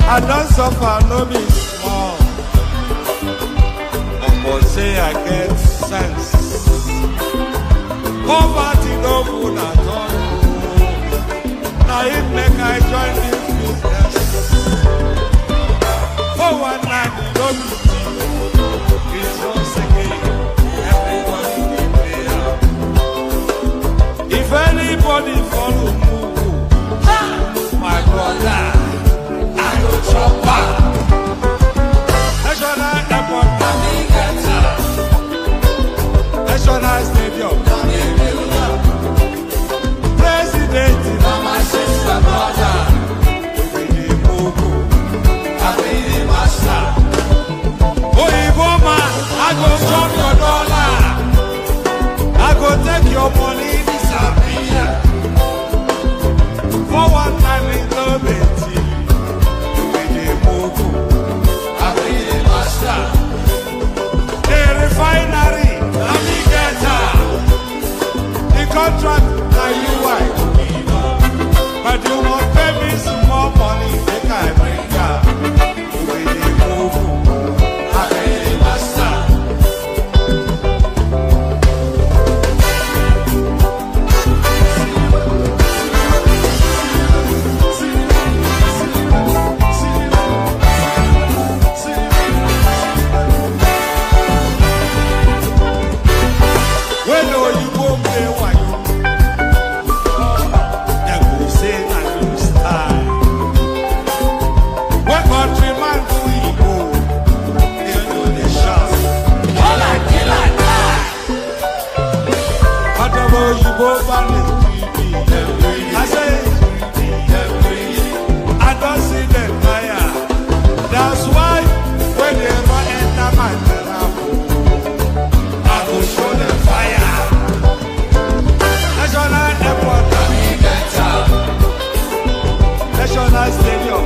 I don't suffer, no be small. But say I get sense. Poverty no good at all. Now it make I join this business. For one night, no be cheap. It's once again, everybody be there. If anybody follow move, my brother, I go chop back. National airport, National stadium, President, my sister, brother, we be the Mogo, I be the master. Oh, man, I go chop your dollar, I go take your money, disappear. For one time in the Betty, we be the Mogo, I be the master. The refinery, the contract, now you wife. But you won't pay me some more money, make I bring ya. You be the Mogo, I be the master. When do you go play wayo? They go say na you style. When countryman do he go? They know the shout. All I kill I die. Whatever you go ban is I say I don't see them fire. That's why when they ever enter my terrain, I go show them fire. National airport, National stadium,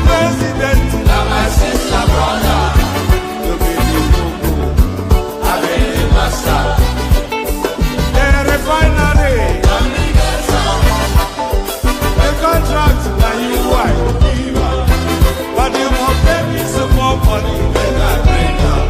President, my sister, brother, you be the Mogo, I be the master. The refinery, the contract, now you wife. But you won't pay me some more money when I bring up.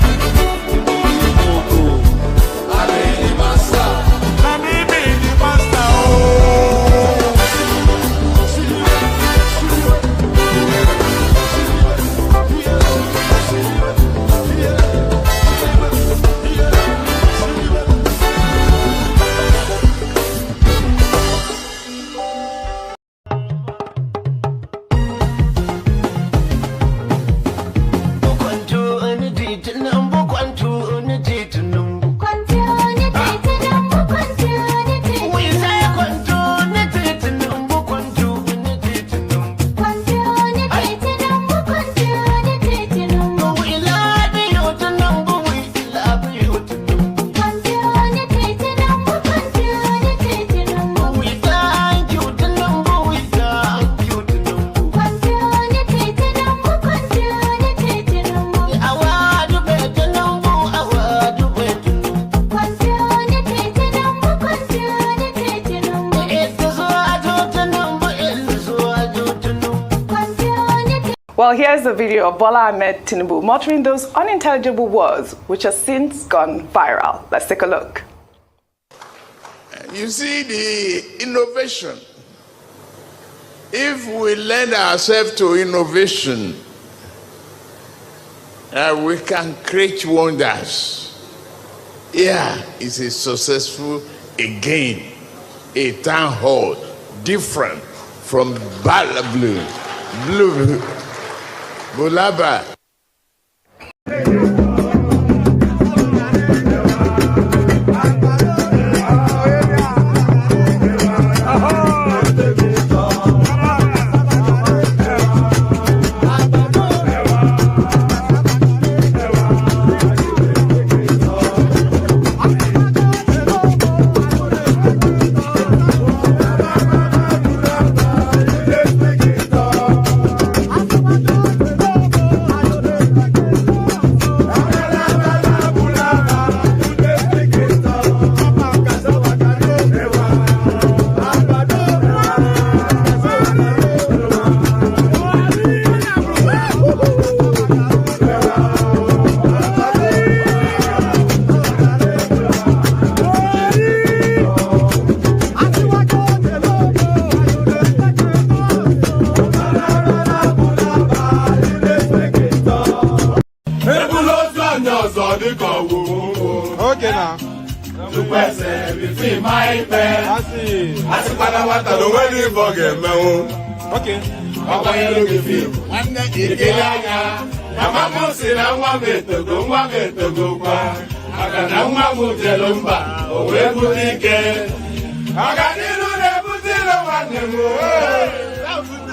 Well, here's the video of Bola Ahmed Tinubu muttering those unintelligible words which have since gone viral. Let's take a look. You see the innovation. If we lend ourselves to innovation, we can create wonders. Yeah, it's a successful again, a town hall, different from Blue. Bulaba. ni mai pe. Asi pada wata lo weni boge mewo. Okay. Ọkọ yẹn ló gbé fíìmù. Ìdílé anya. Màmá mú sí na nwa m etogo kwa. Maka na nwa m jelu mba. O wee bute ike. Ọganiru na-ebute ilo nwanne m.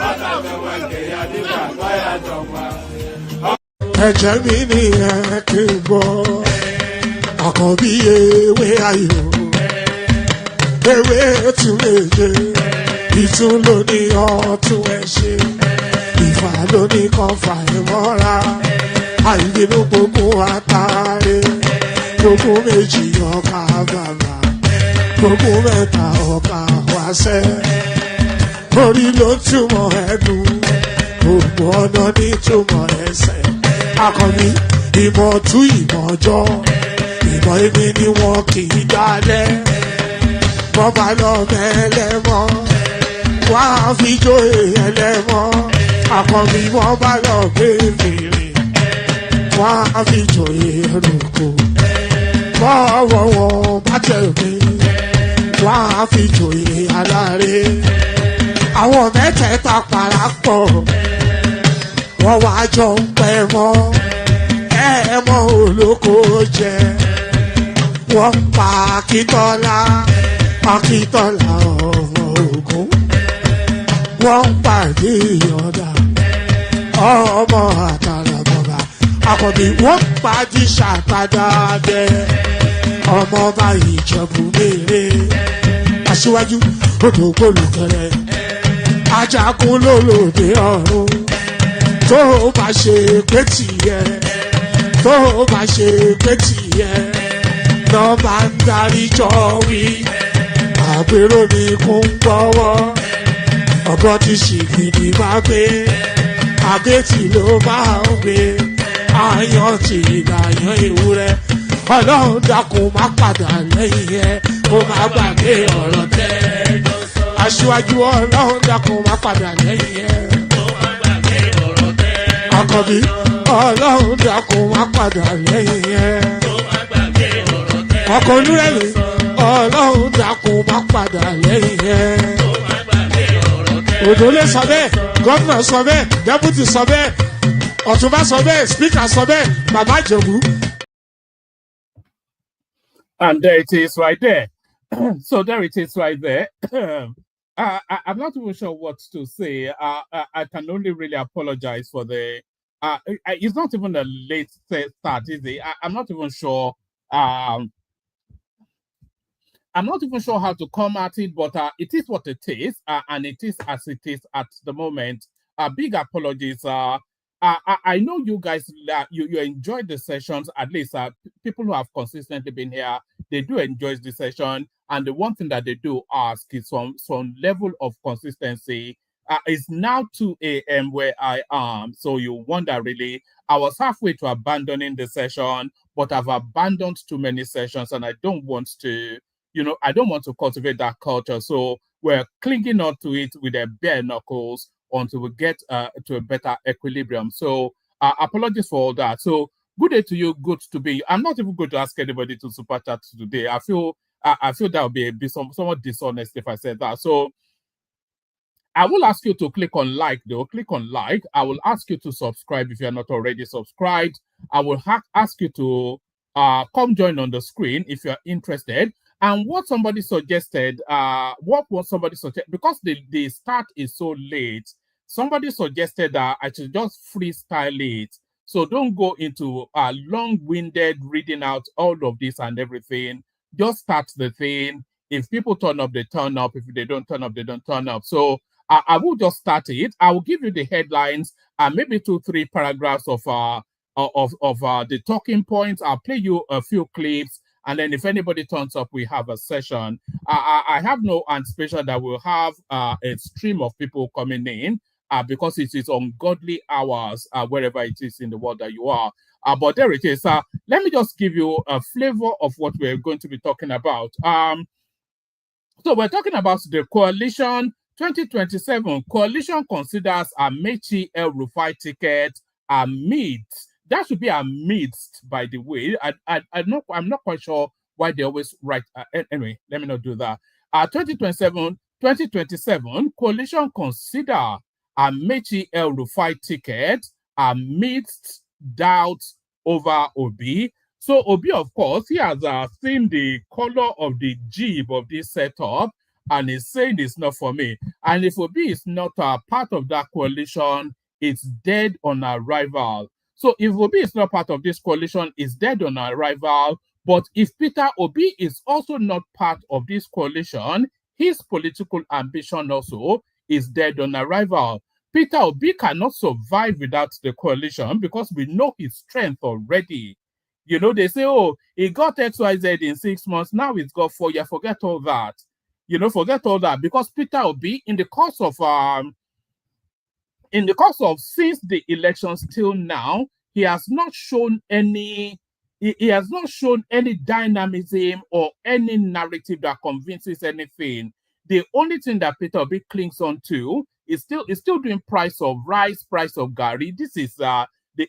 Ọta mewe nke ya dịka akpa ya jọkwa. Ẹ̀jẹ̀ mi ni ẹ kí n bọ̀, àkọ́bí ewé ayò, ewé tún lè yé, ìtún ló ní ọtún ẹ ṣe, ìfà ló ní kan fà ẹ mọ́ra, àìbínú gbogbo àtàrẹ, gbogbo méjì ọkà bàbà, gbogbo mẹ́ta ọkà wáṣẹ́, orí ló túmọ̀ ẹ̀dùn, gbogbo ọ̀nà ní túmọ̀ ẹsẹ̀. Akọni ìmọ̀ tú ìmọ̀ ọjọ́, ìmọ̀ èmi ni wọn kì í dálẹ̀. Bọ́ba lọ mẹ́lẹ́mọ́, wá fi jóye ẹlẹ́mọ́. Akọni bọ́ba lọ bèbèrè, wá fi jóye ẹlòkò. Bọ́wọ́ wọn bá tẹ̀lé, wá fi jóye aláre. Àwọn mẹ́tẹ̀ẹ̀ta parapọ̀. Wọ́n wá jọ ń pẹ́ mọ́, ẹ̀ẹ́mọ́ olóko jẹ. Wọ́n ń pa Akíntọ́lá ọmọ Ògún. Wọ́n ń pàdé Ìyọ̀dà, ọmọ Àtàràbọ̀bà. Àkọ́bí wọ́n ń pàdé Ṣàtàdàdẹ, ọmọ ọba Ìjẹ̀bú Mèrè. Aṣíwájú odò gbólùkẹrẹ, Ajagun lólòdì ọ̀run. Tó o bá ṣe pé tìyẹ, tó o bá ṣe pé tìyẹ, lọ́ máa ń darí jọ wí. Àgbèrò ni kò ń gbọ́wọ́, ọ̀gọ́ ti ṣìgìdì máa gbé, àgétì ló máa ń gbé, àyàn ti ìlàyàn ewúrẹ́. Ọlọ́run dákun má padà lẹ́yìn ẹ̀, kó má gbàgbé ọ̀rọ̀ tẹ́. Aṣíwájú Ọlọ́run dákun má padà lẹ́yìn ẹ̀. Àkọ́bí Ọlọ́run dákun wá padà lẹ́yìn ẹ̀. Ọkọ̀ olúrẹ̀lẹ̀ Ọlọ́run dákun wá padà lẹ́yìn ẹ̀. Òdòlé sọ bẹ́ẹ̀, gómìnà sọ bẹ́ẹ̀, dẹ́pútì sọ bẹ́ẹ̀, ọ̀túnbá sọ bẹ́ẹ̀, spíkà sọ bẹ́ẹ̀, bàbá Ìjẹ̀bú. And there it is right there. So there it is right there. I'm not even sure what to say. I can only really apologize for the. It's not even a late start, is it? I'm not even sure. I'm not even sure how to come at it, but it is what it is, and it is as it is at the moment. Big apologies. I know you guys, you enjoy the sessions. At least people who have consistently been here, they do enjoy the session. And the one thing that they do ask is some level of consistency. It's now 2 a.m. where I am. So you wonder really, I was halfway to abandoning the session, but I've abandoned too many sessions and I don't want to, I don't want to cultivate that culture. So we're clinging on to it with a bare knuckles until we get to a better equilibrium. So apologies for all that. So good day to you, good to be. I'm not even going to ask anybody to super chat today. I feel that would be a bit somewhat dishonest if I said that. So I will ask you to click on like, though. Click on like. I will ask you to subscribe if you're not already subscribed. I will ask you to come join on the screen if you're interested. And what somebody suggested, because the start is so late, somebody suggested that I should just freestyle it. So don't go into long-winded reading out all of this and everything. Just start the thing. If people turn up, they turn up. If they don't turn up, they don't turn up. So I will just start it. I will give you the headlines and maybe 2-3 paragraphs of the talking points. I'll play you a few clips. And then if anybody turns up, we have a session. I have no anticipation that we'll have a stream of people coming in because it is ungodly hours wherever it is in the world that you are. But there it is. Let me just give you a flavor of what we're going to be talking about. So we're talking about the coalition 2027. Coalition considers Amaechi Rufai ticket amid. That should be amidst, by the way. I'm not quite sure why they always write. Anyway, let me not do that. 2027 coalition consider Amaechi El Rufai ticket amidst doubts over Obi. So Obi, of course, he has seen the color of the jib of this setup and is saying it's not for me. And if Obi is not a part of that coalition, it's dead on arrival. So if Obi is not part of this coalition, it's dead on arrival. But if Peter Obi is also not part of this coalition, his political ambition also is dead on arrival. Peter Obi cannot survive without the coalition because we know his strength already. You know, they say, oh, he got XYZ in 6 months, now he's got 4 years. Forget all that. You know, forget all that. Because Peter Obi, in the course of since the elections till now, he has not shown any dynamism or any narrative that convinces anything. The only thing that Peter Obi clings on to is still doing price of rice, price of Gary. This is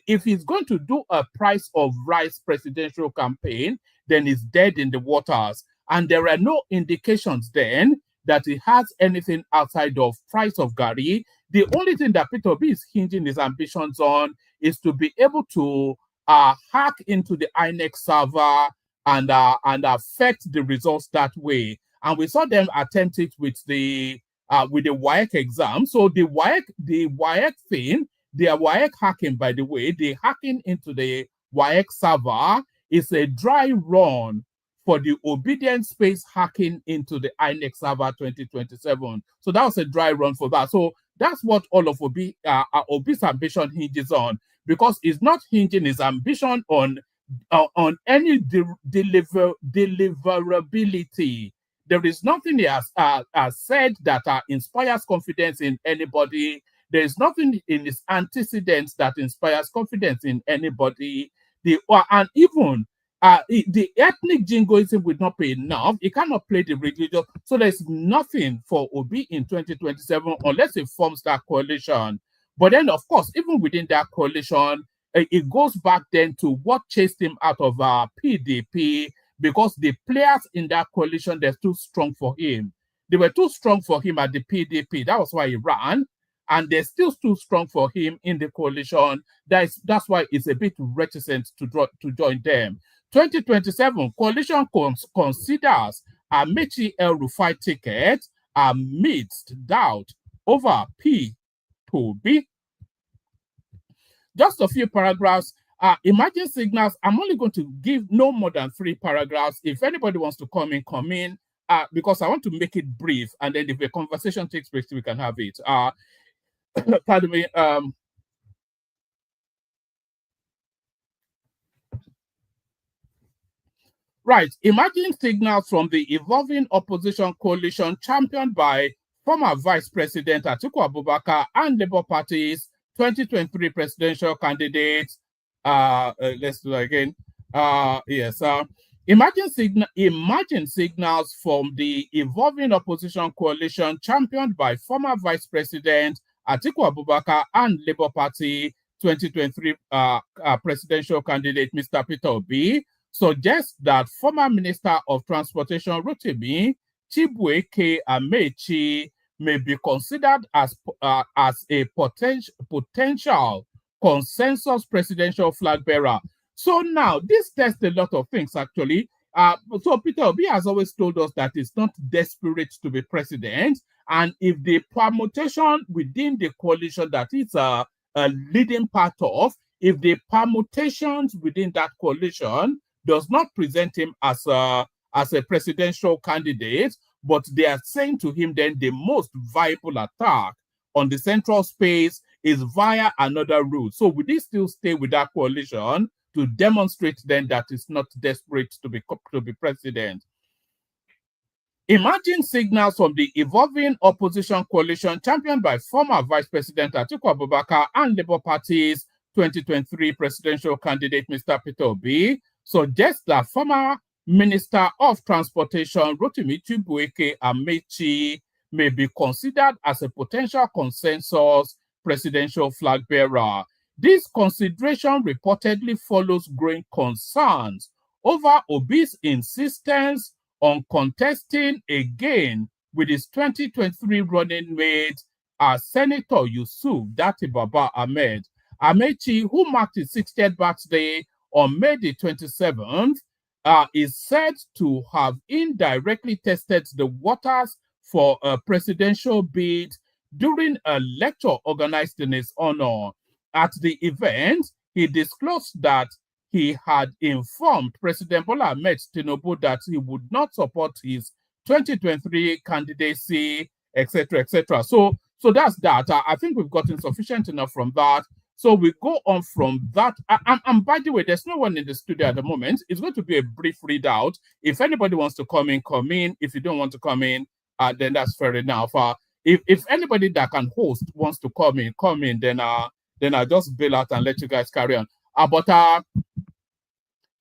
if he's going to do a price of rice presidential campaign, then he's dead in the waters. And there are no indications then that he has anything outside of price of Gary. The only thing that Peter Obi is hinging his ambitions on is to be able to hack into the INEC server and affect the results that way. And we saw them attempt it with the WAEC exam. So the WAEC thing, the WAEC hacking, by the way, the hacking into the WAEC server is a dry run for the obedience space hacking into the INEC server 2027. So that was a dry run for that. So that's what all of Obi's ambition hinges on, because he's not hinging his ambition on any deliverability. There is nothing he has said that inspires confidence in anybody. There is nothing in his antecedents that inspires confidence in anybody. And even the ethnic jingoism will not be enough. He cannot play the religious. So there's nothing for Obi in 2027 unless he forms that coalition. But then, of course, even within that coalition, it goes back then to what chased him out of PDP, because the players in that coalition, they're too strong for him. They were too strong for him at the PDP. That was why he ran. And they're still too strong for him in the coalition. That's why it's a bit reticent to join them. 2027, coalition considers Amaechi El Rufai ticket amidst doubt over P to B. Just a few paragraphs. Emerging signals. I'm only going to give no more than 3 paragraphs. If anybody wants to come in, because I want to make it brief, and then if a conversation takes place, we can have it. Pardon me. Right. Emerging signals from the evolving opposition coalition championed by former Vice President Atiku Abubakar and Labour Party's 2023 presidential candidates. Let's do that again. Yes. Emerging signals from the evolving opposition coalition championed by former Vice President Atiku Abubakar and Labour Party 2023 presidential candidate Mr. Peter Obi suggests that former Minister of Transportation Rotimi Chibuike Amaechi may be considered as a potential consensus presidential flag bearer. So now this tests a lot of things actually. So Peter Obi has always told us that he's not desperate to be president, and if the permutation within the coalition that it's a leading part of, if the permutations within that coalition does not present him as a presidential candidate, but they are saying to him then the most viable attack on the central space is via another route. So will he still stay with that coalition to demonstrate then that it's not desperate to be president? Emerging signals from the evolving opposition coalition championed by former Vice President Atiku Abubakar and Labour Party's 2023 presidential candidate Mr. Peter Obi suggests that former Minister of Transportation Rotimi Chibuike Amaechi may be considered as a potential consensus presidential flag bearer. This consideration reportedly follows growing concerns over Obi's insistence on contesting again with his 2023 running mate, Senator Yusuf Dati Baba Amaechi, who marked his 60th birthday on May the 27th, is said to have indirectly tested the waters for a presidential bid during a lecture organized in his honor. At the event, he disclosed that he had informed President Bola Ahmed Tinubu that he would not support his 2023 candidacy, etc., etc. So that's that. I think we've gotten sufficient enough from that. So we go on from that. And by the way, there's no one in the studio at the moment. It's going to be a brief readout. If anybody wants to come in, come in. If you don't want to come in, then that's fair enough. If anybody that can host wants to come in, then I'll just bail out and let you guys carry on. But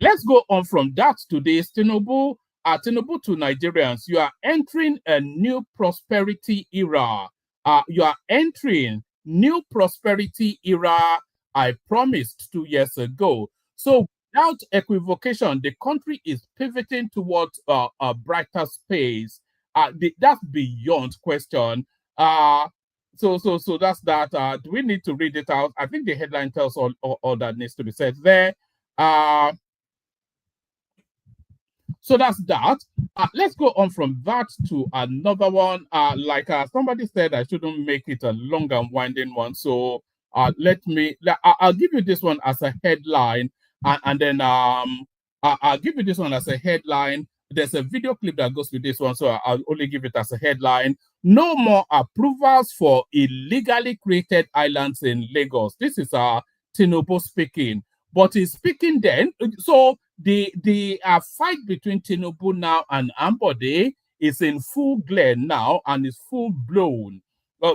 let's go on from that to this. Tinubu to Nigerians, you are entering a new prosperity era. You are entering new prosperity era I promised 2 years ago. So without equivocation, the country is pivoting towards a brighter space. That's beyond question. So that's that. Do we need to read it out? I think the headline tells all that needs to be said there. So that's that. Let's go on from that to another one. Like somebody said, I shouldn't make it a long and winding one. So I'll give you this one as a headline, and then I'll give you this one as a headline. There's a video clip that goes with this one, so I'll only give it as a headline. No more approvals for illegally created islands in Lagos. This is Tinubu speaking, but he's speaking then. So the fight between Tinubu now and Ambode is in full glare now and is full blown.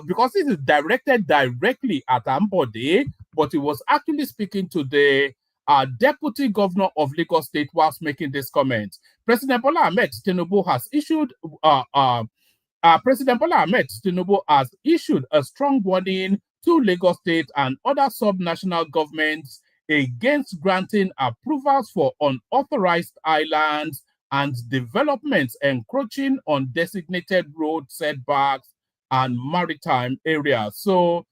Because this is directed directly at Ambode, but he was actually speaking to the deputy governor of Lagos State whilst making this comment. President Bola Ahmed Tinubu has issued a strong warning to Lagos State and other subnational governments against granting approvals for unauthorized islands and developments encroaching on designated road setbacks and maritime areas. So,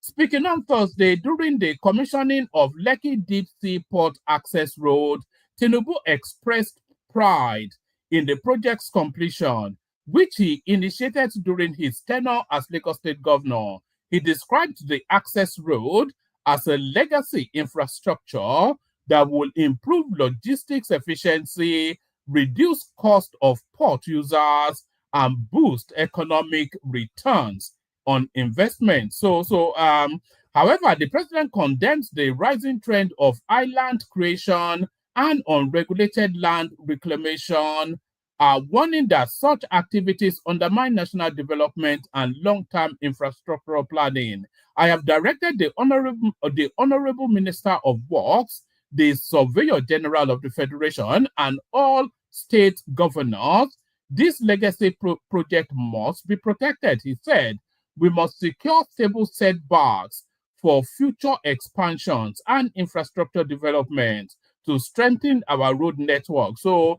speaking on Thursday during the commissioning of Lekki Deep Sea Port Access Road, Tinubu expressed pride in the project's completion, which he initiated during his tenure as Lagos State Governor. He described the access road as a legacy infrastructure that will improve logistics efficiency, reduce cost of port users, and boost economic returns on investment. However, the president condemns the rising trend of island creation and unregulated land reclamation, warning that such activities undermine national development and long-term infrastructural planning. I have directed the Honorable Minister of Works, the Surveyor General of the Federation, and all state governors. This legacy project must be protected, he said. We must secure stable setbacks for future expansions and infrastructure development to strengthen our road network. So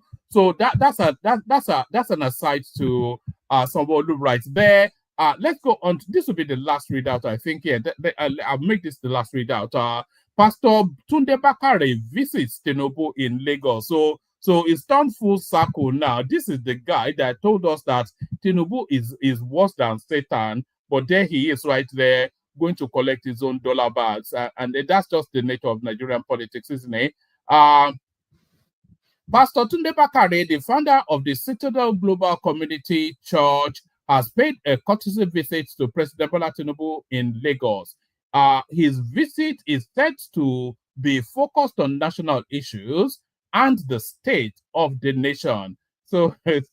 that's an aside to someone who writes there. Let's go on. This will be the last readout, I think. Yeah, I'll make this the last readout. Pastor Tunde Bakare visits Tinubu in Lagos. So it's turned full circle now. This is the guy that told us that Tinubu is worse than Satan, but there he is right there going to collect his own dollar bags. And that's just the nature of Nigerian politics, isn't it? Pastor Tunde Bakare, the founder of the Citadel Global Community Church, has paid a courtesy visit to President Bola Tinubu in Lagos. His visit is said to be focused on national issues and the state of the nation. So it's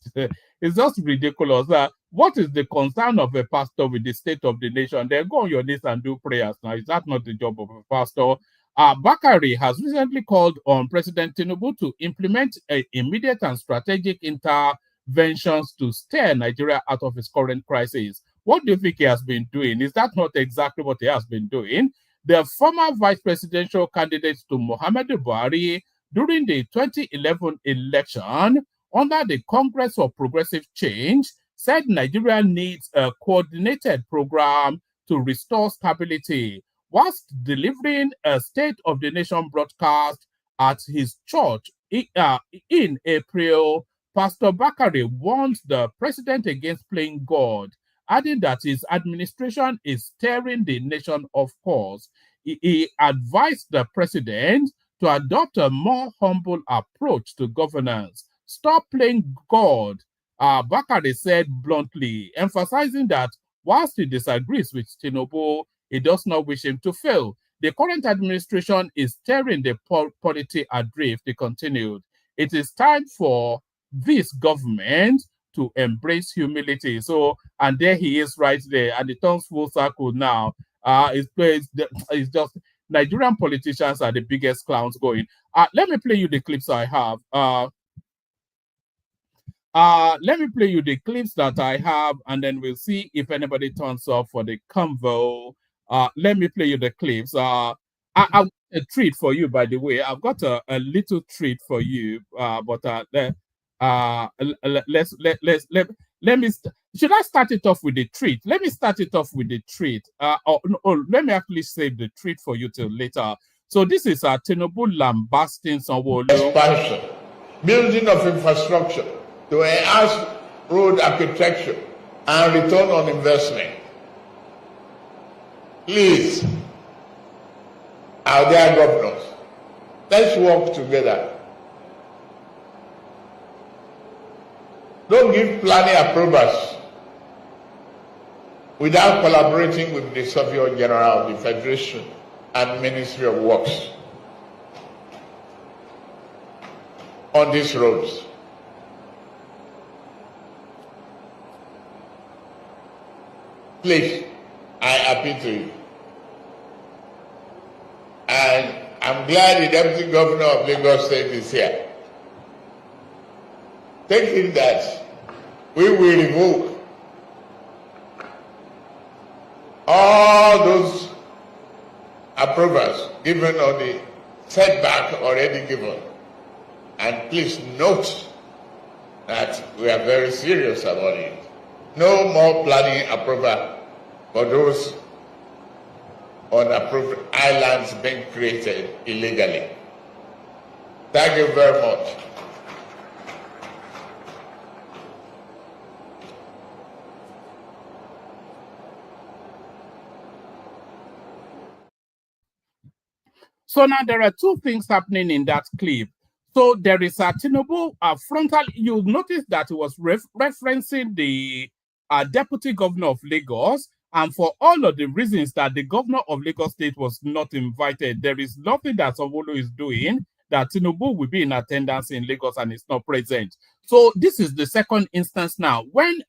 just ridiculous. What is the concern of a pastor with the state of the nation? Then go on your knees and do prayers. Now, is that not the job of a pastor? Bakari has recently called on President Tinubu to implement immediate and strategic interventions to steer Nigeria out of its current crisis. What do you think he has been doing? Is that not exactly what he has been doing? the former vice presidential candidate to Muhammadu Buhari during the 2011 election under the Congress of Progressive Change, said Nigeria needs a coordinated program to restore stability. Whilst delivering a State of the Nation broadcast at his church in April, Pastor Bakare warned the president against playing God, adding that his administration is steering the nation off course. He advised the president to adopt a more humble approach to governance. Stop playing God, Bakare said bluntly, emphasizing that whilst he disagrees with Tinubu, he does not wish him to fail. The current administration is steering the polity adrift, he continued. It is time for this government to embrace humility. So, and there he is right there, and it turns full circle now. It's just Nigerian politicians are the biggest clowns going. Let me play you the clips I have. Let me play you the clips that I have, and then we'll see if anybody turns up for the convo. Let me play you the clips. I've got a treat for you, by the way. I've got a little treat for you. Let me. Should I start it off with the treat? Let me start it off with the treat. Let me actually save the treat for you till later. So this is Tinubu lambasting Sanwo-Olu. Expansion, building of infrastructure to enhance road architecture and return on investment. Please, our dear governors, let's work together. Don't give planning approvals without collaborating with the Surveyor General of the Federation and Ministry of Works on these roads. Please, I appeal to you. And I'm glad the Deputy Governor of Lagos State is here. Take it that we will revoke all those approvals given on the setback already given. And please note that we are very serious about it. No more planning approval for those unapproved islands being created illegally. Thank you very much. So now there are two things happening in that clip. So there is a Tinubu frontal. You'll notice that he was referencing the Deputy Governor of Lagos, and for all of the reasons that the Governor of Lagos State was not invited, there is nothing that Sanwo-Olu is doing that Tinubu will be in attendance in Lagos and is not present. So this is the second instance now. When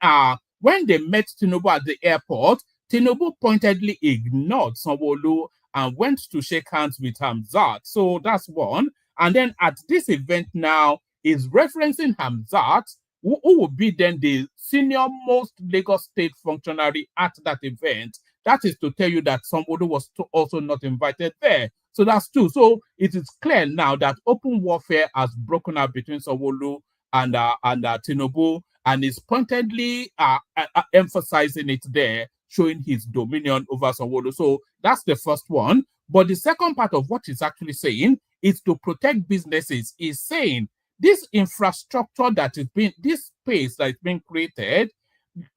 they met Tinubu at the airport, Tinubu pointedly ignored Sanwo-Olu and went to shake hands with Hamzat. So that's one. And then at this event now, is referencing Hamzat, who will be then the senior most Lagos State functionary at that event. That is to tell you that somebody was also not invited there. So that's two. So it is clear now that open warfare has broken out between Sanwo-Olu and Tinubu, and is pointedly emphasizing it there, showing his dominion over Sanwo-Olu. So that's the first one. But the second part of what he's actually saying is to protect businesses. He's saying this infrastructure that is being, this space that is being created,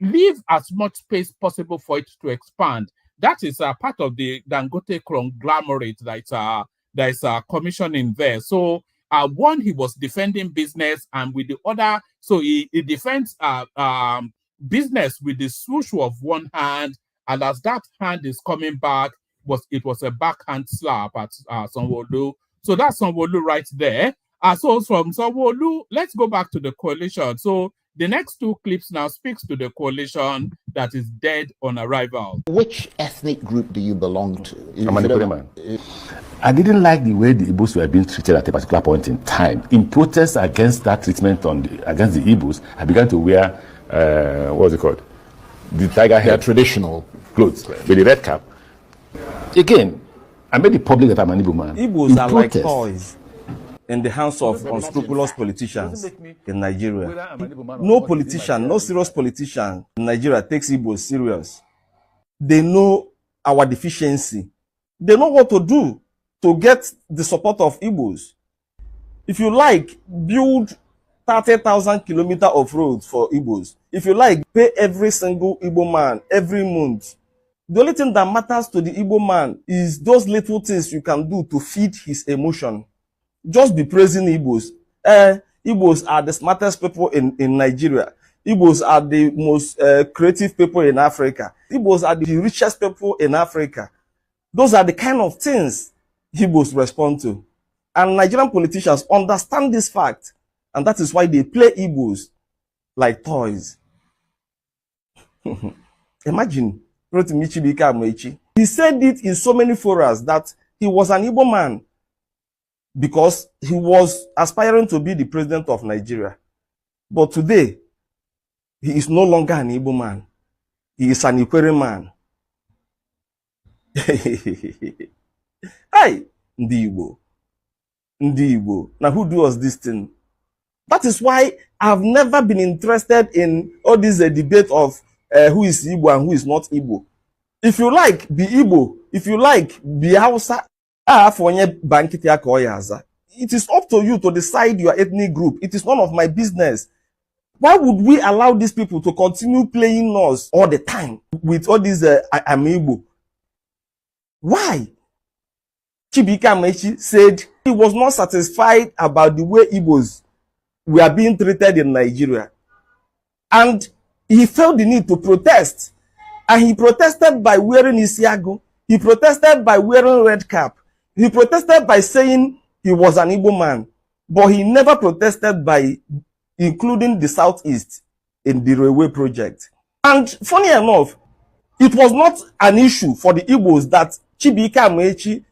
leave as much space possible for it to expand. That is a part of the Dangote conglomerate that is commissioning there. So one, he was defending business, and with the other, so he defends business with the swoosh of one hand, and as that hand is coming back, it was a backhand slap at Sanwo-Olu. So that's Sanwo-Olu right there. So from Sanwo-Olu, let's go back to the coalition. So the next two clips now speaks to the coalition that is dead on arrival. Which ethnic group do you belong to? I'm an Ipoman. I didn't like the way the Igbos were being treated at a particular point in time. In protest against that treatment against the Igbos, I began to wear, what's it called? The tiger hair. Traditional Clothes with the red cap. Again, I made it public that I'm an Igbo man. Igbos are like toys in the hands of unscrupulous politicians in Nigeria. No politician, no serious politician in Nigeria takes Igbos serious. They know our deficiency. They know what to do to get the support of Igbos. If you like, build 30,000 kilometers of roads for Igbos. If you like, pay every single Igbo man every month. The only thing that matters to the Igbo man is those little things you can do to feed his emotion. Just be praising Igbos. Igbos are the smartest people in Nigeria. Igbos are the most creative people in Africa. Igbos are the richest people in Africa. Those are the kind of things Igbos respond to. And Nigerian politicians understand this fact. And that is why they play Igbos like toys. Imagine, Muse Amaechi. He said it in so many forums that he was an Igbo man because he was aspiring to be the president of Nigeria. But today, he is no longer an Igbo man. He is an Ikwere man. Hey, Ndi Igbo. Ndi Igbo. Now who do us this thing? That is why I've never been interested in all this debate of who is Igbo and who is not Igbo. If you like, be Igbo. If you like, be Hausa. It is up to you to decide your ethnic group. It is none of my business. Why would we allow these people to continue playing us all the time with all these I'm Igbo? Why? Muse Amaechi said he was not satisfied about the way Igbos were being treated in Nigeria. And he felt the need to protest. And he protested by wearing isiago. He protested by wearing red cap. He protested by saying he was an Igbo man. But he never protested by including the Southeast in the railway project. And funny enough, it was not an issue for the Igbos that Muse Amaechi,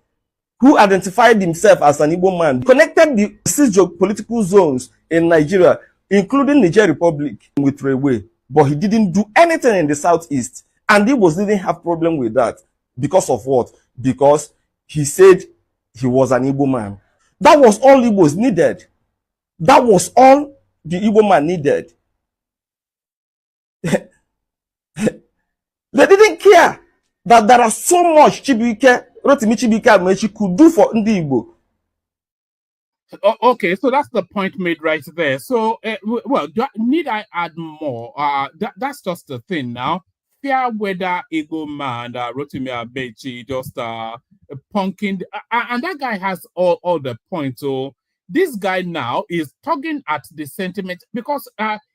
who identified himself as an Igbo man, connected the 6 geopolitical zones in Nigeria, including Niger Republic, with railway. But he didn't do anything in the Southeast. And Igbos didn't have problem with that. Because of what? Because he said he was an Igbo man. That was all Igbos needed. That was all the Igbo man needed. They didn't care that there are so much Muse Amaechi could do for Ndi Igbo. Okay, so that's the point made right there. So, well, need I add more? That's just the thing now. Fair weather Igbo man, Muse Amaechi, just punking, and that guy has all the points. So this guy now is tugging at the sentiment because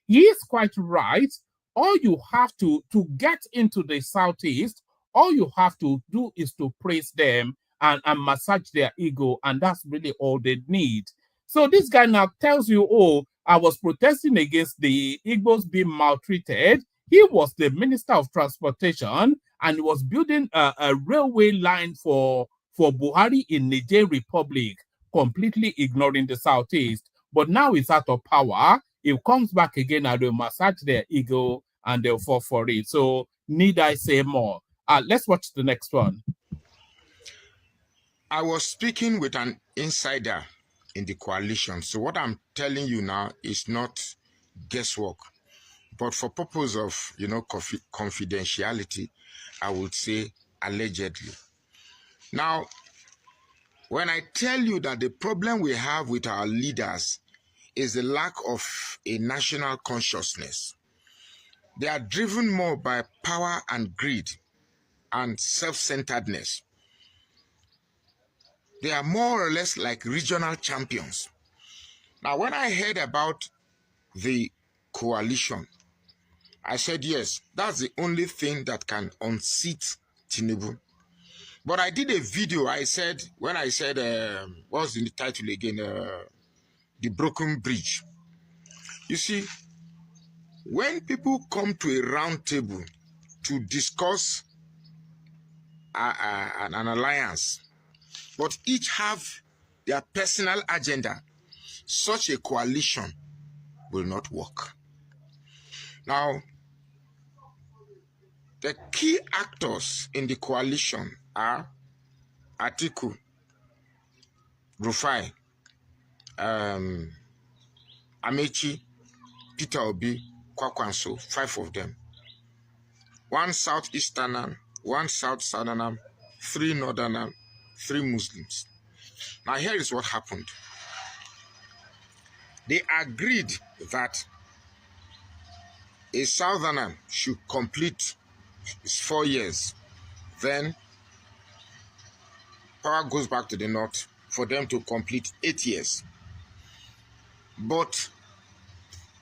he is quite right. All you have to get into the Southeast, all you have to do is to praise them and massage their ego, and that's really all they need. So this guy now tells you, oh, I was protesting against the Igbos being maltreated. He was the Minister of Transportation and was building a railway line for Buhari in Niger Republic, completely ignoring the Southeast. But now he's out of power. He comes back again and they'll massage their ego and they'll fall for it. So need I say more? Let's watch the next one. I was speaking with an insider in the coalition. So what I'm telling you now is not guesswork. But for purpose of, confidentiality, I would say allegedly. Now, when I tell you that the problem we have with our leaders is the lack of a national consciousness, they are driven more by power and greed and self-centeredness. They are more or less like regional champions. Now, when I heard about the coalition, I said, yes, that's the only thing that can unseat Tinubu. But I did a video, I said, when I said, what's the title again? The Broken Bridge. You see, when people come to a round table to discuss an alliance, but each have their personal agenda, such a coalition will not work. Now, the key actors in the coalition are Atiku, Rufai, Amaechi, Peter Obi, Kwakwanso, 5 of them. 1 Southeasterner, 1 South Southerner, 3 Northerner, 3 Muslims. Now here is what happened. They agreed that a Southerner should complete his 4 years. Then power goes back to the North for them to complete 8 years. But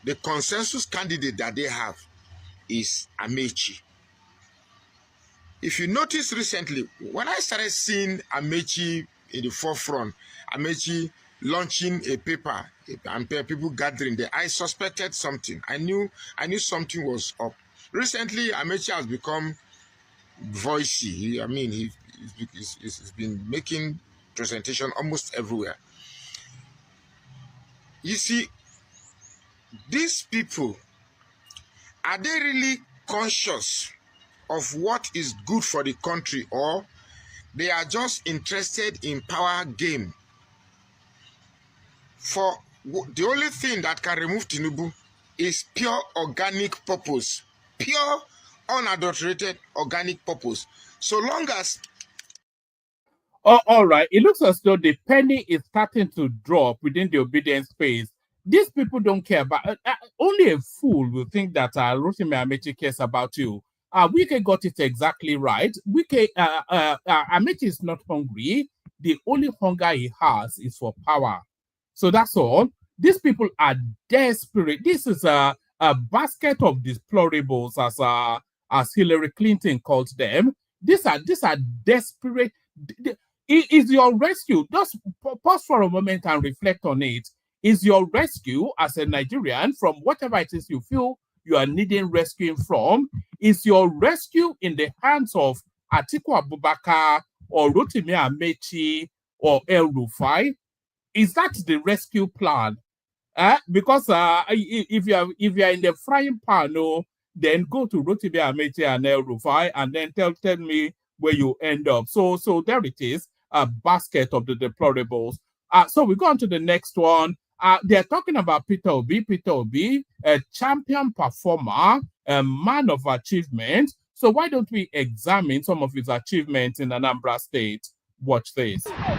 the consensus candidate that they have is Amaechi. If you notice recently, when I started seeing Amaechi in the forefront, Amaechi launching a paper and people gathering there, I suspected something. I knew something was up. Recently, Amaechi has become voicey. He's been making presentation almost everywhere. You see, these people, are they really conscious of what is good for the country, or they are just interested in power game? For the only thing that can remove Tinubu is pure organic purpose, pure unadulterated organic purpose. So long as Oh, all right. It looks as though the penny is starting to drop within the obedience space. These people don't care about. Only a fool will think that Rufai Amaechi cares about you. Wike got it exactly right. Amaechi is not hungry. The only hunger he has is for power. So that's all. These people are desperate. This is a basket of deplorables, as Hillary Clinton calls them. These are desperate. Is your rescue, just pause for a moment and reflect on it. Is your rescue as a Nigerian from whatever it is you feel you are needing rescuing from, is your rescue in the hands of Atiku Abubakar or Rufai Amaechi or El Rufai? Is that the rescue plan? Because if you are in the frying pan, then go to Rufai Amaechi and El Rufai and then tell me where you end up. So there it is, a basket of the deplorables. So we go on to the next one. They're talking about Peter Obi, a champion performer, a man of achievement. So why don't we examine some of his achievements in Anambra State? Watch this. Ever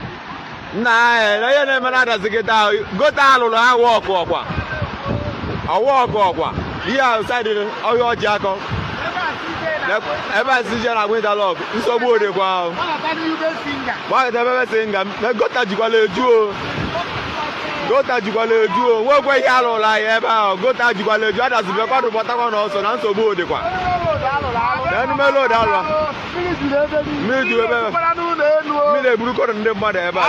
since you are going to log, you so good. Why the baby singer? Go to Jukwaleju. Go to Jukwaleju. What way you are like ever? Go to Jukwaleju. That's the record of what I want also. Not so good. Then Melo Dala. Me do ever. Me the blue cotton the mother ever. Me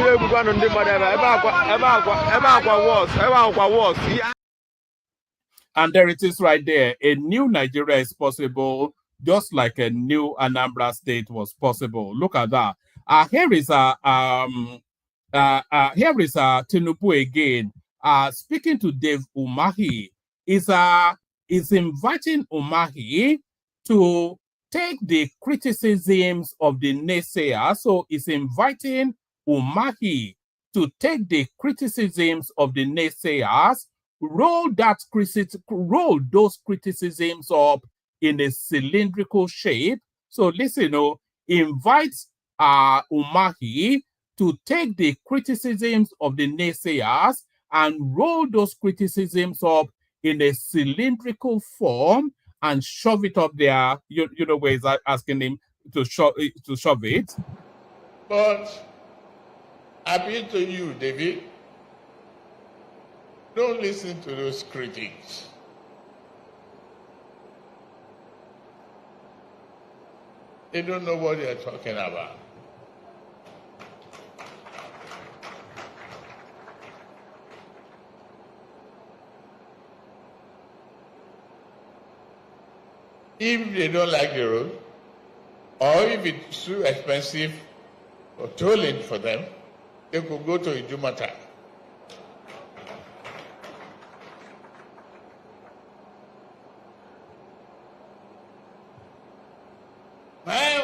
the blue cotton the mother ever was. And there it is right there. A new Nigeria is possible, just like a new Anambra State was possible. Look at that. Here is Tinubu again. Speaking to Dave Umahi, is inviting Umahi to take the criticisms of the naysayers. So it's inviting Umahi to take the criticisms of the naysayers, roll those criticisms up in a cylindrical shape. So listen, invite Umahi to take the criticisms of the naysayers and roll those criticisms up in a cylindrical form and shove it up there. You know where he's asking him to shove it. But I appeal to you, David. Don't listen to those critics. They don't know what they're talking about. If they don't like the road, or if it's too expensive or tolling for them, they could go to Idumata.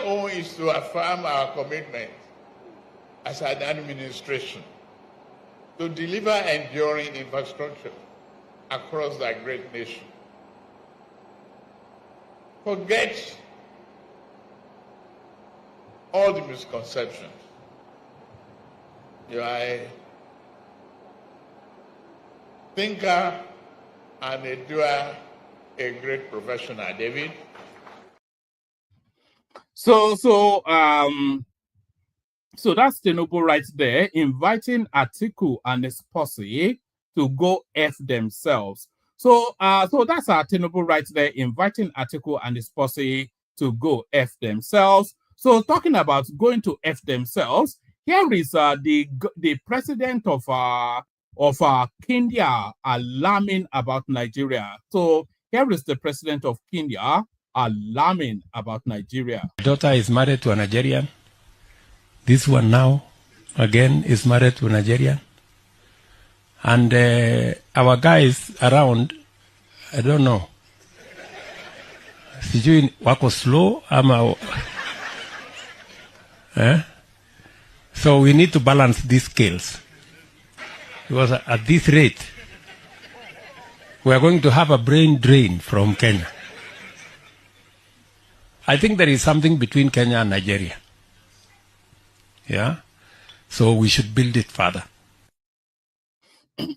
own is to affirm our commitment as an administration to deliver enduring infrastructure across that great nation. Forget all the misconceptions. You are a thinker and a doer, a great professional, David. So that's Tinubu right there, inviting Atiku and his posse to go F themselves. So that's Tinubu right there, inviting Atiku and his posse to go F themselves. So talking about going to F themselves, here is the president of Kenya alarming about Nigeria. So here is the president of Kenya alarming about Nigeria. My daughter is married to a Nigerian. This one now, again, is married to a Nigerian. And our guys around, I don't know. Sijui wako slow ama. So we need to balance these scales. Because at this rate, we are going to have a brain drain from Kenya. I think there is something between Kenya and Nigeria. Yeah? So we should build it further.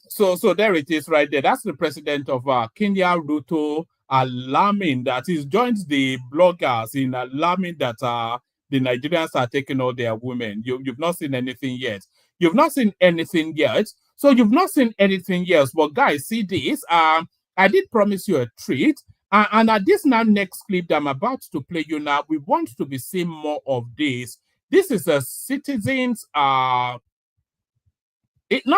So there it is right there. That's the president of Kenya, Ruto, alarming that he's joined the bloggers in alarming that the Nigerians are taking all their women. You've not seen anything yet. You've not seen anything yet. So you've not seen anything yet. But guys, see this. I did promise you a treat. And at this next clip that I'm about to play you now, we want to be seeing more of this. This is a citizens, not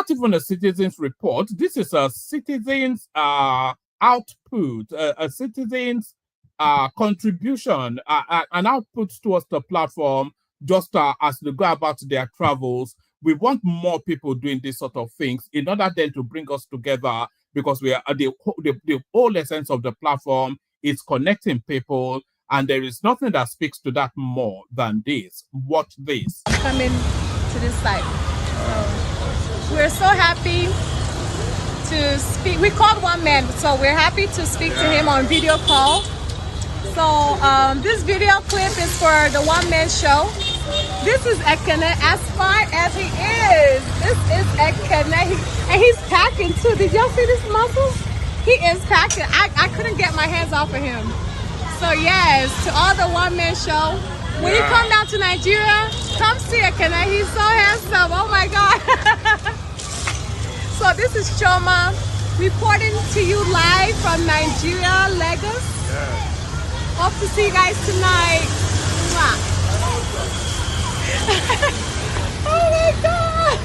even a citizens report. This is a citizens output, a citizens contribution, an output towards the platform, just as they go about their travels. We want more people doing these sort of things in order then to bring us together, because we are the whole essence of the platform is connecting people, and there is nothing that speaks to that more than this. Watch this. I'm coming to this site. So we're so happy to speak. We called one man, so we're happy to speak to him on video call. So this video clip is for the one-man show. This is Ekene, as far as he is. This is Ekene, and he's packing too. Did y'all see this muscle? He is packing. I couldn't get my hands off of him. So yes, to all the one-man show, when you come down to Nigeria, come see Ekene. He's so handsome. Oh my God. So this is Choma reporting to you live from Nigeria, Lagos. Hope to see you guys tonight. Mwah. Oh my God!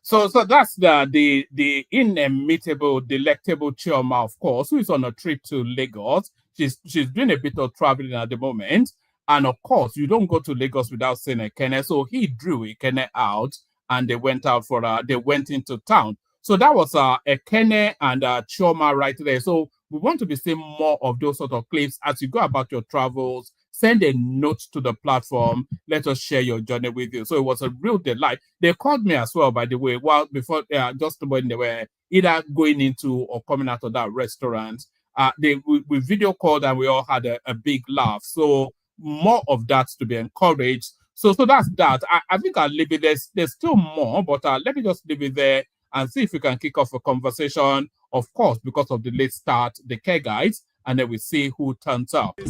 So that's the inimitable, delectable Chioma, of course, who is on a trip to Lagos. She's doing a bit of traveling at the moment, and of course, you don't go to Lagos without seeing Ekene. So he drew Ekene out, and they went out for they went into town. So that was Ekene and Chioma right there. So we want to be seeing more of those sort of clips as you go about your travels. Send a note to the platform. Let us share your journey with you. So it was a real delight. They called me as well, by the way, before just when they were either going into or coming out of that restaurant. We video called and we all had a big laugh. So more of that to be encouraged. So that's that. I think I'll leave it there. There's still more, but let me just leave it there and see if we can kick off a conversation. Of course, because of the late start, the care guides, and then we see who turns up. Water,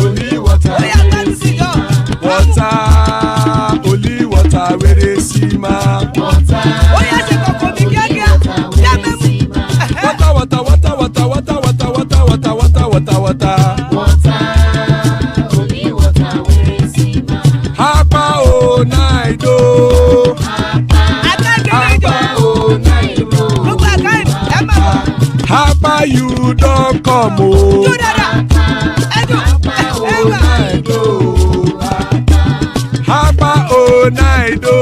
only water, only water, where they see ma. Water, only water, where they see ma. Hapa o naido. Hapa you don't come o. Hapa o naido.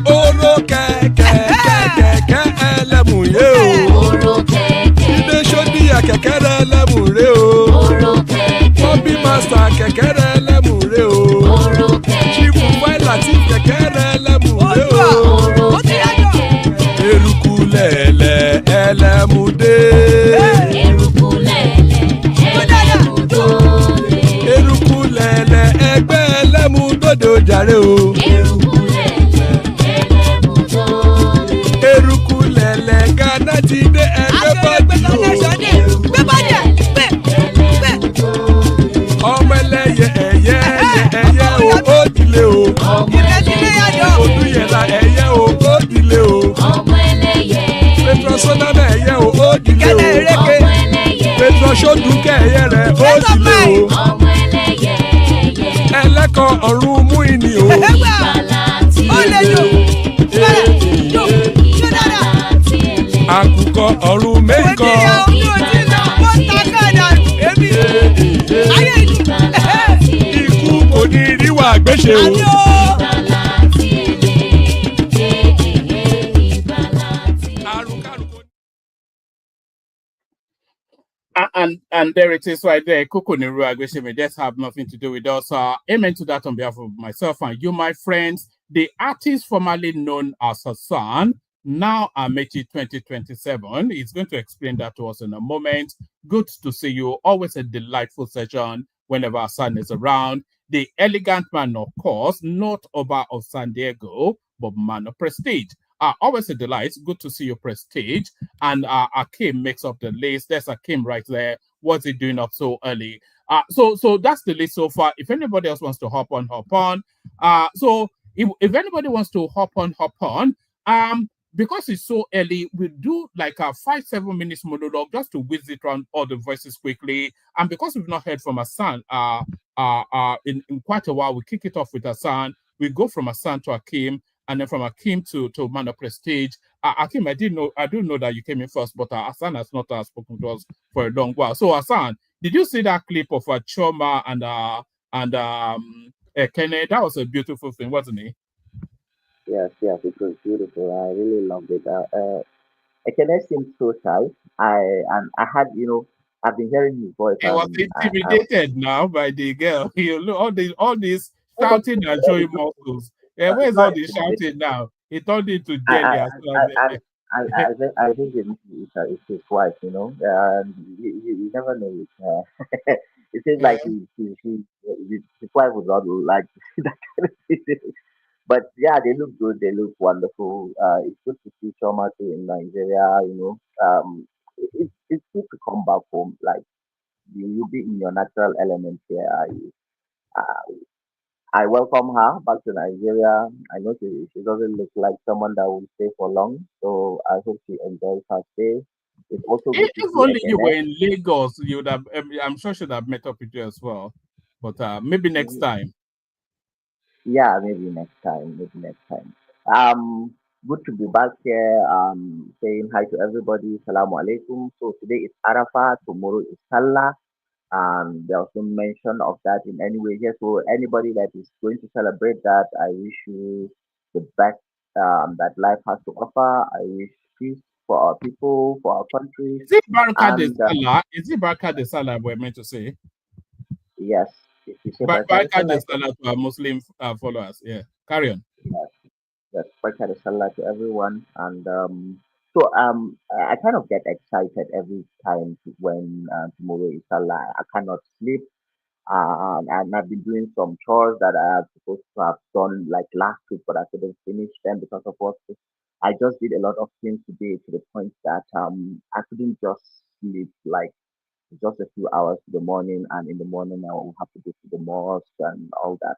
Oro kẹ̀kẹ́ ẹlẹ́mùyé dé. Eruku lẹ̀lẹ̀ ẹlẹ́mu dòde. Eruku lẹ̀lẹ̀ ẹgbẹ́ ẹlẹ́mu dòde ó jàre o. Eruku lẹ̀lẹ̀ ẹlẹ́mu dòde. Eruku lẹ̀lẹ̀ Ghana ti dé ẹgbẹ́ bọ́dì o. Eruku lẹ̀lẹ̀ ẹlẹ́mu dòde. Ọmọ ẹlẹ́yẹ ẹ̀yẹ ẹ̀yẹ o ó dilé o. Ọmọ ẹlẹ́yẹ Odúyẹ̀lá ẹ̀yẹ o ó dilé o. Ọmọ ẹlẹ́yẹ Petro Sonana ẹ̀yẹ o ó dilé o. Ọmọ ẹlẹ́yẹ Petro Sodunke ẹ̀yẹ rẹ̀ ó dilé o. Ọmọ ẹlẹ́yẹ Ẹlẹ́kọ̀ ọ̀run mú ìní o. Ìgbàlà ti ẹlẹ́. Àkùkọ ọ̀run mẹ́kọ̀. Ikú kò ní ríwà gbéṣe o. And there it is right there. Kuku Niru Agweshime just have nothing to do with us. Amen to that on behalf of myself and you, my friends. The artist formerly known as Hassan, now Amaechi 2027, is going to explain that to us in a moment. Good to see you. Always a delightful session whenever Hassan is around. The elegant man, of course, not Oba of San Diego, but man of prestige. Always a delight. Good to see you, Prestige. And Akim makes up the list. There's Akim right there. What's he doing up so early? So that's the list so far. If anybody else wants to hop on, hop on. So if anybody wants to hop on, hop on. Because it's so early, we do like a 5-7 minutes monologue just to whiz it around all the voices quickly. And because we've not heard from Hassan in quite a while, we kick it off with Hassan. We go from Hassan to Akim. And then from Akim to Man of Prestige. Akim, I do know that you came in first, but Hassan has not spoken to us for a long while. So Hassan, did you see that clip of Choma and Kenneth? That was a beautiful thing, wasn't it? Yes, it was beautiful. I really loved it. Kenneth seemed so shy. I had, I've been hearing his voice. He was intimidated now by the girl. You look all this shouting and showing muscles. Yeah, where's all the shouting now? He turned into jelly. I think it's his wife, you never know. It seems like his wife would not like that kind of thing. But yeah, they look good. They look wonderful. It's good to see Choma too in Nigeria. It's good to come back home. Like you'll be in your natural element here. I welcome her back to Nigeria. I know she doesn't look like someone that will stay for long, so I hope she enjoys her stay. It's also good if to see only you Ekene. were in Lagos, you would have. I'm sure she'd have met up with you as well. But maybe next time. Yeah, maybe next time. Good to be back here. Saying hi to everybody. Salamu alaikum. So today is Arafah. Tomorrow is Salah. There was no mention of that in any way here. So anybody that is going to celebrate that, I wish you the best that life has to offer. I wish peace for our people, for our country. Is it Baraka de Salah? Is it Baraka de Salah we're meant to say? Yes. Baraka de Salah to our Muslim followers. Yeah. Carry on. Yes. Baraka de Salah to everyone. And so I kind of get excited every time when tomorrow is Salah. I cannot sleep. And I've been doing some chores that I was supposed to have done like last week, but I couldn't finish them because of work. I just did a lot of things today to the point that I couldn't just sleep like just a few hours in the morning, and in the morning I will have to go to the mosque and all that.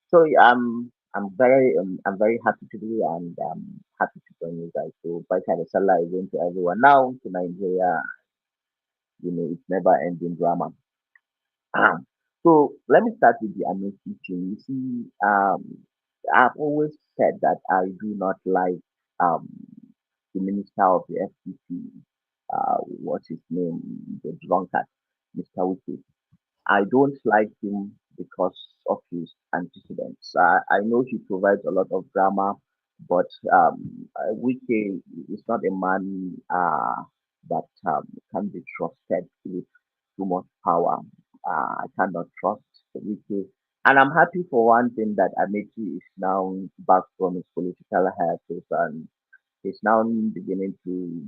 So yeah, I'm very happy to do, and happy to join you guys. So by the Salah again to everyone. Now to Nigeria, it's never ending drama. So let me start with the Amaechi thing. You see, I've always said that I do not like um the minister of the FCC, what's his name, the drunkard, Mr. Wiki. I don't like him because of his antecedents. I know he provides a lot of drama, but Wiki is not a man that can be trusted with too much power. I cannot trust Wiki. And I'm happy for one thing that Amaechi is now back from his political hiatus, and he's now beginning to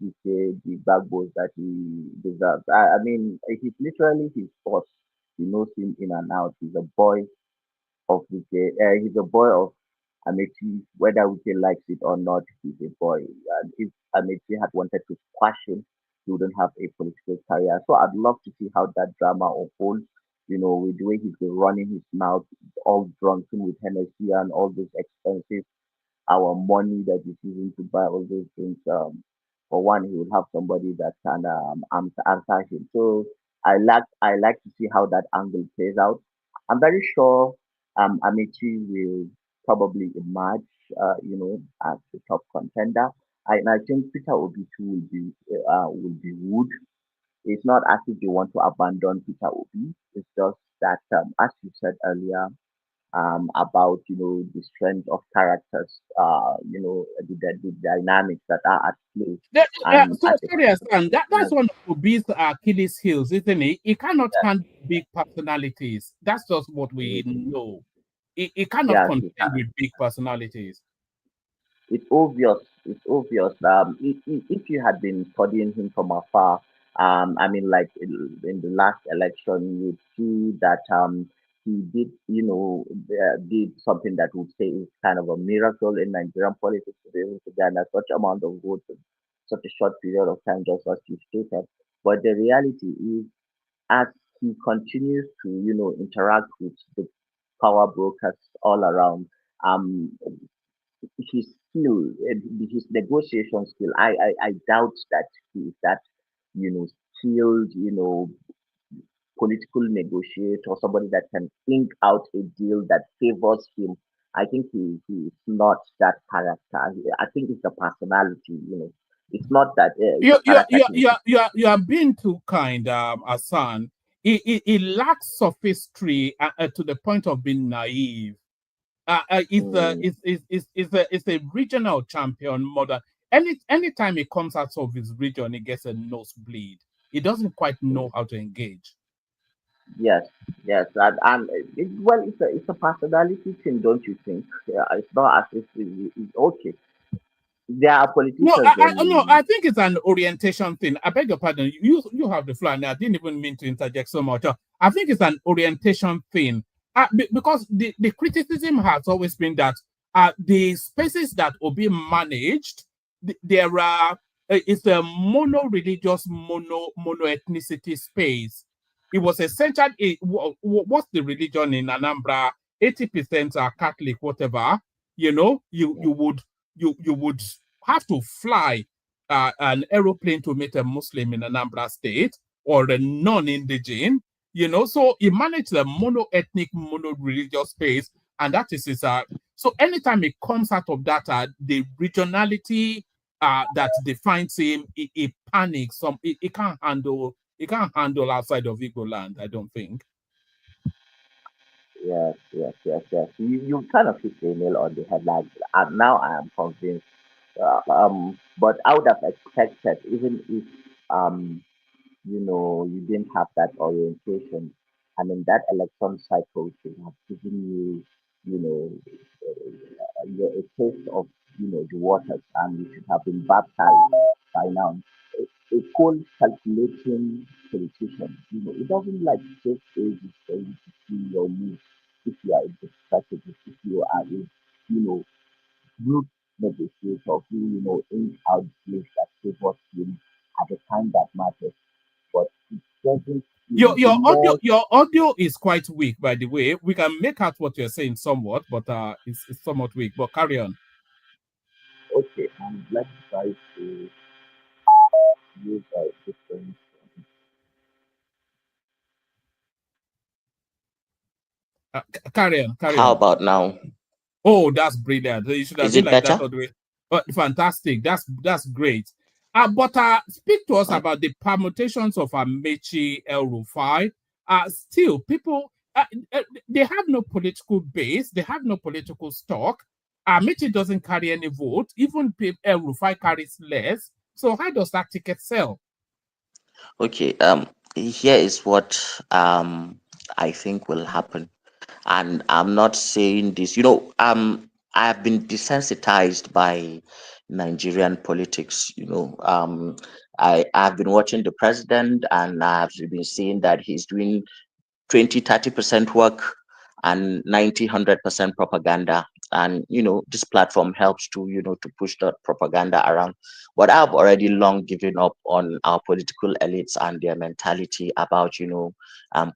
display the backbone that he deserves. I mean, he's literally his boss. He knows him in and out. He's a boy of Wike. He's a boy of Amechi. Whether Wike likes it or not, he's a boy. And if Amechi had wanted to squash him, he wouldn't have a political career. So I'd love to see how that drama unfolds. You know, with the way he's been running his mouth, all drunken with Hennessy and all those expensive our money that is using to buy all those things. For one, he will have somebody that can answer him. So I like to see how that angle plays out. I'm very sure Amici will probably emerge, as the top contender. And I think Peter Obi too will be wood. It's not as if they want to abandon Peter Obi. It's just that, as you said earlier, about the strength of characters, the dynamics that are at play, and So at the sorry, Hassan, yes, that's one of Obi's Achilles heels, isn't it? He cannot handle big personalities. That's just what we know. He cannot yes, contend with big personalities. it's obvious. It's obvious. If you had been studying him from afar, I mean, like in the last election, you'd see that he did, did something that would say is kind of a miracle in Nigerian politics to be able to garner such amount of votes in such a short period of time, just as you stated. But the reality is, as he continues to, interact with the power brokers all around, um, his skill, his negotiation skill, I doubt that he is that, skilled, political negotiator, somebody that can think out a deal that favors him. I think he is not that character. I think it's the personality, It's not that it's You a you character you thing. you you are being too kind, Hassan. He lacks sophistry to the point of being naive. Mm, It's a regional champion model. Anytime he comes out of his region, he gets a nosebleed. He doesn't quite know how to engage. yes, yes, it's a personality thing, don't you think? Yeah, it's not as if it's okay. There are No, politicians no, and I think it's an orientation thing. I beg your pardon. You have the floor, and I didn't even mean to interject so much. I think it's an orientation thing. Because the criticism has always been that the spaces that Obi managed, there are it's a mono-religious, mono-ethnicity space. It was essentially what's the religion in Anambra? 80% are Catholic, whatever. You would have to fly an aeroplane to meet a Muslim in Anambra State or a non-indigen, so he managed a mono-ethnic, mono-religious space, and that is his. So anytime he comes out of that, the regionality that defines him, he panics. He can't handle. He can't handle outside of Igbo land. I don't think. yes, yes, yes, yes. You kind of hit the nail on the head. Like, and now I am convinced. But I would have expected, even if you didn't have that orientation. I mean, that election cycle should have given you, a taste of, the waters, and you should have been baptized by now. A cold, calculating politician, it doesn't like take ages for you to see your moves if you are a good strategist, if you are a, good negotiator who, inch out deals that favors him at the time that matters. But it doesn't Your seem the your audio more your audio is quite weak, by the way. We can make out what you're saying somewhat, but it's somewhat weak. But carry on. okay. And let's try to use a different. Carry on, carry How on. about now? Oh, that's brilliant. You should have Is been it like that better? all the way. But fantastic. That's great. But speak to us about the permutations of Amechi El Rufai. Still, people they have no political base. They have no political stock. Amechi doesn't carry any vote. Even El Rufai carries less. So how does that ticket sell? Okay. Here is what I think will happen, and I'm not saying this. I have been desensitized by, Nigerian politics. I've been watching the president, and I've been seeing that he's doing 20-30% work and 90-100% propaganda. And this platform helps to push that propaganda around. But I've already long given up on our political elites and their mentality about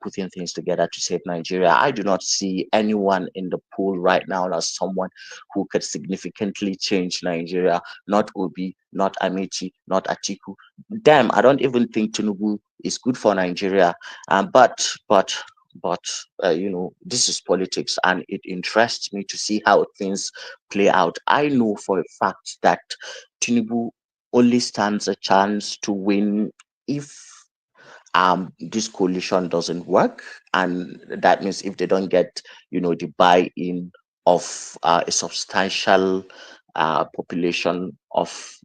putting things together to save Nigeria. I do not see anyone in the pool right now as someone who could significantly change Nigeria. Not Obi, not Amechi, not Atiku. Damn, I don't even think Tinubu is good for Nigeria. But this is politics, and it interests me to see how things play out. I know for a fact that Tinubu only stands a chance to win if this coalition doesn't work, and that means if they don't get the buy-in of a substantial population of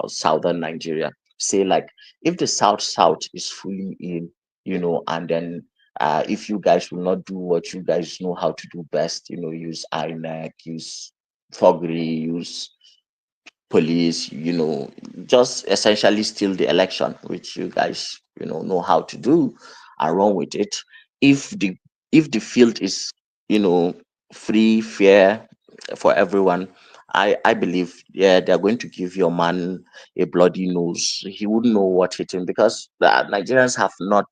southern Nigeria. Say, like, if the south is fully in, and then if you guys will not do what you guys know how to do best, use INEC, use Fogri, use police, just essentially steal the election, which you guys, know how to do, and run with it. If the field is, you know, free, fair for everyone, I believe, yeah, they're going to give your man a bloody nose. He wouldn't know what hit him, because the Nigerians have not,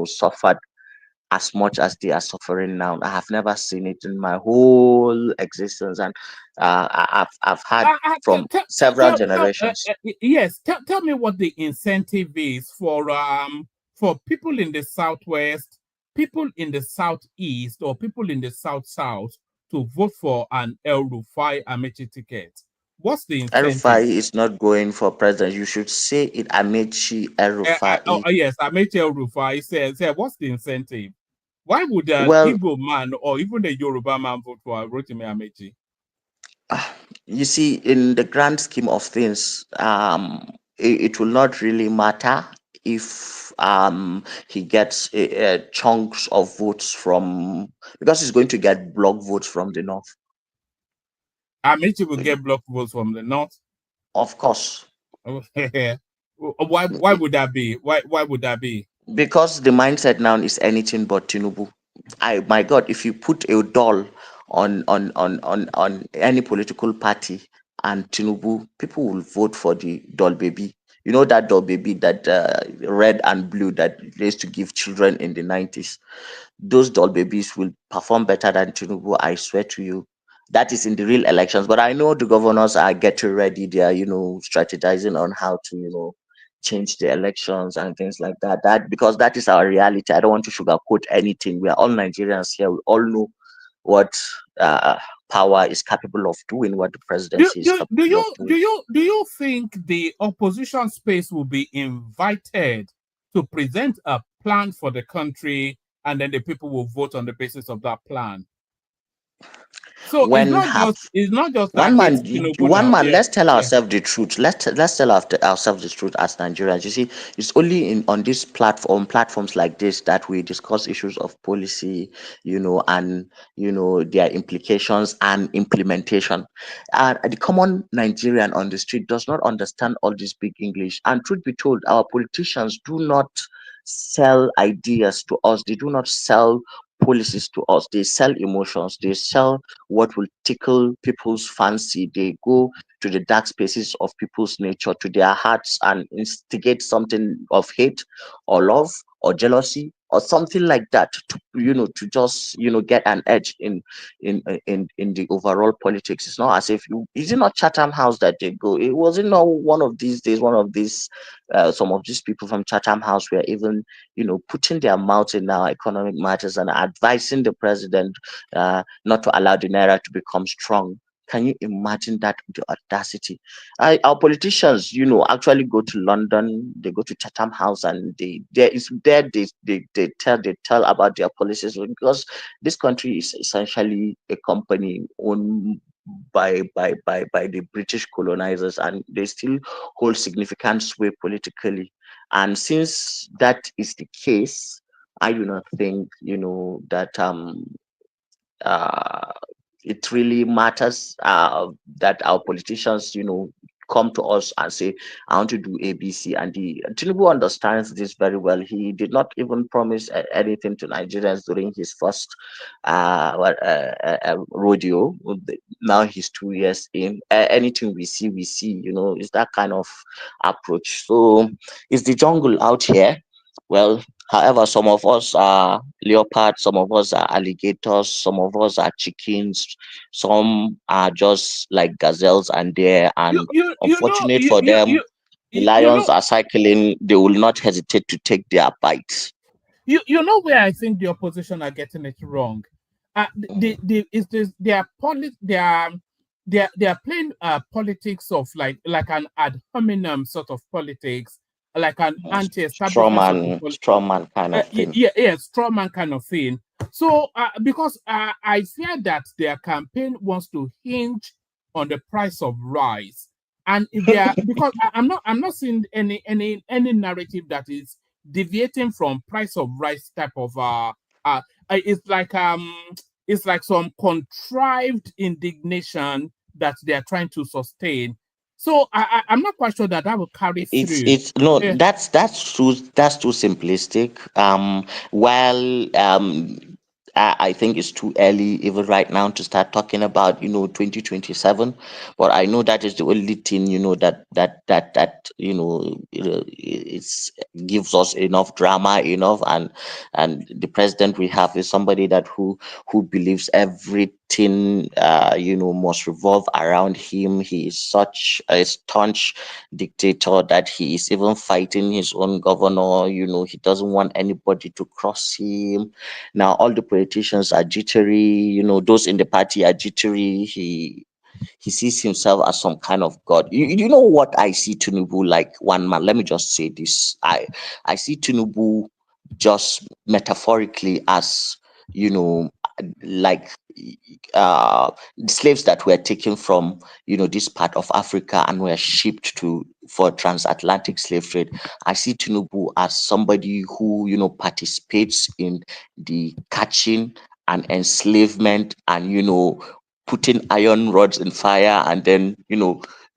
suffered as much as they are suffering now. I have never seen it in my whole existence, and I've had from several generations. Yes, tell me what the incentive is for people in the southwest, people in the southeast, or people in the south to vote for an El Rufai Amechi ticket. What's the incentive? Rufai is not going for president. You should say it, Amechi Rufai. Yes, Amechi El Rufai says, what's the incentive? Why would an Well, Igbo man or even a Yoruba man vote for Rotimi Amechi? you see, in the grand scheme of things, it will not really matter if he gets chunks of votes from, because he's going to get block votes from the north. Amechi will get block votes from the north. Of course. Why would that be? Why would that be? Because the mindset now is anything but Tinubu. My God, if you put a doll on any political party and Tinubu, people will vote for the doll baby. You know that doll baby, that red and blue that they used to give children in the 90s. Those doll babies will perform better than Tinubu, I swear to you. That is in the real elections. But I know the governors are getting ready. They are, strategizing on how to, change the elections and things like that. Because that is our reality. I don't want to sugarcoat anything. We are all Nigerians here. We all know what power is capable of doing, what the presidency is capable of doing. Do you think the opposition space will be invited to present a plan for the country, and then the people will vote on the basis of that plan? So it's not just one man. Yeah, Let's tell ourselves the truth. Let's tell ourselves the truth as Nigerians. You see, it's only on this platforms like this, that we discuss issues of policy, and their implications and implementation. And the common Nigerian on the street does not understand all this big English. And truth be told, our politicians do not sell ideas to us. They do not sell policies to us. They sell emotions. They sell what will tickle people's fancy. They go to the dark spaces of people's nature, to their hearts, and instigate something of hate or love or jealousy or something like that, to just get an edge in the overall politics. It's not as if is it not Chatham House that they go? It wasn't not one of these days. One of these some of these people from Chatham House were even putting their mouth in our economic matters and advising the president not to allow the naira to become strong. Can you imagine that, the audacity? Our politicians, actually go to London, they go to Chatham House, and they tell about their policies, because this country is essentially a company owned by the British colonizers, and they still hold significant sway politically. And since that is the case, I do not think that it really matters that our politicians come to us and say, I want to do ABC. And Tinubu understands this very well. He did not even promise anything to Nigerians during his first rodeo. Now he's 2 years in. Anything we see, it's that kind of approach. So it's the jungle out here. Well, however, some of us are leopards, some of us are alligators, some of us are chickens, some are just like gazelles, and they're and You know, unfortunate for them, the you lions know, are cycling, they will not hesitate to take their bites. you know where I think the opposition are getting it wrong. They are they are playing politics of like an ad hominem sort of politics, like an anti-establishment sort of Straw man kind of thing. yeah, straw man kind of thing. So because I fear that their campaign wants to hinge on the price of rice, and if they are because I'm not seeing any narrative that is deviating from price of rice type of it's like some contrived indignation that they are trying to sustain. So I'm not quite sure that will carry through. It's no, Yeah. that's too simplistic. While I think it's too early even right now to start talking about 2027, but I know that is the only thing that it's gives us enough drama enough, and the president we have is somebody that who believes everything must revolve around him. He is such a staunch dictator that he is even fighting his own governor. He doesn't want anybody to cross him. Now all the politicians are jittery. Those in the party are jittery. He sees himself as some kind of god. You know what I see Tinubu like? One man. Let me just say this. I see Tinubu just metaphorically as like the slaves that were taken from this part of Africa and were shipped to for transatlantic slave trade. I see Tinubu as somebody who participates in the catching and enslavement and putting iron rods in fire and then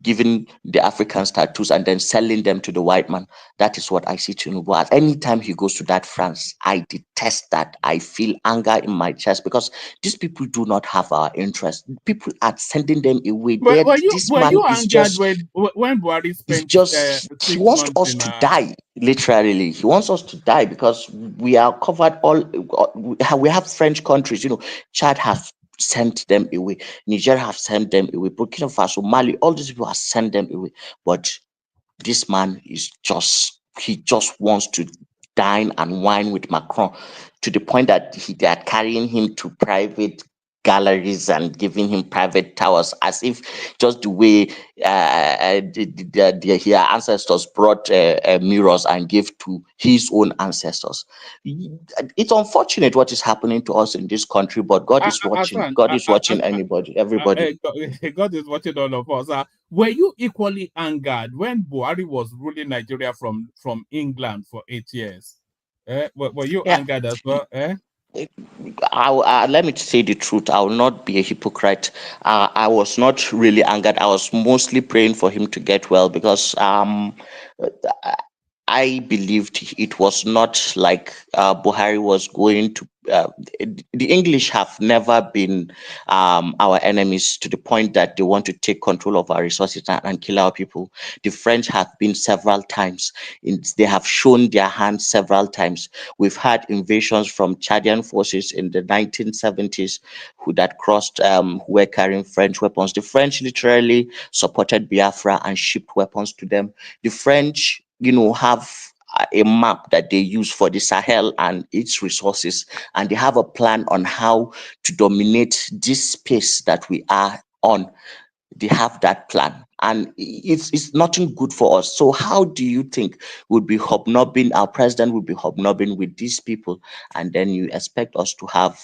giving the Africans tattoos and then selling them to the white man. That is what I see Tinubu as. Anytime he goes to that France, I detest that. I feel anger in my chest because these people do not have our interest. People are sending them away. This Were man you is angered just when Buhari it's spent just he 6 wants months us in to die. Literally, he wants us to die because we are covered all. We have French countries. Chad has sent them away. Niger have sent them away. Burkina Faso, Mali, all these people have sent them away. But this man is he just wants to dine and wine with Macron to the point that they are carrying him to private galleries and giving him private towers as if just the way their ancestors brought mirrors and gave to his own ancestors. It's unfortunate what is happening to us in this country, but God is watching. Hassan, God is watching everybody. God is watching all of us. Were you equally angered when Buhari was ruling Nigeria from England for 8 years? Were you Yeah. angered as well? Let me say the truth. I will not be a hypocrite. I was not really angered. I was mostly praying for him to get well because I believed it was not like Buhari was going to. The English have never been our enemies to the point that they want to take control of our resources and kill our people. The French have been several times. They have shown their hand several times. We've had invasions from Chadian forces in the 1970s that crossed, who were carrying French weapons. The French literally supported Biafra and shipped weapons to them. The French have a map that they use for the Sahel and its resources, and they have a plan on how to dominate this space that we are on. They have that plan, and it's nothing good for us. So how do you think would be hobnobbing, our president would be hobnobbing with these people, and then you expect us to have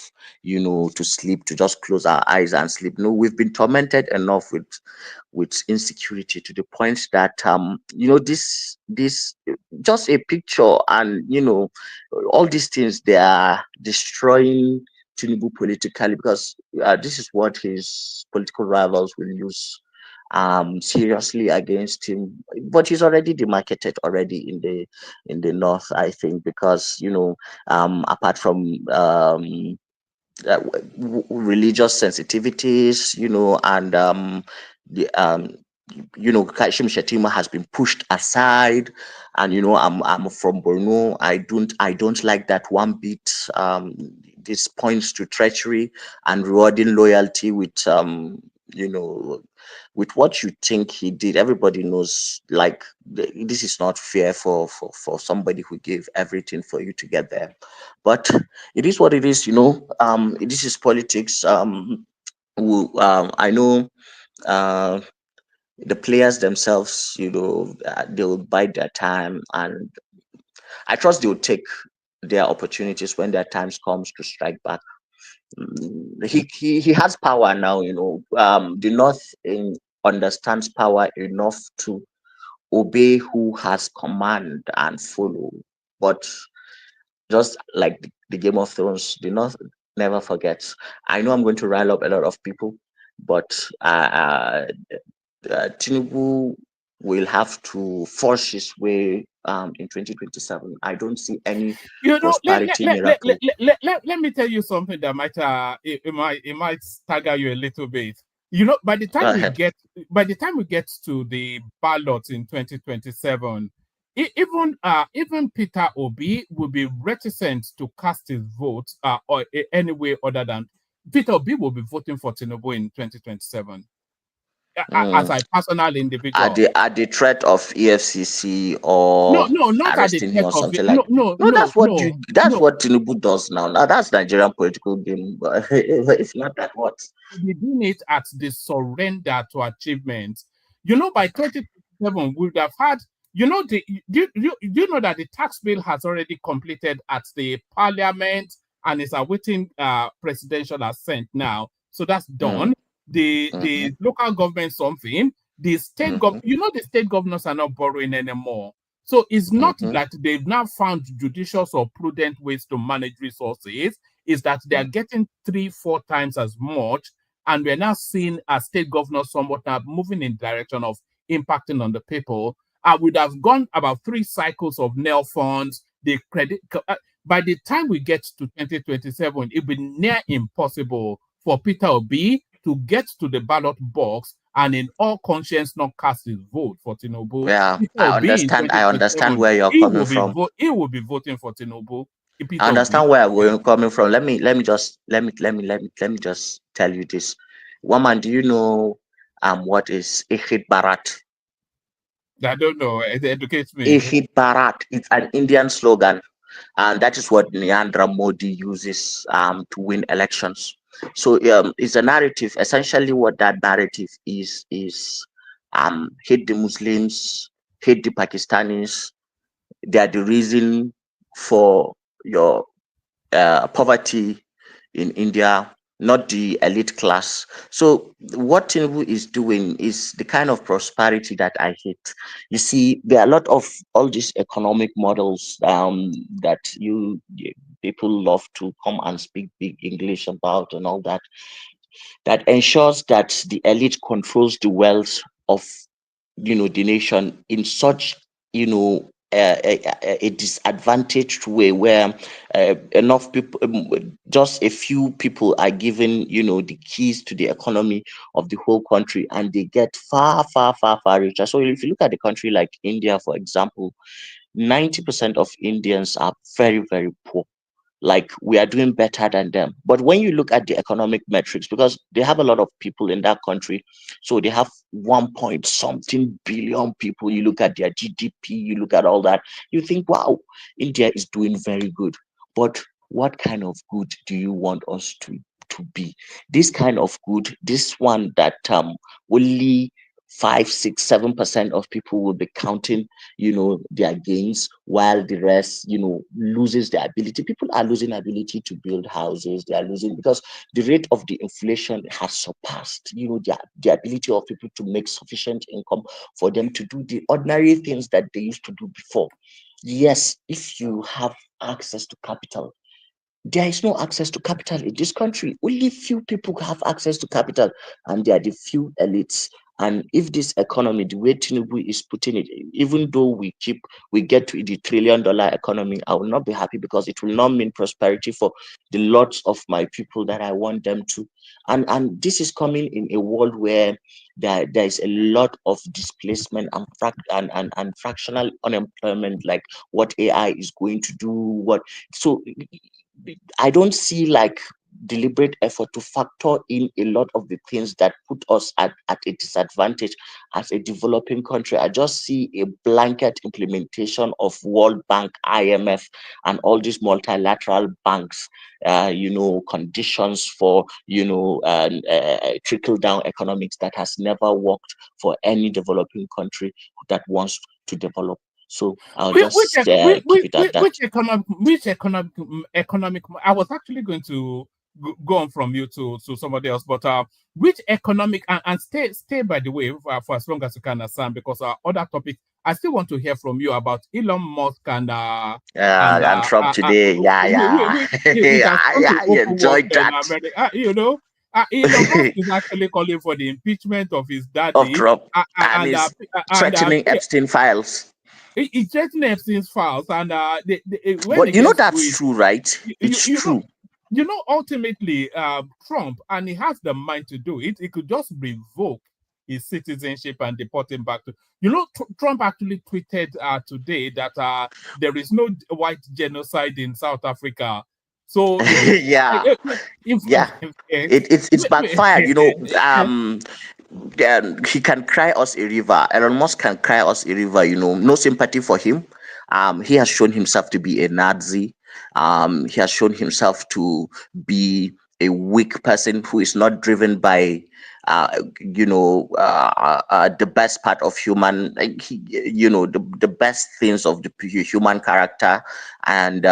to sleep, to just close our eyes and sleep? No, we've been tormented enough with insecurity to the point that this just a picture, and all these things, they are destroying Tinubu politically, because this is what his political rivals will use seriously against him. But he's already demarcated already in the north, I think, because apart from religious sensitivities, and the Kashim Shetima has been pushed aside, and I'm from Borno. I don't like that one bit. This points to treachery and rewarding loyalty with you know with what you think he did. Everybody knows, like, this is not fair for somebody who gave everything for you to get there. But it is what it is. This is politics. I know uh, the players themselves, they'll bide their time, and I trust they'll take their opportunities when their times comes to strike back. He has power now. The North understands power enough to obey who has command and follow. But just like the Game of Thrones, the North never forgets. I know I'm going to rile up a lot of people, but Tinubu will have to force his way in 2027. I don't see any prosperity miracle. Let me tell you something that might it might stagger you a little bit. By the Go time ahead. we get to the ballot in 2027, even Peter Obi will be reticent to cast his vote or any way other than Peter Obi will be voting for Tinubu in 2027 as Mm. a personal At individual. the threat of EFCC No, or no, not at the arresting him threat or of it. something like No, that. no, No, no, no, that's no. what Tinubu does now. Now that's Nigerian political game, but it's not that what. We're doing it at the surrender to achievement. By 2027, we would have had, do you know that the tax bill has already completed at the parliament and is awaiting presidential assent now. So that's Mm, done. The mhm, local government something, the state mhm, the state governors are not borrowing anymore. So it's not mhm, that they've now found judicious or prudent ways to manage resources, is that they are getting 3-4 times as much, and we're now seeing a state governor somewhat now moving in direction of impacting on the people. I would have gone about 3 cycles of nail funds. The credit by the time we get to 2027, it will be near impossible for Peter Obi to get to the ballot box and in all conscience not cast his vote for Tinubu. yeah, Peter I Obi in understand. I understand 2027, where you're coming from. he will be voting for Tinubu. I Peter Obi. understand where you're coming from. Let me just tell you this. Woman, do you know what is Ehid Barat? I don't know. It educates me. Ehid Barat. It's an Indian slogan, and that is what Narendra Modi uses to win elections. So it's a narrative. Essentially, what that narrative is hate the Muslims, hate the Pakistanis. They are the reason for your poverty in India, not the elite class. So what Tinubu is doing is the kind of prosperity that I hate. You see, there are a lot of all these economic models that people love to come and speak big English about and all that. That ensures that the elite controls the wealth of the nation in such a disadvantaged way where enough people, just a few people are given the keys to the economy of the whole country, and they get far far far far richer. So if you look at the country like India, for example, 90% of Indians are very very poor. Like, we are doing better than them. But when you look at the economic metrics, because they have a lot of people in that country, so they have 1 point something billion people. You look at their GDP, you look at all that, you think, wow, India is doing very good. But what kind of good do you want us to be? This kind of good, this one that only 5, 6, 7% of people will be counting their gains, while the rest loses their ability. People are losing ability to build houses. They are losing because the rate of the inflation has surpassed the ability of people to make sufficient income for them to do the ordinary things that they used to do before. Yes, if you have access to capital, there is no access to capital in this country. Only few people have access to capital, and they are the few elites. And if this economy, the way Tinubu is putting it, even though we get to the $1 trillion economy, I will not be happy because it will not mean prosperity for the lots of my people that I want them to. And this is coming in a world where there is a lot of displacement and fractional unemployment, like what AI is going to do. So I don't see like deliberate effort to factor in a lot of the things that put us at a disadvantage as a developing country. I just see a blanket implementation of World Bank, IMF, and all these multilateral banks, conditions for, trickle down economics that has never worked for any developing country that wants to develop. So I'll just keep it at that. Which economic? I was actually going to go on from you to somebody else, but which economic and stay by the way for as long as you can, Sam, because other topics I still want to hear from you about Elon Musk and Trump today. We can come to I open war enjoyed that. America. Elon Musk is actually calling for the impeachment of his daddy of Trump and is threatening Epstein files. It's threatening Epstein's files, and but that's true, right? It's true. Ultimately, Trump, and he has the mind to do it, he could just revoke his citizenship and deport him back to. Trump actually tweeted today that there is no white genocide in South Africa. So it's backfired. He can cry us a river. Elon Musk can cry us a river. No sympathy for him. He has shown himself to be a Nazi. He has shown himself to be a weak person who is not driven by the best part of human, the best things of the human character. And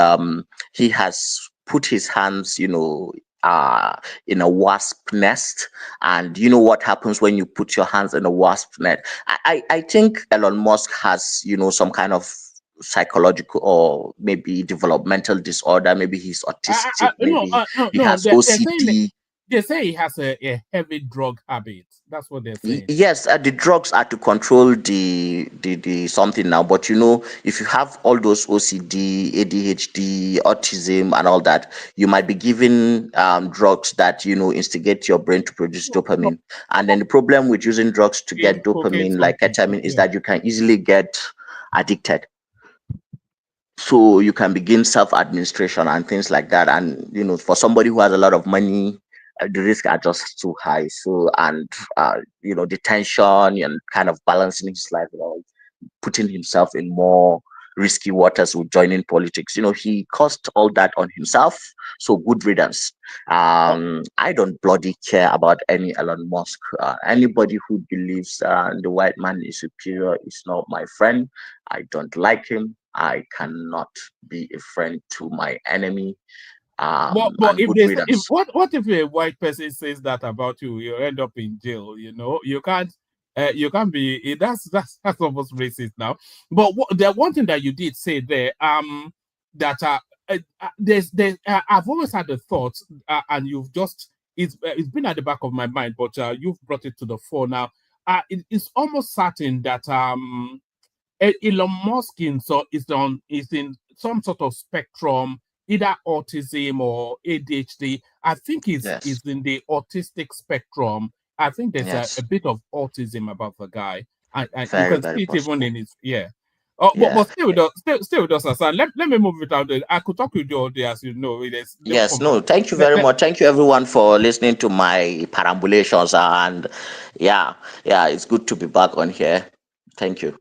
he has put his hands, in a wasp nest. And you know what happens when you put your hands in a wasp net. I think Elon Musk has, some kind of psychological or maybe developmental disorder. Maybe he's autistic. He has OCD. They say he has a heavy drug habit. That's what they're saying. Yes, the drugs are to control the something now. But if you have all those OCD, ADHD, autism, and all that, you might be given drugs that instigate your brain to produce dopamine. And then the problem with using drugs to get dopamine, like ketamine, is that you can easily get addicted. So you can begin self-administration and things like that. And for somebody who has a lot of money, the risks are just too high. So, and the tension and kind of balancing his life, putting himself in more risky waters with joining politics. He caused all that on himself. So good riddance. I don't bloody care about any Elon Musk. Anybody who believes the white man is superior is not my friend. I don't like him. I cannot be a friend to my enemy. But what if a white person says that about you? You end up in jail. You can't be. That's almost racist now. But the one thing that you did say there, that I've always had the thought, and you've just it's been at the back of my mind, but you've brought it to the fore now. It's almost certain that Elon Musk is in some sort of spectrum, either autism or ADHD. I think he's in the autistic spectrum. I think there's a bit of autism about the guy. And you can see it even in his But stay with us, Hassan. Let me move it out there. I could talk with you all day, as you know. Thank you very much. Thank you everyone for listening to my perambulations. And it's good to be back on here. Thank you.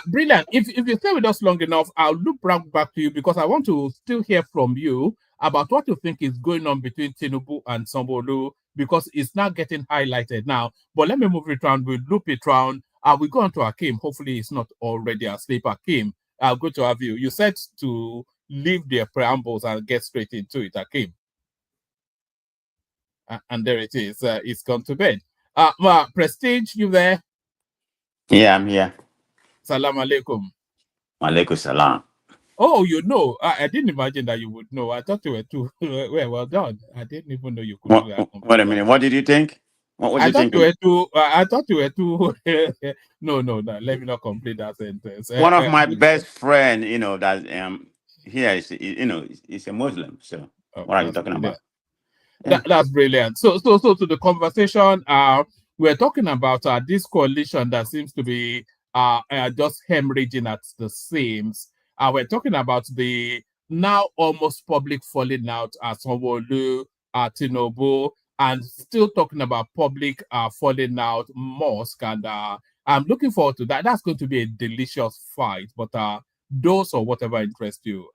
Brilliant. If you stay with us long enough, I'll loop back to you because I want to still hear from you about what you think is going on between Tinubu and Sanwo-Olu, because it's now getting highlighted now. But let me move it around. We'll loop it around. We go on to Akim. Hopefully, he's not already asleep. Akim, good to have you. You said to leave the preambles and get straight into it, Akim. And there it is. It's gone to bed. Prestige, you there? Yeah, I'm here. Salam alaikum. Alaikum salam. Oh, I didn't imagine that you would know. I thought you were too well done. I didn't even know you could do that. Wait a minute. What did you think? What was I you thought you thinking? were too. I thought you were too. No, no, no. Let me not complete that sentence. One of my best friend, that here is, is a Muslim. So Oh, what are you that's talking brilliant. about? Yeah. That's brilliant. So to the conversation, we're talking about this coalition that seems to be just hemorrhaging at the seams. We're talking about the now almost public falling out at Sanwo-Olu, Tinubu, and still talking about public falling out, mosque, and I'm looking forward to that. That's going to be a delicious fight. But those or whatever interests you.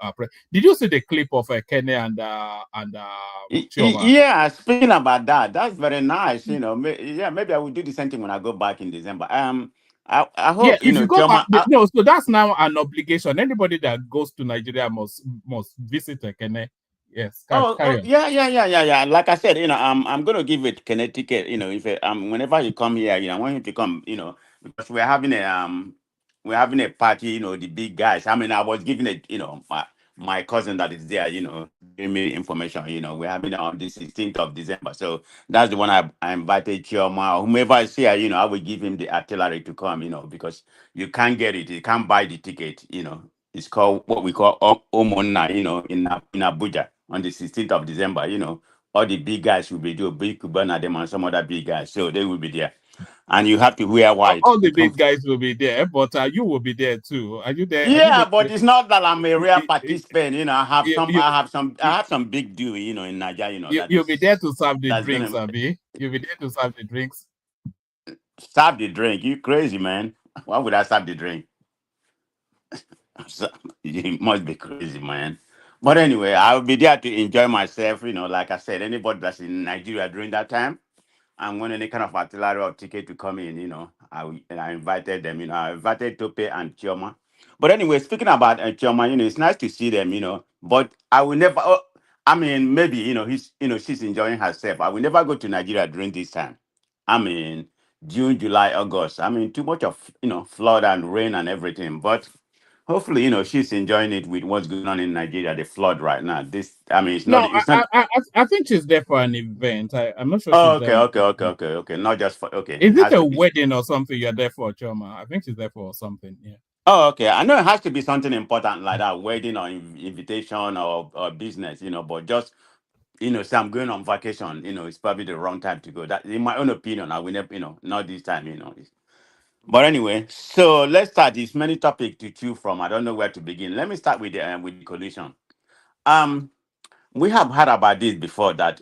Did you see the clip of Kenny and Chioma? Yeah, speaking about that, that's very nice. Yeah, maybe I will do the same thing when I go back in December. I Yeah, hope if you go back, Chioma. no, so that's now an obligation. Anybody that goes to Nigeria must visit Ekene. Yes, carry on. Yeah. Like I said, I'm gonna give it Connecticut. If whenever you come here, I want him to come. Because we're having a party. The big guys. I mean, I was giving it. My cousin that is there. Giving me information. We're having it on the 16th of December. So that's the one I invited Chioma, or whomever is here. I will give him the artillery to come. Because you can't get it. You can't buy the ticket. It's called what we call Omona. In Abuja on the 16th of December, all the big guys will be there, Big Kubana, them and some other big guys. So they will be there. And you have to wear white. All the big guys will be there, but you will be there too. Are you there? Are you Yeah, going but to? it's not that I'm a real participant. You, you, I you, have some big deal, in Nigeria, that you'll be there to serve the that's drinks, gonna Abi. You'll be there to serve the drinks. serve the drink. You crazy, man. Why would I serve the drink? So, you must be crazy, man. But anyway, I'll be there to enjoy myself. Like I said, anybody that's in Nigeria during that time, and when any kind of artillery or ticket to come in, I invited them, I invited Tope and Chioma. But anyway, speaking about Chioma, it's nice to see them, but I will never, I mean, maybe, she's enjoying herself. I will never go to Nigeria during this time. I mean, June, July, August. I mean, too much of, flood and rain and everything. But hopefully, she's enjoying it with what's going on in Nigeria, the flood right now. I mean, No, it's not. I think she's there for an event. I'm not sure Oh, she's there. okay. Not just for okay. Is It it has a to be. wedding or something you're there for, Choma? I think she's there for something. Yeah. Oh, okay. I know it has to be something important like that, wedding or invitation or business, but just say I'm going on vacation, it's probably the wrong time to go. That in my own opinion, I will never, not this time, But anyway, so let's start. There's many topics to choose from. I don't know where to begin. Let me start with the collision. Um, we have heard about this before that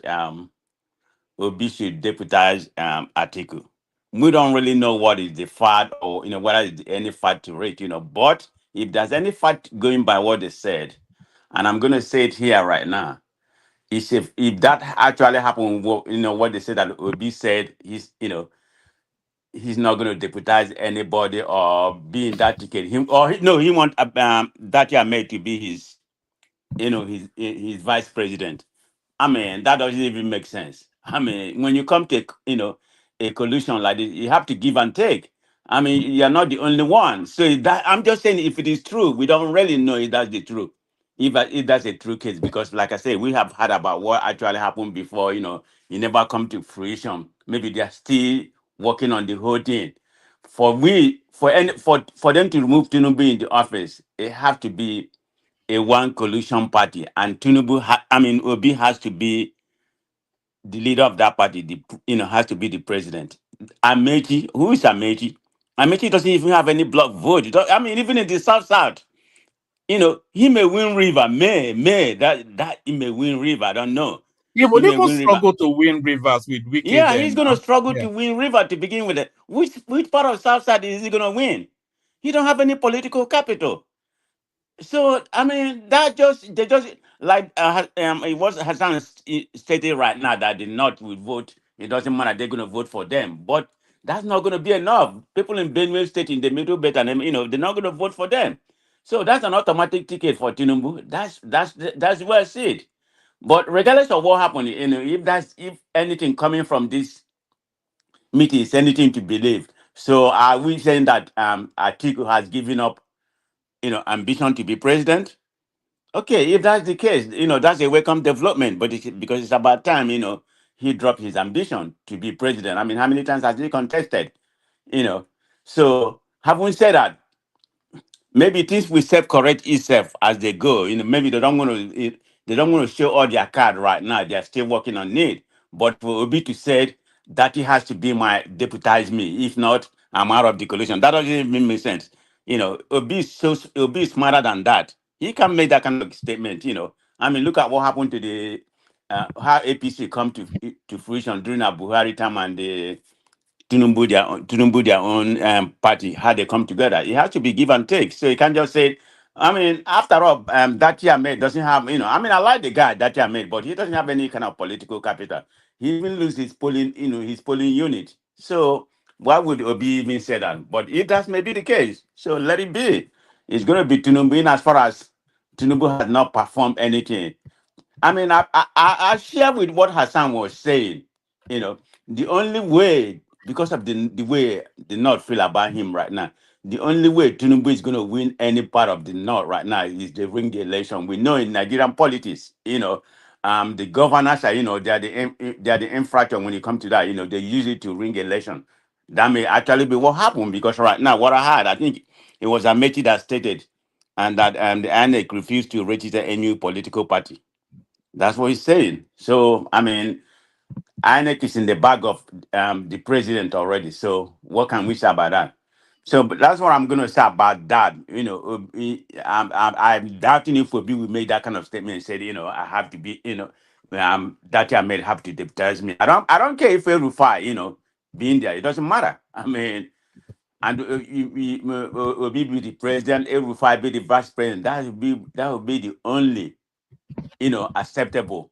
Obi should deputize Atiku. We don't really know what is the fact or whether there's any fact to it, but if there's any fact going by what they said, and I'm gonna say it here right now, is if that actually happened, what they said that Obi said he's not gonna deputize anybody or be in that ticket. He want that year made to be his vice president. I mean, that doesn't even make sense. I mean, when you come to a collusion like this, you have to give and take. I mean, you're not the only one. So I'm just saying, if it is true, we don't really know if that's the truth. If that's a true case, because like I say, we have heard about what actually happened before. It never come to fruition. Maybe they're still working on the whole thing. For them to remove Tinubu in the office, it have to be a one coalition party, and Obi has to be the leader of that party. Has to be the president. Amechi, who is Amechi? Amechi doesn't even have any block vote. Even in the South, he may win River, that he may win River. I don't know. He He will may even win River. struggle to win Rivers with Wiki Yeah, he's then gonna now. struggle Yeah. to win River to begin with. Which part of South is he gonna win? He don't have any political capital. So that they just like it was Hassan stated right now that the North will vote. It doesn't matter; they're going to vote for them, but that's not going to be enough. People in Benue State, in the Middle Belt, and they're not going to vote for them. So that's an automatic ticket for Tinubu. That's where I see it. But regardless of what happened, if anything coming from this meeting is anything to believe, so are we saying that Atiku has given up, ambition to be president? Okay, if that's the case, that's a welcome development. But because it's about time, he dropped his ambition to be president. I mean, how many times has he contested? You know, so having said that, maybe things will self correct itself as they go. You know, maybe they don't want to show all their card right now. They are still working on it. But for Obi to say that he has to be my deputize me, if not, I'm out of the coalition. That doesn't even make sense. You know, Obi is smarter than that. He can make that kind of statement. You know, I mean, look at what happened to the how APC come to fruition during a Buhari time and the Tinubu their own party, how they come together. It has to be give and take. So you can't just say, I mean, after all, that year made doesn't have, you know, I mean, I like the guy that year made, but he doesn't have any kind of political capital. He even lose his polling, you know, his polling unit. So why would Obi even say that? But if that may be the case, so let it be. It's going to be Tinubu in as far as Tinubu has not performed anything. I mean, I share with what Hassan was saying. You know, the only way, because of the way the North feel about him right now, the only way Tinubu is going to win any part of the North right now is they ring the election. We know in Nigerian politics, you know, the governors are, you know, they are the infrastructure when it comes to that. You know, they use it to ring election. That may actually be what happened because right now, what I heard, I think it was Amechi that stated, and that the INEC refused to register any political party. That's what he's saying. So, I mean, INEC is in the bag of the president already. So, what can we say about that? So, but that's what I'm going to say about that. You know, I'm doubting if Obi will make that kind of statement and said, you know, I have to be, you know, that I may have to deputize me. I don't care if Rufai, you know, being there. It doesn't matter. I mean, and Obi be the president, Rufai be the vice president. That would be the only, you know, acceptable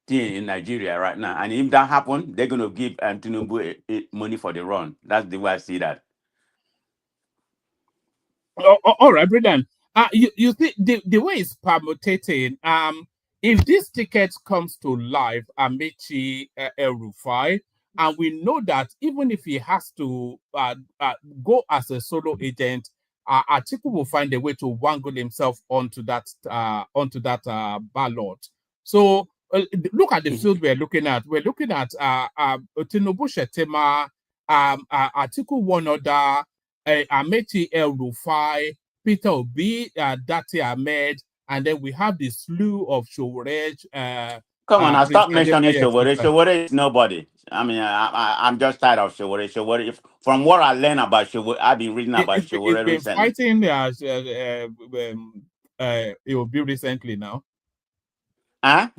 thing in Nigeria right now. And if that happen, they're going to give Tinubu money for the run. That's the way I see that. All right, brilliant. You see the way it's permutating. If this ticket comes to life, Amechi Rufai, and we know that even if he has to go as a solo agent, Atiku will find a way to wangle himself onto that ballot. So look at the field we're looking at. We're looking at Tinubu Shettima, Atiku one other. Amechi Rufai, Peter Obi, Dati Ahmed, and then we have the slew of Shorej. Come on, I Prince stop mentioning Adeyemi, Showore. etc. Showore is nobody. I mean, I'm just tired of Showore. Showore, from what I learned about Showore, I've been reading about It's Showore been recently. fighting Obi recently now. Huh?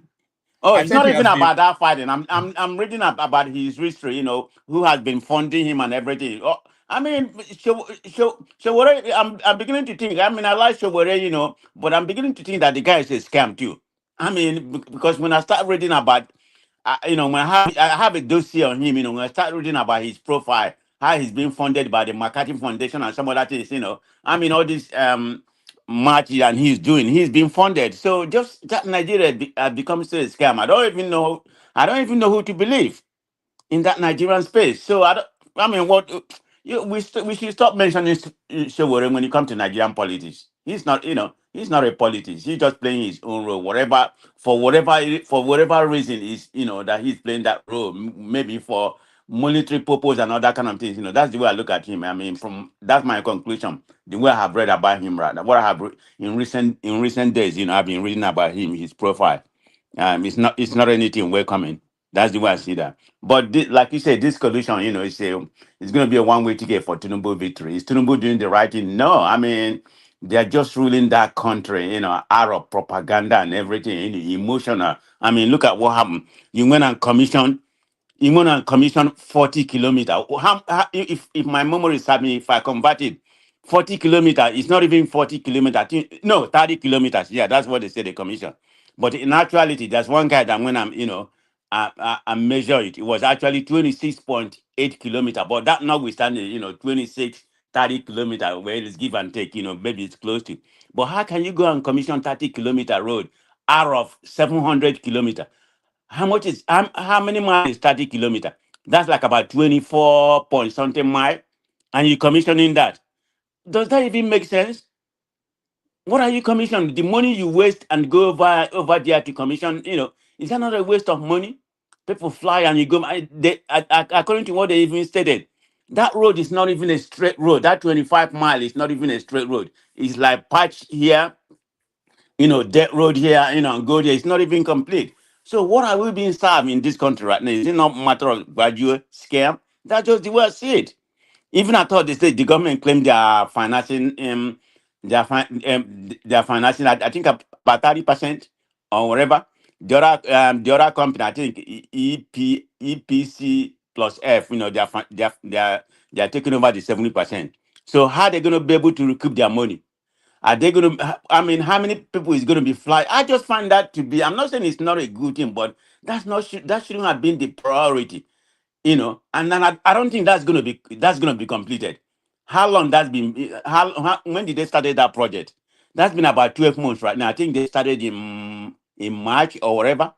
Oh, I it's said not he even has been. about that fighting. I'm reading about his history. You know, who has been funding him and everything. Oh, I mean, Showore, I'm beginning to think. I mean, I like Showore, you know, but I'm beginning to think that the guy is a scam too. I mean, because when I start reading about, you know, when I have a dossier on him, you know, when I start reading about his profile, how he's being funded by the Marketing Foundation and some other things, you know, I mean, all this much and he's being funded. So just that Nigeria has become so a scam. I don't even know who to believe in that Nigerian space. So I mean, what we should stop mentioning Showore when it comes to Nigerian politics. He's not, you know, he's not a politics. He's just playing his own role. For whatever reason is, you know, that he's playing that role. Maybe for monetary purpose and other kind of things. You know, that's the way I look at him. I mean, that's my conclusion. The way I have read about him, right? What I have in recent days, you know, I've been reading about him, his profile. It's not anything welcoming. That's the way I see that. But like you said, this coalition, you know, it's going to be a one-way ticket for Tinubu victory. Is Tinubu doing the right thing? No, I mean, they're just ruling that country, you know, out of propaganda and everything, you know, emotional. I mean, look at what happened. You went and commission 40 kilometers. If my memory serves me, if I convert it, 40 kilometers, it's not even 40 kilometers. No, 30 kilometers. Yeah, that's what they say they commission. But in actuality, there's one guy that when I'm, you know, I measure it, it was actually 26.8 kilometers. But that notwithstanding, you know, 30 kilometers, where it's give and take, you know, maybe it's close to. But how can you go and commission 30-kilometer road out of 700 kilometers? How many miles is 30 kilometers? That's like about 24 point something mile. And you commissioning that. Does that even make sense? What are you commissioning? The money you waste and go over there to commission, you know, is that not a waste of money? People fly and you go. According to what they even stated, that road is not even a straight road. That 25 mile is not even a straight road. It's like patch here, dirt road here, and go there. It's not even complete. So what are we being served in this country right now? Is it not matter of graduate scam? That's just the way I see it. Even I thought they said the government claimed they are financing they are financing I think about 30% or whatever. The other company, I think EPC plus F, they are taking over the 70%. So how are they going to be able to recoup their money? Are they going to? I mean, how many people is going to be flying? I just find that to be. I'm not saying it's not a good thing, but that shouldn't have been the priority. And then I don't think that's gonna be completed. How long that's been? When did they started that project? That's been about 12 months right now. I think they started in March or whatever,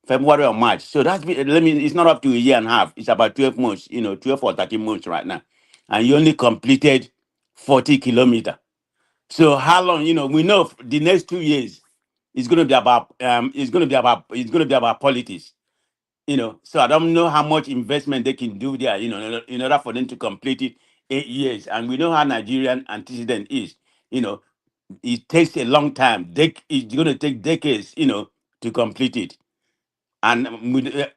February or March. So that's been. It's not up to a year and a half. It's about 12 months. 12 or 13 months right now, and you only completed 40 kilometers. So how long? We know the next 2 years is going to be about politics. So I don't know how much investment they can do there, in order for them to complete it 8 years. And we know how Nigerian antecedent is. It takes a long time. It's going to take decades, to complete it. And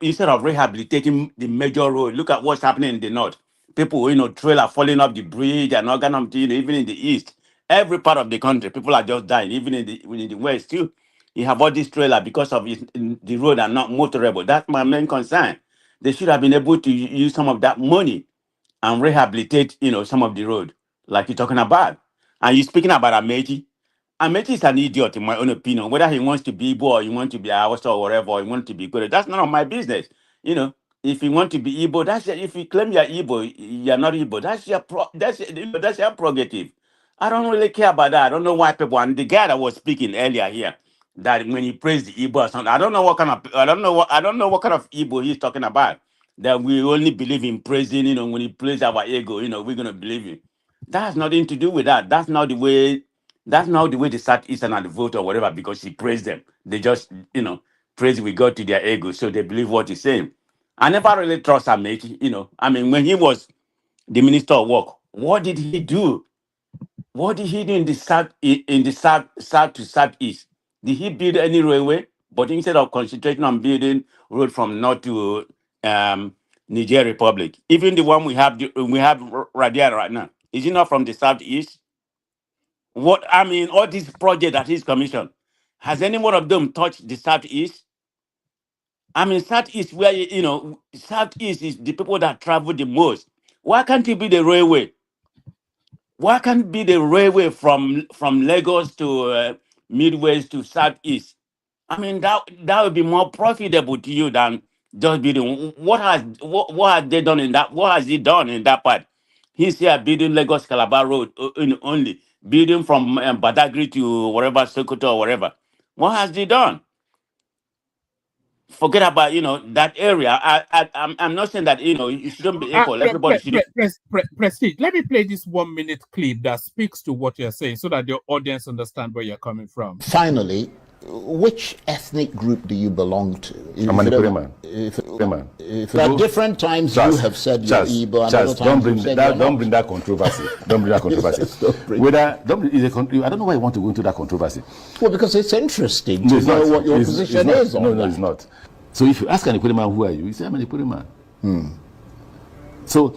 instead of rehabilitating the major road, look at what's happening in the north. People, trailer falling off the bridge and all kind of thing, even in the east. Every part of the country, people are just dying. Even in the west too, you have all these trailer because of the road are not motorable. That's my main concern. They should have been able to use some of that money and rehabilitate, some of the road, like you're talking about. And you're speaking about Amechi. Amechi is an idiot, in my own opinion. Whether he wants to be Igbo or he wants to be Hausa or whatever, or he wants to be good, that's none of my business. If you want to be Igbo, if you claim you're Igbo, you're not Igbo. That's your prerogative. I don't really care about that. I don't know why people. And the guy that was speaking earlier here, that when he praised the Igbo or something, I don't know what kind of Igbo he's talking about. That we only believe in praising, when he praise our ego, we're gonna believe him. That has nothing to do with that. That's not the way. That's not the way the Southeastern and the vote or whatever, because he praised them. They just, praise with God to their ego, so they believe what he's saying. I never really trust Amechi, I mean, when he was the Minister of Work, what did he do? What did he do in the south to southeast? Did he build any railway? But instead of concentrating on building road from north to Niger Republic, even the one we have right there right now, is it not from the southeast? All these projects that he's commissioned, has any one of them touched the southeast? Southeast, where southeast is the people that travel the most. Why can't it be the railway? Why can't it be the railway from Lagos to Midwest to southeast? That would be more profitable to you than just building. What has they done in that? What has he done in that part? He's here building Lagos Calabar Road only, building from Badagry to wherever, Sokoto or wherever. What has he done? Forget about that area. I'm not saying that you shouldn't be equal. Everybody should. Prestige. Let me play this 1 minute clip that speaks to what you're saying, so that your audience understand where you're coming from. Finally, which ethnic group do you belong to? I'm an Ikwereman. At different times you have said you're Igbo, and other times don't bring that controversy. Don't bring that controversy. I don't know why you want to go into that controversy. Well, because it's interesting to know what your position is on that. No, it's not. So if you ask an Ikwereman, who are you? You say, I'm an Ikwereman. So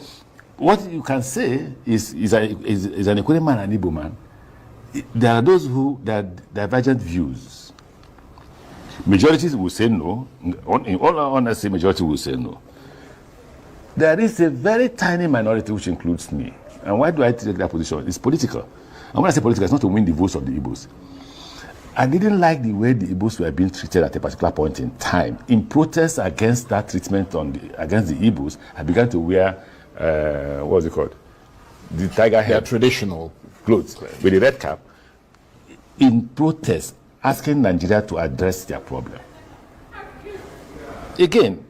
what you can say is an Ikwereman and Igbo man. There are those who have divergent views. Majorities will say no. In all honesty, majority will say no. There is a very tiny minority which includes me. And why do I take that position? It's political. And when I say political, it's not to win the votes of the Igbos. I didn't like the way the Igbos were being treated at a particular point in time. In protest against that treatment against the Igbos, I began to wear, what was it called? The tiger head. Traditional clothes with a red cap. In protest, asking Nigeria to address their problem. Again,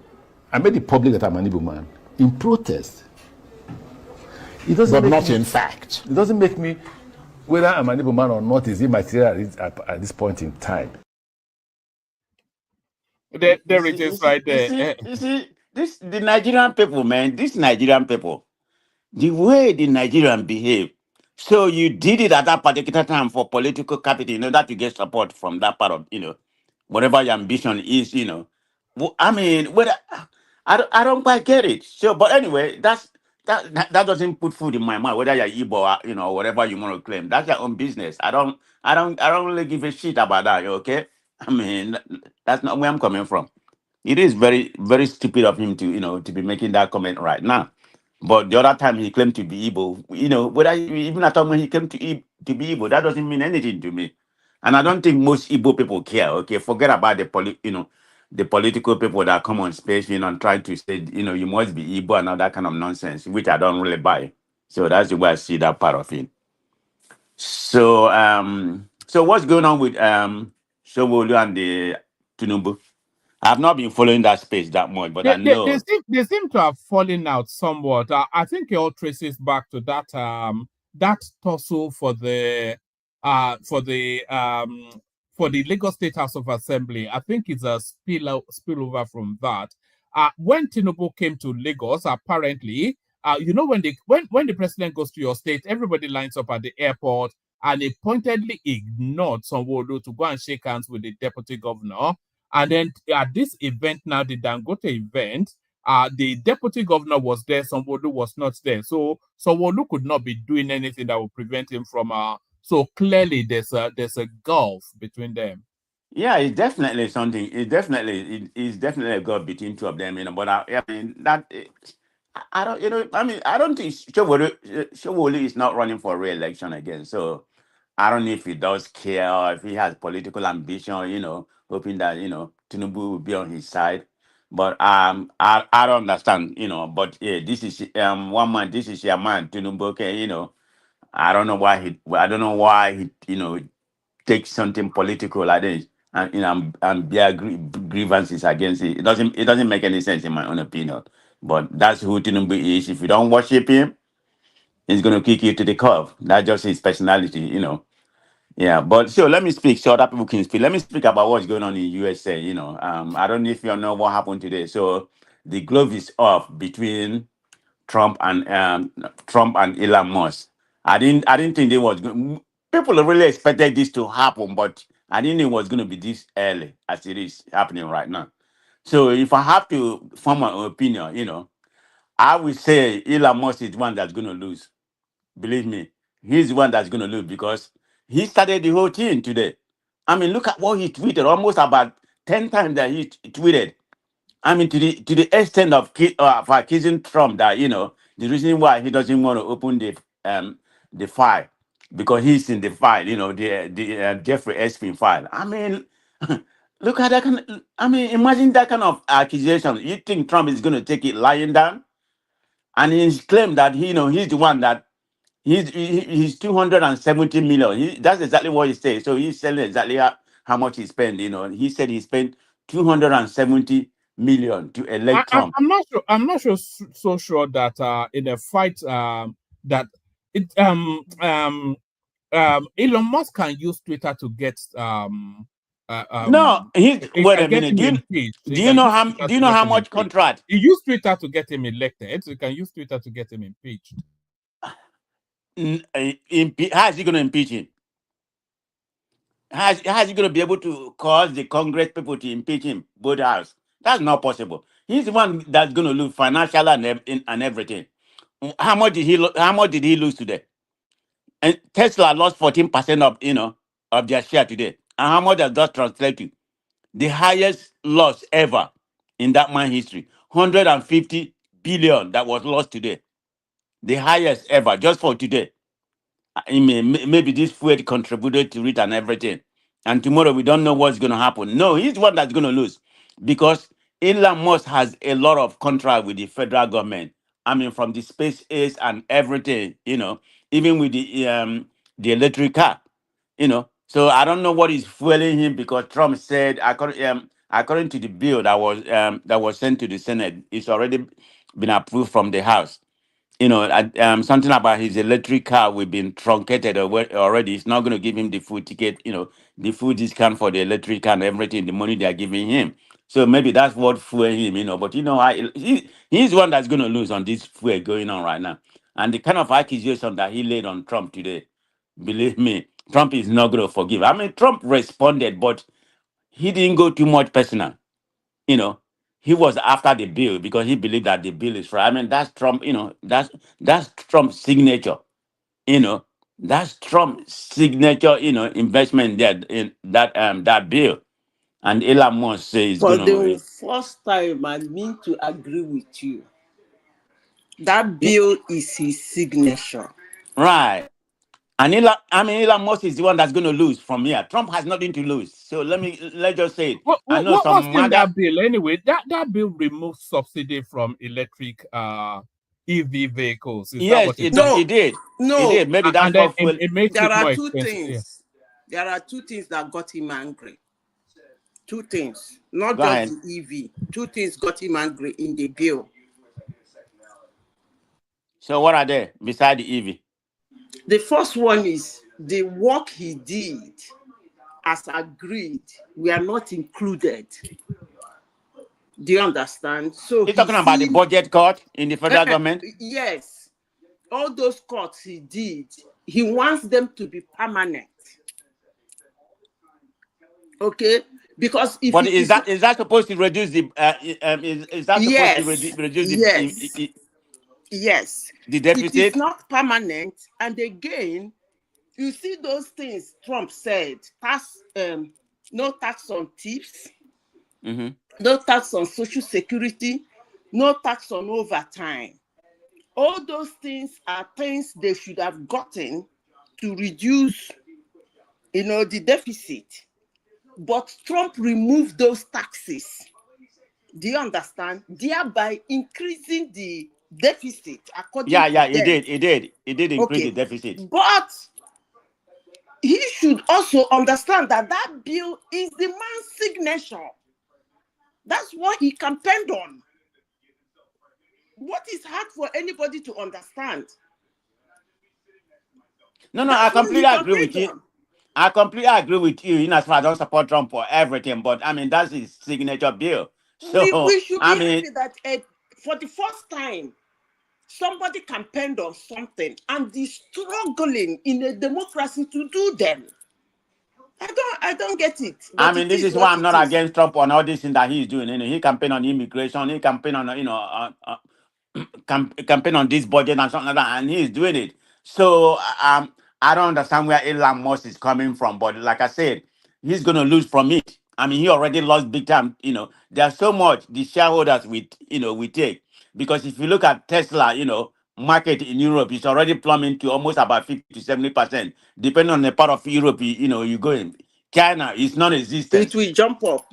I made it public that I'm an Igbo man. In protest. But not in fact. It doesn't make me, whether I'm an Igbo man or not, is immaterial at this point in time. There it is right there. You see, this the Nigerian people, man. This Nigerian people, the way the Nigerian behave. So you did it at that particular time for political capital, that you get support from that part of, whatever your ambition is, I mean, whether I don't quite get it. So, but anyway, that doesn't put food in my mouth. Whether you're Igbo or whatever you want to claim, that's your own business. I don't really give a shit about that. Okay, I mean, that's not where I'm coming from. It is very, very stupid of him to, to be making that comment right now. But the other time he claimed to be Igbo, whether even at time when he came to be Igbo, that doesn't mean anything to me. And I don't think most Igbo people care. Okay, forget about the political people that come on space, and try to say, you must be Igbo and all that kind of nonsense, which I don't really buy. So that's the way I see that part of it. So what's going on with Showolu and the Tinubu? I've not been following that space that much, but I know. They seem to have fallen out somewhat. I think it all traces back to that tussle for the Lagos State House of Assembly. I think it's a spillover from that. When Tinubu came to Lagos, apparently, when the president goes to your state, everybody lines up at the airport, and he pointedly ignored Sanwo-Olu to go and shake hands with the deputy governor. And then at this event now, the Dangote event, the deputy governor was there, Sanwo-Olu was not there. So Sanwo-Olu could not be doing anything that would prevent him from. So clearly there's a gulf between them. Yeah, it's definitely something. It's definitely a gulf between two of them. But I mean that. I don't. I don't think Showolu is not running for re-election again. So I don't know if he does care or if he has political ambition, hoping that, Tinubu will be on his side. But I don't understand, but yeah, this is one man, this is your man, Tinubu, okay, I don't know why he takes something political like this and bear grievances against it. It doesn't make any sense in my own opinion. But that's who Tinubu is. If you don't worship him, he's gonna kick you to the curb. That's just his personality. Yeah, but so let me speak so other people can speak. Let me speak about what's going on in USA. I don't know if you know what happened today. So the glove is off between Trump and Elon Musk. I didn't think they was people really expected this to happen, but I didn't think it was going to be this early as it is happening right now. So if I have to form my opinion, I would say Elon Musk is the one that's going to lose. Believe me, he's the one that's going to lose because he started the whole thing today. I mean, look at what he tweeted, almost about 10 times that he tweeted. I mean, to the extent of accusing Trump that, the reason why he doesn't want to open the file because he's in the file, the Jeffrey Epstein file. I mean, look at that imagine that kind of accusation. You think Trump is going to take it lying down? And he's claimed that he's the one that he's 270 million. That's exactly what he said. So he's telling exactly how much he spent. He said he spent 270 million to elect Trump. I'm not sure. I'm not sure. So sure that in a fight that it Elon Musk can use Twitter to get no, wait a minute. Do you know how much contract? He used Twitter to get him elected. So you can use Twitter to get him impeached. How is he going to impeach him? How is he going to be able to cause the Congress people to impeach him? Both houses. That's not possible. He's the one that's going to lose financial and everything. How much did he lose today? And Tesla lost 14% of their share today. And how much does that translate to? The highest loss ever in that man history. 150 billion that was lost today. The highest ever just for today. Maybe this fuel contributed to it and everything. And tomorrow we don't know what's going to happen. No, he's the one that's going to lose because Elon Musk has a lot of contract with the federal government. I mean, from the space age and everything, even with the electric car, So I don't know what is fueling him because Trump said, according to the bill that was sent to the Senate, it's already been approved from the House. Something about his electric car will be truncated already. It's not going to give him the full ticket, the full discount for the electric car and everything, the money they are giving him. So maybe that's what fueled him, But he's the one that's going to lose on this fuel going on right now. And the kind of accusation that he laid on Trump today, believe me, Trump is not going to forgive. I mean, Trump responded, but he didn't go too much personal. He was after the bill because he believed that the bill is right. I mean, that's Trump. That's Trump's signature. You know, that's Trump's signature. Investment there in that bill. And Elon Musk says For going the to first time, I mean to agree with you. That bill is his signature. right. And Elon Musk is the one that's going to lose from here. Trump has nothing to lose. So let's just say it. I know What's some in MAGA. that bill anyway? That bill removes subsidy from electric EV vehicles. Is that Yes, what it No, it did. no. It did. Maybe that's and then what fuel. it makes There it are more two expensive. things. Yeah. There are two things that got him angry. Two things, not Go just ahead. the EV. Two things got him angry in the bill. So what are they beside the EV? The first one is the work he did as agreed. We are not included. Do you understand? So You're talking about the budget cut in the federal government? Yes. All those cuts he did, he wants them to be permanent. Okay? Because if But it is that supposed to reduce the is that supposed to yes, reduce yes, yes, the it is deficit? not permanent. And again, you see those things Trump said, no tax on tips, no tax on social security, no tax on overtime. All those things are things they should have gotten to reduce, the deficit. But Trump removed those taxes. Do you understand? Thereby increasing the deficit according to Yeah, them. it did increase the deficit. But he should also understand that bill is the man's signature. That's what he campaigned on. What is hard for anybody to understand? No, I completely agree with you. I completely agree with you. In as far as I don't support Trump for everything, but I mean that's his signature bill. So We should be I mean, happy that for the first time somebody campaigned on something and is struggling in a democracy to do them. I don't get it. I mean, this is why I'm not against Trump on all this thing that he's doing. He campaigned on immigration. He campaigned on campaign on this budget and something like that, and he's doing it. So I don't understand where Elon Musk is coming from, but like I said, he's going to lose from it. I mean, he already lost big time. There's so much the shareholders we take, because if you look at Tesla, market in Europe is already plumbing to almost about 50 to 70%, depending on the part of Europe you go in. China is non-existent. It will jump up.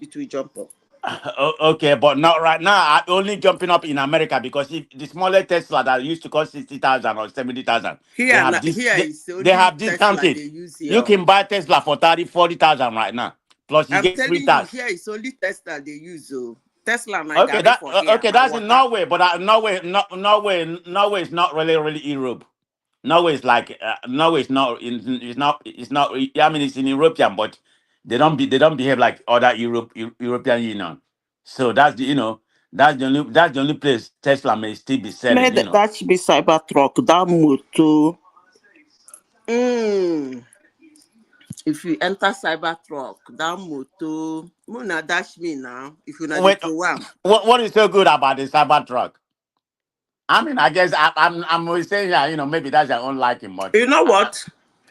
Okay, but not right now. I'm only jumping up in America because if the smaller Tesla that used to cost 60,000 or 70,000, they have discounted. You can buy Tesla for 30,000-40,000 right now. Plus, you get free tax. Here it's only Tesla they use. Tesla. Okay, that's in Norway, but Norway is not really Europe. Norway is like Norway is not. It's not. I mean, it's in European, but they don't behave like other European Union. So that's the only place Tesla may still be selling. That should be Cybertruck. That motor. If you enter Cybertruck, that motor, Muna dash me now. If you not Wait, what is so good about the Cybertruck? I mean, I guess I'm saying here, maybe that's your own liking, but you know what?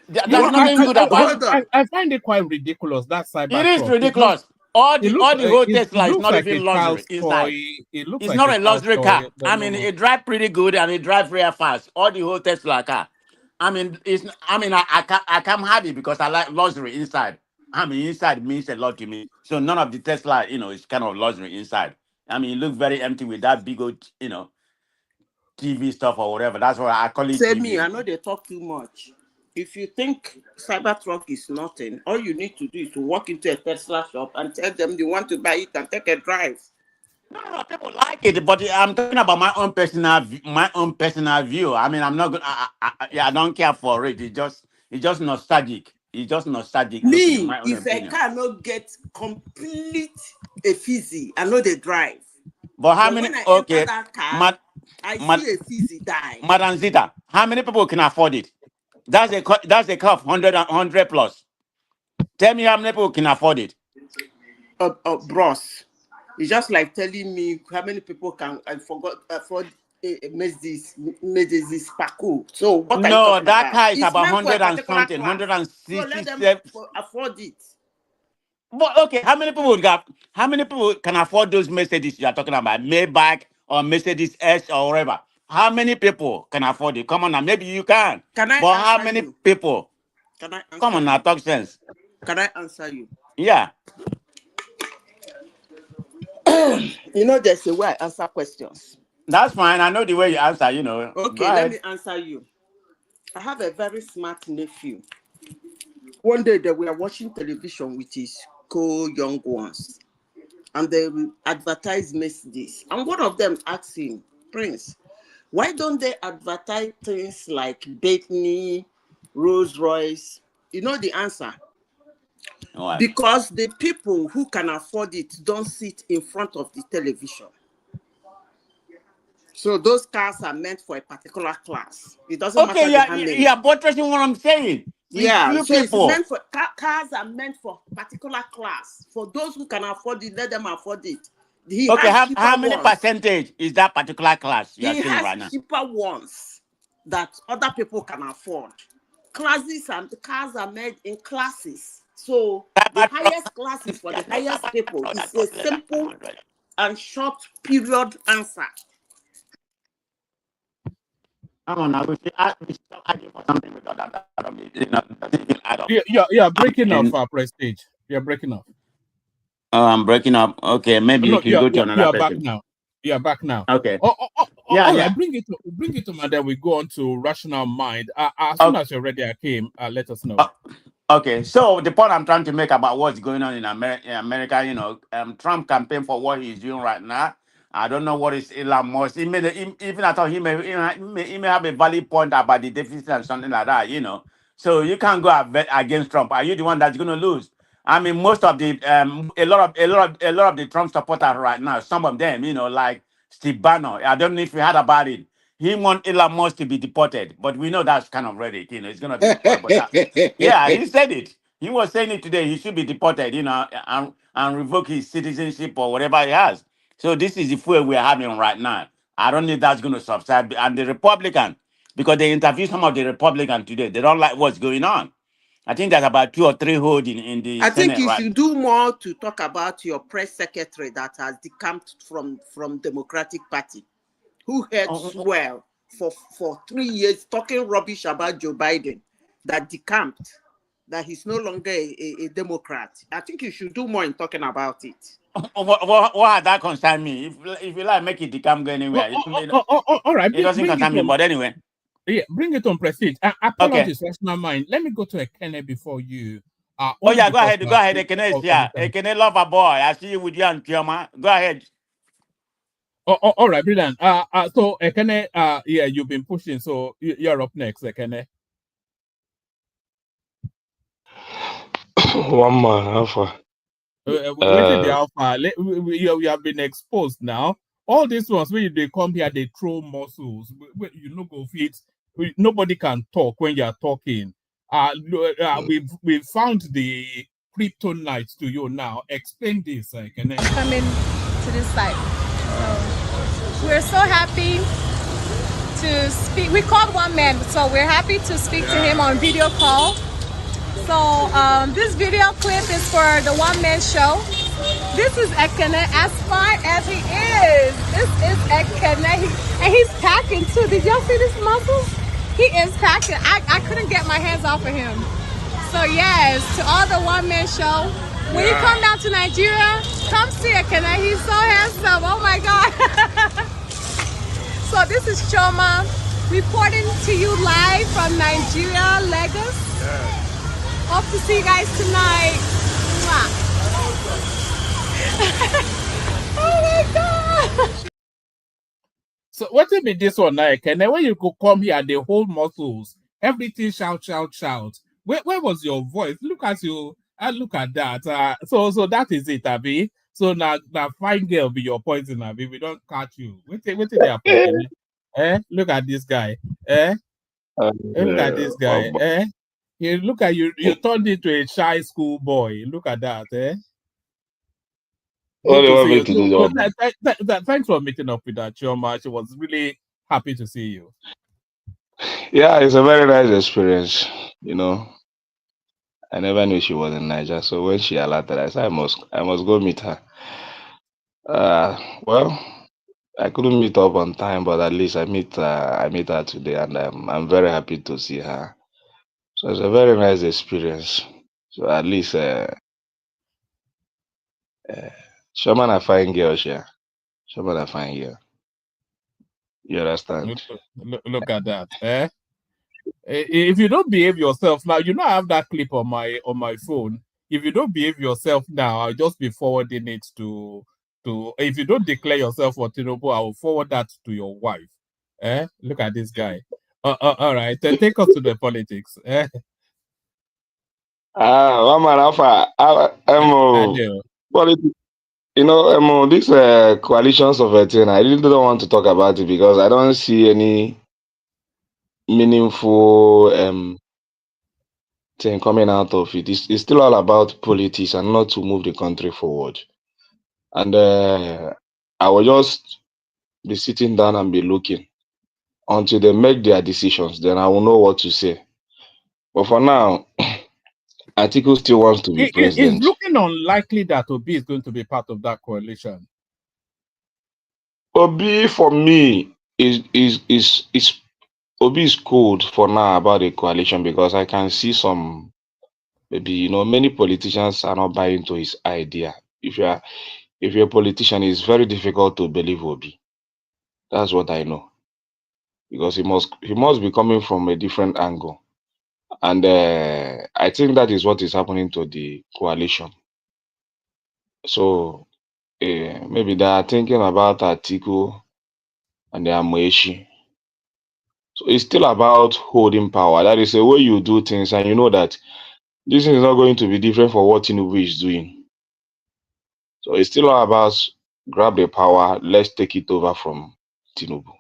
There's nothing good about it. I find it quite ridiculous, that Cybertruck. It is ridiculous. All the whole Tesla is not like even luxury inside. It's not a luxury car. I mean, it drives pretty good and it drives very fast. All the whole Tesla car. I mean, I can't have it because I like luxury inside. I mean, inside means a lot to me. So none of the Tesla, is kind of luxury inside. I mean, it looks very empty with that big old, TV stuff or whatever. That's why I call it Say TV. me, I know they talk too much. If you think Cybertruck is nothing, all you need to do is to walk into a Tesla shop and tell them you want to buy it and take a drive. No, people like it, but I'm talking about my own personal view. I mean, I'm not good. I don't care for it. It's just nostalgic. It's just nostalgic Me, looking, in my own if opinion. I cannot get complete effigy, I know they drive. But how many? When I Okay, enter that car, I see effigy die. Madam Zita, how many people can afford it? That's a car of 100 plus. Tell me how many people can afford it. Bros, it's just like telling me how many people can afford Mercedes Paco. So what are you No, talking that about? car is It's about meant for a 100 and particular something, class. 160. So let them afford it. But okay, how many people would have? How many people can afford those Mercedes you are talking about, Maybach or Mercedes S or whatever? How many people can afford it? Come on now, maybe you can. Can I But how answer many you? people? Can I answer Come on you? now, talk sense. Can I answer you? Yeah. You know, there's a way I answer questions. That's fine. I know the way you answer, you know. Go Okay, let ahead. me answer you. I have a very smart nephew. One day they were watching television with his young ones, and they advertise Mercedes. And one of them asked him, Prince, why don't they advertise things like Bentley, Rolls Royce? You know the answer? What? Because the people who can afford it don't sit in front of the television. So those cars are meant for a particular class. It doesn't matter how many. Yeah, buttressing what I'm saying. Yeah, Few so it's people. meant for cars are meant for particular class. For those who can afford it, let them afford it. He Okay, has cheaper how many ones. percentage is that particular class you are He saying has right now? cheaper ones that other people can afford. Classes and cars are made in classes. So the highest class is for the highest people. It's a simple and short period answer. Come on now, we stop arguing for something we got that. Yeah, breaking off our prestige. You're breaking off. Oh, I'm breaking up. Okay, maybe you can go to another you're back person. now. You're back now. Okay. All right, Yeah. bring it to and then we go on to rational mind. As soon as you're ready, let us know. Okay, so the point I'm trying to make about what's going on in America, you know, Trump campaign for what he's doing right now. I don't know what is Elon Musk. Even I thought he may have a valid point about the deficit and something like that, you know. So you can't go against Trump. Are you the one that's going to lose? I mean, most of the a lot of the Trump supporters right now, some of them, you know, like Steve Bannon. I don't know if you heard about it. He want Elon Musk to be deported, but we know that's kind of ready. You know, it's gonna be deported. But yeah, he said it. He was saying it today. He should be deported, you know, and revoke his citizenship or whatever he has. So this is the fuel we're having right now. I don't know if that's going to subside. And the Republican, because they interviewed some of the Republicans today, they don't like what's going on. I think there's about 2 or 3 holding in the I Senate, think you right? should do more to talk about your press secretary that has decamped from Democratic Party, who had swell for 3 years talking rubbish about Joe Biden, that decamped, that he's no longer a Democrat. I think you should do more in talking about it. What has that concern me? If you like, make it decamp go anywhere. All right, it doesn't concern me, but anyway. Yeah, bring it on prestige. Apologies, that's not mine. Let me go to Ekene before you. Go ahead. Ekene is here. Ekene, lover boy. I see you with you and Kioma. Go ahead. All right, brilliant. So Ekene, yeah, you've been pushing, so you're up next, Ekene. One man, Alpha. Waiting the Alpha. We have been exposed now. All these ones when they come here, they throw muscles. You know, go fit. Nobody can talk when you're talking. We've found the kryptonite to you now. Explain this, Ekene. Coming to this site. So we're so happy to speak. We called one man, so we're happy to speak to him on video call. So this video clip is for the one-man show. This is Ekene, as fine as he is. This is Ekene, and he's packing too. Did y'all see this muscle? He is packing. I couldn't get my hands off of him. So yes, to all the one-man show, when you come down to Nigeria, come see Ekene. He's so handsome. Oh my God. So this is Choma reporting to you live from Nigeria, Lagos. Hope to see you guys tonight. Oh my God. So what if this one now, Ekene? When you could come here, they hold muscles, everything shout. where was your voice? Look at you. Look at that. So that is it, Abi. So now fine girl be your poison, Abi. We don't catch you. Wait till they happen. Look at this guy. Look at this guy. You look at you. You turned into a shy school boy. Look at that. What Good do you to want see me you. to do, John? Thanks for meeting up with that Chioma. She was really happy to see you. Yeah, it's a very nice experience. You know, I never knew she was in Niger, so when she alerted, I said I must go meet her. Well, I couldn't meet up on time, but at least I meet her today, and I'm very happy to see her. So it's a very nice experience. So at least, Shaman a fine girl, yeah. Shaman a fine girl. You understand? Look at that. If you don't behave yourself now, you know I have that clip on my phone. If you don't behave yourself now, I'll just be forwarding it to if you don't declare yourself for Tinubu, I will forward that to your wife. Look at this guy. All right, take us to the politics. One man alpha. I know. Politics. You know, this coalitions of a thing, I really don't want to talk about it because I don't see any meaningful thing coming out of it. It's still all about politics and not to move the country forward. And I will just be sitting down and be looking until they make their decisions. Then I will know what to say. But for now, Atiku still wants to be It's president. looking unlikely that Obi is going to be part of that coalition. Obi for me is Obi is cool for now about the coalition because I can see some maybe many politicians are not buying into his idea. If you're a politician, it's very difficult to believe Obi. That's what I know. Because he must be coming from a different angle. And I think that is what is happening to the coalition. So maybe they are thinking about Atiku and the Amaechi. So it's still about holding power. That is the way you do things, and you know that this is not going to be different for what Tinubu is doing. So it's still all about grab the power, let's take it over from Tinubu.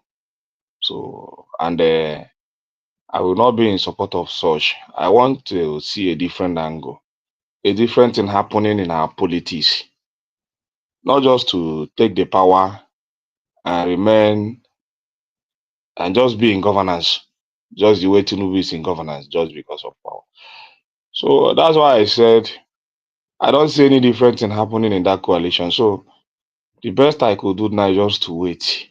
So, and I will not be in support of such. I want to see a different angle, a different thing happening in our politics. Not just to take the power and remain and just be in governance, just the way Tinubu is in governance, just because of power. So that's why I said I don't see any different thing happening in that coalition. So the best I could do now is just to wait.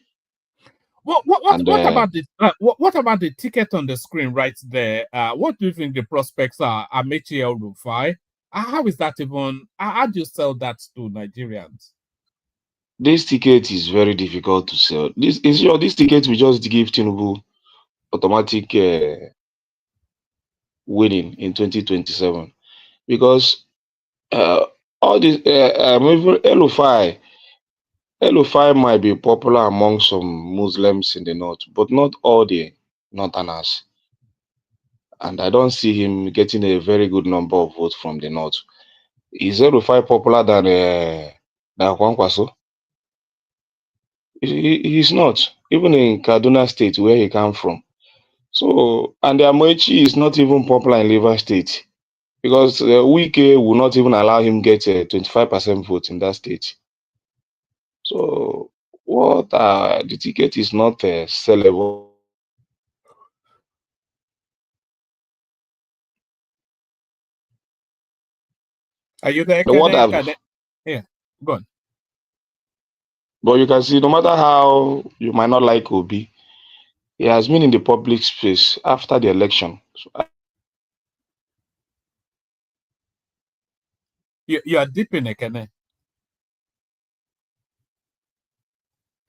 What about the what about the ticket on the screen right there? What do you think the prospects are? Amaechi or Rufai? How is that even? How do you sell that to Nigerians? This ticket is very difficult to sell. This ticket will just give Tinubu automatic winning in 2027 because all this even Rufai might be popular among some Muslims in the north, but not all the northerners. And I don't see him getting a very good number of votes from the north. Is Rufai popular than Kwankwaso? He's not. Even in Kaduna State, where he came from. So, and the Amaechi is not even popular in Rivers State because Wike will not even allow him get a 25% vote in that state. So, the ticket is not sellable. Are you there? Yeah, go on. But you can see, no matter how you might not like Obi, he has been in the public space after the election. So, you are deep in Ekene.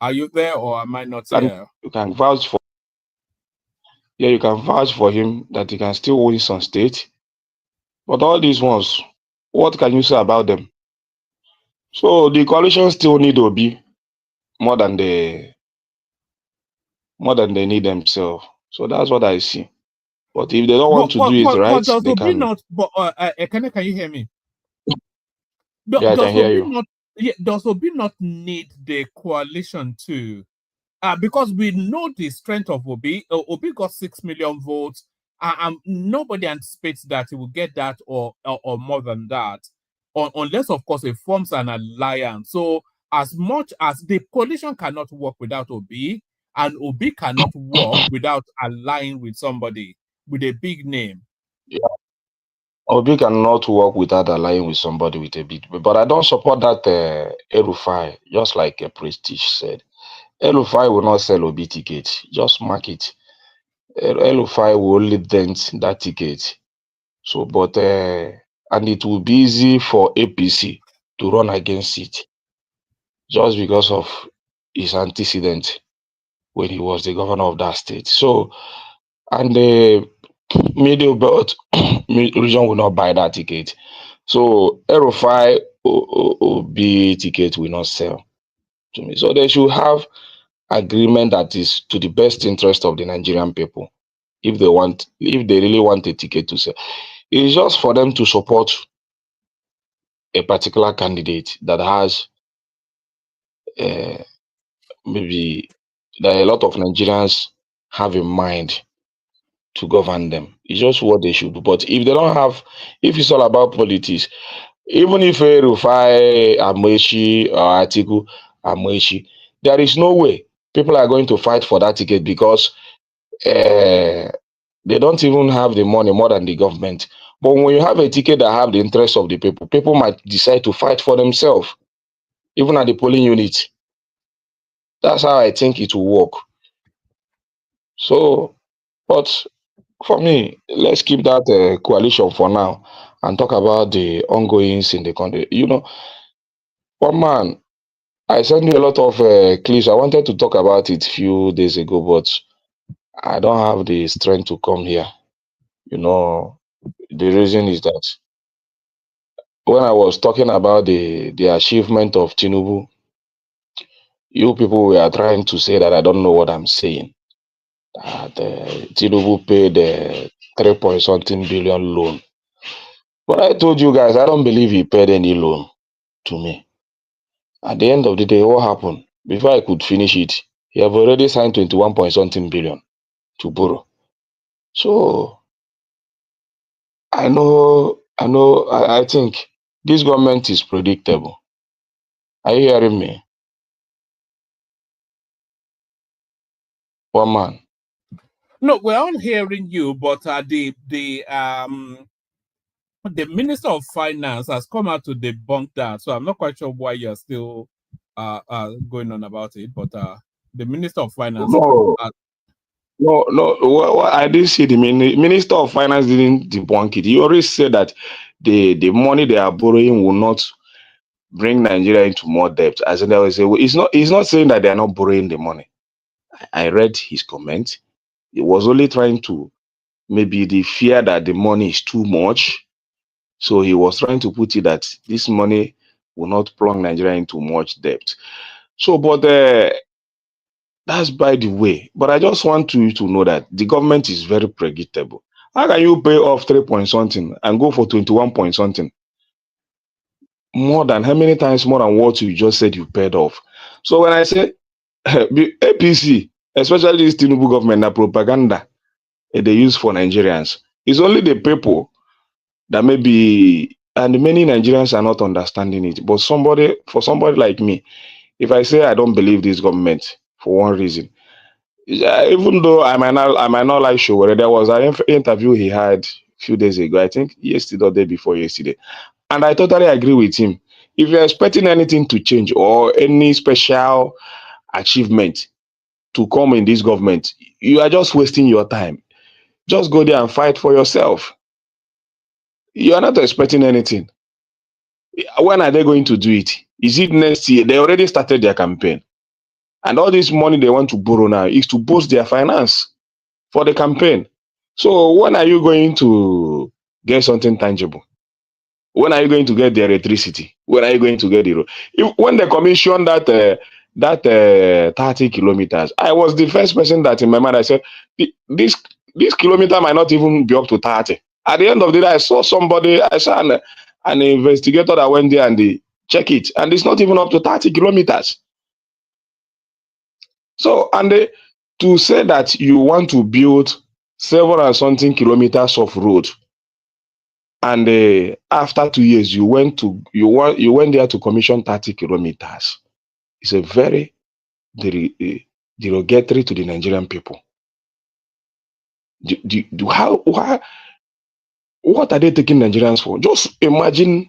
Are you there or am I not here? You can vouch for. Yeah, you can vouch for him that he can still win some state. But all these ones, what can you say about them? So the coalition still need Obi more than they need themselves. So that's what I see. But if they don't want to do it right, does they Obi can. not? But can you hear me? Yeah, I can hear you. Does Obi not need the coalition too? Because we know the strength of Obi. Obi got 6 million votes. Nobody anticipates that he will get that or more than that, unless of course it forms an alliance. So as much as the coalition cannot work without Obi, and Obi cannot work without allying with somebody with a big name. Yeah. Obi cannot work without allying with somebody with a big. But I don't support that Rufai, just like Prestige said. Rufai will not sell Obi ticket. Just mark it. Rufai will only dent that ticket. So, but and it will be easy for APC to run against it, just because of his antecedent when he was the governor of that state. So, and the middle belt region will not buy that ticket. So, Rufai Obi ticket will not sell to me. So they should have agreement that is to the best interest of the Nigerian people. If they really want a ticket to sell, it's just for them to support a particular candidate that has maybe that a lot of Nigerians have in mind to govern them. It's just what they should do. But if they don't have, if it's all about politics, even if Rufai Amaechi or Atiku Amaechi, there is no way people are going to fight for that ticket because they don't even have the money more than the government. But when you have a ticket that have the interest of the people might decide to fight for themselves, even at the polling unit. That's how I think it will work. So, but for me, let's keep that coalition for now and talk about the ongoings in the country. You know, one man, I sent you a lot of clips. I wanted to talk about it a few days ago, but I don't have the strength to come here. You know, the reason is that when I was talking about the achievement of Tinubu, you people were trying to say that I don't know what I'm saying. Tinubu paid 3 point something billion loan. But I told you guys, I don't believe he paid any loan to me. At the end of the day, what happened? Before I could finish it, he have already signed 21 point something billion to borrow. So I think this government is predictable. Are you hearing me? One man. No, we're all hearing you, but the Minister of Finance has come out to debunk that. So I'm not quite sure why you're still going on about it. But the Minister of Finance. No. I didn't see the Minister of Finance didn't debunk it. He already said that the money they are borrowing will not bring Nigeria into more debt. As in, he's not saying that they are not borrowing the money. I read his comment. He was only trying to maybe the fear that the money is too much. So he was trying to put it that this money will not plunge Nigeria into much debt. So, but that's by the way. But I just want you to know that the government is very predictable. How can you pay off 3 point something and go for 21 point something? More than how many times more than what you just said you paid off? So when I say APC, especially this Tinubu government, the propaganda they use for Nigerians, it's only the people that maybe, and many Nigerians are not understanding it. But for somebody like me, if I say I don't believe this government for one reason, even though I might not like Showore, there was an interview he had a few days ago, I think yesterday or day before yesterday, and I totally agree with him. If you're expecting anything to change or any special achievement to come in this government, you are just wasting your time. Just go there and fight for yourself. You are not expecting anything. When are they going to do it? Is it next year? They already started their campaign. And all this money they want to borrow now is to boost their finance for the campaign. So when are you going to get something tangible? When are you going to get the electricity? When are you going to get the road? When they commissioned that 30 kilometers, I was the first person that in my mind I said, this kilometer might not even be up to 30. At the end of the day, I saw an investigator that went there and they check it, and it's not even up to 30 kilometers. So, to say that you want to build several and something kilometers of road, and after 2 years you went there to commission 30 kilometers, it's a very derogatory to the Nigerian people. What are they taking Nigerians for? Just imagine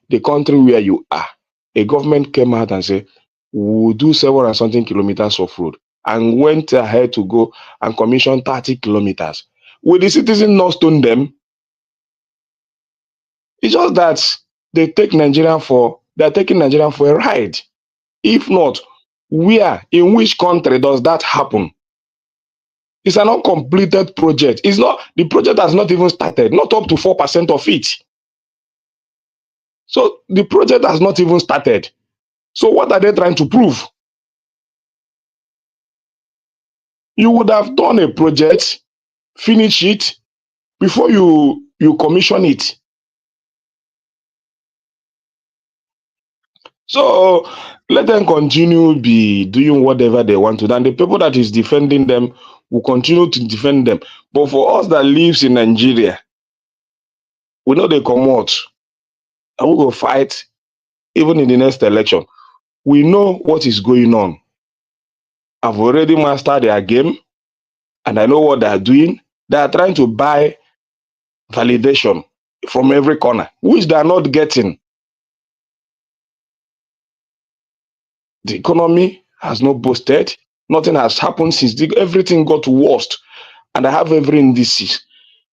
the country where you are. A government came out and said, we'll do several and something kilometers of road, and went ahead to go and commission 30 kilometers. Will the citizen not stone them? It's just that they're taking Nigeria for a ride. If not, in which country does that happen? It's an uncompleted project. The project has not even started, not up to 4% of it. So the project has not even started. So what are they trying to prove? You would have done a project, finish it before you commission it. So let them continue be doing whatever they want to. And the people that is defending them will continue to defend them. But for us that lives in Nigeria, we know they come out and we will fight even in the next election. We know what is going on. I've already mastered their game and I know what they are doing. They are trying to buy validation from every corner, which they are not getting. The economy has not boosted. Nothing has happened since everything got worse. And I have every indices.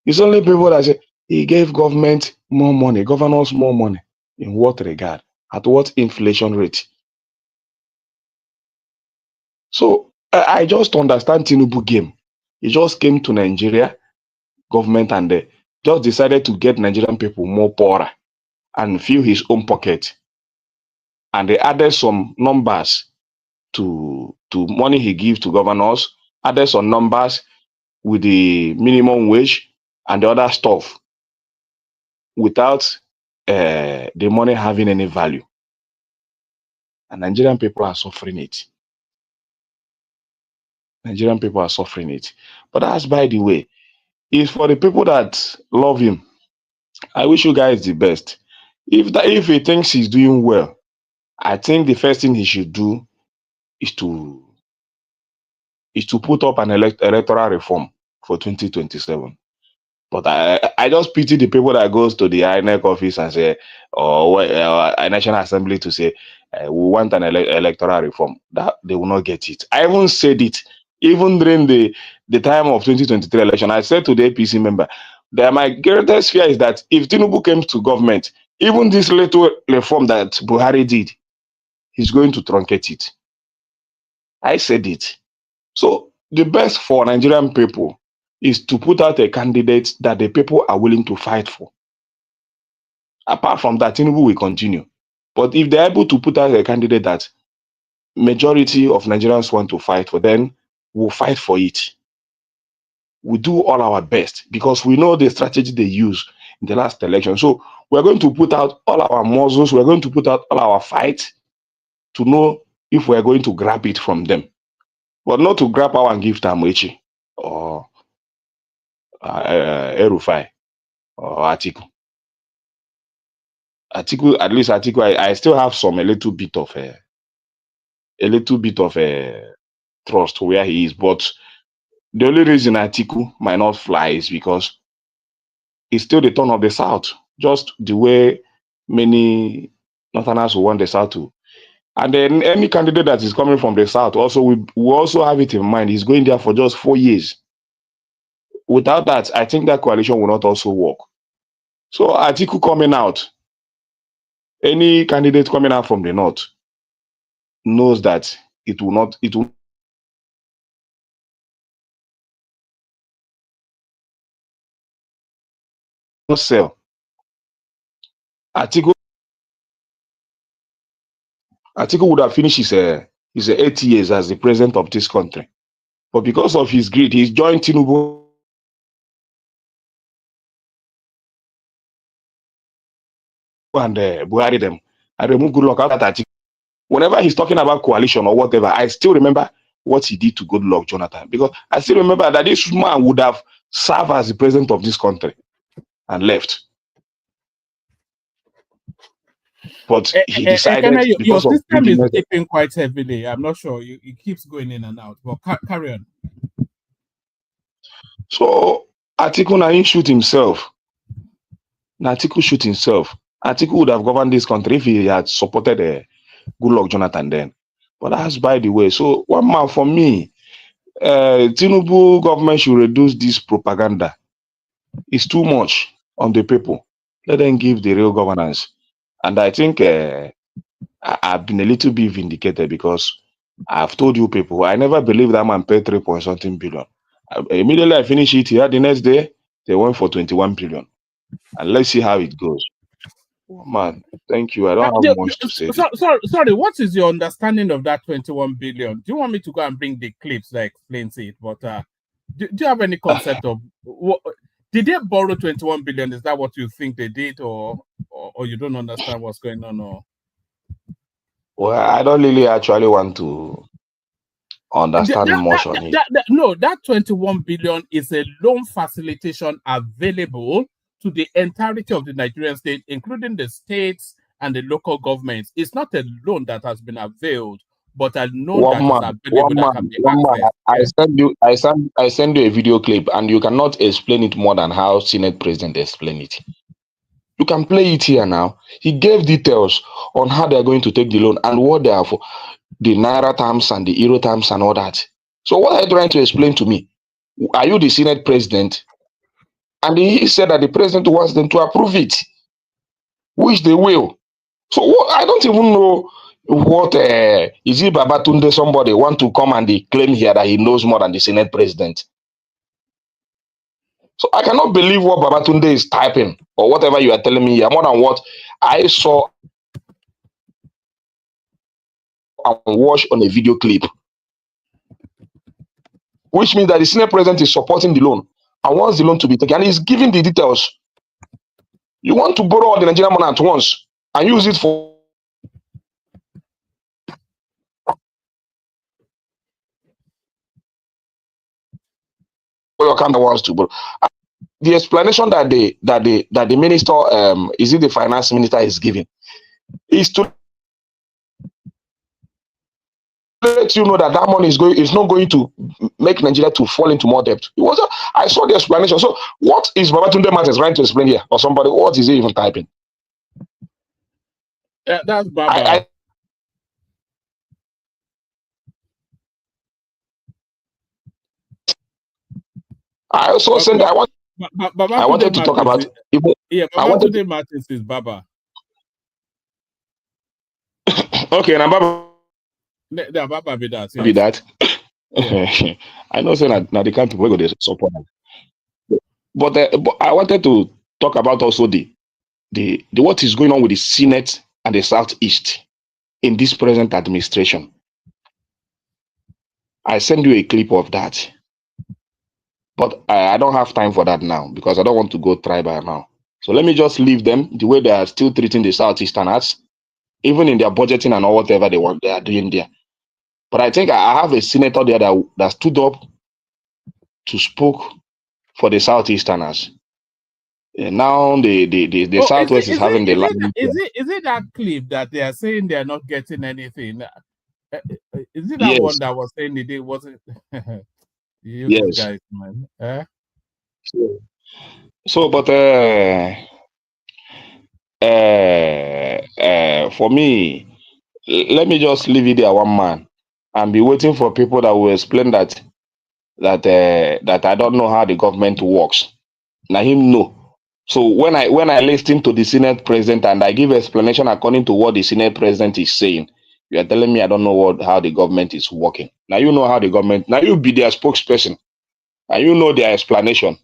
It's only people that say, he gave government more money, governors more money. In what regard? At what inflation rate? So I just understand Tinubu game. He just came to Nigeria government and they just decided to get Nigerian people more poorer and fill his own pocket. And they added some numbers to money he gives to governors, added some numbers with the minimum wage and the other stuff without the money having any value. And Nigerian people are suffering it. Nigerian people are suffering it. But that's by the way. It's for the people that love him. I wish you guys the best. If he thinks he's doing well, I think the first thing he should do is to put up an electoral reform for 2027. But I just pity the people that goes to the INEC office and say, a National Assembly to say, we want an electoral reform. That they will not get it. I even said it, even during the time of 2023 election. I said to the APC member that my greatest fear is that if Tinubu came to government, even this little reform that Buhari did, he's going to truncate it. I said it. So the best for Nigerian people is to put out a candidate that the people are willing to fight for. Apart from that, Tinubu will continue. But if they're able to put out a candidate that majority of Nigerians want to fight for, then we'll fight for it. We do all our best because we know the strategy they use in the last election. So we're going to put out all our muscles. We're going to put out all our fight to know if we're going to grab it from them. But not to grab power and give to Amaechi or Rufai or Atiku. At least Atiku, I still have a little bit of trust where he is. But the only reason Atiku might not fly is because it's still the turn of the South, just the way many Northerners want the South to. And then any candidate that is coming from the South, also we also have it in mind. He's going there for just 4 years. Without that, I think that coalition will not also work. So Atiku coming out, any candidate coming out from the North knows that it will not sell. Atiku would have finished his 8 years as the president of this country. But because of his greed, he's joined Tinubu and Buhari them. I remove Goodluck out of that article. Whenever he's talking about coalition or whatever, I still remember what he did to Goodluck Jonathan, because I still remember that this man would have served as the president of this country and left. But he decided Your because of system is greediness. keeping quite heavily. I'm not sure. It keeps going in and out. But carry on. So Atiku Naim shoot himself. Atiku shoot himself. Atiku would have governed this country if he had supported Goodluck Jonathan then. But that's by the way. So one man for me, Tinubu government should reduce this propaganda. It's too much on the people. Let them give the real governance. And I think I've been a little bit vindicated because I've told you people, I never believed that man paid 3-something billion. Immediately I finished it here, the next day, they went for 21 billion. And let's see how it goes. Oh, man, thank you. I don't have much to say. Sorry, what is your understanding of that 21 billion? Do you want me to go and bring the clips that explains it? But do you have any concept of what did they borrow 21 billion? Is that what you think they did, or you don't understand what's going on? Or well, I don't really actually want to understand much on it. No, that 21 billion is a loan facilitation available to the entirety of the Nigerian state, including the states and the local governments. It's not a loan that has been availed, but a loan that is available that can be accessed. I send you a video clip, and you cannot explain it more than how Senate President explained it. You can play it here now. He gave details on how they are going to take the loan and what they are for, the Naira terms and the Euro terms and all that. So what are you trying to explain to me? Are you the Senate President? And he said that the President wants them to approve it, which they will. So what, I don't even know what, is it Babatunde somebody want to come and claim here that he knows more than the Senate President? So I cannot believe what Babatunde is typing or whatever you are telling me here, more than what I saw and watched on a video clip. Which means that the Senate President is supporting the loan and wants the loan to be taken, and he's giving the details. You want to borrow all the Nigerian money at once and use it for your country wants to borrow. The explanation that the minister, is it the finance minister, is giving is to let you know that that money is not going to make Nigeria to fall into more debt. It was I saw the explanation. So what is Babatunde Martins trying to explain here, or somebody? What is he even typing? That's Baba. I also said I wanted to talk about. Babatunde Martins is Baba. Okay, now Baba. Yeah, Baba be that. Yes. Be that. Yeah. I know, say now the kind of people go to support. But I wanted to talk about also the what is going on with the Senate and the Southeast in this present administration. I send you a clip of that, but I don't have time for that now because I don't want to go tribal now. So let me just leave them the way they are still treating the Southeasterners, even in their budgeting and whatever they are doing there. But I think I have a senator there that stood up to spoke for the Southeasterners. Now the Southwest is having the line. Is it that clip that they are saying they are not getting anything? Is it that one that was saying it wasn't? Yes, guys, man. So, but for me, let me just leave it there, one man, and be waiting for people that will explain that I don't know how the government works. Now him know. So when I listen to the Senate President and I give explanation according to what the Senate President is saying, you are telling me I don't know how the government is working. Now you know how the government. Now you be their spokesperson, and you know their explanation.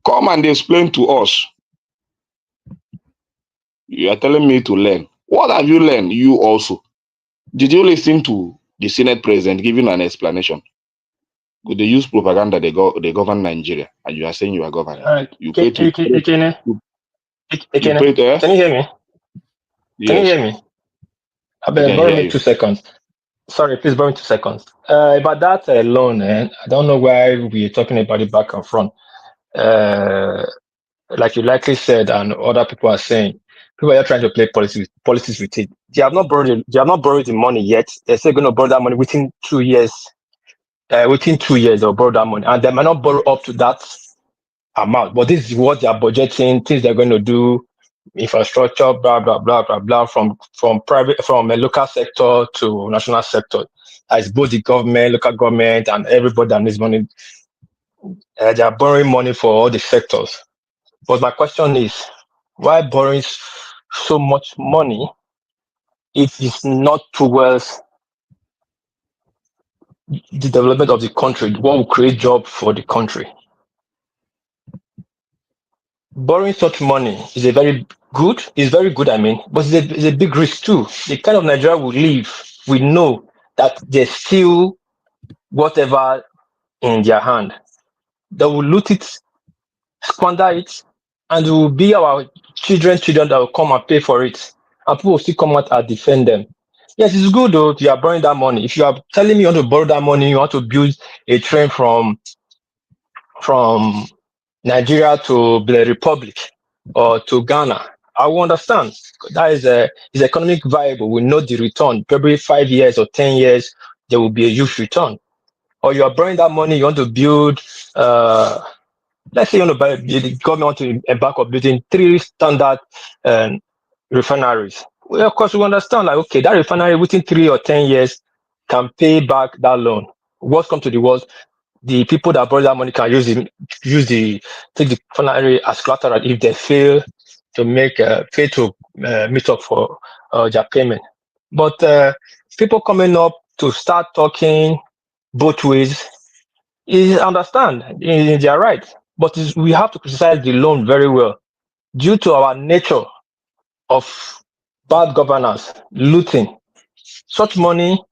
Come and explain to us. You are telling me to learn. What have you learned? You also. Did you listen to the Senate President giving an explanation? Could they use propaganda? They govern Nigeria, and you are saying you are governor. You pay to. You played there? Can you hear me? Can you Yes, hear me? I I beg, can borrow hear me you. 2 seconds. Sorry, please borrow me 2 seconds. About that loan, I don't know why we're talking about it back and front. Like you likely said, and other people are saying, people are trying to play politics with it. They have not borrowed the money yet. They're still going to borrow that money within 2 years. Within 2 years, they'll borrow that money, and they might not borrow up to that amount. But this is what they are budgeting, things they're going to do, infrastructure, blah blah blah blah blah, from a local sector to national sector. As both the government, local government, and everybody that needs money, they are borrowing money for all the sectors. But my question is, why borrowing so much money if it's not towards the development of the country? What will create job for the country? Borrowing such money is very good, I mean, but it's a big risk too. The kind of Nigeria we live, we know that there's still whatever in their hand. They will loot it, squander it, and it will be our children that will come and pay for it. And people will still come out and defend them. Yes, it's good though if you are borrowing that money. If you are telling me you want to borrow that money, you want to build a train from Nigeria to the Republic or to Ghana, I will understand. That is economic viable. We know the return. Probably 5 years or 10 years, there will be a huge return. Or you are borrowing that money, you want to build, let's say you want to buy, the government want to embark on building 3 standard refineries. Well, of course, we understand, like, okay, that refinery within 3 or 10 years can pay back that loan. Worst come to the worst, the people that borrow that money can take the refinery as collateral if they fail to meet up for their payment. But people coming up to start talking both ways is understand they are right, but we have to criticize the loan very well due to our nature of bad governance, looting. Such money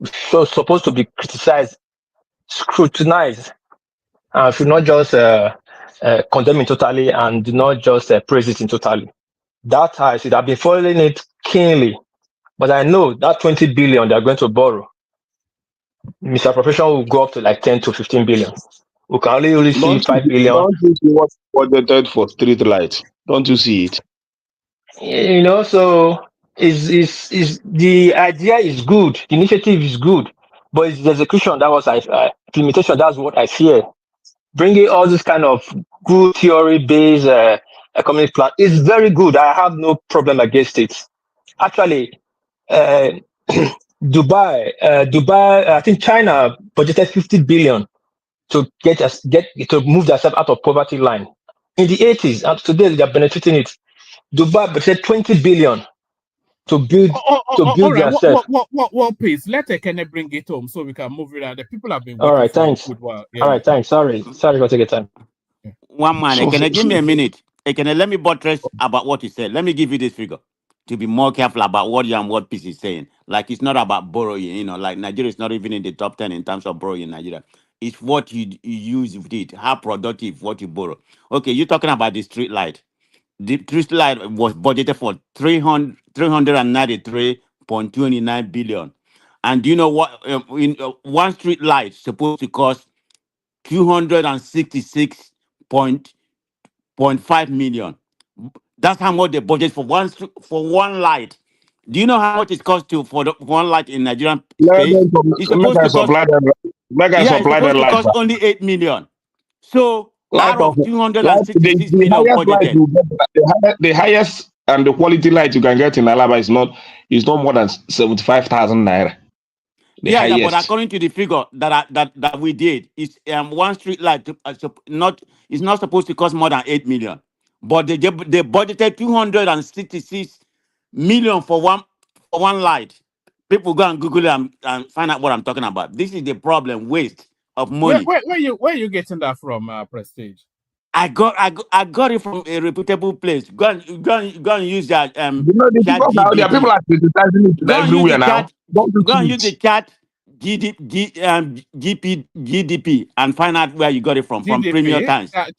is supposed to be criticized, scrutinized, and should not just condemn it totally and do not just praise it in totally. That I should have been following it keenly, but I know that 20 billion they're going to borrow, misappropriation will go up to like 10 to 15 billion. We can only see 5 billion. Don't you see what's budgeted for street light? Don't you see it? You know, so is the idea is good, the initiative is good, but it's the execution that was implementation. That's what I fear. Bringing all this kind of good theory based economic plan is very good. I have no problem against it. Actually, uh, Dubai, I think China budgeted 50 billion to to move themselves out of poverty line in the 80s, and today they are benefiting it. Dubai budgeted 20 billion to build All right. themselves. What please? Let Ekene bring it home so we can move it out. The people have been All waiting right, for thanks. a good while. All right, thanks. Sorry for taking time. One man, can I give me a minute? Can I let me buttress about what he said? Let me give you this figure to be more careful about what you and what piece is saying. Like, it's not about borrowing, like Nigeria is not even in the top 10 in terms of borrowing in Nigeria. It's what you use with it, how productive what you borrow. Okay, you're talking about the street light. The street light was budgeted for 393.29 billion. And do you know what? One street light supposed to cost 266.5 million. That's how much they budget for one light. Do you know how much it costs for one light in Nigerian space? It's supposed to cost. It's supposed to cost only 8 million. So out of 266 million budgeted, The highest and the quality light you can get in Alaba is not more than 75,000 naira. Yeah, but according to the figure that we did, it's one street light is not supposed to cost more than 8 million, but they budgeted 266 million for one light. People go and Google it and find out what I'm talking about. This is the problem: waste of money. Where you getting that from, Prestige? I got it from a reputable place. Go and use that there are people are criticizing it everywhere now. Go and use the chat GDP and find out where you got it from GDP, Premier Times. Chat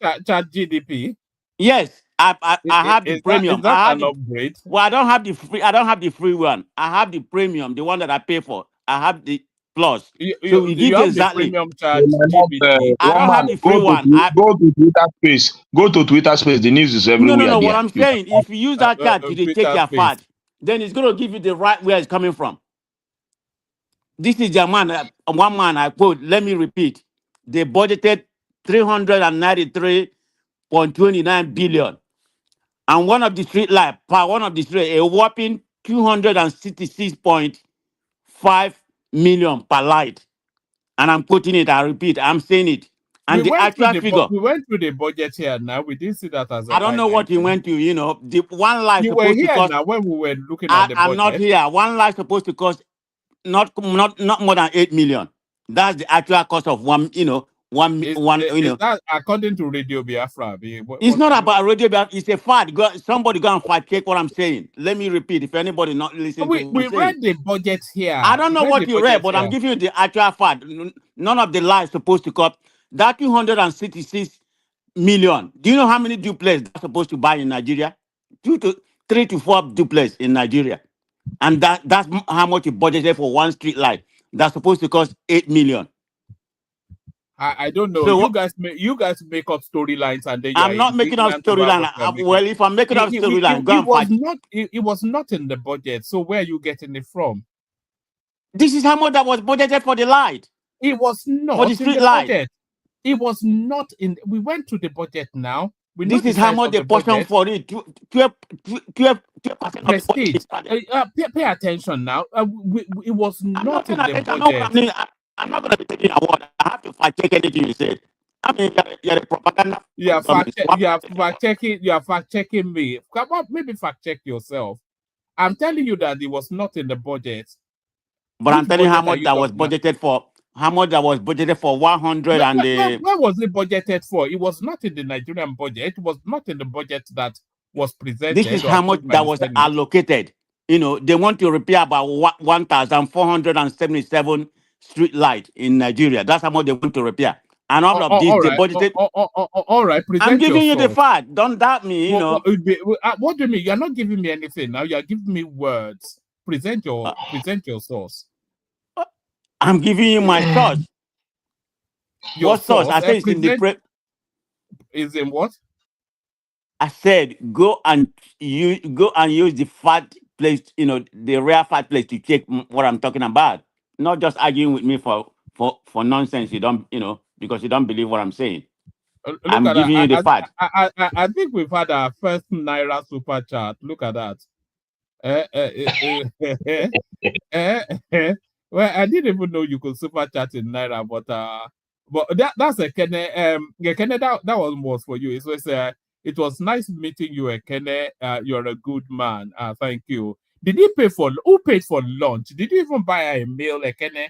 GDP. Yes, I have the premium. Is that I have an the, upgrade? well, I don't have the free. I don't have the free one. I have the premium, the one that I pay for. I have the plus. So we give You you have the exactly. premium charge GBT. I don't have the free one. Go to Twitter space. Go to Twitter space. The news is everywhere No. What there. I'm saying, if you use that card to take Twitter your space. fat, then it's going to give you the right where it's coming from. This is the man, one man I quote. Let me repeat. They budgeted 393.29 billion. And one of the street light, one of the street, a whopping 266.5 million per light. And I'm quoting it, I repeat, I'm saying it. And the actual figure, we went through the budget here now. We didn't see that as a I don't know line what he item. went to, the one life You were supposed to here cost. now when we were looking at the budget. I'm not here. One life supposed to cost not more than 8 million. That's the actual cost of one, Is that according to Radio Biafra? It's not about Radio Biafra. It's a fact. Somebody go and fact check what I'm saying. Let me repeat. If anybody not listening to we read the budget here. I don't know what you read, but I'm giving you the actual fact. None of the lies supposed to cost that 266 million. Do you know how many duplex that's supposed to buy in Nigeria? 3 to 4 duplex in Nigeria. And that's how much you budgeted for one street light. That's supposed to cost 8 million. I don't know. So you guys make up storylines and then I'm not making up storyline. Well, if I'm making up storyline, go and fight. It was not in the budget. So where are you getting it from? This is how much that was budgeted for the light. It was not for the street in the light. budget. It was not in. We went to the budget now. This is how much they portion for it. 12% Prestige. Pay attention now. It was not in the budget. I'm not going to be taking a word. I have to fact check anything you said. I mean, you're a propaganda. You are fact checking me. Come on, maybe fact check yourself. I'm telling you that it was not in the budget. But I'm telling you how much that was budgeted for. How much that was budgeted for 100 and the. Where was it budgeted for? It was not in the Nigerian budget. It was not in the budget that was presented. This is how much that was allocated. They want to repair about 1,477 street light in Nigeria. That's how much they want to repair. And all of this, they budgeted. All right, I'm giving you the fact. Don't doubt me. What do you mean? You're not giving me anything now. You're giving me words. Present your source. I'm giving you my source. What source? I said it's in the Is in what? I said go and use the fat place, the rare fat place to check what I'm talking about. Not just arguing with me for nonsense. You don't, because you don't believe what I'm saying. I'm giving you the fact. I think we've had our first Naira super chat. Look at that. Well, I didn't even know you could super chat in Naira, but that's a Kene. Kene, that one was for you. It was nice meeting you, Kene. You're a good man. Thank you. Who paid for lunch? Did you even buy a meal, Kene?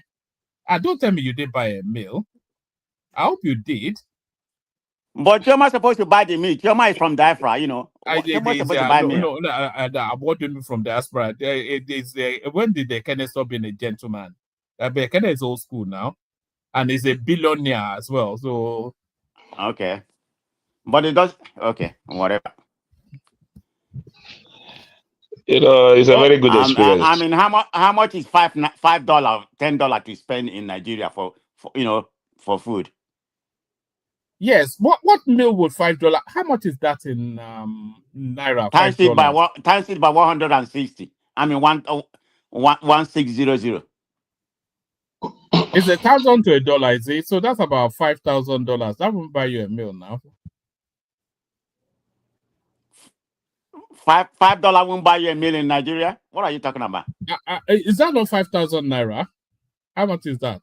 Don't tell me you didn't buy a meal. I hope you did. But Choma supposed to buy the meat. Choma is from diaspora, Choma supposed to buy meal. What do you mean from diaspora? When did the Kene stop being a gentleman? Kene is old school now, and he's a billionaire as well. So okay, but it does whatever. It's a very good experience. I mean, how much is $5, $10 to spend in Nigeria for food? Yes. What meal would $5? How much is that in Naira? Times it by 160. I mean 1600. It's 1,000 to $1, is it? So that's about $5,000. That won't buy you a meal now. $5 won't buy you a meal in Nigeria. What are you talking about? Is that not 5,000 Naira? How much is that?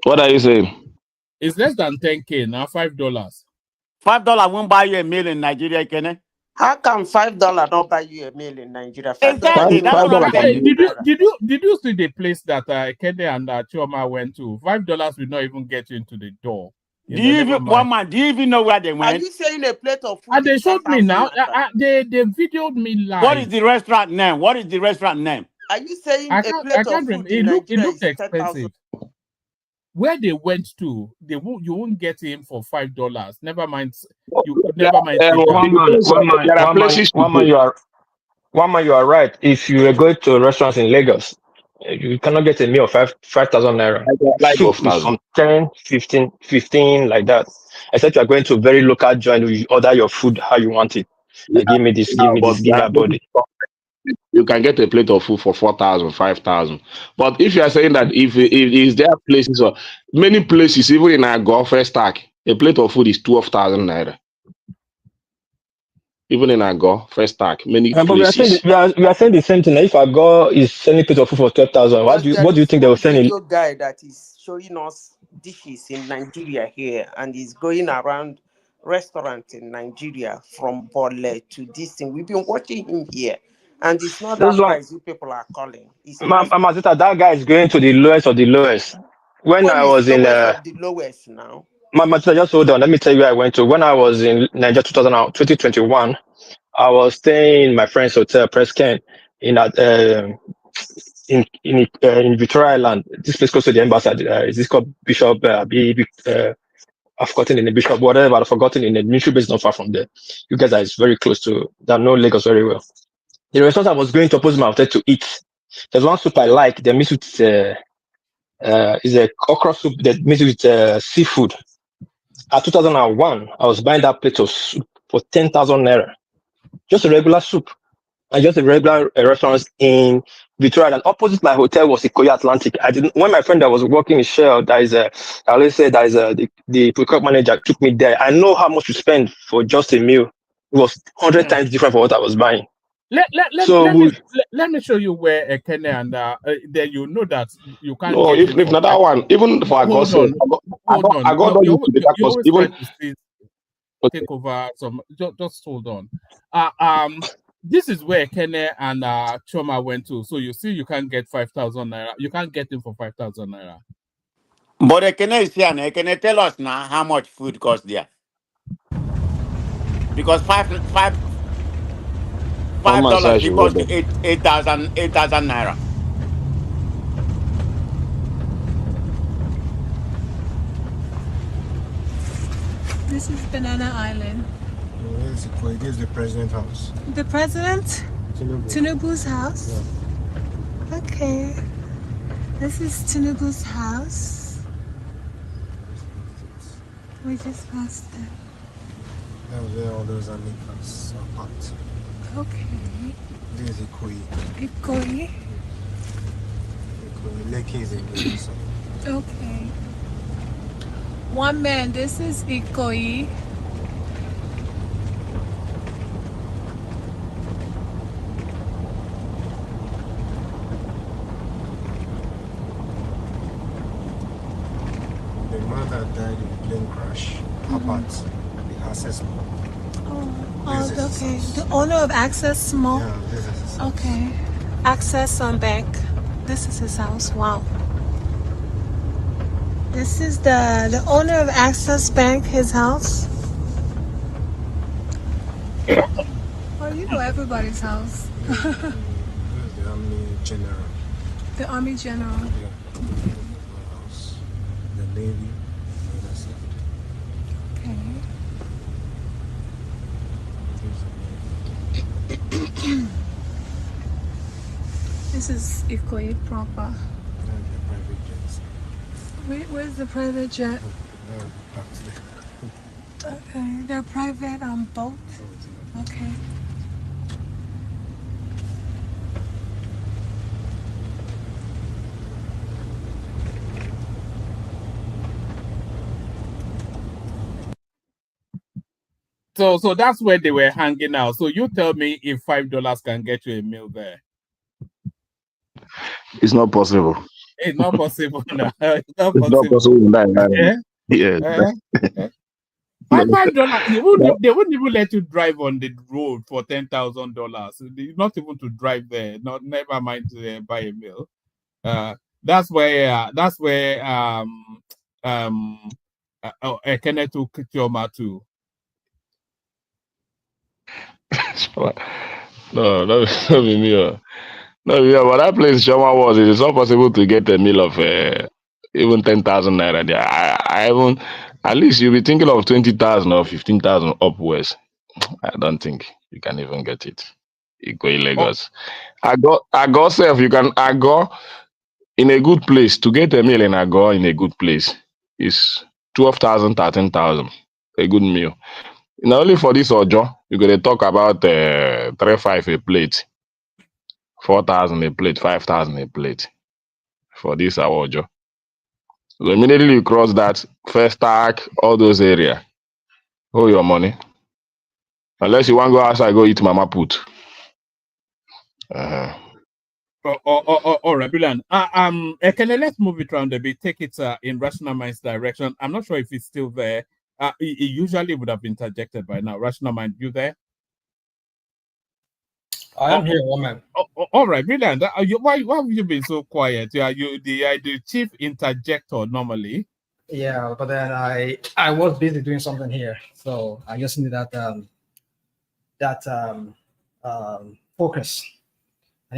What are you saying? It's less than 10K now. $5. $5 won't buy you a meal in Nigeria, Kenny. How come $5 don't buy you a meal in Nigeria? Exactly. Did you see the place that Kenny and Chioma went to? $5 will not even get you into the door. Do you even know where they went? Are you saying a plate of food? And they showed me now. They videoed me live. What is the restaurant name? Are you saying a plate of food? It looked expensive. Where they went to, you won't get in for $5. Never mind you could never mind take am. One man, you are right. If you are going to restaurants in Lagos, you cannot get a meal of 5,000 naira. Soup is from 10, 15 like that. Except you are going to a very local joint, you order your food how you want it. Give me this, give me this, give me a body. You can get a plate of food for 4,000, 5,000. But if you are saying that if is there places or many places, even in our golf stack, a plate of food is 12,000 naira. Even in Agor, first stack, many But places. we are saying the same thing. If Agor is selling plate of food for 12,000, what do you think they will sell in? Video guy that is showing us dishes in Nigeria here, and he's going around restaurants in Nigeria from Bole to this thing. We've been watching him here, and it's not that price you people are calling. It's Mazita, that guy is going to the lowest of the lowest. When I was in of the lowest now. Mazita, just hold on. Let me tell you where I went to. When I was in Nigeria 2021, I was staying in my friend's hotel, Presken, in Victoria Island. This place close to the embassy. Is this called Bishop? I've forgotten in the Bishop, whatever. I've forgotten in the military base not far from there. You guys are very close to that. Know Lagos very well. The restaurant I was going to oppose my hotel to eat. There's one soup I like. They mix with is a okra soup that mixed with seafood. At 2001, I was buying that plate of soup for 10,000 naira. Just a regular soup. And just a regular restaurant in Victoria. And opposite my hotel was Ikoyi Atlantic. When my friend that was working in Shell, I always say the procurement manager took me there. I know how much you spend for just a meal. It was 100 times different from what I was buying. Let me show you where Ekene and then you know that you can't. No, if not that one, even for hold on. You always try to take over some. Just hold on. This is where Ekene and Choma went to. So you see, you can't get 5,000 naira. You can't get him for 5,000 naira. But Ekene is here, and Ekene tell us now how much food costs there. Because $5 equals to 8,000 naira. This is Banana Island. This is the president's house. The president? Tinubu's house? Yeah. Okay. This is Tinubu's house. We just passed it. That was where all those Amikas are parked. Okay. This is Ikoyi. Ikoyi? Lekki is in the side. Okay. One man, this is Ikoyi. The man that died in a plane crash, apart the Access Mall. Okay. The owner of Access Mall? Yeah, this is his house. Okay. Access Bank. This is his house. Wow. This is the owner of Access Bank, his house. Well, you know everybody's house. This is the Army General. The Army General. Yeah. House. The Navy. Okay. This is Ikoyi proper. Where's the private jet? Okay, they're private on boat. Okay. So that's where they were hanging out. So you tell me if $5 can get you a meal there. It's not possible. It's not possible. No. It's not possible. It's not possible in that environment. $5. They wouldn't even let you drive on the road for $10,000. Not even to drive there. Never mind to buy a meal. That's where Ekene took Choma to. No, not be me. No, yeah, but that place Choma was, it is not possible to get a meal of even 10,000 naira there. At least you'll be thinking of 20,000 or 15,000 upwards. I don't think you can even get it. You go in Oh, Lagos. I go self, you can I go in a good place to get a meal in Ago in a good place is 12,000, 13,000. A good meal. Not only for this Ojo, you're gonna talk about 3-5 a plate, 4,000 a plate, 5,000 a plate for this Ojo. So immediately you cross that first stack, all those area. Hold your money. Unless you want to go outside, go eat mama put. Uh-huh. all right, brilliant. Ekene, let's move it around a bit. Take it in Rational Mind's direction. I'm not sure if it's still there. He usually would have interjected by now. Rational Mind, you there? I am here, woman. All right, brilliant. Why have you been so quiet? Yeah, you the chief interjector normally. Yeah, but then I was busy doing something here, so I just need that focus. I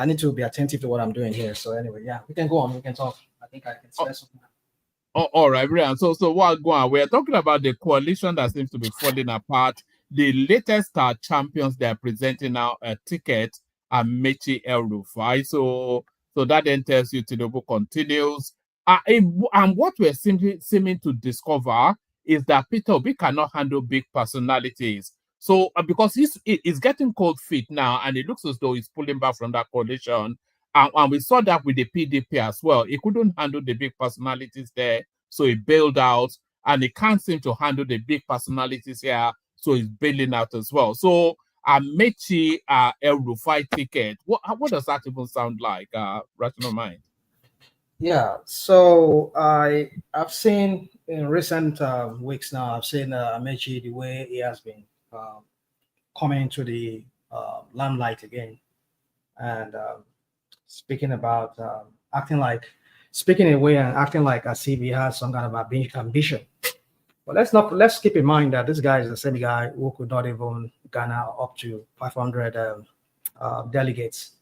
need to be attentive to what I'm doing here. So anyway, yeah, we can go on. We can talk. I think I can spare something. All right, brilliant. So while going, we're talking about the coalition that seems to be falling apart. The latest champions they are presenting now a ticket, Amaechi El Rufai. So that then tells you Tinubu continues. And what we're seeming to discover is that Peter Obi cannot handle big personalities. So because he's getting cold feet now, and it looks as though he's pulling back from that coalition. And we saw that with the PDP as well. He couldn't handle the big personalities there, so he bailed out. And he can't seem to handle the big personalities here, so he's bailing out as well. So Amaechi El Rufai ticket, what does that even sound like, Rational Mind? Yeah, so I've seen in recent weeks now, I've seen Amaechi, the way he has been coming to the limelight again, and speaking about speaking away and acting like as if he has some kind of a big ambition. But let's keep in mind that this guy is the same guy who could not even garner up to 500 delegates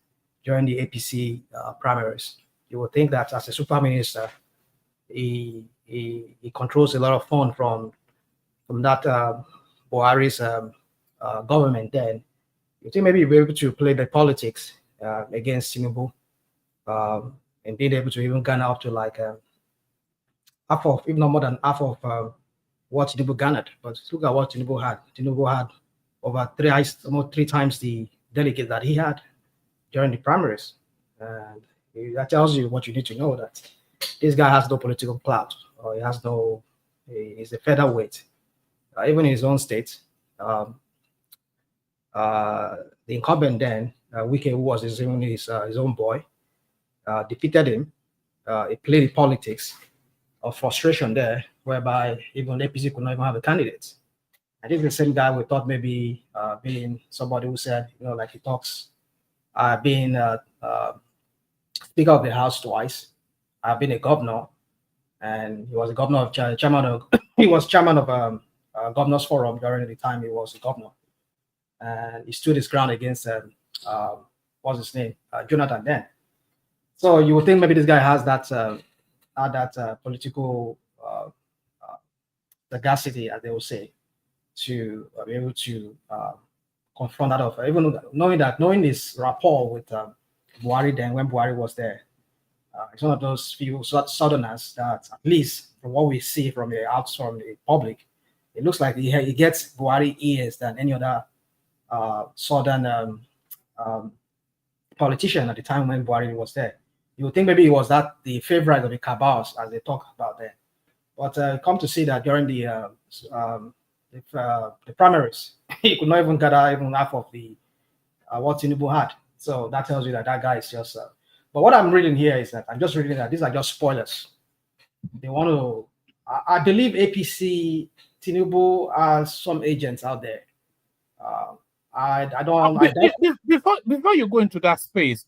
during the APC primaries. You would think that as a super minister, he controls a lot of funds from that Buhari's government. Then you think maybe you'll be able to play the politics against Tinubu, and being able to even garner up to like half of, if not more than half of what Tinubu garnered. But look at what Tinubu had. Tinubu had over almost three times the delegates that he had during the primaries. And that tells you what you need to know, that this guy has no political clout, or he's a featherweight. Even in his own state, the incumbent then, Wike, who was his own boy, defeated him. He played politics of frustration there, whereby even APC could not even have a candidate. I think the same guy we thought maybe being somebody who said, like he talks, being Speaker of the House twice, been a governor, and he was a governor of chairman of he was chairman of Governors Forum during the time he was a governor, and he stood his ground against what's his name, Jonathan then. So you would think maybe this guy has that political sagacity, as they will say, to be able to confront that offer, even knowing this rapport with Buhari then when Buhari was there. It's one of those few southerners that, at least from what we see from the public, it looks like he gets Buhari ears than any other southern politician at the time when Buhari was there. You would think maybe he was the favorite of the cabals, as they talk about there. But come to see that during the primaries, he could not even gather even half of the what Tinubu had. So that tells you that guy is just. But what I'm reading here is that I'm just reading that these are just spoilers. They want to. I believe APC Tinubu has some agents out there. I don't. Before you go into that space,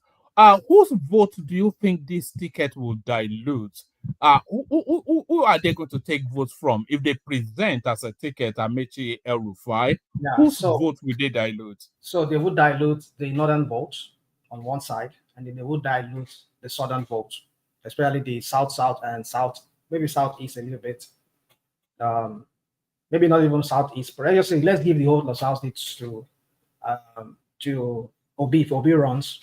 whose vote do you think this ticket will dilute? Who are they going to take votes from if they present as a ticket Amaechi El Rufai? Yeah, whose vote will they dilute? So they would dilute the northern votes on one side, and then they would dilute the southern votes, especially the south and south, maybe southeast a little bit. maybe not even southeast, but let's give the whole of southeast to Obi if Obi runs,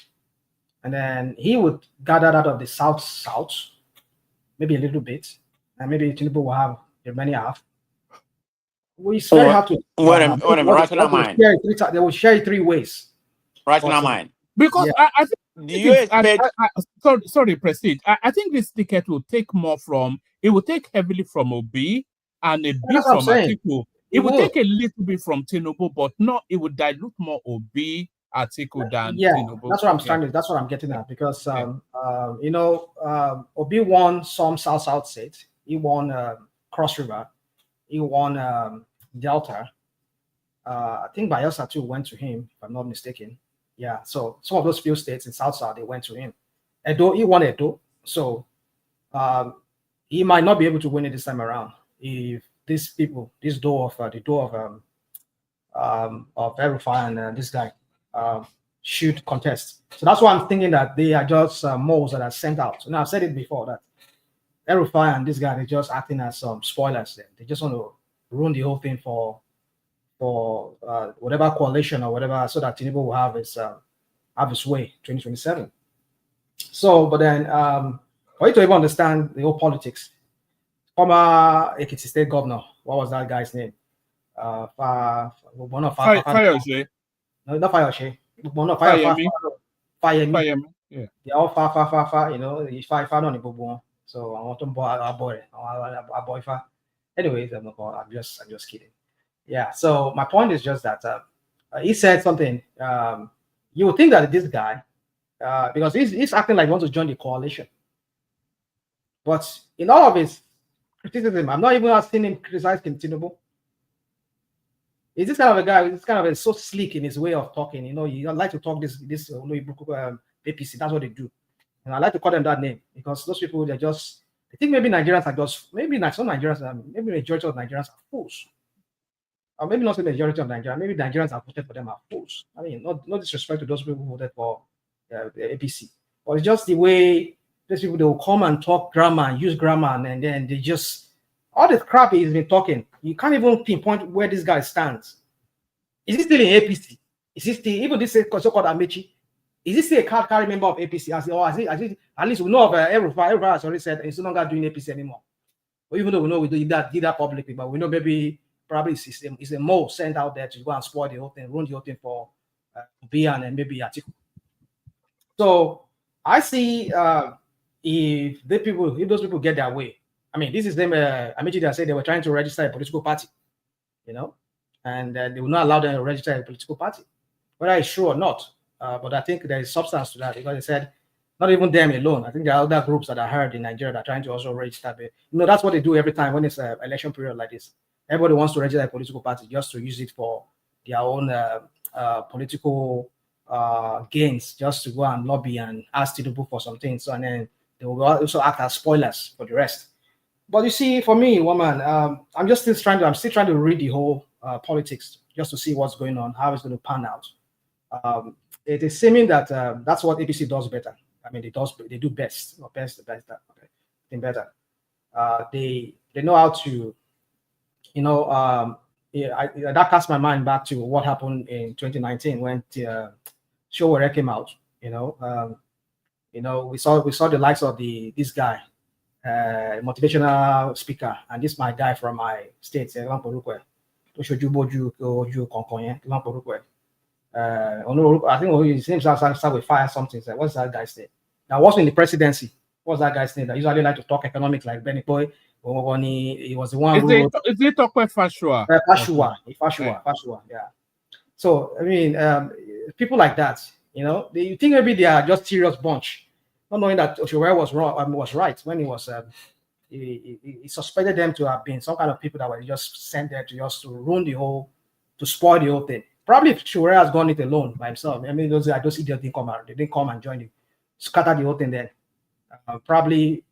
and then he would gather out of the south, maybe a little bit, and maybe Tinubu will have the remaining half. It's very hard to. Wait a minute, rational mind. They will share it 3 ways. Rational mind. Because yeah. I think do you expect? Sorry, Prestige. I think this ticket will take more from. It will take heavily from Obi and a bit from Atiku. It will take a little bit from Tinubu, but not. It would dilute more Obi, Atiku than Tinubu. That's what I'm trying to. That's what I'm getting at because Obi won some South states. He won Cross River. He won Delta. I think Bayelsa too went to him, if I'm not mistaken. Yeah, so some of those few states in South, they went to him. Edo, he won Edo, so he might not be able to win it this time around if these people, the door of Rufai and this guy should contest. So that's why I'm thinking that they are just moles that are sent out. So now I've said it before that Rufai and this guy, they're just acting as some spoilers. They just want to ruin the whole thing for whatever coalition or whatever, so that Tinubu will have his way 2027. So, but then for you to even understand the whole politics, former Ekiti State Governor, what was that guy's name? Fayoshe. No, not Fayoshe. Fayemi. Yeah. They all far. You know, far on the bobo. So I want to boy. Anyways, I'm just kidding. Yeah, so my point is just that he said something. You would think that this guy, because he's acting like he wants to join the coalition. But in all of his criticism, I'm not even asking him criticize Tinubu. He's this kind of a guy, he's kind of so sleek in his way of talking. You know, you like to talk this APC, that's what they do. And I like to call them that name because those people, they think maybe Nigerians are just, maybe not some Nigerians, maybe majority of Nigerians are fools. Or maybe not the majority of Nigerians, maybe Nigerians have voted for them are fools. I mean, no disrespect to those people who voted for the APC, but it's just the way these people, they will come and talk grammar and use grammar, and then they just, all this crap he's been talking, you can't even pinpoint where this guy stands. Is he still in APC? Is he still, even this so-called Amaechi, is he still a card-carrying member of APC? At least we know of Rufai has already said he's no longer doing APC anymore. But even though we know we did that publicly, but we know maybe probably it's a mole sent out there to go and spoil the whole thing, ruin the whole thing for Bian and maybe Atiku. So I see if those people get their way. I mean, this is them. Amaechi, they said they were trying to register a political party, you know, and they will not allow them to register a political party, whether it's true or not. But I think there is substance to that because they said not even them alone. I think there are other groups that are heard in Nigeria that are trying to also register. You know, that's what they do every time when it's an election period like this. Everybody wants to register a political party just to use it for their own political gains, just to go and lobby and ask Tinubu for some things. So, and then they will also act as spoilers for the rest. But you see, for me, woman, I'm still trying to read the whole politics just to see what's going on, how it's going to pan out. It is seeming that that's what APC does better. I mean, they do best, or best, okay, think better. They know how to, you know, that cast my mind back to what happened in 2019 when Showore came out. You know, we saw the likes of this guy, motivational speaker, and this my guy from my state, I think his name starts with fire something. What's that guy's name? Now, what's in the presidency? What's that guy's name that usually like to talk economics like Benny Boy? He was the one who is it talk with Fashua? Fashua, yeah. So I mean, people like that, you know, you think maybe they are just serious bunch, not knowing that Oshowere was wrong, was right when he was he suspected them to have been some kind of people that were just sent there to ruin to spoil the whole thing. Probably if Oshowere has gone it alone by himself. I mean, those idiots didn't come out. They didn't come and join scatter the whole thing then. Probably,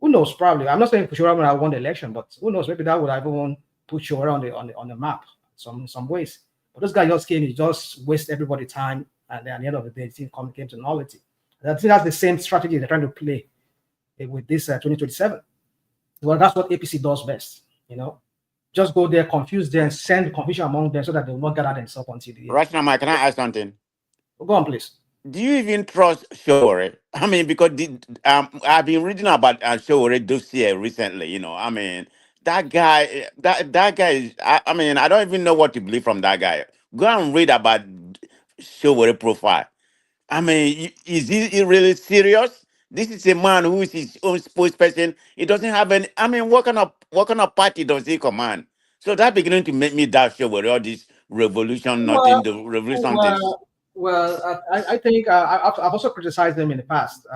who knows? Probably, I'm not saying Oshowere would have won the election, but who knows? Maybe that would have even put Oshowere on the map some ways. But this guy just came, he just waste everybody's time, and then at the end of the day, the thing came to nullity. I think that's the same strategy they're trying to play with this 2027. Well, that's what APC does best, you know. just go there, confuse them, send confusion among them so that they will not gather themselves until the end. Right now, Mike, can I ask something? Go on, please. Do you even trust Showore? I mean, because I've been reading about Showore dossier recently. You know, I mean, that guy, that guy is. I mean, I don't even know what to believe from that guy. Go and read about Showore profile. I mean, is he really serious? This is a man who is his own spokesperson. He doesn't have any. I mean, what kind of party does he command? So that's beginning to make me doubt Showore. All this revolution, nothing, the revolution things. I think I've also criticized them in the past.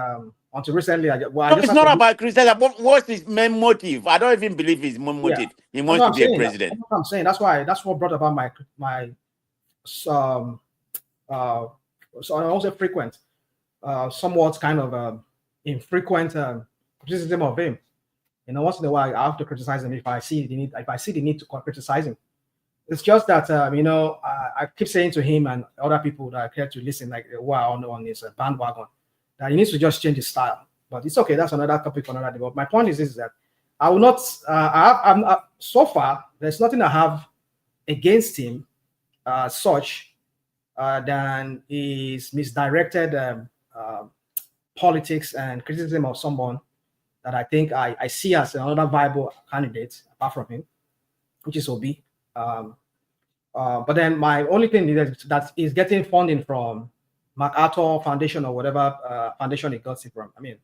Until recently, It's not about criticizing. What's his main motive? I don't even believe his main motive. He wants to be a president. That's what I'm saying. That's what brought about my so I won't say frequent, somewhat kind of infrequent criticism of him. You know, once in a while I have to criticize him if I see the need to criticize him. It's just that you know, I keep saying to him and other people that care to listen, like who are on his bandwagon, that he needs to just change his style. But it's okay. That's another topic for another day. But my point is that I will not. So far, there's nothing I have against him, such than his misdirected politics and criticism of someone that I think I see as another viable candidate apart from him, which is Obi. But then my only thing is that is getting funding from MacArthur Foundation or whatever foundation he got it from. I mean,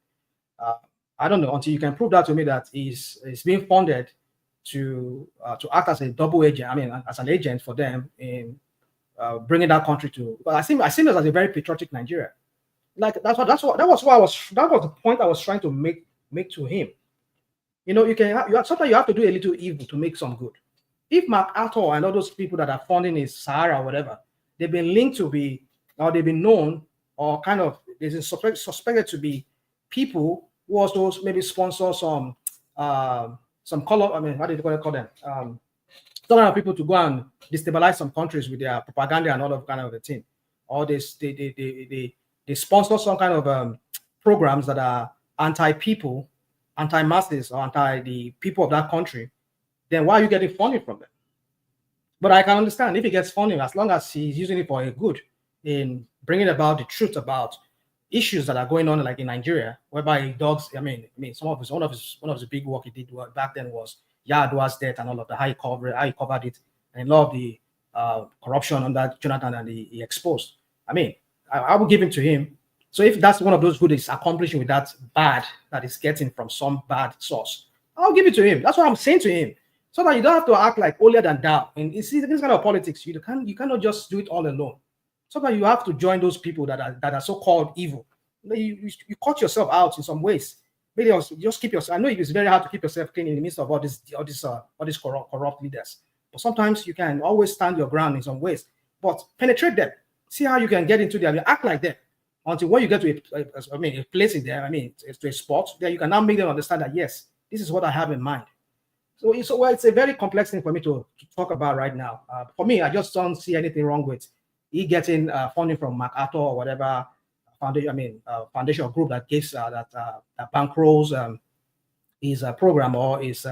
I don't know until you can prove that to me that he's being funded to act as a double agent. I mean, as an agent for them in bringing that country to. But I see this as a very patriotic Nigeria. Like that was the point I was trying to make to him. You know, sometimes you have to do a little evil to make some good. If MacArthur and all those people that are funding his Sahara or whatever, they've been linked to be, or they've been known, or kind of is suspected to be people who also maybe sponsor some color. I mean, how do you call them? Some kind of people to go and destabilize some countries with their propaganda and all of kind of the thing, or they sponsor some kind of programs that are anti-people, anti-masses, or anti the people of that country. Then why are you getting funding from them? But I can understand if he gets funding as long as he's using it for a good in bringing about the truth about issues that are going on, like in Nigeria, whereby dogs. I mean, one of his big work he did back then was Yar'Adua's death and all of the how he covered it, and a lot of the corruption under Jonathan and he exposed. I mean, I will give him to him. So if that's one of those good he's accomplishing with that bad that he's getting from some bad source, I'll give it to him. That's what I'm saying to him. So that you don't have to act like holier than thou. And you see, this kind of politics, you cannot just do it all alone. Sometimes you have to join those people that are so-called evil. You cut yourself out in some ways. Maybe just keep yourself. I know it's very hard to keep yourself clean in the midst of all these corrupt leaders. But sometimes you can always stand your ground in some ways. But penetrate them. See how you can get into them. You act like them until when you get to a place in there. I mean, to a spot, then you can now make them understand that yes, this is what I have in mind. So it's a very complex thing for me to talk about right now. For me, I just don't see anything wrong with he getting funding from MacArthur or whatever foundation. Foundation or group that gives that bankrolls his program or his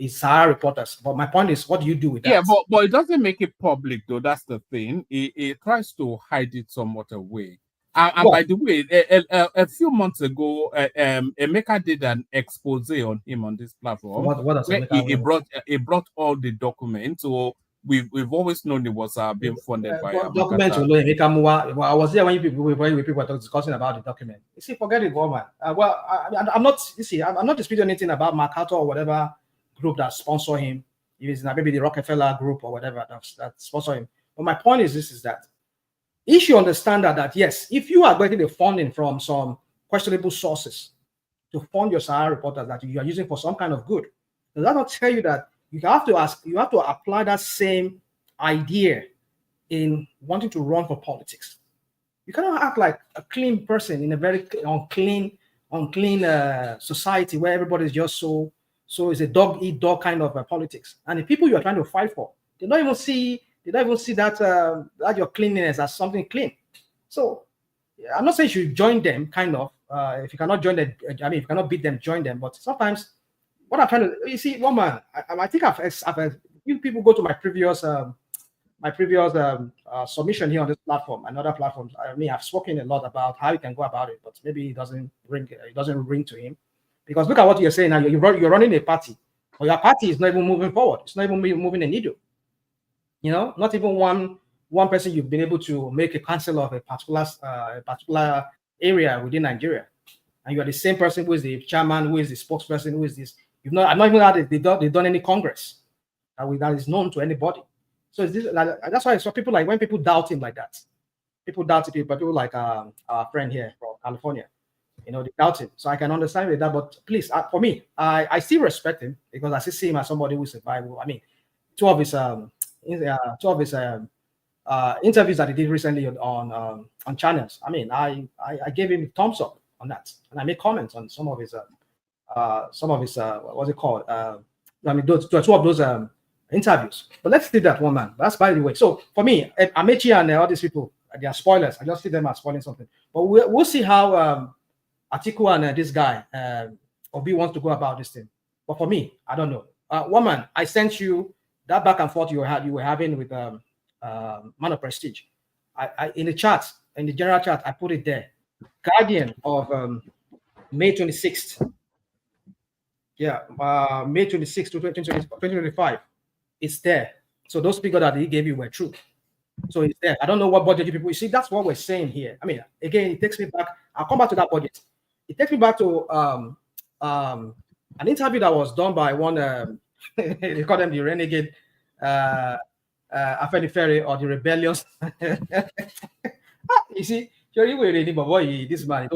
Sahara reporters. But my point is, what do you do with that? Yeah, but it doesn't make it public though. That's the thing. It tries to hide it somewhat away. And by the way, a few months ago, Emeka did an expose on him on this platform. What he brought all the documents. So we've always known it was being funded by documents. Well, I was there when people were discussing about the document. You see, forget it, woman. I'm not. You see, I'm not disputing anything about MacArthur or whatever group that sponsor him. It's maybe the Rockefeller group or whatever that sponsor him. But my point is that. You should understand that yes, if you are getting the funding from some questionable sources to fund your Sahara reporters that you are using for some kind of good, does that not tell you that you have to apply that same idea in wanting to run for politics? You cannot act like a clean person in a very unclean society where everybody is just so it's a dog eat dog kind of politics. And the people you are trying to fight for, they don't even see that your cleanliness as something clean. So I'm not saying you should join them, kind of. If you cannot join them, if you cannot beat them, join them. But sometimes what I'm trying to, you see, one man, I think you people go to my previous submission here on this platform and other platforms. I mean, I've spoken a lot about how you can go about it, but maybe it doesn't ring to him, because look at what you're saying now. You're running a party, or your party is not even moving forward. It's not even moving a needle. You know, not even one person you've been able to make a council of a particular area within Nigeria, and you are the same person who is the chairman, who is the spokesperson, who is this. I've not even had they've done any congress that is known to anybody. So that's why I saw people like when people doubt him like that. People doubt him, but people like our friend here from California, you know, they doubt him. So I can understand with that. But please, for me, I still respect him because I still see him as somebody who survived. I mean, two of his interviews that he did recently on channels. I mean, I gave him a thumbs up on that, and I made comments on some of his what's it called? I mean, two of those interviews. But let's see that one, man. That's by the way. So for me, Amaechi and all these people, they are spoilers. I just see them as spoiling something. But we'll see how Atiku and this guy Obi wants to go about this thing. But for me, I don't know. Woman, I sent you that back and forth you were having with Man of Prestige. I in the chat, in the general chat, I put it there. Guardian of May 26th. Yeah, May 26th to 2025. It's there. So those figures that he gave you were true. So it's there. I don't know what budget people. You see, that's what we're saying here. I mean, again, it takes me back. I'll come back to that budget. It takes me back to an interview that was done by one. They call them the renegade Afenifere or the rebellious. You see, this man,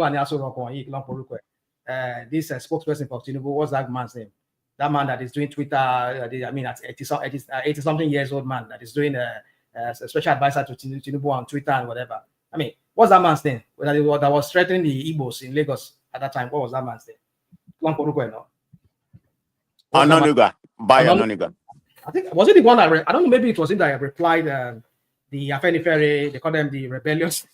this spokesperson for Tinubu, what's that man's name? That man that is doing Twitter, I mean, at 80-something years old man that is doing a special advisor to Tinubu on Twitter and whatever. I mean, what's that man's name? That was threatening the Igbos in Lagos at that time. What was that man's name? Anonuga. By Anonuga. I think, was it the one I read? I don't know, maybe it was in that I replied, the Afenifere, they call them the rebellious.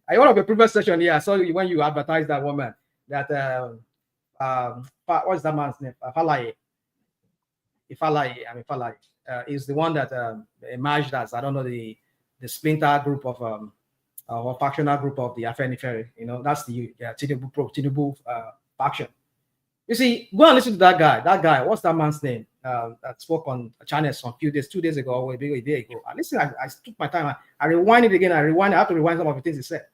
I one of the previous session here, I saw you when you advertised that woman, that what's that man's name? Ifalaye is the one that emerged as, I don't know, the splinter group of or factional group of the Afenifere. You know, that's the Tinubu faction. You see, go and listen to that guy. That guy, what's that man's name? That spoke on channels a few days, 2 days ago, or a day ago. And listen, I took my time. I rewind it again. I have to rewind some of the things he said.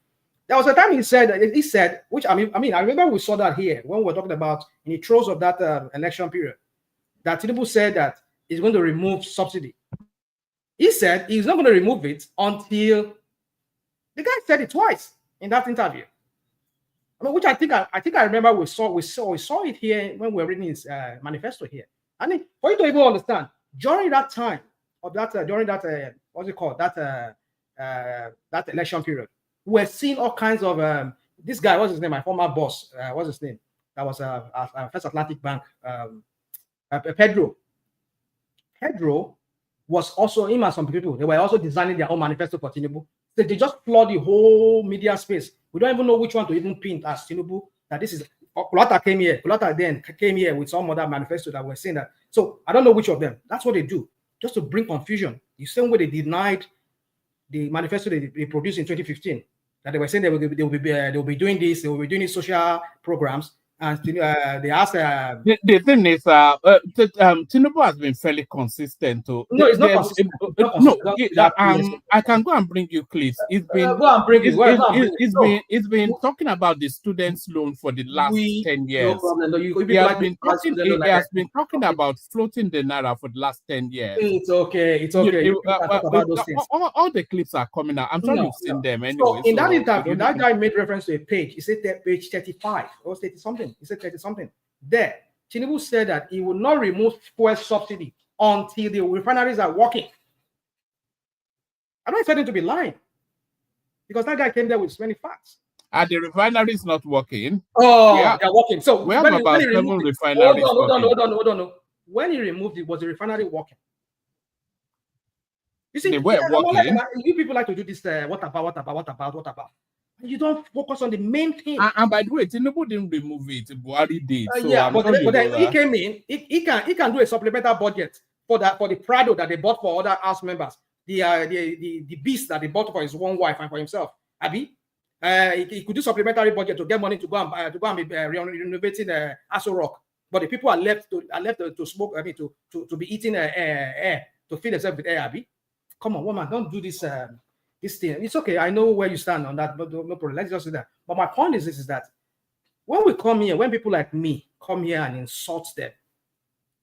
There was a time he said, which I mean, I remember we saw that here when we were talking about in the throes of that election period, that Tinubu said that he's going to remove subsidy. He said he's not going to remove it until the guy said it twice in that interview. I mean, which I think I remember we saw it here when we were reading his manifesto here. I mean, for you to even understand, during that time of that what's it called, that election period, we're seeing all kinds of this guy, what's his name? My former boss, what's his name? That was First Atlantic Bank, Pedro. Pedro was also him and some people. They were also designing their own manifesto for Tinubu. So they just flood the whole media space. We don't even know which one to even pin as Tinubu. That this is Kulata came here. Kulata then came here with some other manifesto that we're saying that. So I don't know which of them. That's what they do, just to bring confusion. The same way they denied the manifesto they produced in 2015, that they were saying they will be doing this, they will be doing these social programs. And they asked. The thing is, Tinubu has been fairly consistent. No, it's not consistent. I can go and bring you clips. It's been talking about the students' loan for the last 10 years. No problem. No, he has been talking about floating the naira for the last 10 years. It's okay. All the clips are coming out. I'm sure you've seen them anyway. So in that interview, that guy made reference to a page. He said that page 35 or 30 something. He said 30 something. There, Tinubu said that he will not remove fuel subsidy until the refineries are working. I don't expect him to be lying, because that guy came there with many facts. Are the refineries not working? Oh, yeah, they're working. So we have about 7 refineries. Hold on. When he removed it, was the refinery working? You see, they were working. You people like to do this. What about? You don't focus on the main thing. And by the way, Tinubu didn't remove it. Buhari did. So Yeah, I'm but, sure you then know he that. came in. He can do a supplemental budget for the Prado that they bought for other house members. The beast that they bought for his one wife and for himself. Abi, he could do supplementary budget to get money to go and be renovating Aso Rock. But the people are left to smoke. I mean, to be eating air, to feed themselves with air. Abi, come on, woman, don't do this. This thing. It's okay. I know where you stand on that. No problem. Let's just do that. But my point is this: is that when we come here, when people like me come here and insult them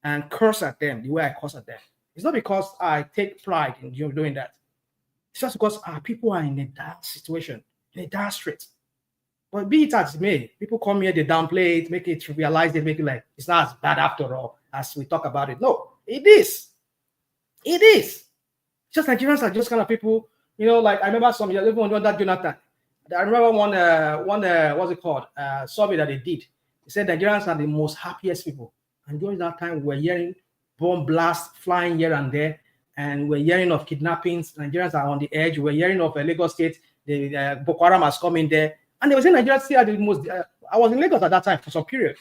and curse at them the way I curse at them, it's not because I take pride in doing that. It's just because our people are in a dark situation, in a dark strait. But be it as it may, people come here, they downplay it, make it trivialize it, make it like it's not as bad after all as we talk about it. No, it is. It is. Just Nigerians are just kind of people, like I remember some years, even under Jonathan. I remember one what's it called? Survey that they did. They said Nigerians are the most happiest people. And during that time, we're hearing bomb blasts flying here and there, and we're hearing of kidnappings. Nigerians are on the edge. We're hearing of Lagos State. The Boko Haram has come in there, and they were saying Nigerians still are the most. I was in Lagos at that time for some period,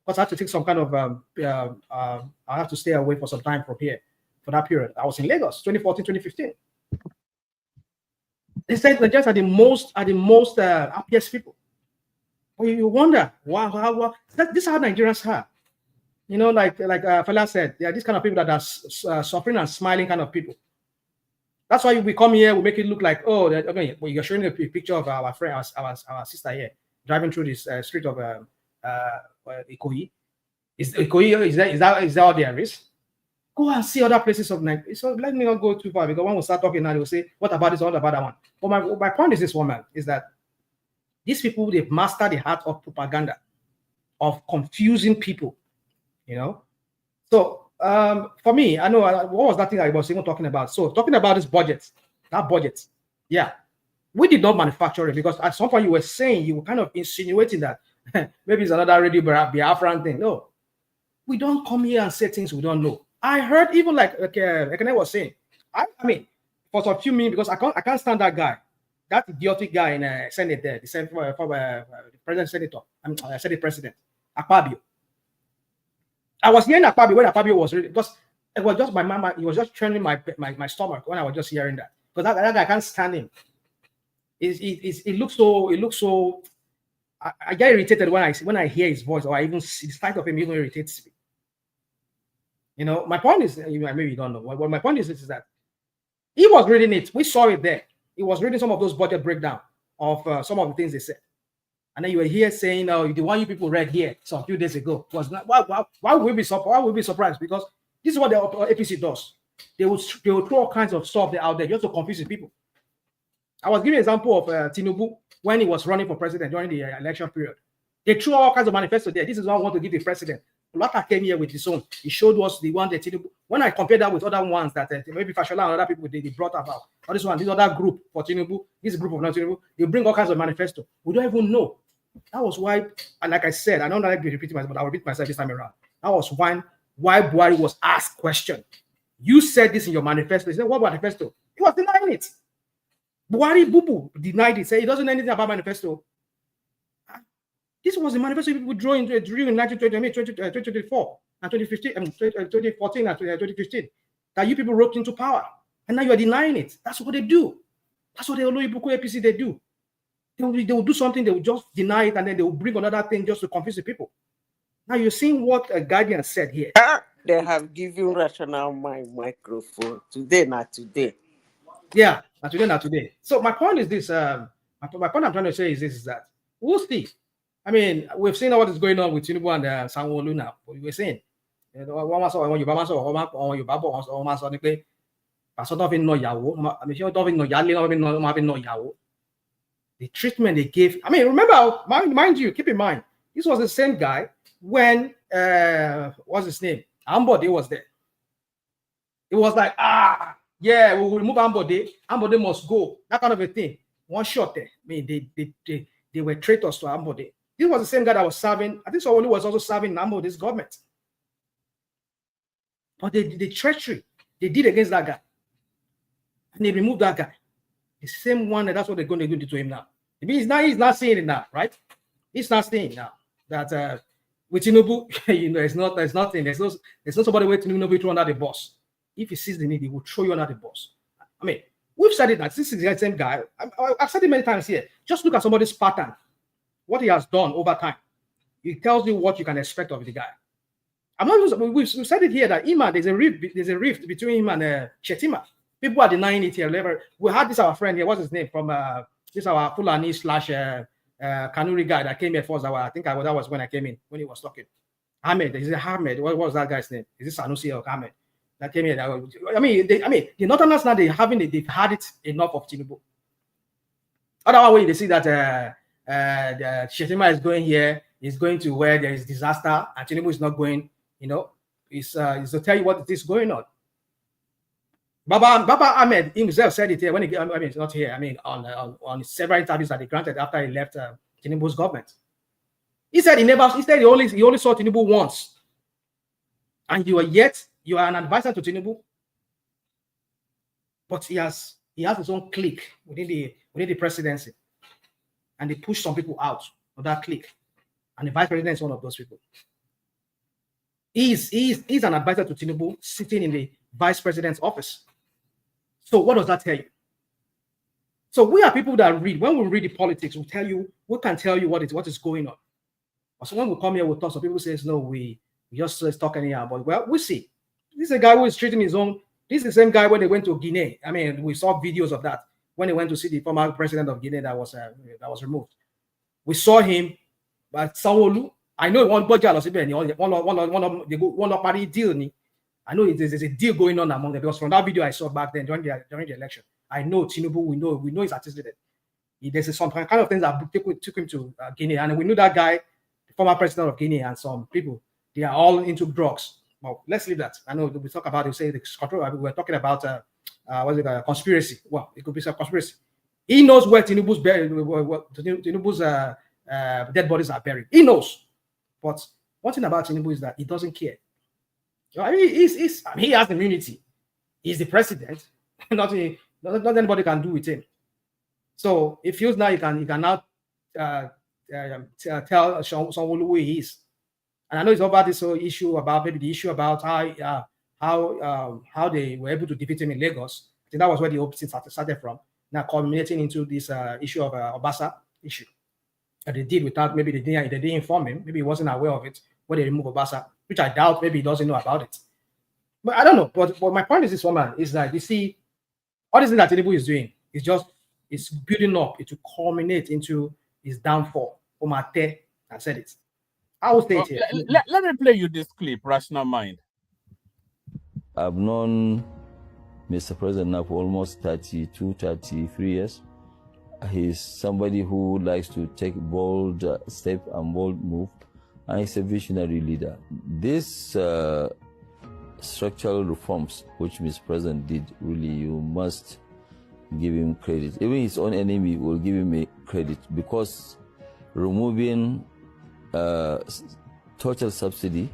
because I had to take some kind of. I have to stay away for some time from here for that period. I was in Lagos, 2014, 2015. They said Nigerians are the most happiest people. Well, you wonder why this is how Nigerians are. Like Fela said, they are these kind of people that are suffering and smiling kind of people. That's why we come here, we make it look like, okay, well, you're showing a picture of our friend, our sister here, driving through this street of Ikoyi. Is that all there is? Go and see other places of Nigeria. So let me not go too far, because when we start talking now, they will say, what about this, what about that one? But my point is this, woman, is that these people, they've mastered the art of propaganda, of confusing people, So for me, I know, what was that thing I was even talking about? So talking about this budget, yeah. We did not manufacture it, because at some point you were kind of insinuating that maybe it's another Radio Biafran thing. No. We don't come here and say things we don't know. I heard even like Ekene was saying, I mean, for some few minutes, because I can't stand that guy, that idiotic guy in Senate there, the president senator, Senate president, Akpabio. I was hearing Akpabio when Akpabio was reading, because it was just my mama, he was just training my stomach when I was just hearing that. Because that guy, I can't stand him. It looks so. I get irritated when I hear his voice, or I even see the sight of him even irritates me. My point is, maybe you don't know. Well, my point is that he was reading it. We saw it there. He was reading some of those budget breakdown of some of the things they said. And then you were here saying, the one you people read here some few days ago was not. Why would we be surprised? Why would we be surprised? Because this is what the APC does. They will throw all kinds of stuff out there just to confuse the people. I was giving an example of Tinubu when he was running for president during the election period. They threw all kinds of manifesto there. This is what I want to give the president. Lata came here with his own. He showed us the one that Tinubu. When I compare that with other ones that maybe Fashola and other people they brought about, or this other group for Tinubu, this group of non-Tinubu, they bring all kinds of manifesto. We don't even know. That was why, and like I said, I don't like to repeat myself, but I'll repeat myself this time around. That was why Buhari was asked question. You said this in your manifesto. He said, what manifesto? He was denying it. Buhari Bubu denied it. Said he doesn't know anything about manifesto. This was the manifesto people drew in 2024 and 2015, 2014 and 2015 that you people wrote into power, and now you are denying it. That's what they do. That's what the Oloyibuku APC they do. They will do something, they will just deny it, and then they will bring another thing just to confuse the people. Now you're seeing what a Guardian said here. They have given rational my microphone today, not today. Yeah, not today. So my point is this. My point I'm trying to say is this: is that we'll see. I mean, we've seen what is going on with Tinubu and Sanwo-Olu now. We're saying, the treatment they gave. I mean, remember, mind you, keep in mind, this was the same guy when what's his name? Ambode was there. It was like, yeah, we will remove Ambode. Ambode must go. That kind of a thing. One shot there. I mean, they were traitors to Ambode. This was the same guy that was serving. I think Sanwo-Olu was also serving Ambode's government. But the treachery they did against that guy, and they removed that guy. The same one, that's what they're going to do to him now. He's not seeing it now, right? He's not seeing now that with Tinubu, there's nothing. There's no somebody waiting Tinubu throw under the bus. If he sees the need, he will throw you under the bus. I mean, we've said it that this is the same guy. I've said it many times here. Just look at somebody's pattern, what he has done over time. It tells you what you can expect of the guy. We've said it here that there's a rift between him and Shetima. People are denying it here. We had this our friend here. What's his name from this our Fulani / Kanuri guy that came here first. I think that was when I came in when he was talking. Ahmed, is it Ahmed? What was that guy's name? Is it Sanusi or Ahmed? That came here. The Northerners now they've had it enough of Tinubu. Other way they see that Shetima is going here, is going to where there is disaster, and Tinubu is not going. Is to tell you what is going on. Baba Ahmed himself said it here when it's not here. On several interviews that he granted after he left Tinubu's government. He said he only saw Tinubu once, and you are an advisor to Tinubu, but he has his own clique within the presidency, and they push some people out of that clique, and the vice president is one of those people. He's an advisor to Tinubu sitting in the vice president's office. So what does that tell you? So we are people that read. When we read the politics, we can tell you what is going on. So when we come here, we'll talk. Some people say, no, we just talk anyhow. But well, we see. This is a guy who is treating his own. This is the same guy when they went to Guinea. We saw videos of that when they went to see the former president of Guinea that was removed. We saw him, but Sanwo-Olu. I know one party deal. I know there's a deal going on among them because from that video I saw back then during the election, I know Tinubu. We know he's articulated. There's some kind of things that took him to Guinea, and we knew that guy, the former president of Guinea, and some people they are all into drugs. Well, let's leave that. I know we talk about it. Say the control. We're talking about conspiracy. Well, it could be some conspiracy. He knows where Tinubu's dead bodies are buried. He knows. But one thing about Tinubu is that he doesn't care. He has immunity. He's the president. Not anybody can do with him. So it feels now he can now tell someone who he is. And I know it's about this whole issue about how they were able to defeat him in Lagos. I think that was where the whole thing started from. Now culminating into this issue of Obasa issue. That they did without, maybe they didn't inform him, maybe he wasn't aware of it when they removed Obasa, which I doubt maybe he doesn't know about it. But I don't know. But my point is this woman is that you see, all this thing that Tinubu is doing is it's building up to culminate into his downfall. Omate, I said it. I will stay here. Let me play you this clip, Rational Mind. I've known Mr. President now for almost 32, 33 years. He's somebody who likes to take bold step and bold move, and he's a visionary leader. These structural reforms which Mr. President did, really, you must give him credit. Even his own enemy will give him a credit, because removing total subsidy,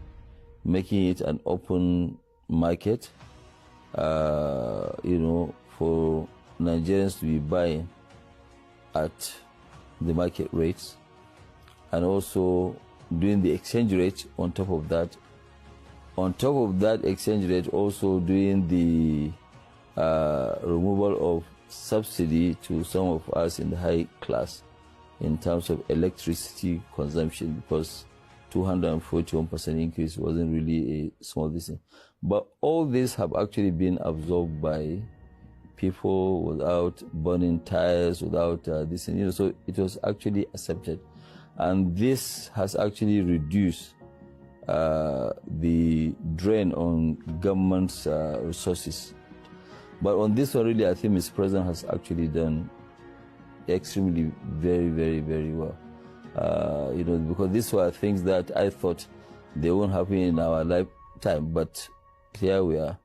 making it an open market, for Nigerians to be buying at the market rates, and also doing the exchange rate on top of that. On top of that exchange rate, also doing the removal of subsidy to some of us in the high class in terms of electricity consumption, because 241% increase wasn't really a small thing. But all these have actually been absorbed by people without burning tires, without this, so it was actually accepted. And this has actually reduced the drain on government's resources. But on this one, really, I think Mr. President has actually done extremely very, very, very well. Because these were things that I thought they won't happen in our lifetime, but here we are.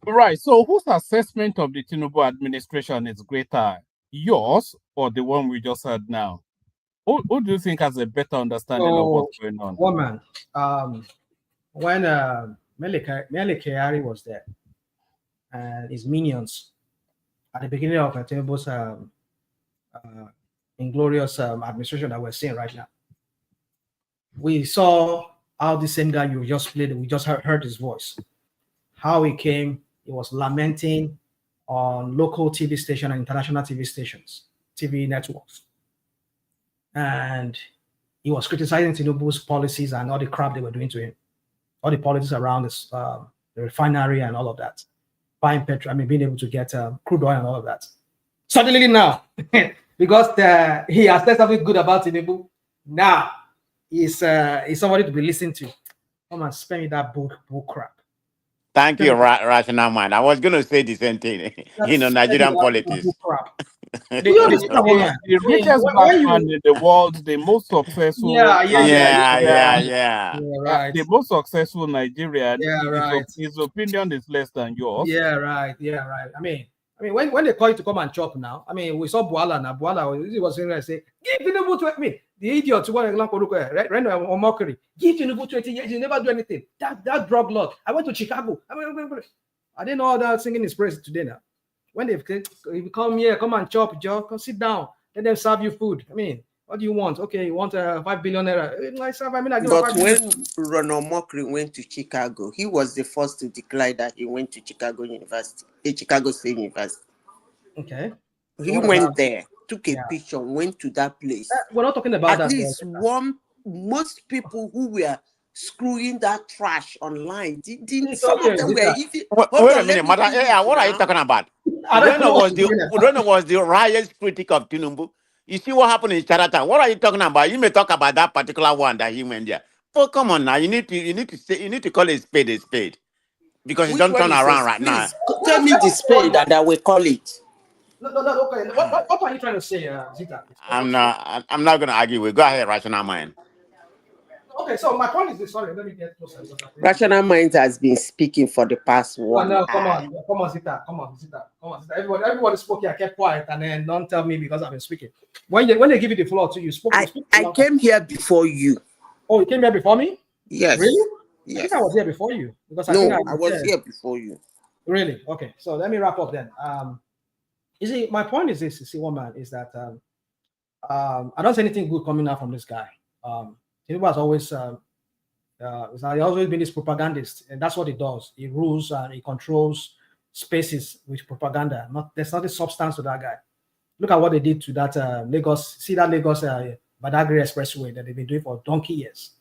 Right. So whose assessment of the Tinubu administration is greater, yours or the one we just heard now? Who do you think has a better understanding of what's going on? Woman, when Mele Kyari was there and his minions at the beginning of Tinubu's inglorious administration that we're seeing right now. We saw how the same guy you just played, we just heard his voice, how he came, he was lamenting on local TV station and international TV stations, TV networks. And he was criticizing Tinubu's policies and all the crap they were doing to him, all the politics around this, the refinery and all of that, buying petrol, being able to get crude oil and all of that. Suddenly now, because he has said something good about Tinubu, now he's somebody to be listened to. Come and spend me that bull crap. Thank you, Rational Mind. I was going to say the same thing. Nigerian politics. The richest black man in the world, the most successful. The most successful Nigerian. His opinion is less than yours. Yeah, right. I mean, when they call you to come and chop now, we saw Buala now. Buala was saying, say, give Tinubu 20. The idiot or mockery. Give Tinubu 20 years. You never do anything. That drug lord. I went to Chicago. I didn't know all that singing his praise today now. When they come here, come and chop, Joe, come sit down. Let them serve you food. What do you want? Okay, you want a 5 billion naira. But when Ronald Mockery went to Chicago, he was the first to declare that he went to Chicago State University. Okay. He went there, took a picture, went to that place. We're not talking about At least most people who were screwing that trash online, some of them were even... Wait a minute, Mother. What are you talking about? Reno was the highest critic of Tinubu. You see what happened in Charata. What are you talking about? You may talk about that particular one that he went there. Oh, come on now. You need to call a spade. Because you don't turn around right now. Tell me the spade and I will call it. No, okay. What are you trying to say, Zita? I'm not going to argue with. Go ahead, Rational Mind. Okay, so my point is this. Sorry, let me get closer. Rational Mind has been speaking for the past 1 hour. Come on, Zita. Everybody spoke here, kept quiet, and then don't tell me because I've been speaking. When they give you the floor, you spoke. I came here before you. Oh, you came here before me? Yes. Really? Yes. I think I was here before you because I was here before you. Really? Okay. So let me wrap up then. You see, my point is this. You see, one man is that I don't see anything good coming out from this guy. Tinubu has always been this propagandist, and that's what he does. He rules and he controls spaces with propaganda. There's not a substance to that guy. Look at what they did to that Lagos. See that Lagos Badagry Expressway that they've been doing for donkey years.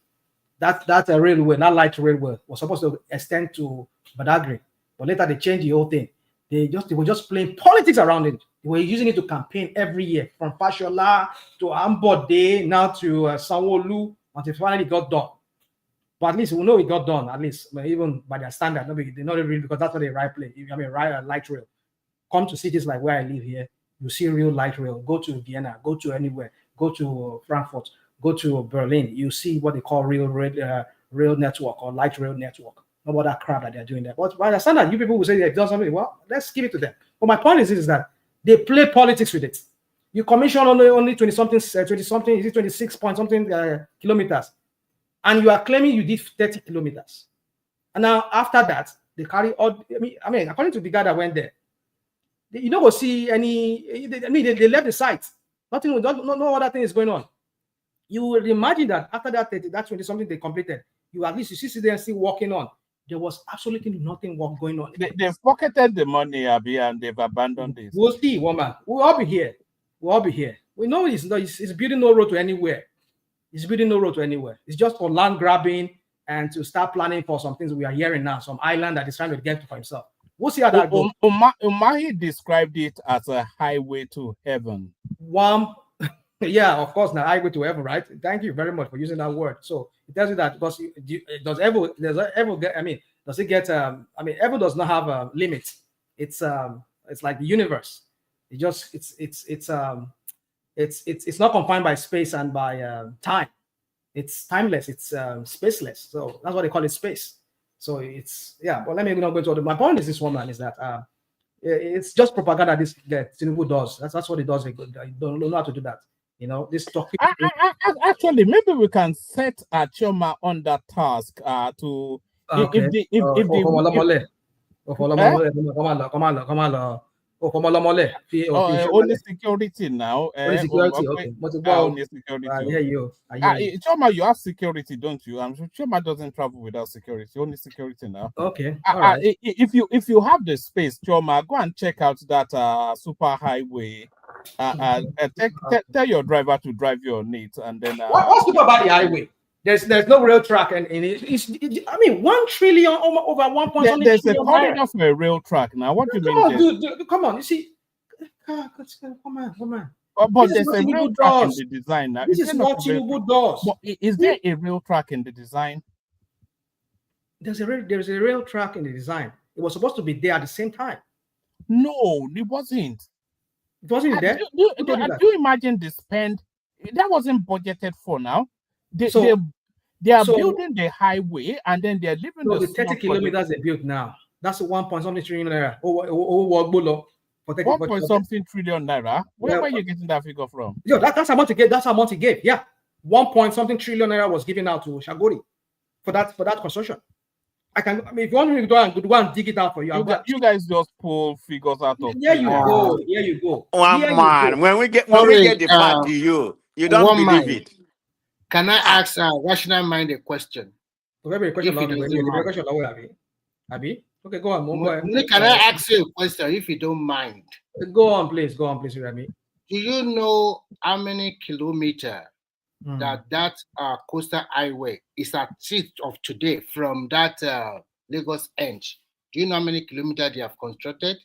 That railway, that light railway, was supposed to extend to Badagry, but later they changed the whole thing. They were just playing politics around it. They were using it to campaign every year, from Fashola to Ambode, now to Sanwo-Olu, until finally it got done. But at least we know it got done, at least, even by their standard. They're not really, because that's what they light rail. Come to cities like where I live here, you see real light rail. Go to Vienna, go to anywhere, go to Frankfurt, go to Berlin. You see what they call rail network or light rail network. Not about that crap that they're doing there. But by the standard, you people will say they've done something. Well, let's give it to them. But my point is that they play politics with it. You commission only 20-something, is it 26 point something kilometers, and you are claiming you did 30 kilometers. And now after that, they carry all. According to the guy that went there, you don't go see any. They left the site. Nothing. No other thing is going on. You will imagine that after that 20-something they completed, you at least you see them still working on. There was absolutely nothing going on. They've pocketed the money, Abi, and they've abandoned it. We'll see, woman. We'll all be here. We know it's building no road to anywhere. It's building no road to anywhere. It's just for land grabbing and to start planning for some things we are hearing now, some island that is trying to get for himself. We'll see how that goes. Umahi described it as a highway to heaven. Yeah, of course, now highway to heaven, right? Thank you very much for using that word. So it tells you that because does it get heaven does not have a limit. It's like the universe. It's not confined by space and by time. It's timeless. It's spaceless. So that's what they call it, space. So but let me not go into it. My point is this one, man, is that it's just propaganda this Tinubu does. That's what he does. They don't know how to do that. This talking. Actually, maybe we can set Chioma on that task to. Okay. Only security now. Only security, okay. Only security. I hear you. I hear you. Choma, you have security, don't you? I'm sure Choma doesn't travel without security. Only security now. Okay. All right. If you have the space, Choma, go and check out that super highway. Tell your driver to drive you on it, and then. What's good about the highway? There's no real track in it. I mean, 1 trillion over 1.1 There's trillion. a corridor for a rail track now. What do you mean? Dude, come on. You see, come on. But there's a real track in the design now. This is what Tinubu does. But is there a real track in the design? There's a real track in the design. It was supposed to be there at the same time. No, it wasn't. It wasn't there. Do you imagine the spend? That wasn't budgeted for now. They are building the highway and then they're leaving the 30 kilometers they built now. That's a 1.something trillion naira. 1.something trillion naira. Where are you getting that figure from? Yo, that's how much he gave. That's how much he gave. Yeah, 1.something trillion naira was given out to Shagori for that construction. I mean, if you want me to go and dig it out for you, you guys just pull figures out of. Here you go. Here you go. One man. When we get the fact to you don't believe it. Can I ask rational mind a question? Okay, go on. Can I ask you a question if you don't mind? Go on, please, Remy. Do you know how many kilometers that coastal highway is at seat of today from that Lagos end? Do you know how many kilometers they have constructed?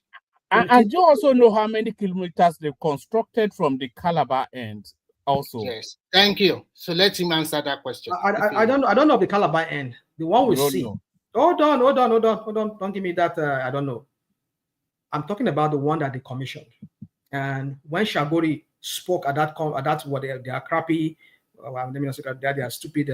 And you also know how many kilometers they've constructed from the Calabar end? Also, yes, thank you. So let him answer that question. I don't know the Calabar end. The one we see. Know. Hold on. Don't give me that. I don't know. I'm talking about the one that they commissioned. And when Shagori spoke at their crappy, let me not say that their stupid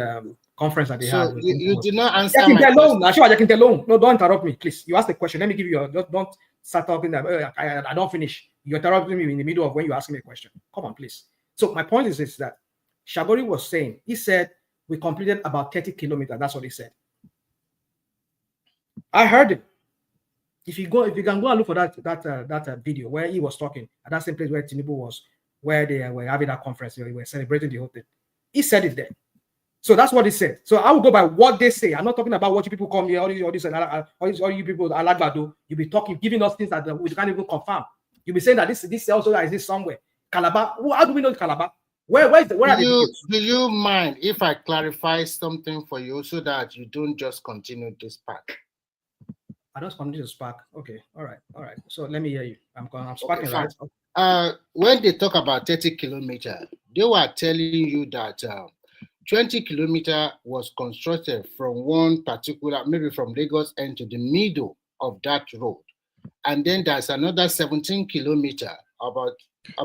conference that they had. So you did not answer my question. I can tell long. No, don't interrupt me, please. You asked the question. Let me give you don't start talking. I don't finish. You're interrupting me in the middle of when you ask me a question. Come on, please. So my point is that Shagori was saying, he said, we completed about 30 kilometers. That's what he said. I heard it. If you can go and look for that video where he was talking at that same place where Tinubu was, where they were having that conference, they were celebrating the whole thing. He said it there. So that's what he said. So I will go by what they say. I'm not talking about what you people come here, all you people Alagbado. You'll be talking, giving us things that we can't even confirm. You'll be saying that this also exists somewhere. Calabar. How do we know Calabar? Where are the videos? Do you mind if I clarify something for you so that you don't just continue this path? I don't continue to spark. Okay, all right. So let me hear you. I'm sparking, okay, right? When they talk about 30 kilometers, they were telling you that 20 kilometers was constructed from one particular, maybe from Lagos end to the middle of that road, and then there's another 17 kilometers about.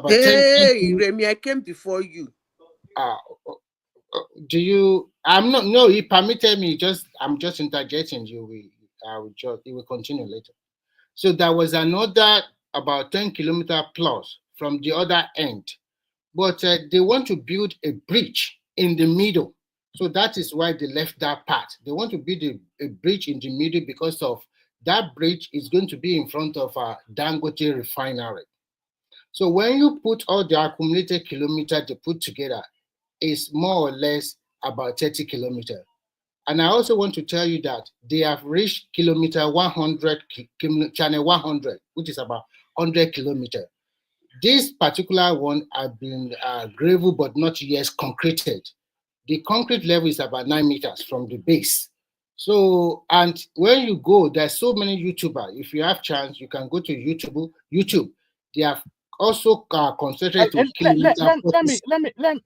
Hey, Remy, I came before you. Do you? I'm not. No, he permitted me. I'm just interjecting you. It will continue later. So there was another about 10 kilometers plus from the other end, but they want to build a bridge in the middle. So that is why they left that part. They want to build a bridge in the middle because of that bridge is going to be in front of a Dangote refinery. So when you put all the accumulated kilometers they put together, it's more or less about 30 kilometers. And I also want to tell you that they have reached kilometer 100, channel 100, which is about 100 kilometers. This particular one has been gravel, but not yet concreted. The concrete level is about 9 meters from the base. So, and when you go, there's so many YouTubers. If you have chance, you can go to YouTube. They have also concentrated to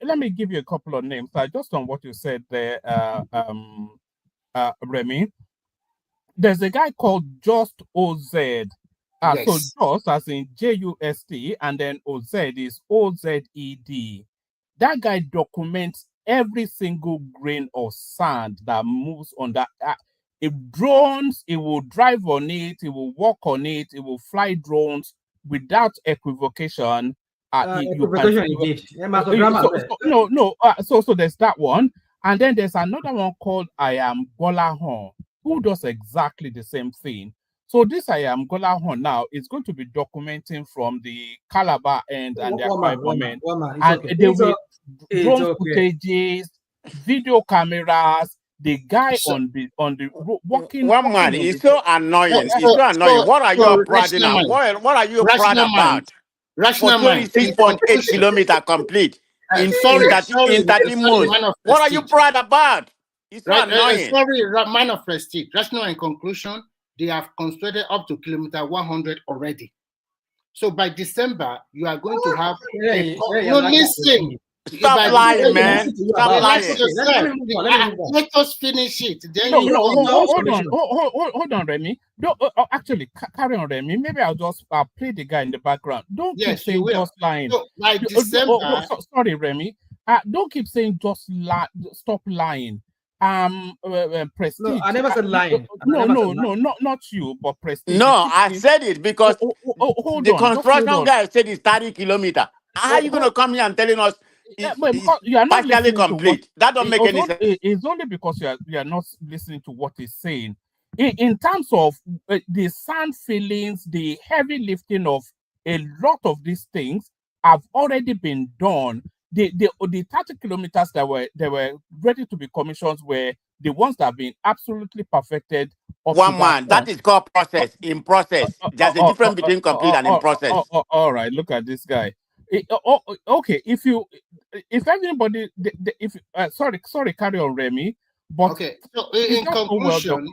let me give you a couple of names. Just on what you said there, Remy. There's a guy called Just OZ. Yes. So Just as in JUST, and then OZ is OZED. That guy documents every single grain of sand that moves on that. If drones, it will drive on it, it will walk on it, it will fly drones without equivocation. So there's that one. And then there's another one called I Am Bolahon, who does exactly the same thing. So this Gola Hon now is going to be documenting from the Calabar end and the Akwa Ibom end. And they will drone footages, video cameras, the guy on the walking. One man is so annoying. It's so annoying. What are you proud now? What are you proud about? For 26.8 kilometers complete in 13 months. What are you proud about? It's so annoying. Sorry, man of prestige. Rational in conclusion, they have constructed up to kilometer 100 already. So by December, you are going to have listen. Stop lying, man. Stop lying. Let us finish it. Then hold on, Remy. Actually, carry on, Remy. Maybe I'll just play the guy in the background. Don't keep saying just lying. So by December, sorry, Remy. Don't keep saying just stop lying. Prestige. No, I never said lying. No, not you, but Prestige. No, I said it because the construction guy said it's 30 kilometers. How are you going to come here and telling us you are not partially complete? That don't make any sense. It's only because you are not listening to what he's saying. In terms of the sand fillings, the heavy lifting of a lot of these things have already been done. The 30 kilometers that were ready to be commissioned were the ones that have been absolutely perfected. One man, that is called process. In process, there's a difference between complete and in process. All right, look at this guy. Okay, if everybody, sorry, carry on, Remy. But okay, so in conclusion,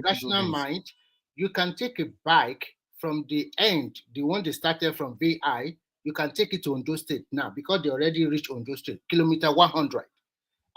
Rational Mind, you can take a bike from the end, the one they started from VI. You can take it to Ondo State now because they already reached Ondo State, kilometer 100.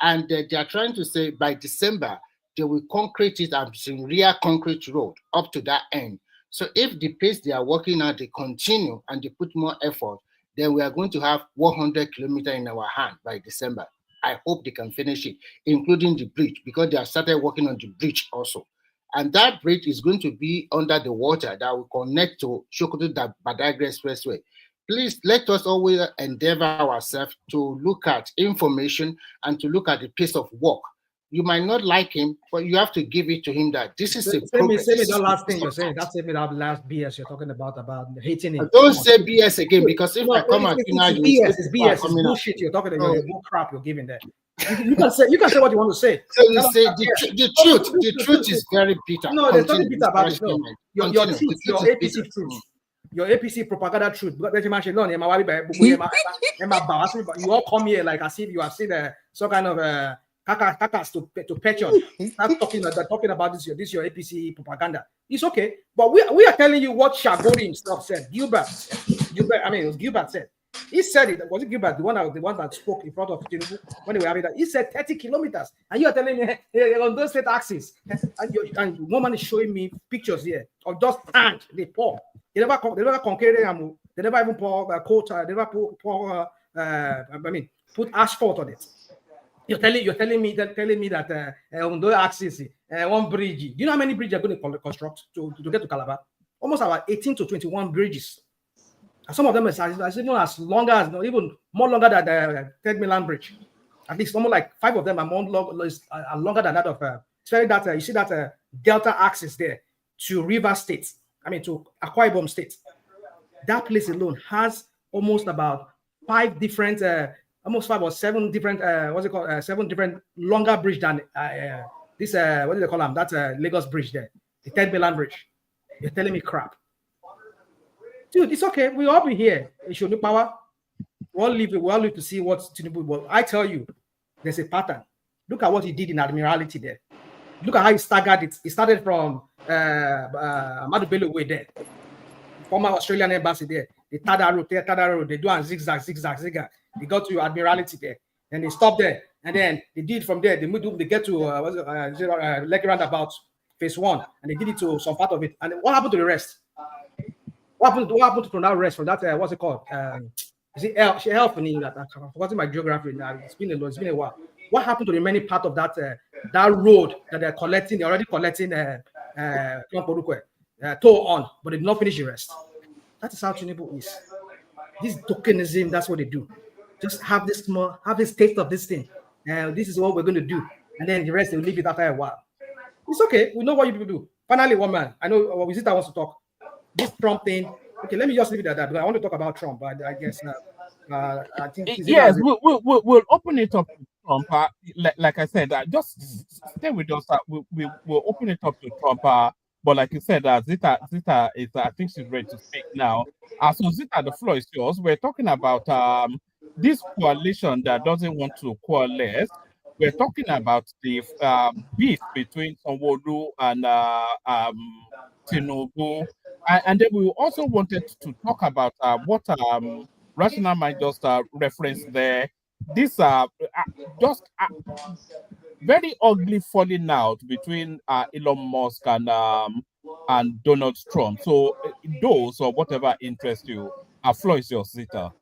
And they are trying to say by December, they will concrete it as in real concrete road up to that end. So if the pace they are working at, they continue and they put more effort, then we are going to have 100 kilometers in our hand by December. I hope they can finish it, including the bridge, because they have started working on the bridge also. And that bridge is going to be under the water that will connect to Sokoto-Badagry Expressway. Please let us always endeavor ourselves to look at information and to look at the pace of work. You might not like him, but you have to give it to him that this is a progress. Say me that last thing you're saying. That's me that last BS you're talking about hating him. Don't say BS again, because if I come at you now, it's BS, it's bullshit you're talking about. It's crap you're giving there. You can say what you want to say. So you say the truth is very bitter. No, there's nothing bitter about it. No. Your truth, your APC truth. Your APC propaganda truth. You all come here like as if you have seen some kind of kakas to pet on. Start talking about this your APC propaganda. It's okay, but we are telling you what Shagori himself said. Gilbert, I mean, it was Gilbert said. He said it. Was it Gilbert, the one that spoke in front of Tinubu when they were having that? He said 30 kilometers, and you are telling me on those state axis, and one man is showing me pictures here of just tank they pour. They never concrete ammo. They never even pour coat. They never put asphalt on it. You're telling me that on those axis, one bridge. Do you know how many bridges are going to construct to get to Calabar? Almost about 18 to 21 bridges. And some of them are as long as, even more longer than the Third Milan Bridge. At least almost like 5 of them are longer than that of. Especially that you see that Delta axis there to River State. I mean to Akwa Ibom State. That place alone has almost about 5 different, almost 5 or 7 different, 7 different longer bridge than this. What do they call them? That Lagos Bridge there, the Third Milan Bridge. You're telling me crap. Dude, it's okay. We all be here. It should be power. We all live to see what Tinubu. But I tell you, there's a pattern. Look at what he did in Admiralty there. Look at how he staggered it. He started from Ahmadu Bello way there, former Australian embassy there. The Tada road. They do a zigzag. They got to Admiralty there, and they stop there, and then they did from there. They get to Lekki roundabout phase 1, and they did it to some part of it. And what happened to the rest? What happened to that rest from that? What's it called? Is it help me? I've forgotten my geography now. It's been a while. What happened to the remaining part of that road that they're collecting? They're already collecting toll on, but they did not finish the rest. That is how Tinubu is. This tokenism, that's what they do. Just have this taste of this thing. This is what we're going to do, and then the rest they will leave it after a while. It's okay. We know what you people do. Finally, one man. I know Zita wants to talk. This Trump thing. Okay, let me just leave it at that because I want to talk about Trump, but I guess I think Zita Yes, has it. we'll open it up to Trump. Like I said, just stay with us. We'll open it up to Trump. But like you said, Zita is I think she's ready to speak now. So Zita, the floor is yours. We're talking about this coalition that doesn't want to coalesce. We're talking about the beef between Sanwo-Olu and Tinubu, and then we also wanted to talk about what Rational Mind just referenced there. This just very ugly falling out between Elon Musk and Donald Trump. So those or whatever interests you, floor is yours, Zita.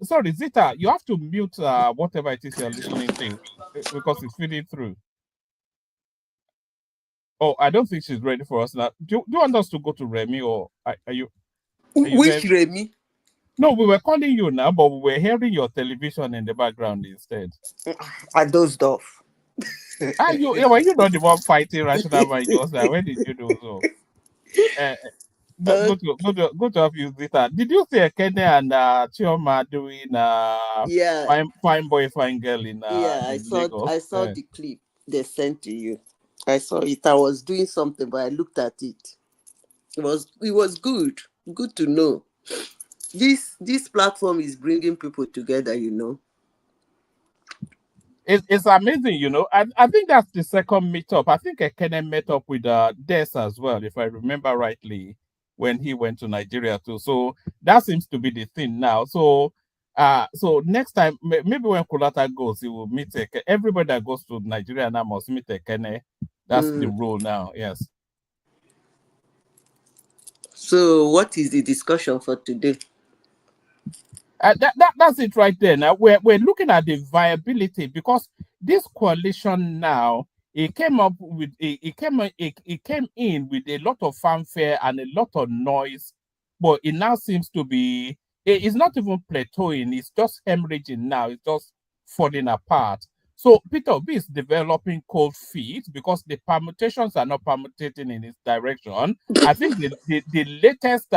Sorry, Zita, you have to mute whatever it is you're listening to because it's feeding through. Oh, I don't think she's ready for us now. Do you want us to go to Remy or are you? Which Remy? No, we were calling you now, but we were hearing your television in the background instead. I dozed off. Were you not the one fighting Rational Mind just now? When did you do so? Go to have you Zita. Did you see Kenny and Chioma doing fine boy, fine girl in Lagos? I saw the clip they sent to you. I saw it. I was doing something, but I looked at it. It was good. Good to know. This platform is bringing people together, you know. It's amazing, you know. I think that's the second meetup. I think Ekene met up with Des as well, if I remember rightly, when he went to Nigeria too. So that seems to be the thing now. So next time, maybe when Kulata goes, he will meet everybody that goes to Nigeria now must meet Ekene. That's the rule now. Yes. So what is the discussion for today? That's it right there. Now we're looking at the viability because this coalition now it came in with a lot of fanfare and a lot of noise, but it now seems to be it's not even plateauing. It's just hemorrhaging now. It's just falling apart. So Peter B is developing cold feet because the permutations are not permutating in his direction. I think the latest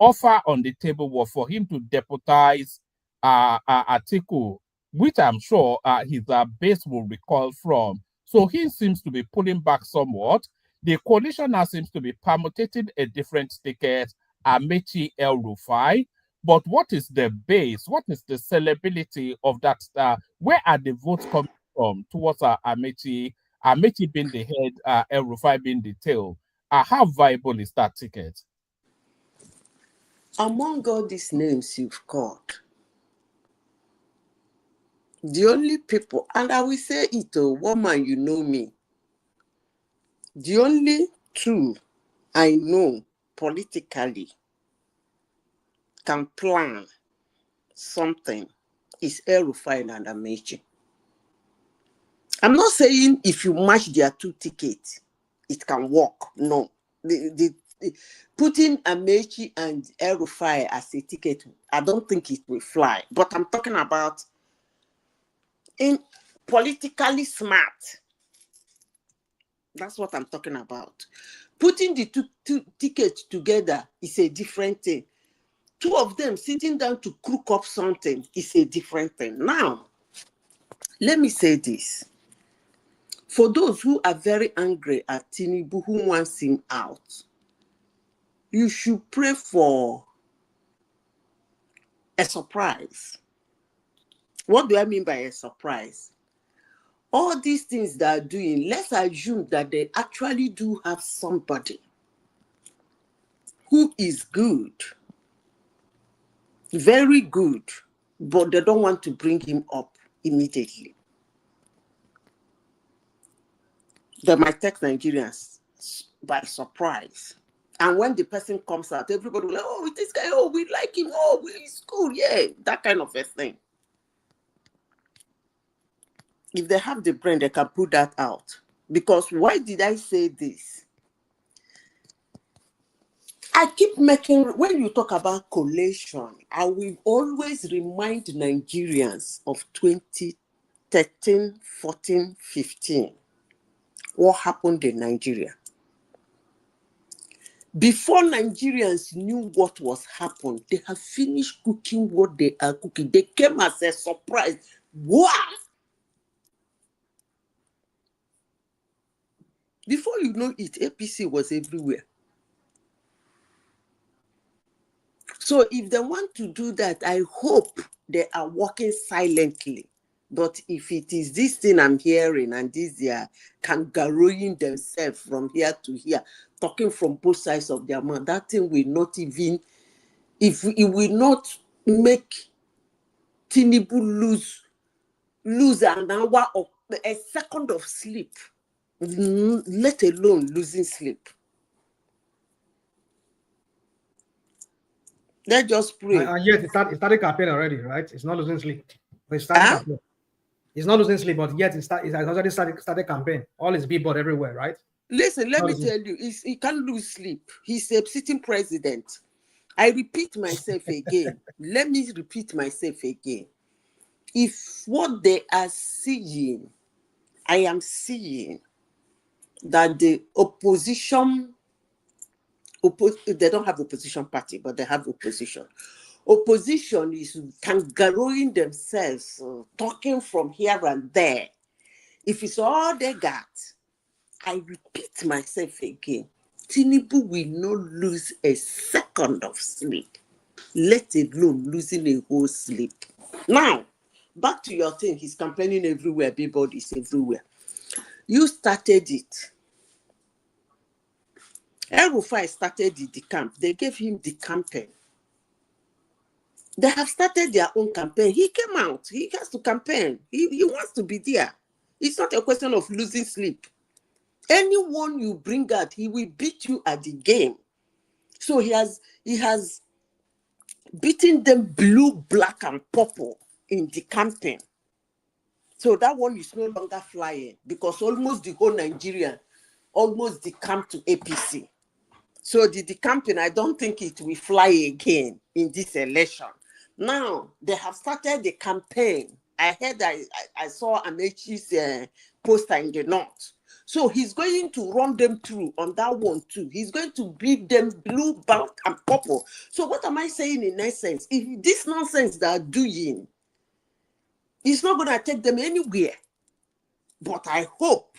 offer on the table was for him to deputize Atiku, which I'm sure his base will recoil from. So he seems to be pulling back somewhat. The coalition now seems to be permutating a different ticket, Amaechi El Rufai. But what is the base? What is the sellability of that? Where are the votes coming from towards Amaechi? Amaechi being the head, El Rufai being the tail. How viable is that ticket? Among all these names you've called, the only people, and I will say it, woman, you know me, the only two I know politically can plan something is El Rufai and Amaechi. I'm not saying if you match their two tickets, it can work. No. The putting Amaechi and El Rufai as a ticket, I don't think it will fly. But I'm talking about in politically smart. That's what I'm talking about. Putting the two tickets together is a different thing. Two of them sitting down to cook up something is a different thing. Now, let me say this. For those who are very angry at Tinubu, who wants him out, you should pray for a surprise. What do I mean by a surprise? All these things they are doing, let's assume that they actually do have somebody who is good, very good, but they don't want to bring him up immediately. They might take Nigerians by surprise. And when the person comes out, everybody will like, oh, this guy, oh, we like him, oh, he's cool, yeah, that kind of a thing. If they have the brain, they can put that out. Because why did I say this? I keep making, when you talk about collation, I will always remind Nigerians of 2013. 13, 14, 15, what happened in Nigeria? Before Nigerians knew what was happening, they have finished cooking what they are cooking. They came as a surprise. Wow! Before you know it, APC was everywhere. So if they want to do that, I hope they are working silently. But if it is this thing I'm hearing and this they are kangarooing themselves from here to here, talking from both sides of their mouth, that thing will not even, if it will not make Tinubu lose an hour or a second of sleep, let alone losing sleep. Let's just pray. And yet it started campaign already, right? It's not losing sleep. But it started campaign. It's not losing sleep, but yet it has already started campaign. All his billboard everywhere, right? Listen, let me tell you, he can't lose sleep. He's a sitting president. I repeat myself again. Let me repeat myself again. If what they are seeing, I am seeing that the opposition, they don't have opposition party, but they have opposition. Opposition is kangarooing themselves, talking from here and there. If it's all they got, I repeat myself again, Tinubu will not lose a second of sleep, let alone losing a whole sleep. Now, back to your thing, he's campaigning everywhere, everybody's everywhere. You started it. Rufai started the camp. They gave him the campaign. They have started their own campaign. He came out. He has to campaign. He wants to be there. It's not a question of losing sleep. Anyone you bring out, he will beat you at the game. So he has beaten them blue, black, and purple in the campaign. So that one is no longer flying because almost the whole Nigeria, almost decamped to APC. So the campaign, I don't think it will fly again in this election. Now, they have started the campaign. I heard I saw Amaechi's poster in the north. So he's going to run them through on that one too. He's going to beat them blue, black, and purple. So what am I saying in essence? If this nonsense they are doing, it's not going to take them anywhere. But I hope,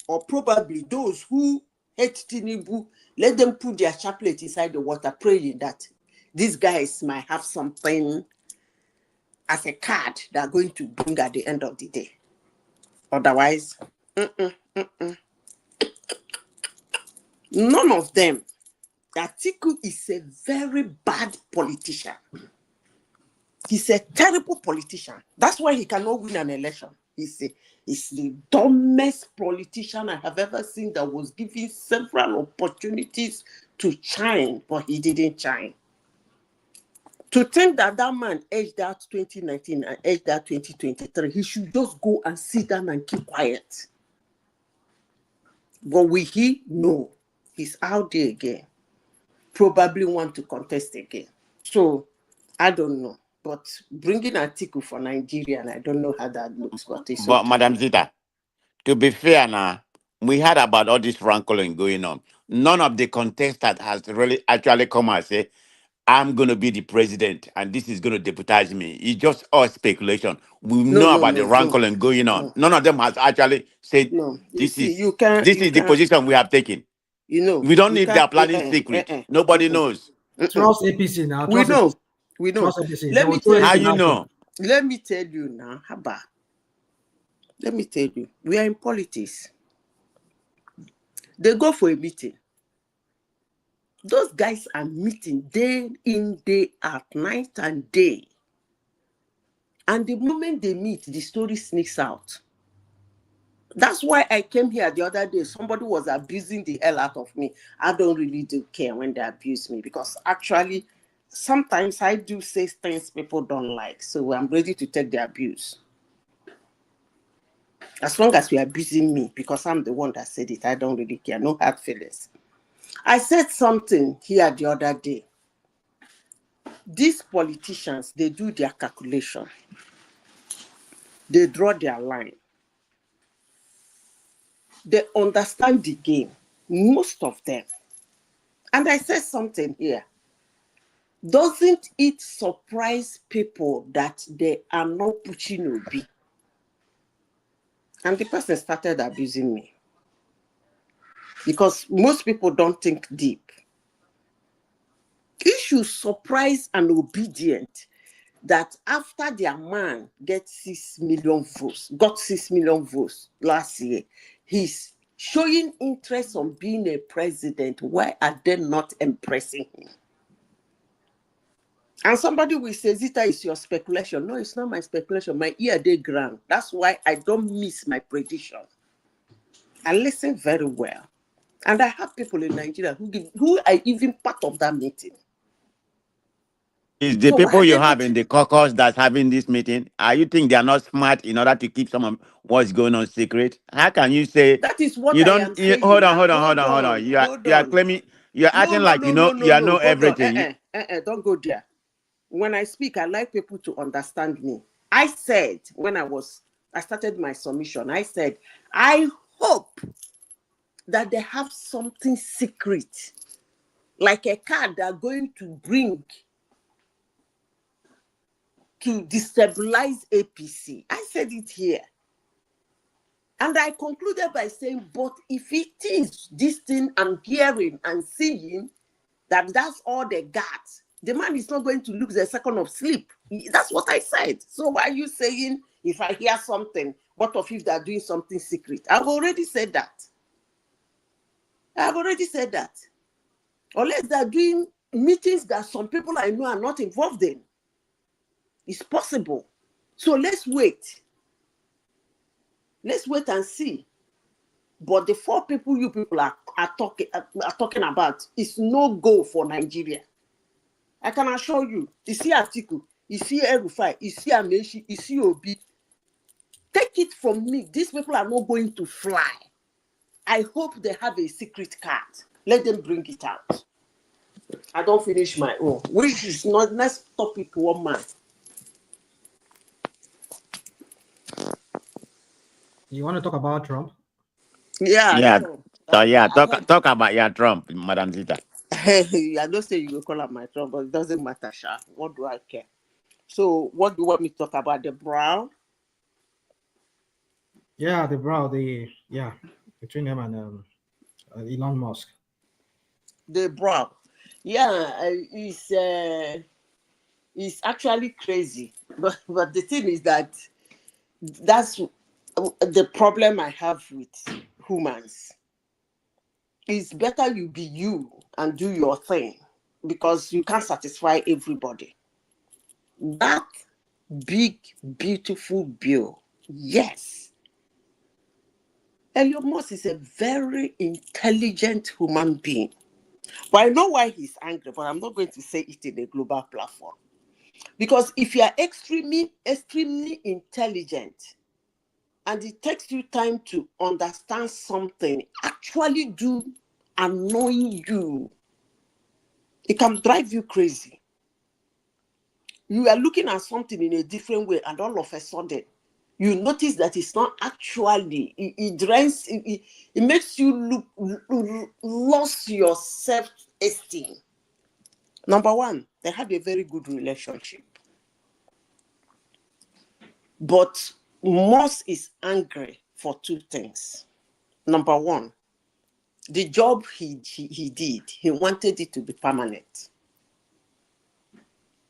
or probably those who hate Tinubu, let them put their chaplet inside the water, praying that these guys might have something as a card they're going to bring at the end of the day. Otherwise, none of them. Atiku is a very bad politician. He's a terrible politician. That's why he cannot win an election. He's the dumbest politician I have ever seen that was given several opportunities to shine, but he didn't shine. To think that that man edged out 2019 and edged out 2023, he should just go and sit down and keep quiet. But will he? No. He's out there again. Probably want to contest again. So, I don't know. But bringing Atiku for Nigeria, and I don't know how that looks. But okay. Madam Zita, to be fair now, we heard about all this rankling going on. None of the contestants has really actually come and say, I'm going to be the president and this is going to deputize me. It's just all speculation. We know about the rankling going on. None of them has actually said, this is the position we have taken. You know, we don't need their planning secret. Nobody knows. Trust APC now. We know. We know. Let me tell you how you know. Let me tell you now, Haba. Let me tell you, we are in politics. They go for a meeting. Those guys are meeting day in, day out, night and day. And the moment they meet, the story sneaks out. That's why I came here the other day. Somebody was abusing the hell out of me. I don't really do care when they abuse me because actually, sometimes I do say things people don't like. So I'm ready to take the abuse. As long as you're abusing me, because I'm the one that said it, I don't really care. No hard feelings. I said something here the other day. These politicians, they do their calculation. They draw their line. They understand the game, most of them. And I said something here. Doesn't it surprise people that they are not pushing Obi? And the person started abusing me. Because most people don't think deep. It should surprise and obedient that after their man got 6 million votes last year, he's showing interest on being a president. Why are they not impressing him? And somebody will say, Zita, is your speculation. No, it's not my speculation. My ear they ground. That's why I don't miss my prediction. I listen very well. And I have people in Nigeria who are even part of that meeting. Is the people you have in the caucus that's having this meeting, you think they are not smart in order to keep some of what's going on secret? How can you say that is what you I don't am saying? hold on. You are claiming, you are acting like you know everything. Don't go there. When I speak, I like people to understand me. I said when I started my submission, I said, I hope that they have something secret, like a card they're going to bring to destabilize APC. I said it here. And I concluded by saying, but if it is this thing I'm hearing and seeing, that's all they got, the man is not going to lose a second of sleep. That's what I said. So why are you saying, if I hear something, what if they're doing something secret? I've already said that. Unless they're doing meetings that some people I know are not involved in. It's possible. So let's wait. Let's wait and see. But the 4 people you people are talking about is no go for Nigeria. I can assure you. You see Atiku, you see Rufai, you see Amaechi, you see Obi. Take it from me. These people are not going to fly. I hope they have a secret card. Let them bring it out. I don't finish my own. Which is not next topic, one man. You want to talk about Trump? Yeah. Talk about your Trump, Madam Zita. Hey, I don't say you will call up my Trump, but it doesn't matter, Sha. What do I care? So, what do you want me to talk about? The brow? Yeah, the brow. Between him and Elon Musk. The brow. Yeah, it's actually crazy. But the thing is that's the problem I have with humans. It's better you be you and do your thing because you can't satisfy everybody. That big, beautiful bill, yes. Elon Musk is a very intelligent human being. But I know why he's angry, but I'm not going to say it in a global platform. Because if you are extremely, extremely intelligent and it takes you time to understand something, actually do annoying you, it can drive you crazy. You are looking at something in a different way, and all of a sudden, you notice that it's not actually, it makes you lose your self-esteem. Number one, they have a very good relationship. But Musk is angry for 2 things. Number one, the job he did, he wanted it to be permanent,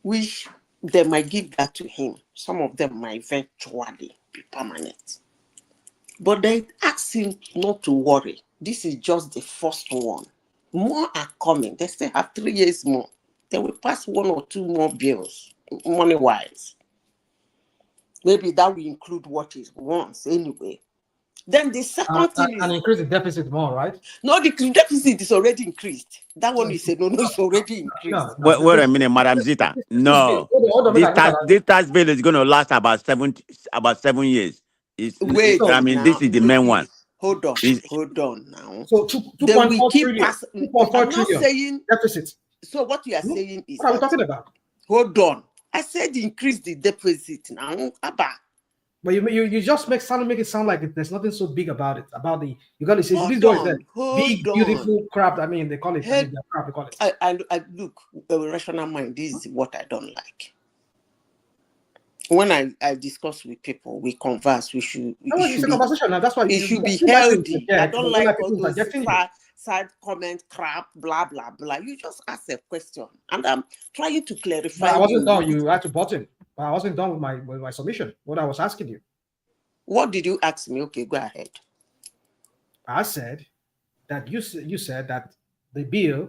which they might give that to him. Some of them might eventually be permanent. But they asked him not to worry. This is just the first one. More are coming. They still have 3 years more. They will pass 1 or 2 more bills, money-wise. Maybe that will include what is once anyway. Then the second thing is... And increase the deficit more, right? No, the deficit is already increased. That one is it's already increased. Wait a minute, Madam Zita. No. This tax bill is going to last about 7 years. This is the main one. Hold on now. So 2.4 trillion. I'm not saying deficit. So what you are saying is... What are we talking about? Hold on. I said increase the deficit now. Abba. But you just make it sound like there's nothing so big about it. You got to say this Hold is a on, hold big, on. beautiful craft. I mean, they call it. Hey, craft, they call it. I look, rational mind. This is what I don't like. When I discuss with people, we converse. It's a conversation now. That's why it should be you like to healthy. I interject, don't but you like like all people those interjecting you. side comment crap, blah blah blah. You just ask a question, and I'm trying to clarify. But I wasn't done. You had to button. But I wasn't done with my submission. What I was asking you. What did you ask me? Okay, go ahead. I said that you said that the bill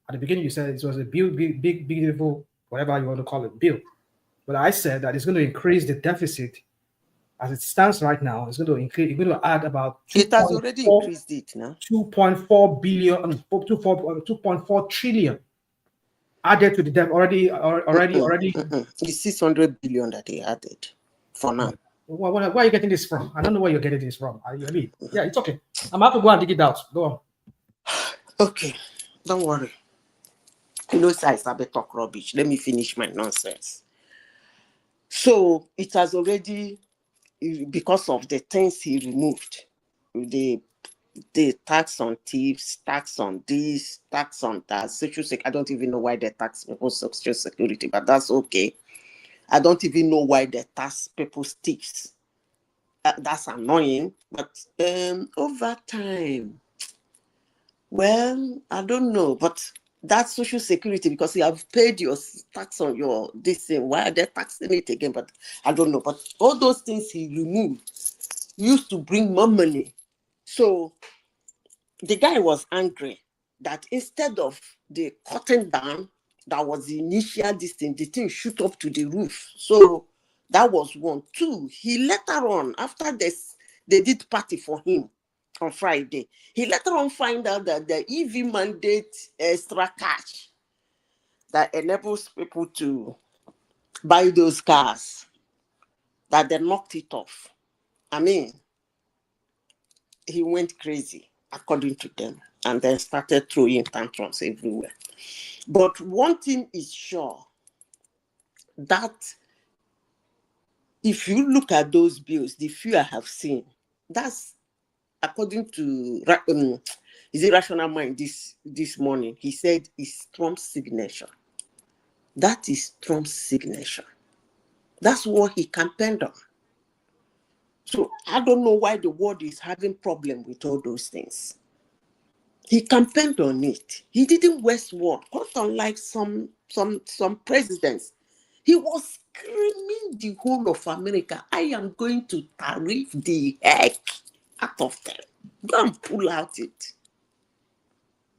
at the beginning. You said it was a big, beautiful, whatever you want to call it, bill. But I said that it's going to increase the deficit as it stands right now. It's going to increase. It's going to add about. It has already increased it now. 2.4 billion, 2.4 trillion added to the debt already. It's 600 billion that they added for now. Where are you getting this from? I don't know where you're getting this from. I mean, yeah, it's okay. I'm about to go and dig it out. Go on. Okay, don't worry. You know, I sabi talk rubbish. Let me finish my nonsense. So it has already, because of the things he removed, the tax on thieves, tax on this, tax on that, social security. I don't even know why they tax people social security, but that's okay. I don't even know why they tax people's thieves. That's annoying. But over time, well, I don't know, but that's social security because you have paid your tax on your this thing. Why are they taxing it again? But I don't know. But all those things he removed used to bring more money. So the guy was angry that instead of the cutting down, that was the initial distance, the thing shoot up to the roof. So that was one. Two, he later on, after this, they did party for him on Friday. He later on find out that the EV mandate extra cash that enables people to buy those cars, that they knocked it off. I mean, he went crazy, according to them, and then started throwing tantrums everywhere. But one thing is sure, that if you look at those bills, the few I have seen, that's according to is it Rational Mind this morning? He said it's Trump's signature. That is Trump's signature. That's what he campaigned on. So I don't know why the world is having problem with all those things. He campaigned on it. He didn't waste word. Quite unlike some presidents, he was screaming the whole of America, I am going to tariff the heck out of them. Go and pull out it.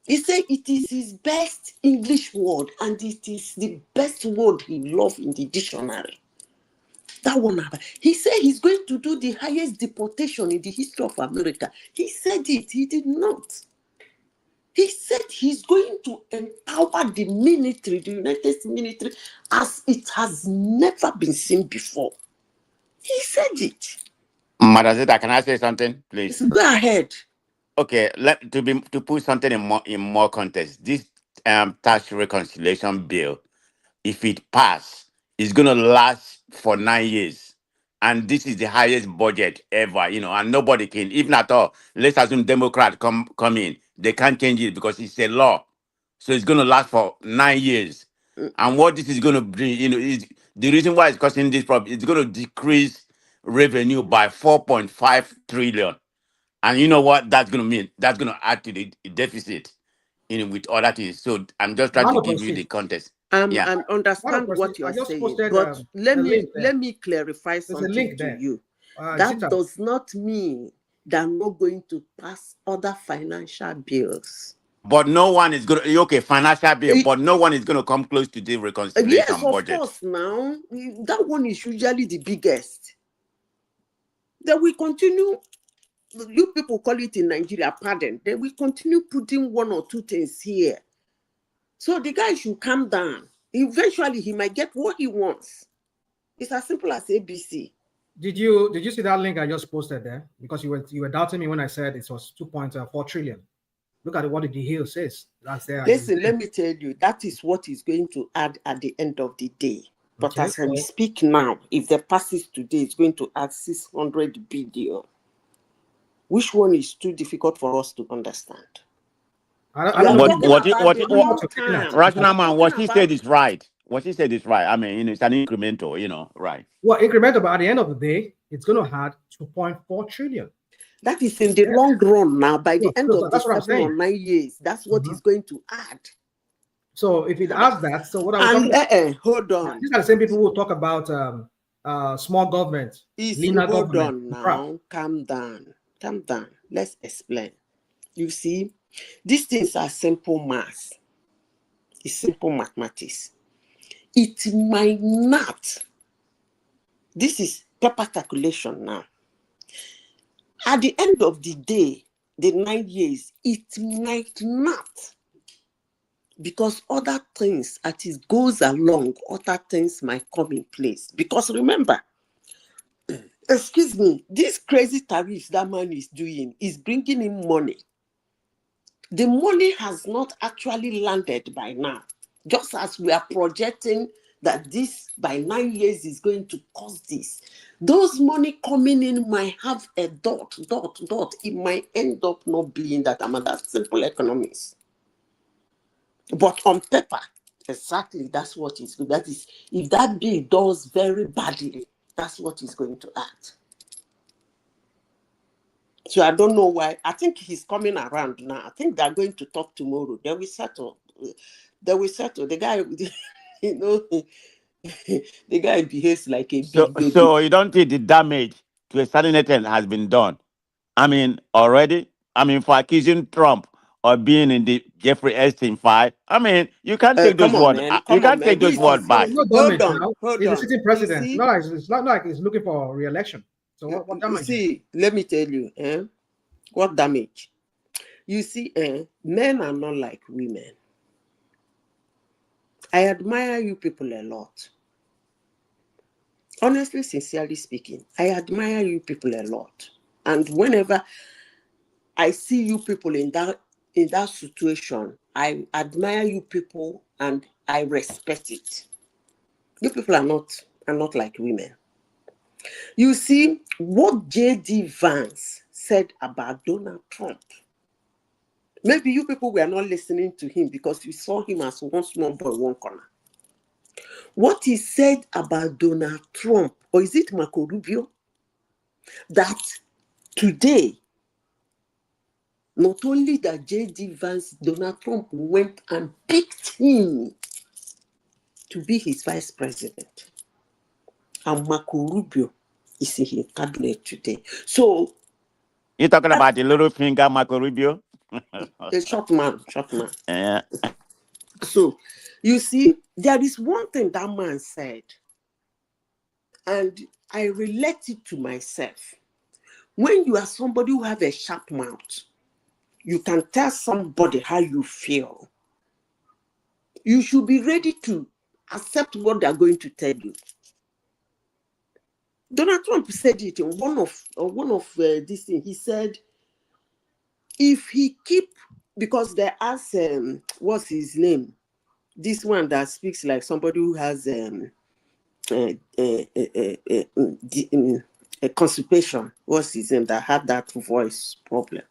He said it is his best English word and it is the best word he loved in the dictionary. That one, he said he's going to do the highest deportation in the history of America. He said it, he did not. He said he's going to empower the military, the United States military, as it has never been seen before. He said it. Madam Zeta, can I say something, please? Go ahead. Okay, to put something in more context. This tax reconciliation bill, if it pass, is going to last for 9 years. And this is the highest budget ever, and nobody can, even at all. Let's assume Democrats come in. They can't change it because it's a law. So it's going to last for 9 years. And what this is going to bring, is the reason why it's causing this problem, it's going to decrease revenue by 4.5 trillion. And you know what that's going to mean? That's going to add to the deficit, with other things. So I'm just trying to give you the context. I understand what you're saying, but let me clarify something to you. That does not mean they're not going to pass other financial bills. But no one is going to, financial bill, but no one is going to come close to the reconciliation yes, of budget. course, now, that one is usually the biggest. Then we continue, you people call it in Nigeria, pardon, then we continue putting one or two things here. So the guy should calm down. Eventually, he might get what he wants. It's as simple as ABC. Did you see that link I just posted there? Because you were doubting me when I said it was 2.4 trillion. Look at what the Hill says. That's there. Listen, let me tell you, that is what is going to add at the end of the day. But Okay. as we speak now, if the passes today, it's going to add 600 billion. Which one is too difficult for us to understand? I don't know. Rational man, what he said is right. What he said is right. I mean, it's an incremental, right. Well, incremental, but at the end of the day, it's going to add 2.4 trillion. That is in the long run now. By the end of the that's what I'm 7 or 9 years, that's what it's going to add. So if it adds that, so what are we talking about? Hold on. These are the same people who talk about small government, leaner Hold government. on now. Calm down. Calm down. Let's explain. You see, these things are simple math. It's simple mathematics. It might not. This is paper calculation now. At the end of the day, the 9 years, it might not. Because other things, as it goes along, other things might come in place. Because remember, excuse me, these crazy tariffs that man is doing is bringing in money. The money has not actually landed by now. Just as we are projecting that this by 9 years is going to cause this. Those money coming in might have a dot. It might end up not being that. That's simple economics. But on paper, exactly, that's what it's good. That is, if that bill does very badly, that's what it's going to add. So I don't know why. I think he's coming around now. I think they're going to talk tomorrow. They will settle. The guy, the guy behaves like a big baby. So you don't think the damage to a certain extent has been done? I mean, already? I mean, for accusing Trump of being in the Jeffrey Epstein file, I mean, you can't take those words. You can't take those words back. Hold on. He's a sitting president. It's not like he's looking for re-election. So what damage? See, let me tell you, what damage? You see, men are not like women. I admire you people a lot. Honestly, sincerely speaking, I admire you people a lot. And whenever I see you people in that situation, I admire you people and I respect it. You people are not like women. You see, what J.D. Vance said about Donald Trump, maybe you people were not listening to him because you saw him as one small boy, one corner. What he said about Donald Trump, or is it Marco Rubio, that today, not only that J.D. Vance, Donald Trump went and picked him to be his vice president. And Marco Rubio is in his cabinet today. So, you're talking about the little finger Marco Rubio? A short man. Yeah. So, you see, there is one thing that man said, and I relate it to myself. When you are somebody who have a sharp mouth, you can tell somebody how you feel. You should be ready to accept what they are going to tell you. Donald Trump said it in one of these things. He said, if he keep, because they asked, what's his name? This one that speaks like somebody who has a constipation. What's his name? That had that voice problem.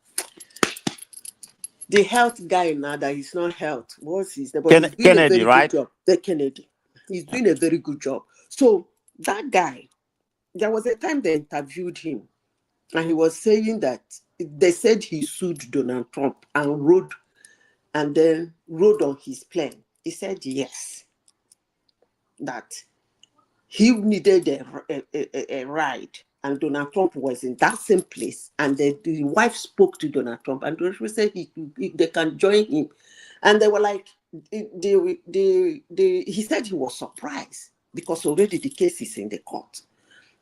The health guy now that he's not health. What's his name? But he's doing Kennedy, a very right? good job. The Kennedy. He's doing a very good job. So that guy, there was a time they interviewed him, and he was saying that they said he sued Donald Trump and rode on his plane. He said yes, that he needed a ride, and Donald Trump was in that same place, and the wife spoke to Donald Trump, and Donald Trump said they can join him, and they were like, he said he was surprised because already the case is in the court,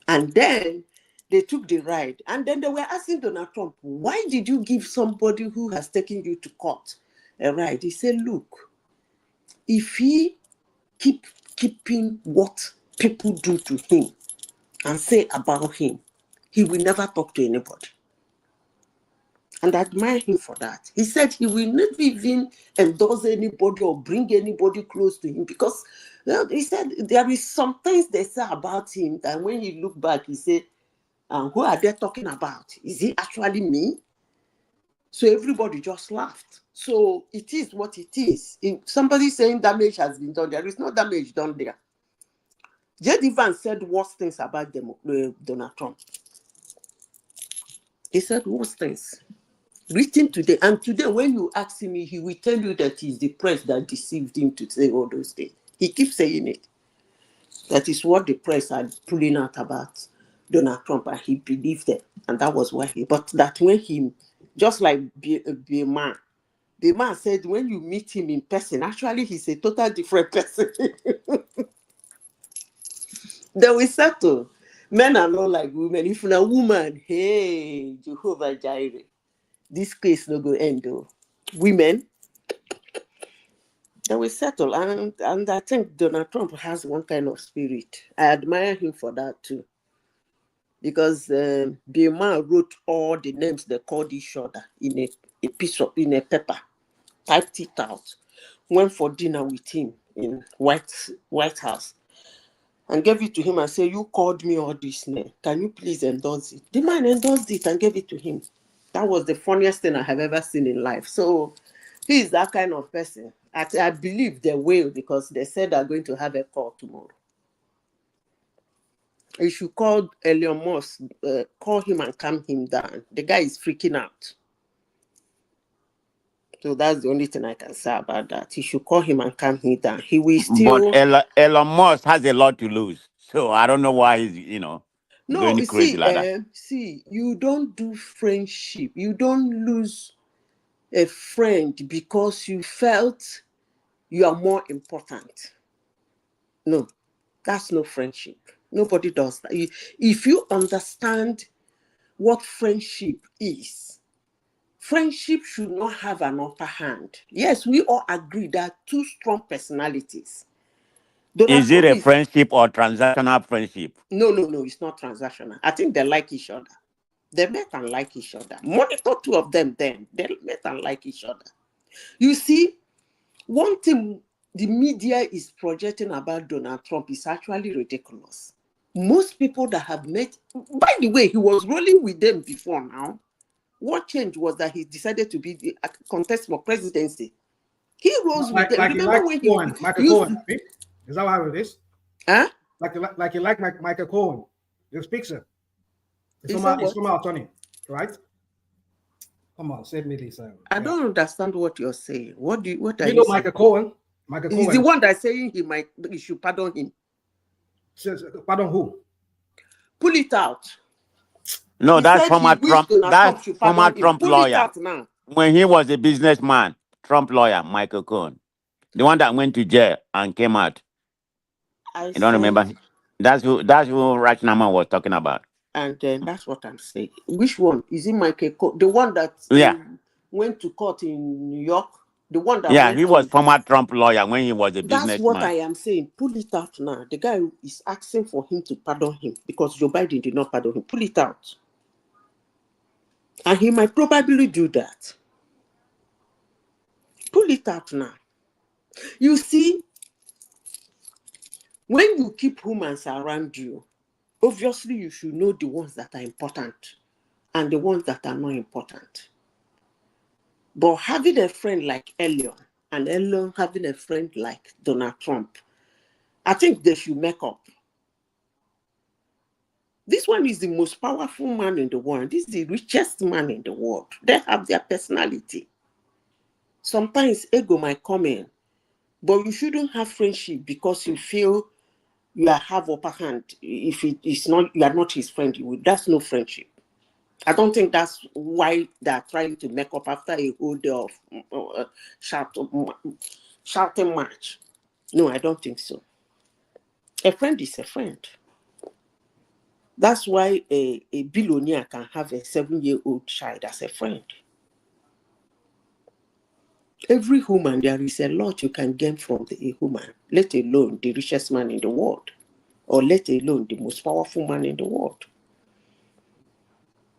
and then they took the ride, and then they were asking Donald Trump, why did you give somebody who has taken you to court a ride? He said, look, if he keeping what people do to him and say about him, he will never talk to anybody. And I admire him for that. He said he will never even endorse anybody or bring anybody close to him because he said there is some things they say about him that when you look back, he said, who are they talking about? Is it actually me? So everybody just laughed. So it is what it is. If somebody saying damage has been done, there is no damage done there. J.D. Vance said worse things about Donald Trump. He said worse things. Written today. And today, when you ask him, he will tell you that it's the press that deceived him to say all those things. He keeps saying it. That is what the press are pulling out about Donald Trump, and he believed it. And that was why but that when he, just like the man said, when you meet him in person, actually, he's a total different person. They will settle. Men are not like women. If you're a woman, hey, Jehovah Jireh, this case no go end though. Women, they will settle. And I think Donald Trump has one kind of spirit. I admire him for that too. Because the man wrote all the names they called each other in a piece of, in a paper, typed it out, went for dinner with him in White House, and gave it to him and said, you called me all this name. Can you please endorse it? The man endorsed it and gave it to him. That was the funniest thing I have ever seen in life. So he is that kind of person. I believe they will, because they said they're going to have a call tomorrow. You should call Elon Musk, call him and calm him down. The guy is freaking out. So that's the only thing I can say about that. He should call him and calm him down. He will still... But Elon Musk has a lot to lose. So I don't know why he's, No, going crazy like that. See, you don't do friendship. You don't lose a friend because you felt you are more important. No, that's no friendship. Nobody does that. If you understand what friendship is, friendship should not have an upper hand. Yes, we all agree that two strong personalities. Is it a friendship or transactional friendship? No, it's not transactional. I think they like each other. They met and like each other. Monitor two of them then. They met and like each other. You see, one thing the media is projecting about Donald Trump is actually ridiculous. Most people that have met, by the way, he was rolling with them before now. What changed was that he decided to be the contest for presidency. He rose with them. Remember when he Michael Cohen, is that how it is? Huh? Like you like Michael Cohen, the speaker. It's from our attorney, right? Come on, save me this. I don't understand what you're saying. What are you know Michael Cohen? He's the one that's saying he should pardon him. Pardon who? Pull it out. No, that's former Trump. That's former Trump lawyer. Pull it out now. When he was a businessman, Trump lawyer, Michael Cohen, the one that went to jail and came out. You don't remember? That's who Rajnama was talking about. And that's what I'm saying. Which one? Is it Michael Cohen? The one that went to court in New York? The one that he was former Trump lawyer when he was a businessman. That's what I am saying. Pull it out now. The guy is asking for him to pardon him because Joe Biden did not pardon him. Pull it out. And he might probably do that. Pull it out now. You see, when you keep humans around you, obviously you should know the ones that are important and the ones that are not important. But having a friend like Elon and Elon having a friend like Donald Trump, I think they should make up. This one is the most powerful man in the world. This is the richest man in the world. They have their personality. Sometimes ego might come in, but you shouldn't have friendship because you feel you have upper hand. If it is not, you are not his friend. That's no friendship. I don't think that's why they are trying to make up after a whole day of shouting match. No, I don't think so. A friend is a friend. That's why a billionaire can have a 7-year-old child as a friend. Every human, there is a lot you can gain from a human, let alone the richest man in the world, or let alone the most powerful man in the world.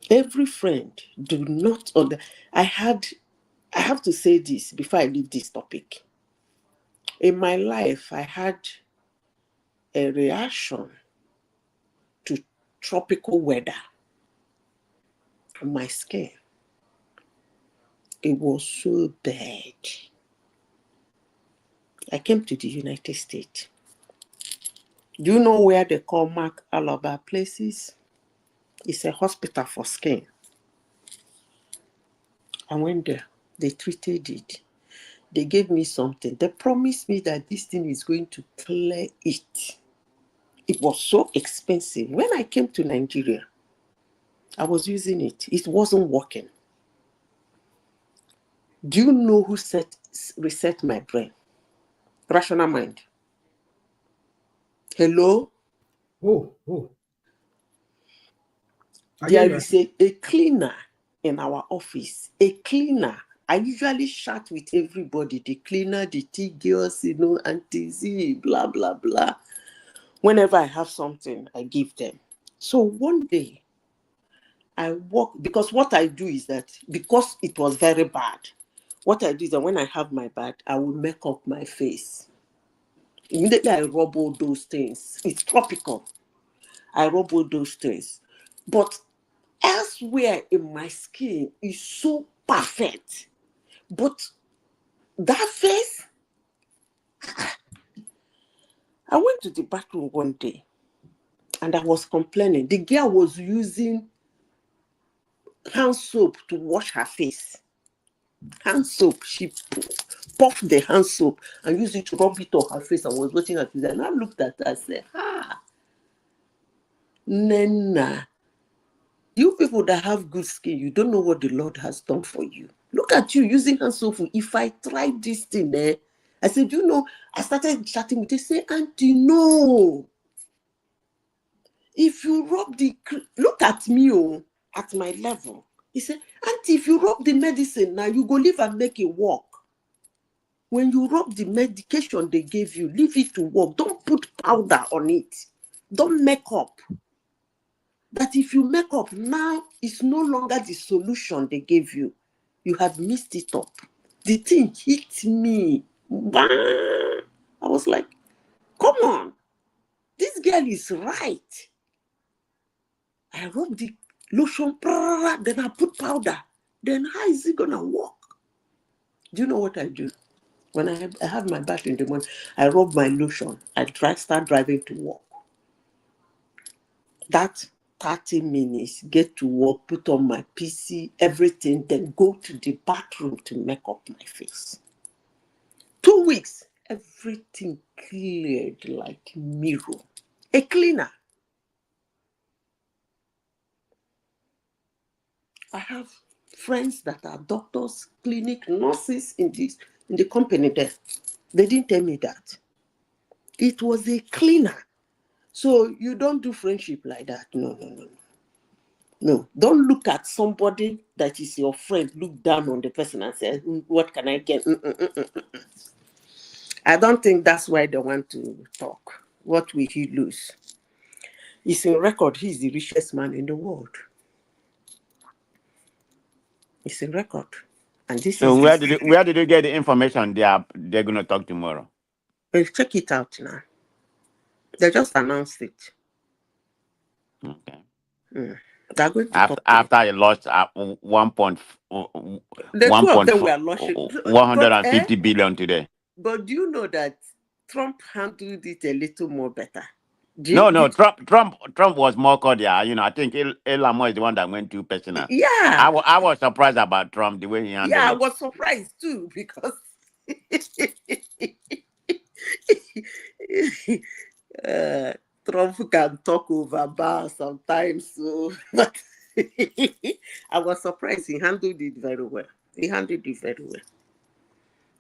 Every friend, do not I have to say this before I leave this topic. In my life, I had a reaction to tropical weather on my skin. It was so bad. I came to the United States. Do you know where they call Mark Alaba places? It's a hospital for skin. I went there. They treated it. They gave me something. They promised me that this thing is going to clear it. It was so expensive. When I came to Nigeria, I was using it. It wasn't working. Do you know who reset my brain? Rational mind. Hello? Oh. There is a cleaner in our office. A cleaner. I usually chat with everybody. The cleaner, the tea girls, Auntie Z, blah, blah, blah. Whenever I have something, I give them. So one day, I walk, because what I do is that, because it was very bad, what I do is that when I have my bad, I will make up my face. Immediately I rub all those things. It's tropical. I rub all those things. But elsewhere in my skin is so perfect. But that face, I went to the bathroom one day and I was complaining. The girl was using hand soap to wash her face. Hand soap. She puffed the hand soap and used it to rub it on her face. I was watching her. And I looked at her and said, Nena, you people that have good skin, you don't know what the Lord has done for you. Look at you using hand soap. If I tried this thing, I said, I started chatting with her. Say, Auntie, no. If you rub look at me, at my level. He said, Auntie, if you rub the medicine now, you go live and make it work. When you rub the medication they gave you, leave it to work. Don't put powder on it. Don't make up. That if you make up now, it's no longer the solution they gave you. You have messed it up. The thing hit me. I was like, come on. This girl is right. I rub the lotion, then I put powder. Then how is it going to work? Do you know what I do? When I have my bath in the morning, I rub my lotion. I start driving to work. That 30 minutes, get to work, put on my PC, everything, then go to the bathroom to make up my face. 2 weeks, everything cleared like mirror. A cleaner. I have friends that are doctors, clinic nurses in the company there. They didn't tell me that. It was a cleaner. So you don't do friendship like that. No. Don't look at somebody that is your friend, look down on the person and say, what can I get? I don't think that's why they want to talk. What will he lose? It's in record, he's the richest man in the world. It's in record. And this So is where did you get the information they're going to talk tomorrow? Well, check it out now. They just announced it. Okay. They're going to After I lost 1.150 billion today. But do you know that Trump handled it a little more better? No. Trump was more cordial. I think Elon Musk is the one that went too personal. Yeah. I was surprised about Trump, the way he handled it. Yeah, I was surprised too, because Trump can talk over bar sometimes. So I was surprised. He handled it very well.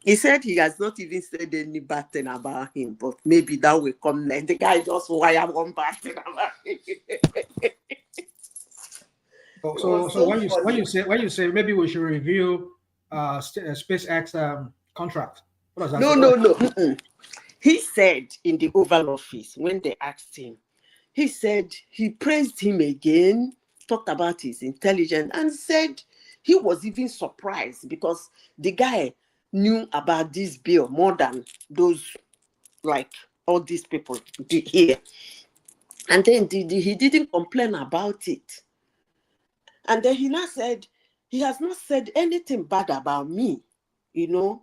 He said he has not even said any bad thing about him, but maybe that will come next. The guy just wire one bad thing about him. So when you say maybe we should review SpaceX contract. What does that mean? No. He said in the Oval Office when they asked him, he said he praised him again. talked about his intelligence and said he was even surprised because the guy knew about this bill more than those, like all these people did here. And then he didn't complain about it. And then he now said, he has not said anything bad about me,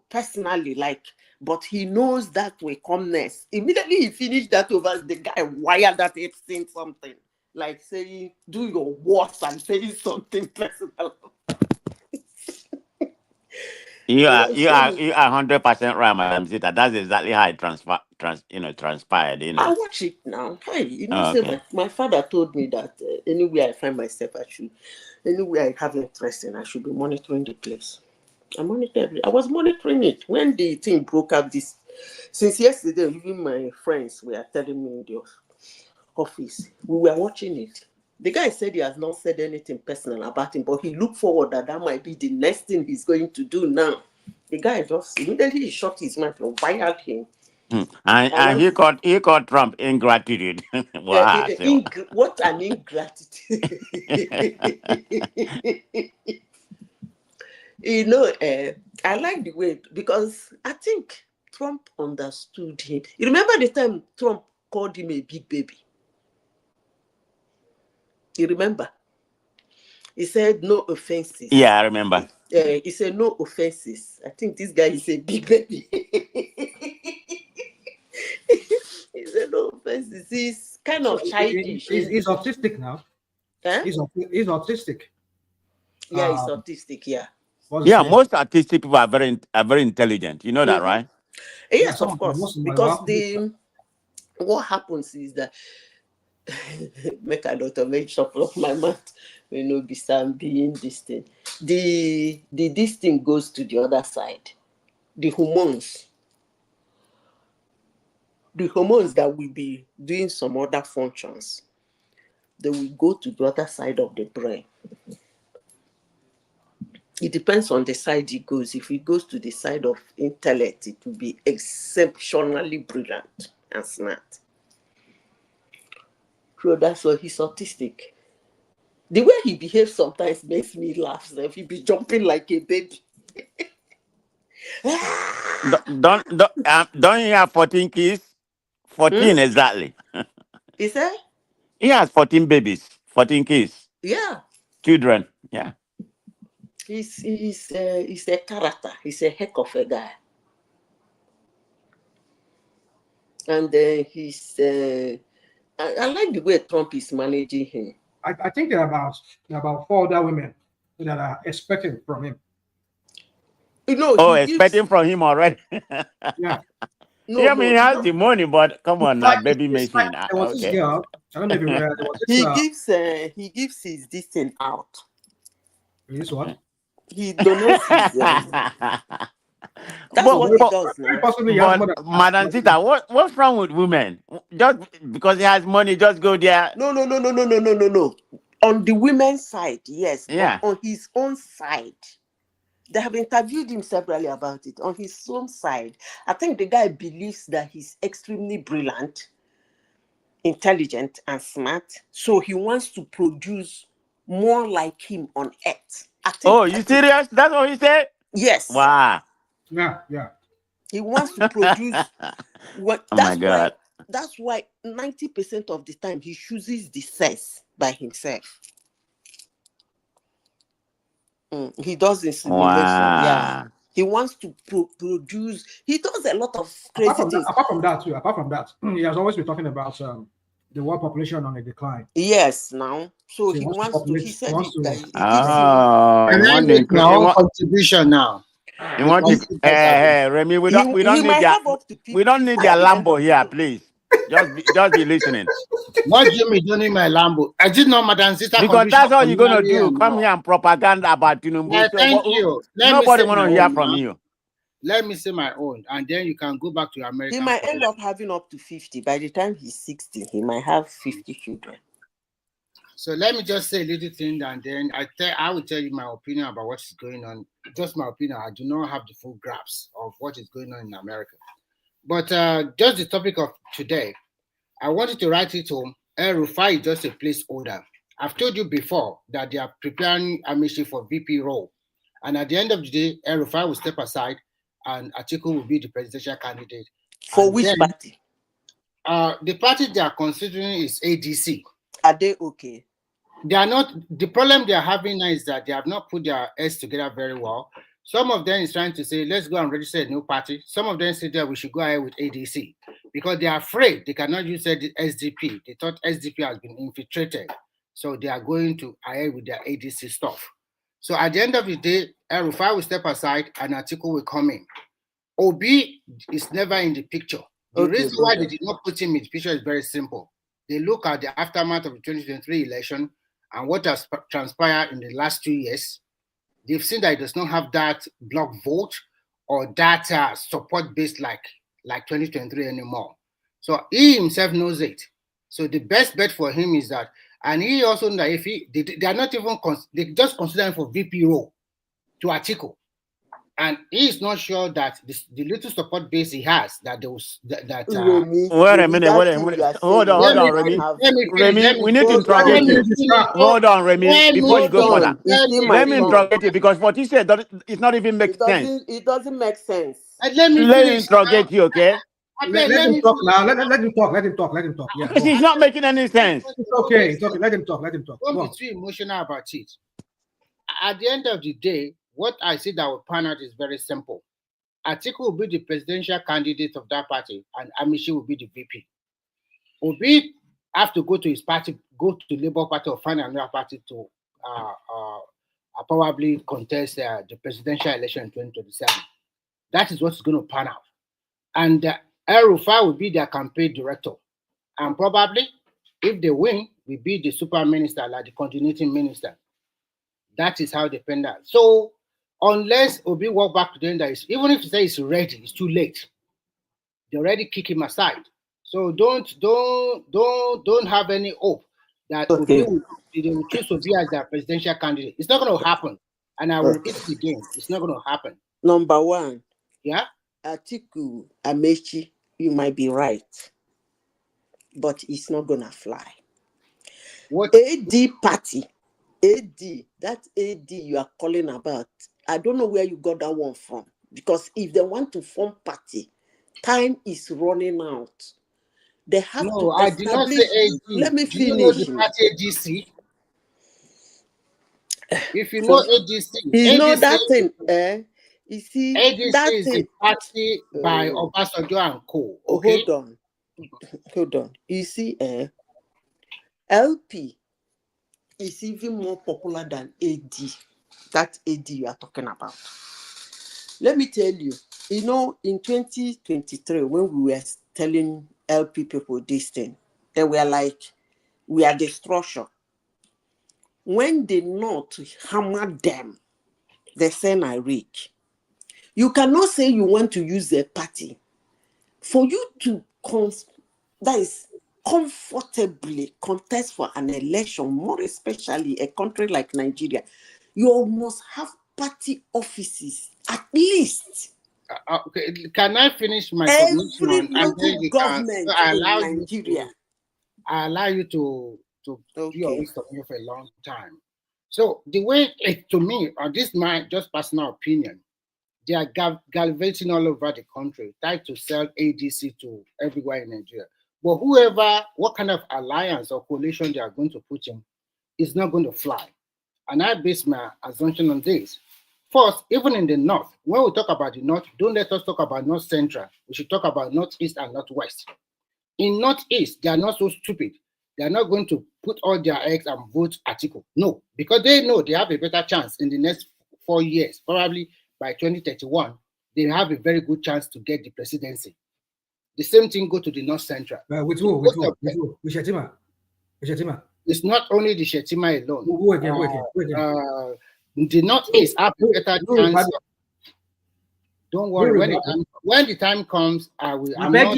personally, but he knows that will come next. Immediately he finished that over, the guy wired that Epstein something, like saying, do your worst and saying something personal. You are 100% right, Madam Zita. That's exactly how it transpired. I watch it now. Hey, Okay. my father told me that anywhere I find myself, anywhere I have interest in, I should be monitoring the place. I was monitoring it when the thing broke up. Since yesterday, even my friends were telling me in the office, we were watching it. The guy said he has not said anything personal about him, but he looked forward that might be the next thing he's going to do now. The guy just immediately shut his mouth and wired him. And he called Trump ingratitude. Wow. What an ingratitude. I like the way, because I think Trump understood him. You remember the time Trump called him a big baby? You remember? He said no offenses. Yeah, I remember. He said no offenses. I think this guy is a big baby. He said no offenses. He's kind of childish. He's autistic now. Huh? He's autistic. Yeah, he's autistic. Yeah. Yeah, most autistic people are very intelligent. You know that, right? Yes, of course. Because what happens is that make a lot of make up of my mouth. Be being this thing. This thing goes to the other side. The hormones that will be doing some other functions, they will go to the other side of the brain. It depends on the side it goes. If it goes to the side of intellect, it will be exceptionally brilliant and smart. So that's why he's autistic. The way he behaves sometimes makes me laugh. So if he be jumping like a baby. Don't you have 14 kids? 14 exactly. Is that? He has 14 babies, 14 kids. Yeah. Children. Yeah. He's a character. He's a heck of a guy. And he's I like the way Trump is managing him. I think there are about 4 other women that are expecting from him. Expecting from him already. Yeah. He has the money, but come on now, baby machine. There was this girl. I don't know if you read. There was this, he gives his this thing out. This what? He donates his. That's what he does now. But Madam Zita, what's wrong with women? Just because he has money, just go there. No. On the women's side, yes. Yeah. But on his own side, they have interviewed him severally about it. On his own side, I think the guy believes that he's extremely brilliant, intelligent, and smart. So he wants to produce more like him on Earth. You serious? That's what he said? Yes. Wow. Yeah. He wants to produce what. Oh my God. That's why 90% of the time he chooses the sex by himself. He does insemination. Wow. Yeah. He wants to produce. He does a lot of crazy things. Apart from that, he has always been talking about the world population on a decline. Yes, now. So he wants to. He said my own contribution now. You want to, Remy? We don't need their Lambo here, please. Just be listening. Not Jimmy doing my Lambo. I did not, Madam Zita. Because that's all you're gonna do. Come here and propaganda about Tinubu. Thank you. Nobody wanna hear from you. Let me say my own, and then you can go back to America. He might end up having up to 50. By the time he's 60, he might have 50 children. So let me just say a little thing, and then I will tell you my opinion about what is going on. Just my opinion. I do not have the full grasp of what is going on in America. But just the topic of today, I wanted to write it home. Rufai is just a placeholder. I've told you before that they are preparing Amaechi for VP role. And at the end of the day, Rufai will step aside and Atiku will be the presidential candidate. For and which then, party? The party they are considering is ADC. Are they okay? They are not. The problem they are having now is that they have not put their heads together very well. Some of them is trying to say, let's go and register a new party. Some of them say that we should go ahead with ADC because they are afraid they cannot use SDP. They thought SDP has been infiltrated. So they are going to ahead with their ADC stuff. So at the end of the day, Rufai will step aside and Atiku will come in. Obi is never in the picture. The reason why they did not put him in the picture is very simple. They look at the aftermath of the 2023 election and what has transpired in the last 2 years. They've seen that it does not have that block vote or that support base like 2023 anymore. So he himself knows it. So the best bet for him is that, and he also knows that if they are not even, they just consider him for VP role to Atiku. And he is not sure that the little support base he has, that there was that. Wait a minute. Hold on, Remy. Remy, we need to interrogate you. Hold on, Remy, before you go further. Let me interrogate you because what you said, it's not even make sense. It doesn't make sense. Let me interrogate you, okay? Let him talk now. Let him talk. Let him talk. Yeah. Because it's not making any sense. It's okay. Let him talk. Don't be too emotional about it. At the end of the day, what I see that will pan out is very simple. Atiku will be the presidential candidate of that party, and Amaechi will be the VP. Obi have to go to his party, go to Labour Party, or find another party to probably contest the presidential election in 2027. That is what's going to pan out. And Rufai will be their campaign director. And probably, if they win, will be the super minister, like the coordinating minister. That is how they pan out. So, unless Obi walk back to them, that is, even if he says he's ready, it's too late. They already kick him aside. So don't have any hope that Obi will choose Obi as their presidential candidate. It's not going to happen. And I will repeat it again. It's not going to happen. Number one. Yeah? Atiku, Amaechi, you might be right. But it's not going to fly. What? AD party. AD, that AD you are calling about, I don't know where you got that one from. Because if they want to form party, time is running out. They have to I did not say AD. Let me finish. You know the party ADC? If you know ADC, you know that thing, you see, ADC that is thing, a party by Obasanjo and co. Okay? Hold on. You see, LP is even more popular than AD. That AD you are talking about. Let me tell you, you know, in 2023, when we were telling LP people this thing, they were like, we are destruction. When they not hammer them, they say I rich. You cannot say you want to use a party for you to that is comfortably contest for an election, more especially a country like Nigeria. You must have party offices at least. Okay. Can I finish my Every submission? local government in Nigeria. I allow you to do your waste of me for a long time. So the way to me, this is my just personal opinion, they are gallivanting all over the country, trying to sell ADC to everywhere in Nigeria. But what kind of alliance or coalition they are going to put in is not going to fly. And I base my assumption on this. First, even in the north, when we talk about the north, don't let us talk about north central. We should talk about northeast and northwest. In northeast, they are not so stupid. They are not going to put all their eggs and vote Atiku. No, because they know they have a better chance in the next 4 years. Probably by 2031, they have a very good chance to get the presidency. The same thing go to the north central. With who? With Shetima? It's not only the Shetima alone. Who again? The northeast have a better chance. Don't worry. When the time comes, I will. Let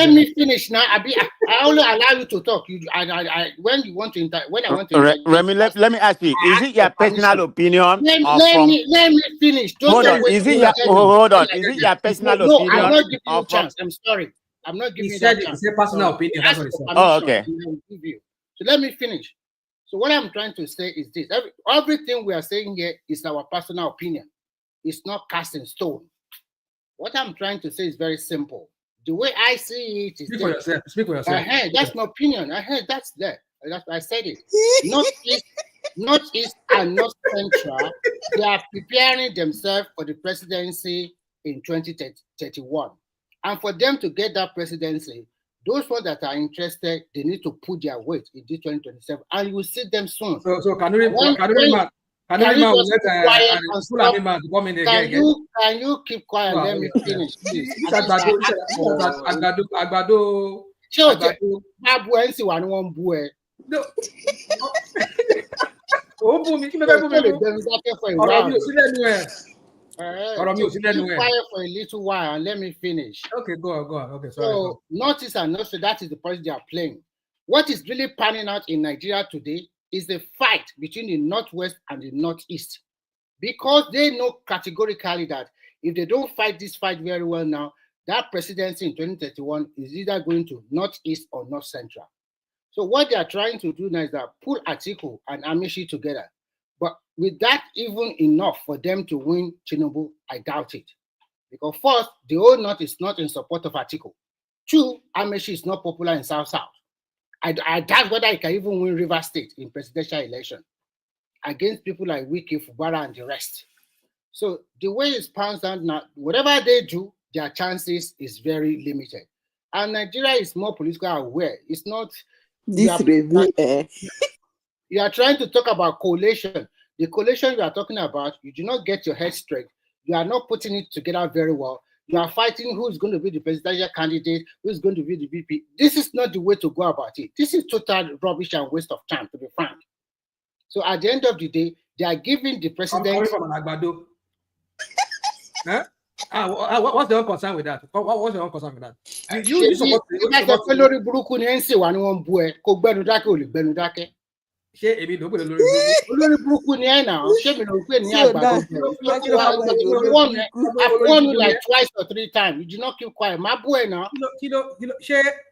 me finish now. I only allow you to talk. When you want to when I want to. Remy, let me ask you: is it your personal opinion? Let me finish. Hold on. Is it your personal opinion? No, I'm not giving you a chance. I'm sorry. I'm not giving you that chance. It's a personal opinion. That's what he said. Oh, okay. So let me finish. So what I'm trying to say is this. Everything we are saying here is our personal opinion. It's not cast in stone. What I'm trying to say is very simple. The way I see it is Speak for yourself. Speak for yourself. That's my opinion. That's there. I said it. Northeast and North Central, they are preparing themselves for the presidency in 2031. And for them to get that presidency, those ones that are interested, they need to put their weight in this 2027. And you will see them soon. So can you keep quiet and let me finish, please? Keep quiet for a little while and let me finish. Okay, go on. Okay, sorry. So Northeast and North, that is the policy they are playing. What is really panning out in Nigeria today is the fight between the Northwest and the Northeast, because they know categorically that if they don't fight this fight very well now, that presidency in 2031 is either going to Northeast or North Central. So what they are trying to do now is that pull Atiku and Amaechi together. But with that even enough for them to win Tinubu, I doubt it. Because first, the whole North is not in support of Atiku. Two, Amaechi is not popular in South-South. I doubt whether he can even win River State in presidential election against people like Wike, Fubara, and the rest. So the way it's pans out now, whatever they do, their chances is very limited. And Nigeria is more politically aware. It's not... You are trying to talk about coalition. The coalition you are talking about, you do not get your head straight. You are not putting it together very well. You are fighting who's going to be the presidential candidate, who's going to be the VP. This is not the way to go about it. This is total rubbish and waste of time, to be frank. So at the end of the day, they are giving the president... Huh? What's the concern with that? What's the concern with that? You support olórí burúkú ni ẹ náà ṣé mi ló ń pè ní àgbàdo I've warned you like twice or three times. You did not keep quiet. Má bú ẹ náà.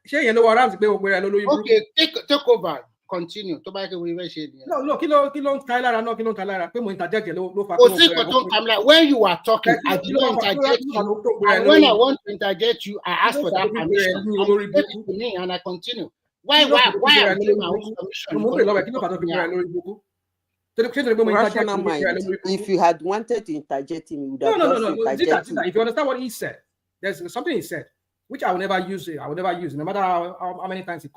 Ṣé yẹn ló wọ around pé gbogbo ẹ lórí burúkú? Okay, take over. Continue. Tó bá yẹ kí wọ́n fẹ́ ṣe nìyẹn. No, kí ló ń ta lára náà, kí ló ń ta lára pé mo interject ló fà. Kò sí nǹkan tó ń ta lára. When you are talking, I did not interject you. And when I want to interject you, I ask for that permission. I give it to me and I continue. Why am I giving my own permission? If you had wanted to interject him, you would have interjected. If you understand what he said, there's something he said, which I will never use. I will never use, no matter how many times he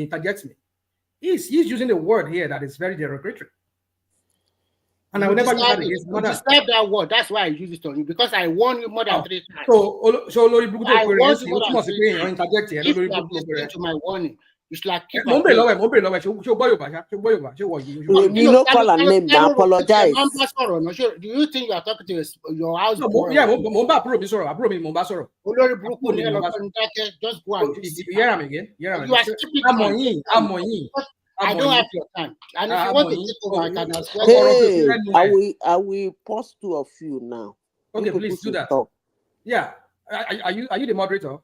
interjects me. He's using a word here that is very derogatory. And I will never use that against mother. Describe that word. That's why I use it on you, because I warned you more than 3 times. So Lori Bukuto, I warned you more than 3 times. If you have listened to my warning, it's like keep you know, call her name now, apologize. Do you think you are talking to your house? Yeah, just go and hear him again. You are stupid. I don't have your time. And if you want to take over, I can as well. Hey, I will pause 2 of you now. Okay, please do that. Talk. Yeah. Are you the moderator?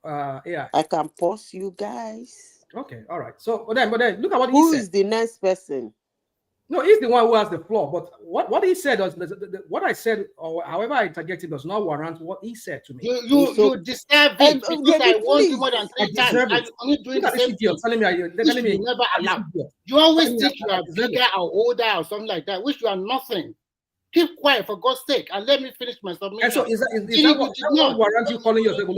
Yeah. I can pause you guys. Okay, all right. So, but then look at what he said. Who is the next person? No, he's the one who has the floor. But what he said was what I said, or however I interjected, does not warrant what he said to me. You deserve it because I warned you more than 3 times. And you're only doing the same thing. Telling me you never allow. You always think you are bigger or older or something like that, which you are nothing. Keep quiet for God's sake and let me finish my submission. And so is that what warrants you calling yourself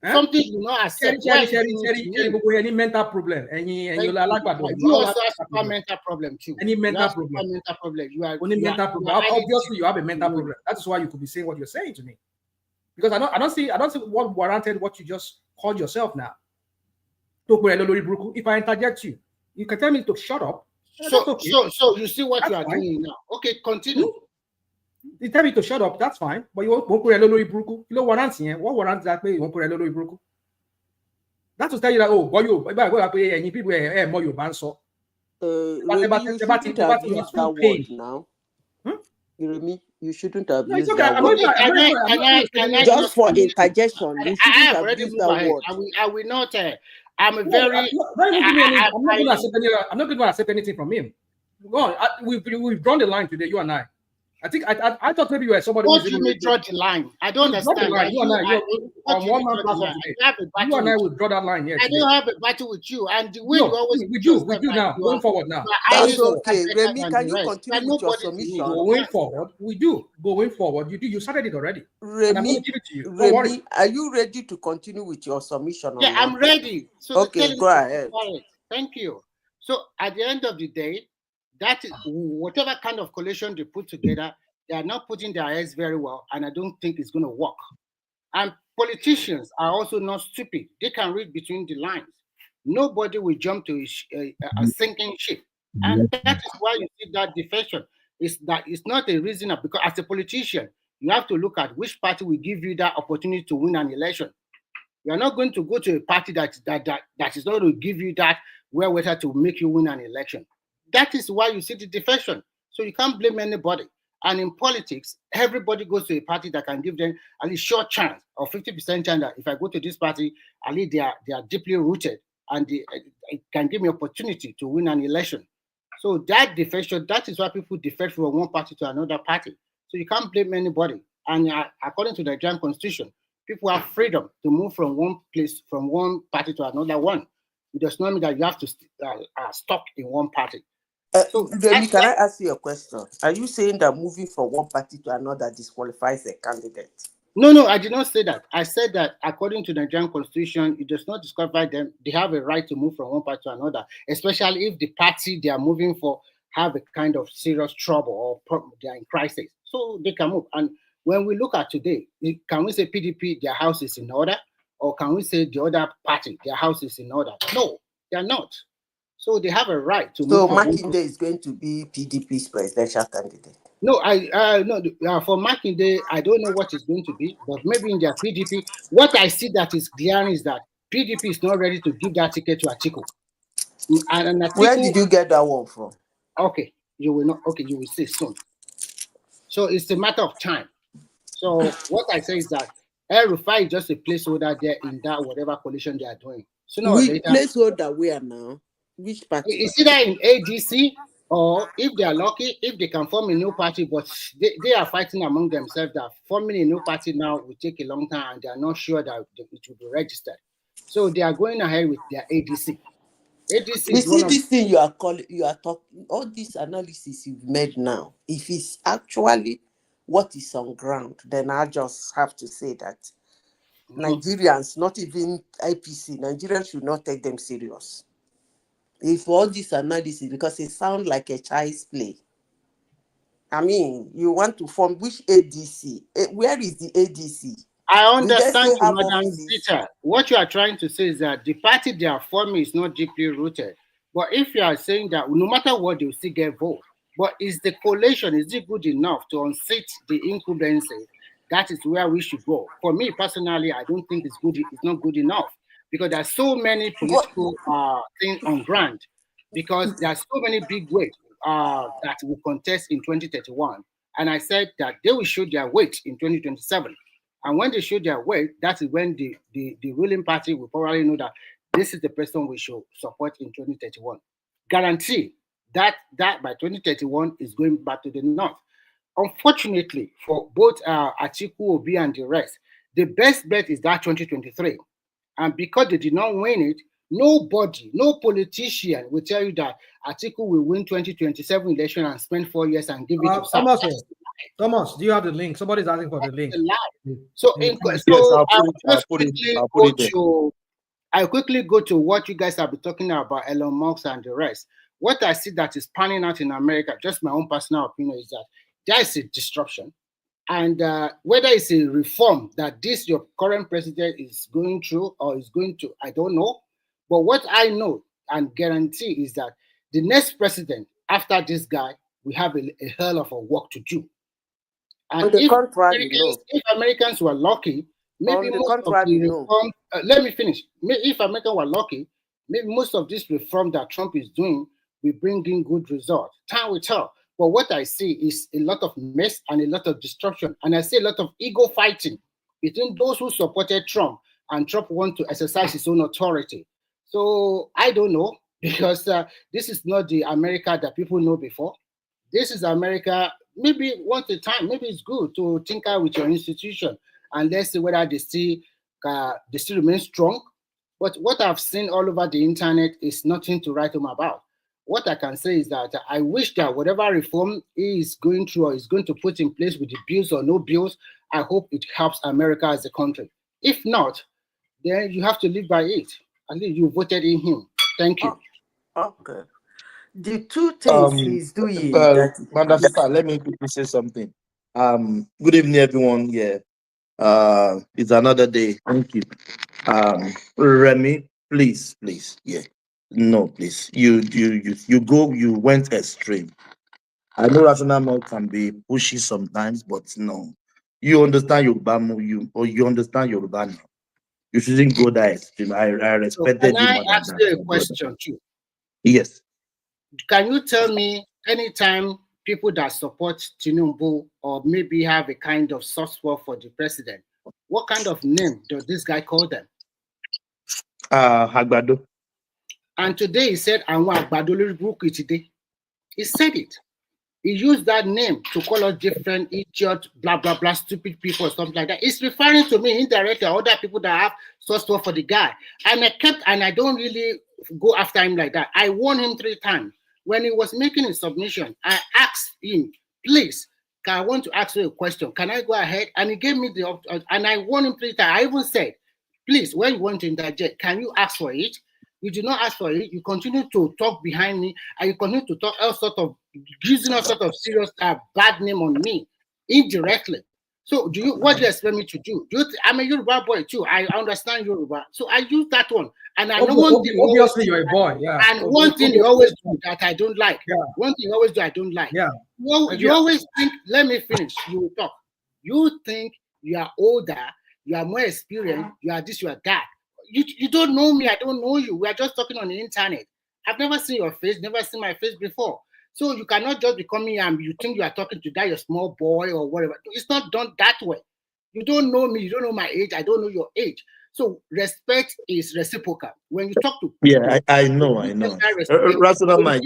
a something you know accept. Any mental problem. You also have a mental problem too. Any mental problem. Mental problem. You are only mental problem. Obviously, you have a mental problem. That is why you could be saying what you're saying to me. Because I don't see what warranted what you just called yourself now. If I interject you, you can tell me to shut up. So you see what you are doing now. Okay, continue. You tell me to shut up, that's fine. But you won't put a lori bruku. You know what warrants that way? You won't put a lori bruku. That's to tell you that, oh, boy, you pay any people more you ban so. You shouldn't have used that word now. You shouldn't have used that word. Just for interjection, you shouldn't have used that word. I will not. I'm a very. I'm not going to accept I'm not going to accept anything from him. Go on. We've drawn the line today, you and I. I thought maybe you were somebody What who's do you even mean draw the line? I don't draw the understand. line. You and I, you're on one man platform today. You and I will draw that line here. I don't have a battle with you, and the way No, you always we do now. Going forward now. That's okay. Remy, can you continue with your submission? Going forward, we do. Going forward, you do. You started it already. Remy, Remy, are you ready to continue with your submission? Yeah, I'm ready. So okay, go ahead. Thank you. So at the end of the day, that is whatever kind of coalition they put together, they are not putting their heads very well, and I don't think it's going to work. And politicians are also not stupid. They can read between the lines. Nobody will jump to a sinking ship. And that is why you see that defection. It's not a reason, because as a politician, you have to look at which party will give you that opportunity to win an election. You are not going to go to a party that is not going to give you that wherewithal to make you win an election. That is why you see the defection. So you can't blame anybody. And in politics, everybody goes to a party that can give them at least short chance or 50% chance that if I go to this party, at least they are deeply rooted and it can give me opportunity to win an election. So that defection, that is why people defect from one party to another party. So you can't blame anybody. And according to the Nigerian Constitution, people have freedom to move from one place, from one party to another one. It does not mean that you have to stuck in one party. So, Remy, can I ask you a question? Are you saying that moving from one party to another disqualifies a candidate? No, I did not say that. I said that according to the Nigerian Constitution, it does not disqualify them. They have a right to move from one party to another, especially if the party they are moving for have a kind of serious trouble or they are in crisis. So they can move. And when we look at today, can we say PDP, their house is in order? Or can we say the other party, their house is in order? No, they are not. So they have a right to move. So Makinde is going to be PDP's presidential candidate. No, for Makinde, I don't know what it's going to be, but maybe in their PDP, what I see that is clear is that PDP is not ready to give that ticket to Atiku. And Atiku, where did you get that one from? Okay, you will not. Okay, you will see soon. So it's a matter of time. So what I say is that Rufai is just a placeholder there in that whatever coalition they are doing. So no, placeholder where now? Which party? It's either in ADC or if they are lucky, if they can form a new party, but they are fighting among themselves that forming a new party now will take a long time and they are not sure that it will be registered. So they are going ahead with their ADC. ADC you see this thing you are talking, all this analysis you've made now, if it's actually what is on ground, then I just have to say that Nigerians, not even IPC, Nigerians should not take them serious. If all this analysis, because it sounds like a child's play. I mean, you want to form which ADC? Where is the ADC? I understand you, Madam Zita. What you are trying to say is that the party they are forming is not deeply rooted. But if you are saying that no matter what, they will still get vote. But is the coalition, is it good enough to unseat the incumbency? That is where we should go. For me personally, I don't think it's good. It's not good enough. Because there are so many political things on ground, because there are so many big weight that will contest in 2031. And I said that they will show their weight in 2027. And when they show their weight, that is when the ruling party will probably know that this is the person we should support in 2031. Guarantee that by 2031 is going back to the north. Unfortunately, for both Atiku, Obi, and the rest, the best bet is that 2023. And because they did not win it, nobody, no politician will tell you that Atiku will win 2027 election and spend 4 years and give it to Thomas, do you have the link? Somebody's asking for the link. So, I'll quickly go to what you guys have been talking about, Elon Musk and the rest. What I see that is panning out in America, just my own personal opinion, is that there is a disruption. And whether it's a reform that your current president is going through or is going to, I don't know. But what I know and guarantee is that the next president after this guy, we have a hell of a work to do. And if Americans were lucky, maybe most of the reform, let me finish. If Americans were lucky, maybe most of this reform that Trump is doing will bring in good results. Time will tell. But what I see is a lot of mess and a lot of destruction. And I see a lot of ego fighting between those who supported Trump and Trump wants to exercise his own authority. So I don't know because this is not the America that people know before. This is America. Maybe once a time, maybe it's good to tinker with your institution and let's see whether they still remain strong. But what I've seen all over the internet is nothing to write home about. What I can say is that I wish that whatever reform he is going through or is going to put in place with the bills or no bills, I hope it helps America as a country. If not, then you have to live by it. At least you voted in him. Thank you. Okay. The two things he's doing that Madam Sister, let me quickly say something. Good evening, everyone. Yeah. It's another day. Thank you. Remy, please. Yeah. No, please. You went extreme. I know rational mouth can be pushy sometimes, but no. You understand Yoruba, you understand Yoruba now. You shouldn't go that extreme. I So can respected you I more than ask that, you a my brother. question too? Yes. Can you tell me anytime people that support Tinubu or maybe have a kind of soft spot for the president, what kind of name does this guy call them? Agbado. And today he said, "Àwọn àgbàdo lórí burúkú today." He said it. He used that name to call us different idiot, blah, blah, blah, stupid people or something like that. It's referring to me indirectly or other people that have soft spot for the guy. And I don't really go after him like that. I warned him 3 times. When he was making his submission, I asked him, please, I want to ask you a question. Can I go ahead? And he gave me the option. And I warned him 3 times. I even said, please, when you want to interject, can you ask for it? You do not ask for it. You continue to talk behind me, and you continue to talk all sort of using all sort of serious bad name on me indirectly. So, what do you expect me to do? I'm a Yoruba boy too. I understand Yoruba, so I use that one. And I know one thing. Obviously, you're a boy. Yeah. And one thing you always do that I don't like. Yeah. One thing you always do I don't like. Yeah. You always think. Let me finish. You will talk. You think you are older. You are more experienced. You are this. You are that. You don't know me. I don't know you. We are just talking on the internet. I've never seen your face. Never seen my face before. So you cannot just be coming and you think you are talking to that your small boy or whatever. It's not done that way. You don't know me. You don't know my age. I don't know your age. So respect is reciprocal. When you talk to people, Yeah, I know. Rational mind,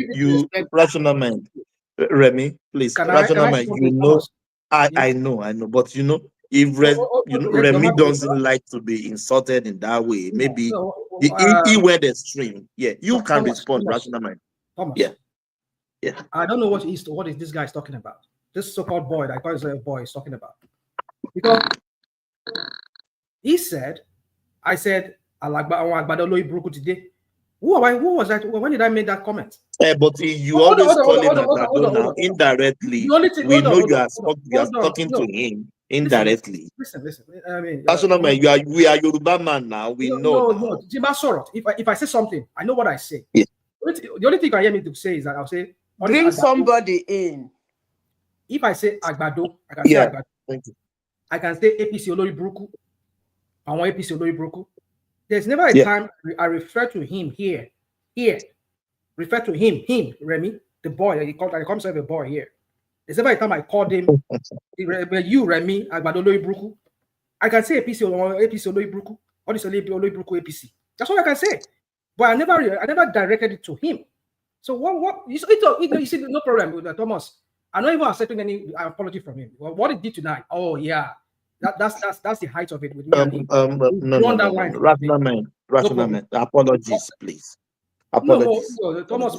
rational mind. Remy, please, rational mind. You know, I know. But if Remy doesn't like to be insulted in that way, maybe he went extreme. Yeah, you can respond, rational mind. Thomas. Yeah. I don't know what is this guy's talking about. This so-called boy that I call a boy is talking about. Because he said, I said, today. Who was that? When did I make that comment? But you always call him Agbado now indirectly. We know you are talking to him indirectly. Listen. I mean, Rational man, we are Yoruba man now. We know. No. If I say something, I know what I say. Yeah. The only thing you can hear me to say is that I'll say, bring somebody in. If I say Agbado, I can say Agbado. Thank you. I can say APC Olori Buruku. I want APC Olori Buruku. There's never a time I refer to him here. Refer to him, Remy, the boy. He calls himself a boy here. There's never a time I called him, you, Remy, Agbado Olori Buruku. I can say APC Olori Buruku. Or this Olori Buruku APC. That's all I can say. But I never directed it to him. So what you see, no problem with Thomas. I'm not even accepting any apology from him. Well, what he did tonight, that's the height of it with me and him. No. Rational man. Apologies, please. Apologies. No, Thomas.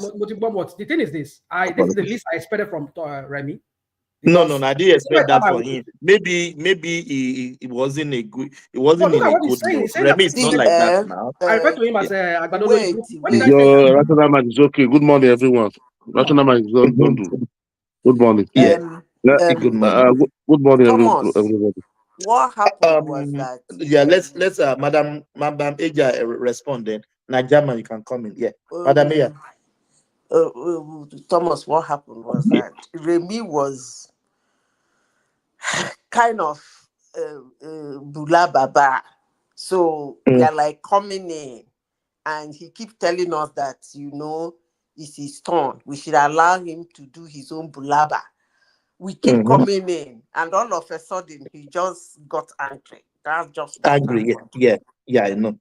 The thing is this. This is the least I expected from Remy. No, I didn't expect that for him. Maybe it wasn't a good. It wasn't in a good mood. Remy is not like that now. I refer to him as Agbado. Rational man is okay. Good morning, everyone. Rational man is good. Good morning. Good morning. Good morning, everybody. What happened was that? Yeah, let's Madam Eja respond then. Najama, you can come in. Yeah, Madam Eja. Thomas, what happened was that Remy was kind of Bula Baba. So we are like coming in, and he keeps telling us that it's his turn. We should allow him to do his own bulaba. We keep coming in, and all of a sudden he just got angry. That's just angry. Yeah, I know.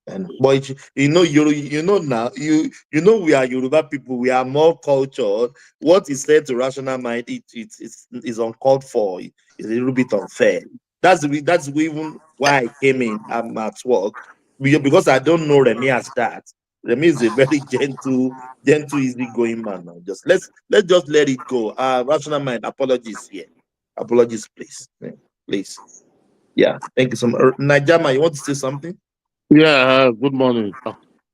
And but you know now we are Yoruba people. We are more cultured. What is said to rational mind, is uncalled for. It's a little bit unfair. That's even why I came in. I'm at work because I don't know Remy as that. Remy is a very gentle, easygoing man. Now let's just let it go. Rational mind. Apologies here. Apologies, please. Yeah, please. Yeah. Thank you so much. Najama, you want to say something? Yeah, good morning.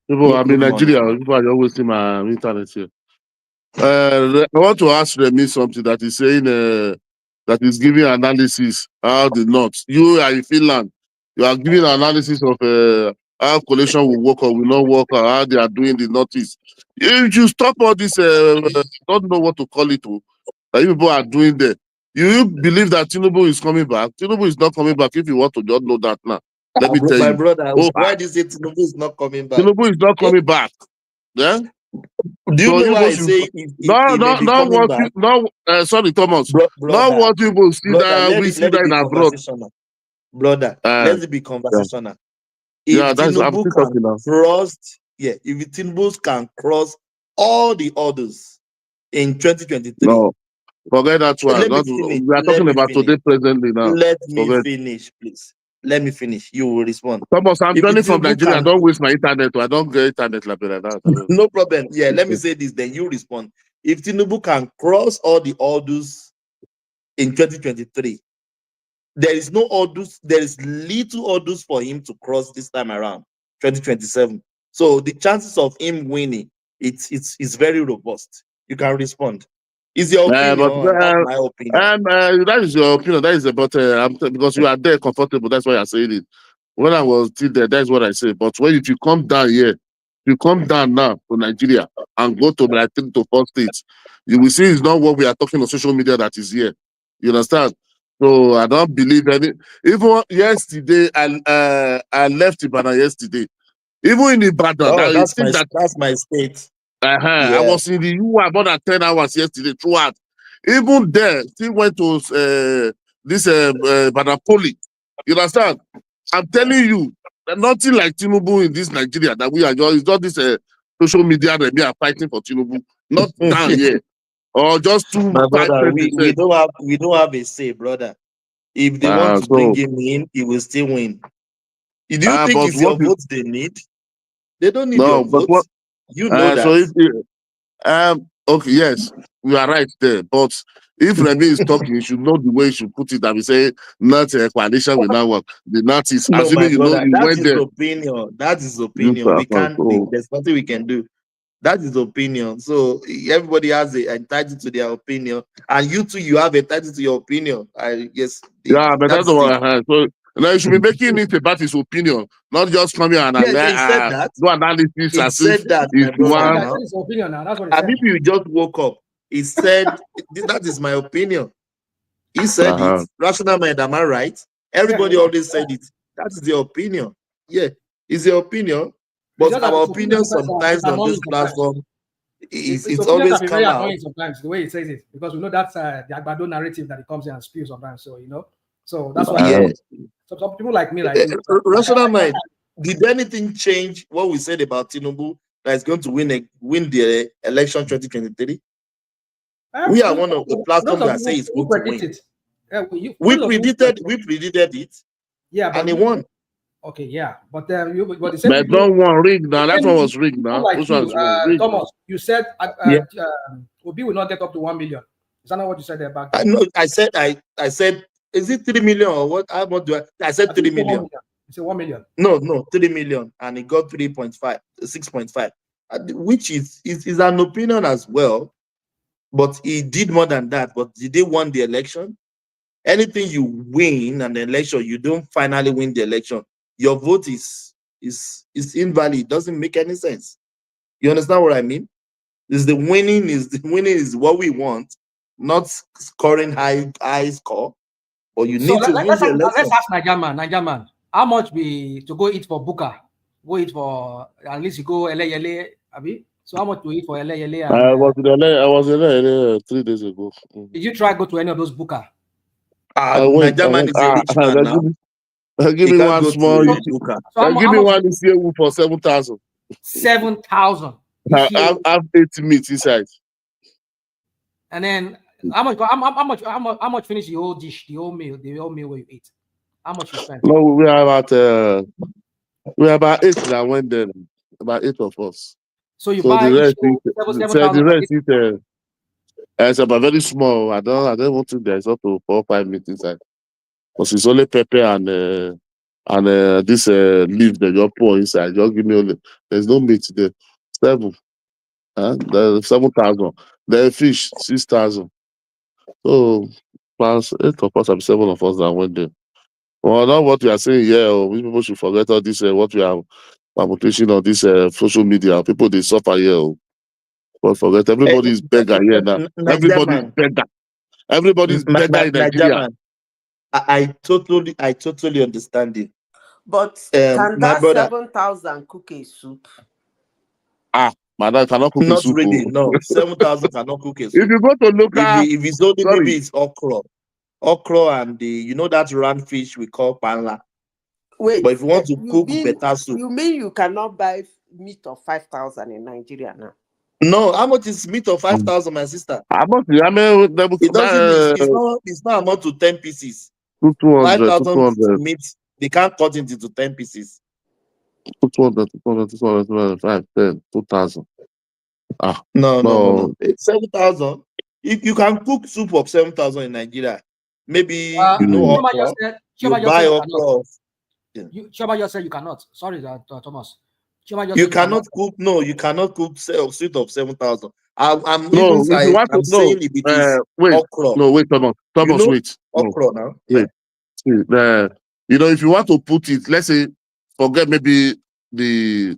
People, I'm in Good morning. Nigeria. People are always in my internet here. I want to ask Remy something that is saying that is giving analysis how the North. You are in Finland. You are giving analysis of how coalition will work or will not work or how they are doing the Northeast. If you stop all this, don't know what to call it, that you people are doing there. You believe that Tinubu is coming back? Tinubu is not coming back if you want to just know that now. Let me tell My you. brother, Oh, why do you say Tinubu is not coming back? Tinubu is not coming back. Yeah? Do you So know you why I both should say he may be not coming what you back? sorry, Thomas. Not Brother, what people see that let we it see that be in abroad. conversational. Brother, Uh, let it be yeah. conversational. Yeah, If that's I'm Tinubu still can talking now. cross, if Tinubu can cross all the others in 2023. No, forget that one. Let me Not, finish. we are talking about today presently now. Let me Forget. finish, please. Let me finish. You will respond. Thomas, I'm If joining from Tinubu Nigeria. I can, don't waste my internet. I don't get internet like that. no problem. Yeah, let me say this, then you respond. If Tinubu can cross all the orders in 2023, there is no orders, there is little orders for him to cross this time around, 2027. So the chances of him winning, it's very robust. You can respond. It's your opinion, not my opinion. That is your opinion. That is about because you are there comfortable. That's why you're saying it. When I was still there, that's what I say. But when if you come down here, if you come down now to Nigeria and go to like 3 to 4 states, you will see it's not what we are talking on social media that is here. You understand? So I don't believe any. Even yesterday, I left Ibadan yesterday. Even in Ibadan, Oh, I think that's my state. I was in the UI more than 10 hours yesterday throughout. Even there, still went to this Banapoli. You understand? I'm telling you, nothing like Tinubu in this Nigeria that we are just, it's not this social media that we are fighting for Tinubu. Not down here. Or just My 5 brother, we percent. don't have a say, brother. If they want to bring him in, he will still win. Do you think it's your votes they need? They don't need your votes. You know that. So okay, yes, we are right there. But if Remy is talking, you should know the way you should put it. I will say not a coalition will not work. The not is No, my assuming you know brother, you that's went his there. opinion. That's his opinion. We can't. There's nothing we can do. That's his opinion. So everybody has a entitled to their opinion, and you too, you have entitled to your opinion. I guess. Yeah, but that's what it. I heard. So now you should be making it about his opinion, not just coming and Yes, he said that. do analysis He as said if that, he's my the brother. one. Now, That's his opinion now. That's what he and said. if you just woke up, he said that is my opinion. He said it. Rational mind, am I right? Everybody always said it. That is the opinion. Yeah, it's your opinion. But our opinion sometimes on this platform it's always can be come very out. annoying sometimes the way he says it, because we know that's the Agbado narrative that he comes in and spews sometimes. So so that's why some people like me, like you, rational mind. Did anything change what we said about Tinubu that is going to win the election 2023? We are one of the platforms that say it's going to win. We predicted it. Yeah, but and he won. Okay, yeah, but the same But people. don't want rigged now. That one was rigged now. Like Which one was rigged? Thomas, you said Obi will not get up to 1 million. Is that not what you said there back then? No, I said, is it 3 million or what? How much do I said 3 million. You said 1 million. No, 3 million, and he got 3.5, 6.5, which is an opinion as well. But he did more than that. But did they won the election? Anything you win an election, you don't finally win the election. Your vote is invalid. It doesn't make any sense. You understand what I mean? The winning is what we want, not scoring high score. But you need to win the election. Let's ask Niger man. How much be to go eat for Buka? Go eat for at least you go Ele, Abi. So how much to eat for Ele? I was in LA 3 days ago. Did you try go to any of those Buka? Niger man is a rich man now. Give me one small. Give me one this year for 7,000. 7,000. I have 80 meat inside. And then how much finish the whole dish, the whole meal where you eat? How much you spend? No, we are about 8 that went there. About 8 of us. So you buy the rest the rest eat. It's about very small. I don't want to. There's up to 4 or 5 meat inside. Because it's only pepper and this leaf that you pour inside. Just give me only. There's no meat there. 7. There's 7,000. The fish 6,000. So plus 8 of us and 7 of us that went there. Well, not what we are saying here. We people should forget all this. What we are promoting on this social media. People they suffer here. But forget everybody is beggar here now. Everybody is beggar. Everybody is beggar in Nigeria. I totally understand it. But can my that brother, 7,000 cook a soup? Madam cannot cook a soup. Not really. No, 7,000 cannot cook a soup. If you go to local, if it's only maybe it's okra and the that round fish we call panla. Wait, but if you want to cook better soup, you mean you cannot buy meat of 5,000 in Nigeria now? No, how much is meat of 5,000, my sister? How much? It doesn't. It's not amount to 10 pieces. 200, 5,000 meat. They can't cut it into 10 pieces. 200, 5, 10, 2,000. No. It's 7,000. You can cook soup of 7,000 in Nigeria. Maybe okra. You buy okra. Choma just said you cannot. Sorry, Thomas. You cannot cook. No, you cannot cook soup of 7,000. I'm saying if it is okra. No, wait, Thomas, wait. Okra now. Wait. If you want to put it, let's say, forget maybe we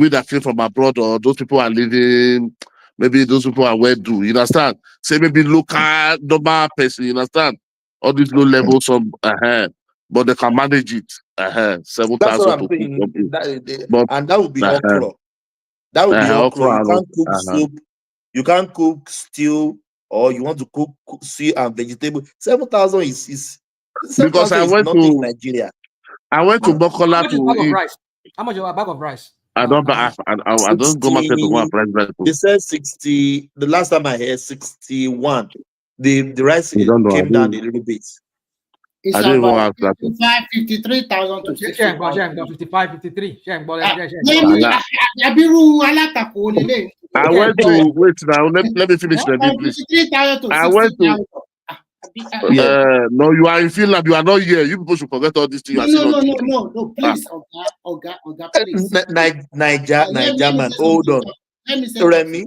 that came from abroad or those people are living, maybe those people are well do. You understand? Say maybe local normal person. You understand? All these low levels some but they can manage it. 7,000. That's what I'm saying. And that would be okra. That would be okra. You can't cook soup. You can't cook stew, or you want to cook stew and vegetable. 7,000 is because I went to Nigeria. I went to Bokola to eat. How much is a bag of rice? I don't go market to go and price rice. They said 60. The last time I heard 61. The rice came down a little bit. It's about 53,000 to 60,000. 55, 53. I went to wait now. Let me finish the deal, please. 53,000 to 60,000. I went to. No, you are in Finland. You are not here. You people should forget all these things. No. Please, Oga, please. Niger man, hold on. Remy,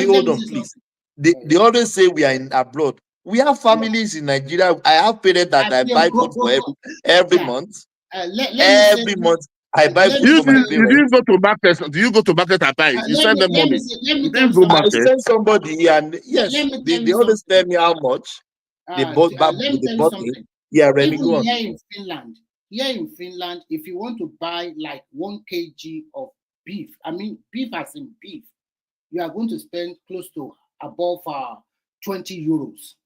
hold on, please. They always say we are in abroad. We have families in Nigeria. I have parents that I buy food for every month. Every month I buy food for my parents. You didn't go to market. Do you go to market and buy it? You send them money. I send somebody and yes, they always tell me how much they bought it. Yeah, Remy, go on. Here in Finland, if you want to buy like 1 kg of beef, I mean beef as in beef, you are going to spend close to above 20 euros.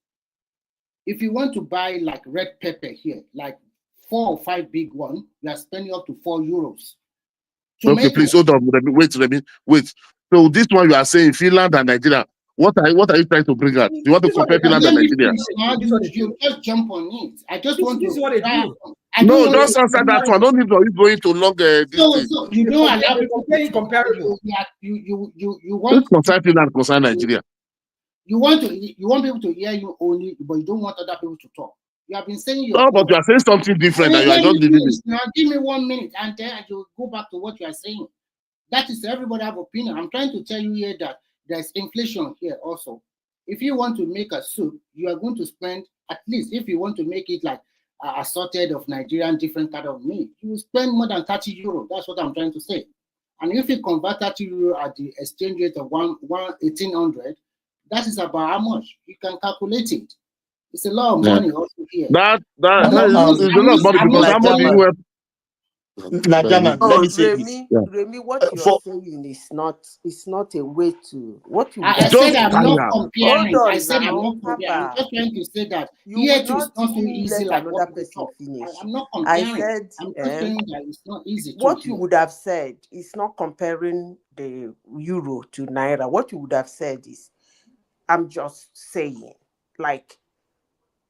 If you want to buy like red pepper here, like 4 or 5 big ones, you are spending up to 4 euros. Okay, please hold on. Wait. So this one you are saying Finland and Nigeria. What are you trying to bring out? Do you want to compare Finland and Nigeria? You just jump on it. I just want to. This is what they do. No, just answer that one. Don't need to going to long. So you don't allow people to comparable. You want concern Finland, concern Nigeria. You want people to hear you only, but you don't want other people to talk. You have been saying your. No, but you are saying something different, and you are just leaving it. Now, give me 1 minute, and then you go back to what you are saying. That is everybody have opinion. I'm trying to tell you here that there's inflation here also. If you want to make a soup, you are going to spend at least, if you want to make it like assorted of Nigerian different kind of meat, you will spend more than 30 euros. That's what I'm trying to say. And if you convert 30 euro at the exchange rate of 1,800, that is about how much you can calculate it. It's a lot of money also here. That is a lot of money because how much do you have? German, let me say this. Remy, what you're saying is not a way to what you. I said I'm not comparing. Hold I on said I'm now, not comparing. I'm Papa. just trying to say that You here will too is not not so even easy let like another what people person talk. finish. I'm not I comparing. said I'm just saying that it's not easy too. what you would have said is not comparing the euro to naira. What you would have said is, I'm just saying, like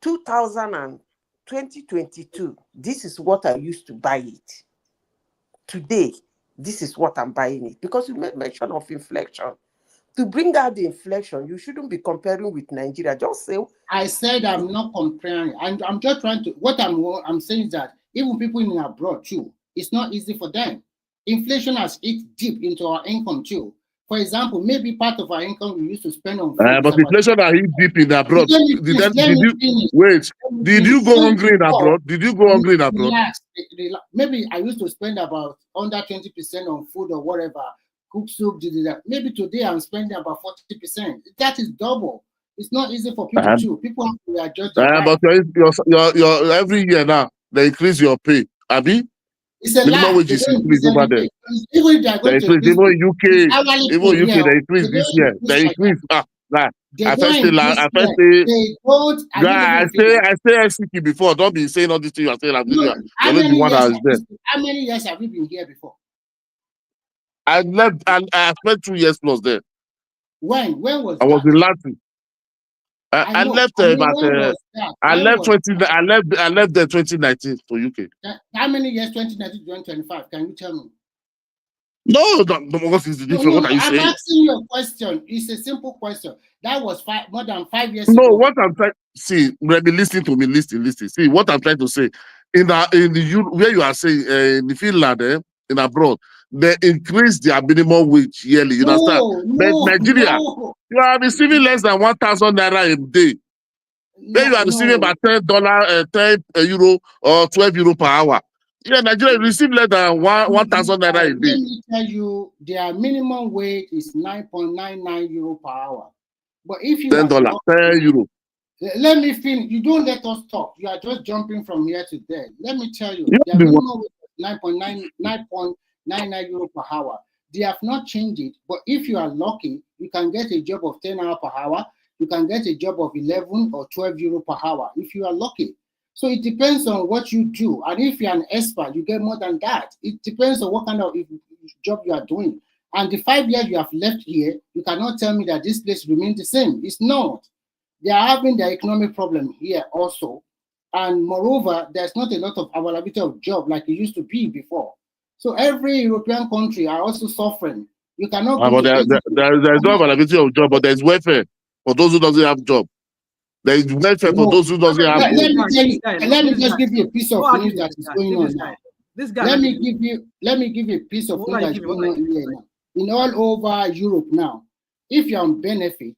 2000 and 2022, this is what I used to buy it. Today, this is what I'm buying it. Because you made mention of inflation. To bring out the inflation, you shouldn't be comparing with Nigeria. Just say. I said I'm not comparing. I'm just trying to. What I'm saying is that even people in abroad too, it's not easy for them. Inflation has hit deep into our income too. For example, maybe part of our income we used to spend on food. But inflation are hit deep in abroad. Let me finish. Wait? Did you go hungry in abroad? Did you go hungry in abroad? Relax. Maybe I used to spend about under 20% on food or whatever. Cook soup, that. Maybe today I'm spending about 40%. That is double. It's not easy for people too. People have to adjust their life. But your every year now they increase your pay. Abi? It's a minimum lie. wage is increased over there. Even if they are going to increase, even UK, they increase this year. They increase. They don't increase. I say SCP before. Don't be saying all this thing you are saying. How many years have you been here before? I left and I spent 2 years plus there. When was I was in Latin. I left I left there 2019 for UK. How many years 2019 to 2025? Can you tell me? No, what is the difference? What are you saying? I'm asking you a question. It's a simple question. That was more than 5 years ago. No, what I'm trying listen to me, listen. See, what I'm trying to say in the where you are saying in the Finland, in abroad, they increase their minimum wage yearly. You understand? But Nigeria, you are receiving less than 1,000 naira a day. Then you are receiving about $10, 10 euro or 12 euro per hour. Yeah, Nigeria receive less than 1,000 naira a day. Let me tell you, their minimum wage is 9.99 euro per hour. But if you $10, 10 euro. Let me finish. You don't let us talk. You are just jumping from here to there. Let me tell you, their minimum wage is 9.99 euro per hour. They have not changed it. But if you are lucky, you can get a job of 10 hours per hour. You can get a job of 11 or 12 euro per hour if you are lucky. So it depends on what you do. And if you're an expert, you get more than that. It depends on what kind of job you are doing. And the 5 years you have left here, you cannot tell me that this place remains the same. It's not. They are having their economic problem here also. And moreover, there's not a lot of availability of job like it used to be before. So every European country are also suffering. You cannot go there's no availability of job, but there's welfare for those who doesn't have job. There is welfare for those who doesn't have. Let me tell you. Let me just give you a piece of news that is going on now. Let me give you a piece of news that is going on here now. In all over Europe now, if you're on benefit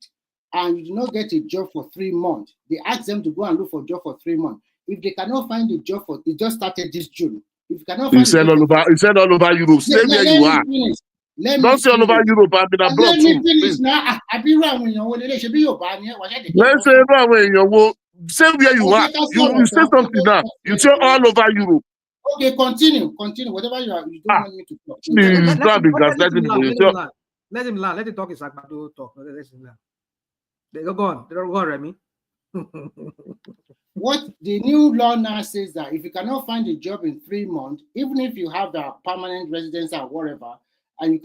and you do not get a job for 3 months, they ask them to go and look for a job for 3 months. If they cannot find a job for, it just started this June. If you cannot find you said all over Europe. Stay where you are. Don't say all over Europe. I've been abroad too. Let me finish now. I've been around when you're Let's say say where you are. You say something now. You say all over Europe. Okay, continue. Whatever you don't want me to talk. Let him learn. Let him talk his Agbado talk. Let him learn. Go on, Remy. What the new law now says that if you cannot find a job in 3 months, even if you have a permanent residence or whatever, and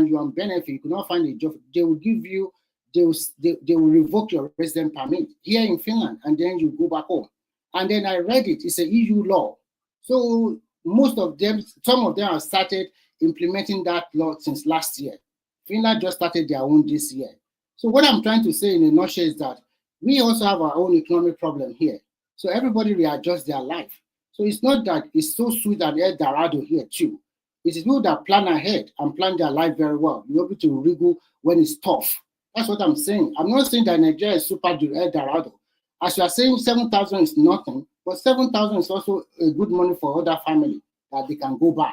you're on benefit, you cannot find a job, they will give you, they will revoke your resident permit here in Finland, and then you go back home. And then I read it, it's an EU law. So some of them have started implementing that law since last year. Finland just started their own this year. So what I'm trying to say in a nutshell is that we also have our own economic problem here. So everybody readjusts their life. So it's not that it's so sweet and El Dorado here too. It is people that plan ahead and plan their life very well. You're able to wriggle when it's tough. That's what I'm saying. I'm not saying that Nigeria is super El Dorado. As you are saying, 7,000 is nothing, but 7,000 is also a good money for other family that they can go buy.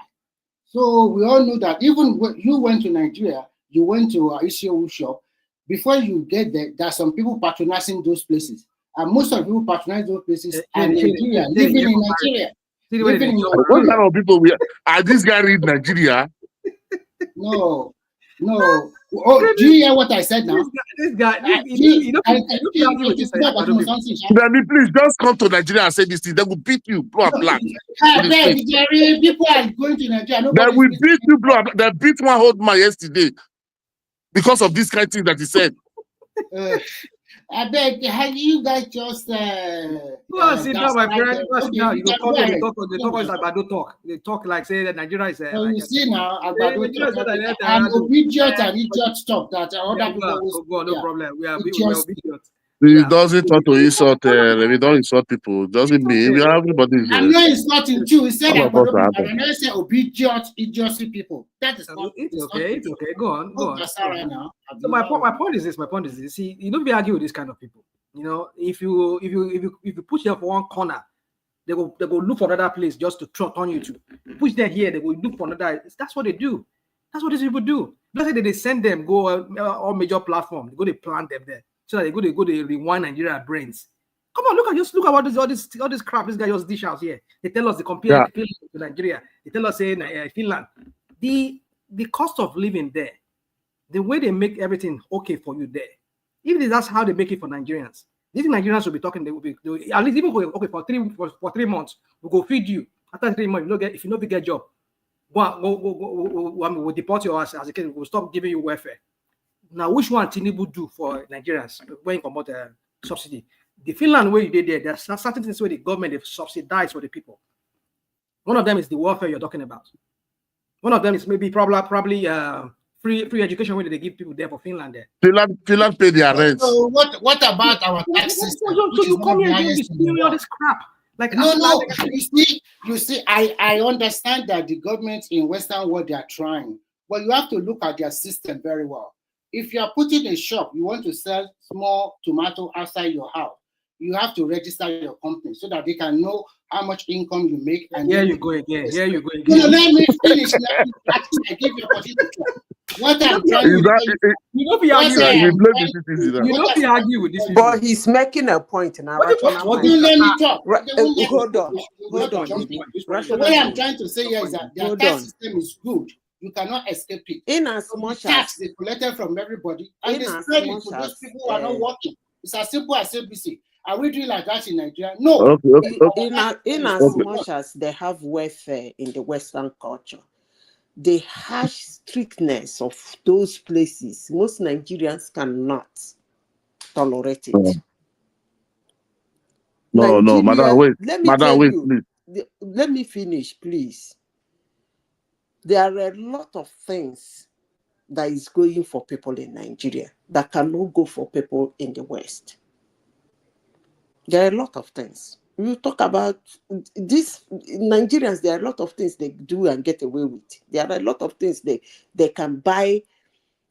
So we all know that even when you went to Nigeria, you went to a Isio shop. Before you get there are some people patronizing those places. And most of the people patronize those places are Nigeria, living in Nigeria. Living in What kind of people are this guy read Nigeria? No. Oh, do you hear what I said now? This guy, Please, just come to Nigeria and say this thing. They will beat you, blue and black. Jerry, people are going to Nigeria. They will beat you, blue and black. They beat one old man yesterday because of this kind of thing that he said. I beg, have you guys just sit down, my friend. Go sit down. You go come here. They talk is Agbado talk. They talk like say that Nigeria is. You see now, Agbado talk. And obedient and idiot talk that other people. No problem. We are obedient. He doesn't want to insult. We don't insult people. Doesn't mean we are everybody. I'm not insulting you. He said Agbado, and I never say obedient, idiocy people. That is not. It's okay. Go on. Right now. So my point is this. See, you don't be arguing with this kind of people. You know, if you push them for one corner, they go look for another place just to turn you to. Push them here, they will look for another. That's what they do. That's what these people do. Don't say that they send them go all major platforms. They go they plant them there so that they go to rewind Nigeria brains. Come on, look at all this crap. This guy just dish out here. They tell us they compare Finland to Nigeria. They tell us Finland. The cost of living there, the way they make everything okay for you there. Even if that's how they make it for Nigerians. These Nigerians will be talking. They will at least even okay for 3 months. We'll go feed you. After 3 months, if you don't get a job, we'll deport your ass as a kid. We'll stop giving you welfare. Now, which one Tinubu do for Nigerians when you promote subsidy? The Finland way you did there, there's certain things where the government subsidize for the people. One of them is the welfare you're talking about. One of them is maybe probably free education where they give people there for Finland there. Finland pay their rent. So what about our tax system? So you come here and you all this crap. Like no. You see, I understand that the government in Western world they are trying, but you have to look at their system very well. If you are putting a shop, you want to sell small tomato outside your house, you have to register your company so that they can know how much income you make. And here you go again. No, let me finish. I give you opportunity to try. What I'm trying to say, you don't be arguing with this. But he's making a point now. Let me talk. Hold on. What I'm trying to say here is that their tax system is good. You cannot escape it. In as much tax they collected from everybody, and they spread it to those people who are not working. It's as simple as ABC. Are we doing like that in Nigeria? No. In as much as they have welfare in the Western culture, the harsh strictness of those places, most Nigerians cannot tolerate it. No, madam, wait. Please. Let me finish, please. There are a lot of things that is going for people in Nigeria that cannot go for people in the West. There are a lot of things. You talk about this Nigerians, there are a lot of things they do and get away with. There are a lot of things they can buy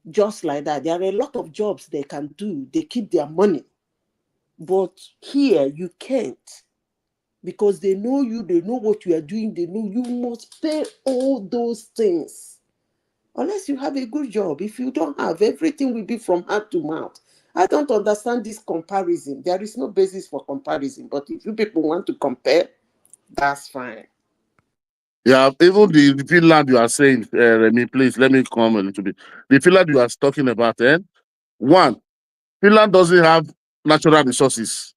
just like that. There are a lot of jobs they can do. They keep their money. But here you can't. Because they know you, they know what you are doing, they know you must pay all those things. Unless you have a good job. If you don't have, everything will be from hand to mouth. I don't understand this comparison. There is no basis for comparison. But if you people want to compare, that's fine. Yeah, even the Finland you are saying, Remy, please, let me come a little bit. The Finland you are talking about, one, Finland doesn't have natural resources.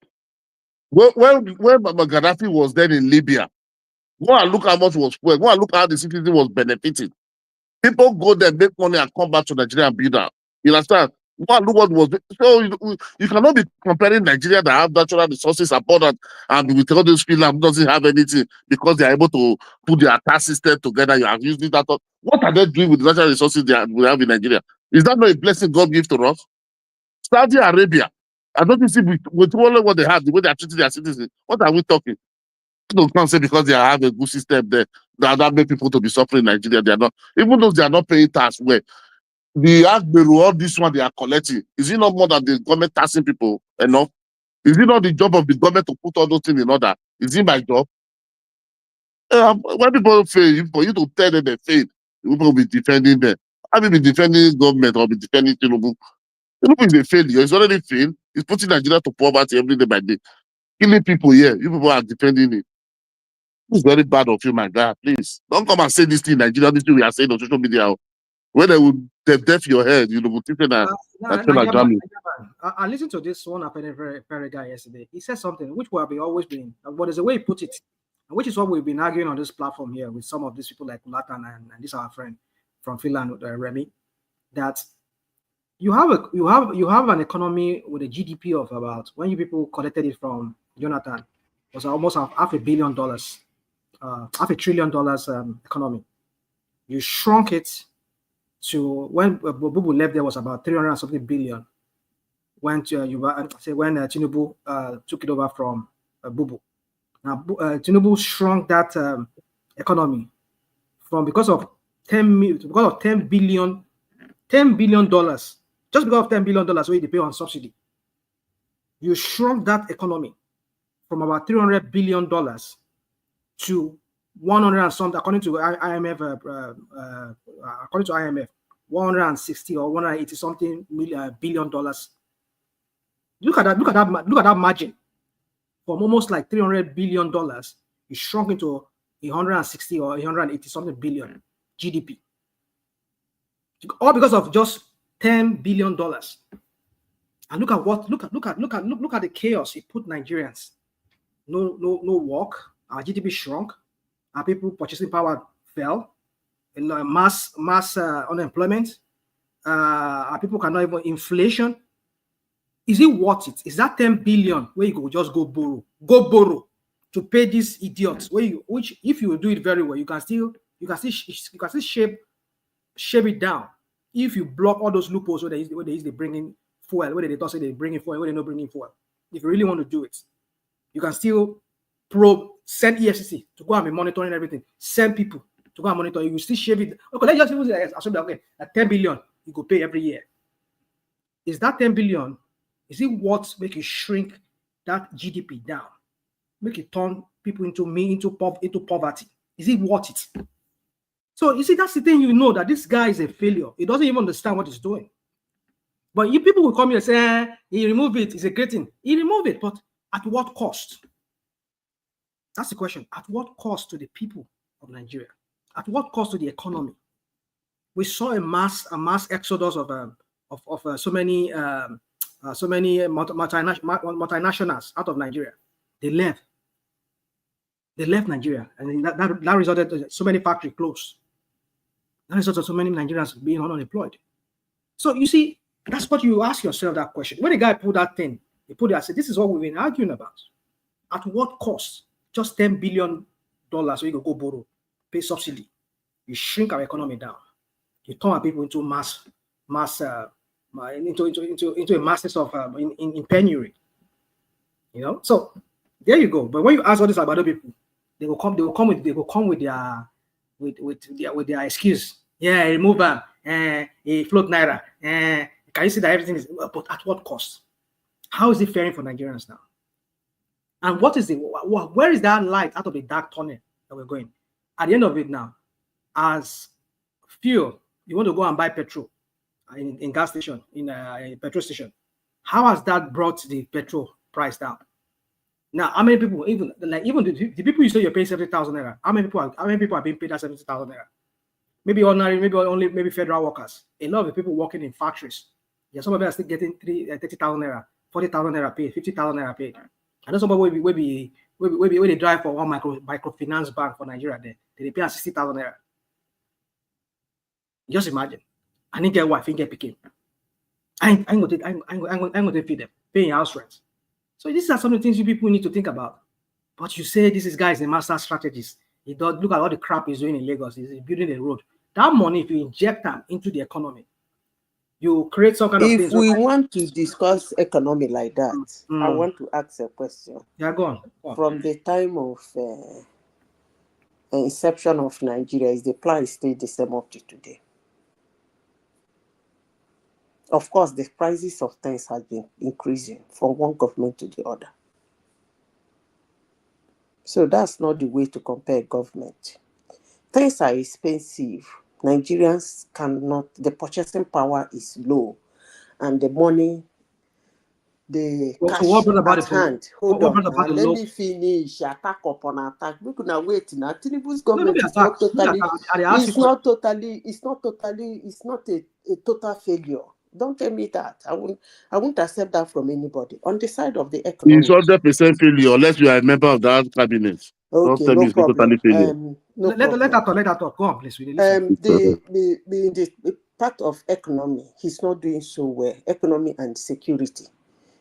When Gaddafi was then in Libya, go and look how much was spoiled. Go and look how the citizen was benefiting. People go there, make money, and come back to Nigeria and build out. You understand? Go and look what was. So you cannot be comparing Nigeria that have natural resources abundant and with all those Finland doesn't have anything because they are able to put their tax system together. You are using that. What are they doing with the natural resources we have in Nigeria? Is that not a blessing God gives to us? Saudi Arabia. I don't see with all what they have, the way they are treating their citizens. What are we talking? People can't say because they have a good system there that make people to be suffering in Nigeria. They are not, even though they are not paying tax well. The Agberu, all this one they are collecting, is it not more than the government taxing people enough? Is it not the job of the government to put all those things in order? Is it my job? When people fail, for you to tell them they failed, people will be defending them. I will be defending government or be defending Tinubu. Tinubu is a failure. It's already failed. It's putting Nigeria to poverty every day by day. Killing people here. You people are defending it. It's very bad of you, my guy. Please don't come and say this thing in Nigeria. This thing we are saying on social media. When they will deaf your head, you know, will think that I listened to this one very guy yesterday. He said something which will be always been, but there's a way he put it, and which is what we've been arguing on this platform here with some of these people like Latan and this our friend from Finland, Remy, that you have an economy with a GDP of about, when you people collected it from Jonathan, was almost $500 billion, $500 billion economy. You shrunk it to, when Bubu left, there was about 300 and something billion. When Tinubu took it over from Bubu. Now Tinubu shrunk that economy from, because of $10 billion, just because of $10 billion where they pay on subsidy. You shrunk that economy from about $300 billion to 100 and something, according to IMF, according to IMF, 160 or 180 something billion dollars. Look at that margin. From almost like $300 billion, it shrunk into 160 or 180 something billion GDP. All because of just $10 billion. And look at the chaos it put Nigerians. No work. Our GDP shrunk. Our people purchasing power fell. Mass unemployment. Our people cannot even, inflation. Is it worth it? Is that 10 billion where you go just go borrow to pay these idiots? Which if you do it very well, you can still shape it down. If you block all those loopholes where they bring in fuel, where they don't say they bring in fuel, where they not bringing fuel. If you really want to do it, you can still send EFCC to go and be monitoring everything. Send people to go and monitor. You still shape it. Okay, let's just assume that at 10 billion you go pay every year. Is that 10 billion? Is it worth make you shrink that GDP down? Make it turn people into poverty? Is it worth it? So you see, that's the thing, that this guy is a failure. He doesn't even understand what he's doing. But you people will come here and say, he removed it, it's a great thing. He removed it, but at what cost? That's the question. At what cost to the people of Nigeria? At what cost to the economy? We saw a mass exodus of so many multinationals out of Nigeria. They left Nigeria, and that resulted in so many factories closed. That resulted in so many Nigerians being unemployed. So you see, that's what you ask yourself, that question. When the guy put that thing, he put it, I said, this is what we've been arguing about. At what cost? Just $10 billion so you can go borrow, pay subsidy. You shrink our economy down. You turn our people into into a masses of in penury. So there you go. But when you ask all these about people, they will come with their excuse. Yeah, remove a float naira. Can you see that everything is, but at what cost? How is it faring for Nigerians now? And where is that light out of the dark tunnel that we're going? At the end of it now, as fuel, you want to go and buy petrol in gas station, in a petrol station. How has that brought the petrol price down? Now, how many people, even the people you say you're paying 70,000 naira, how many people are being paid that 70,000 naira? Maybe ordinary, maybe federal workers. A lot of the people working in factories. Yeah, some of them are still getting 30,000 naira, 40,000 naira paid, 50,000 naira paid. I know somebody will they drive for one microfinance bank for Nigeria there. They pay 60,000 naira. Just imagine. I didn't get wife, I didn't get pikin. I ain't going to feed them, paying house rent. So these are some of the things you people need to think about. But you say this guy is a master strategist. He does look at all the crap he's doing in Lagos. He's building a road. That money, if you inject them into the economy, you create some kind of things. If we want to discuss economy like that, I want to ask a question. Yeah, go on. From the time of inception of Nigeria, is the plan still the same up to today? Of course, the prices of things have been increasing from one government to the other. So that's not the way to compare government. Things are expensive. Nigerians cannot, the purchasing power is low, and the money the So cash what brought about at the hand. Hold what on brought about now. the Let low? me finish. Attack upon attack. We could now wait now. Tinubu's No, no be government is attack. not No be totally, attack. I dey ask you it's question. not totally, it's not a total failure. Don't tell me that. I won't accept that from anybody. On the side of the It's economy. 100% failure unless you are a member of that cabinet. Don't Okay, tell me no it's not totally problem. failure. No Let problem. her talk. Go on, please. We dey listen. The part of economy, he's not doing so well. Economy and security,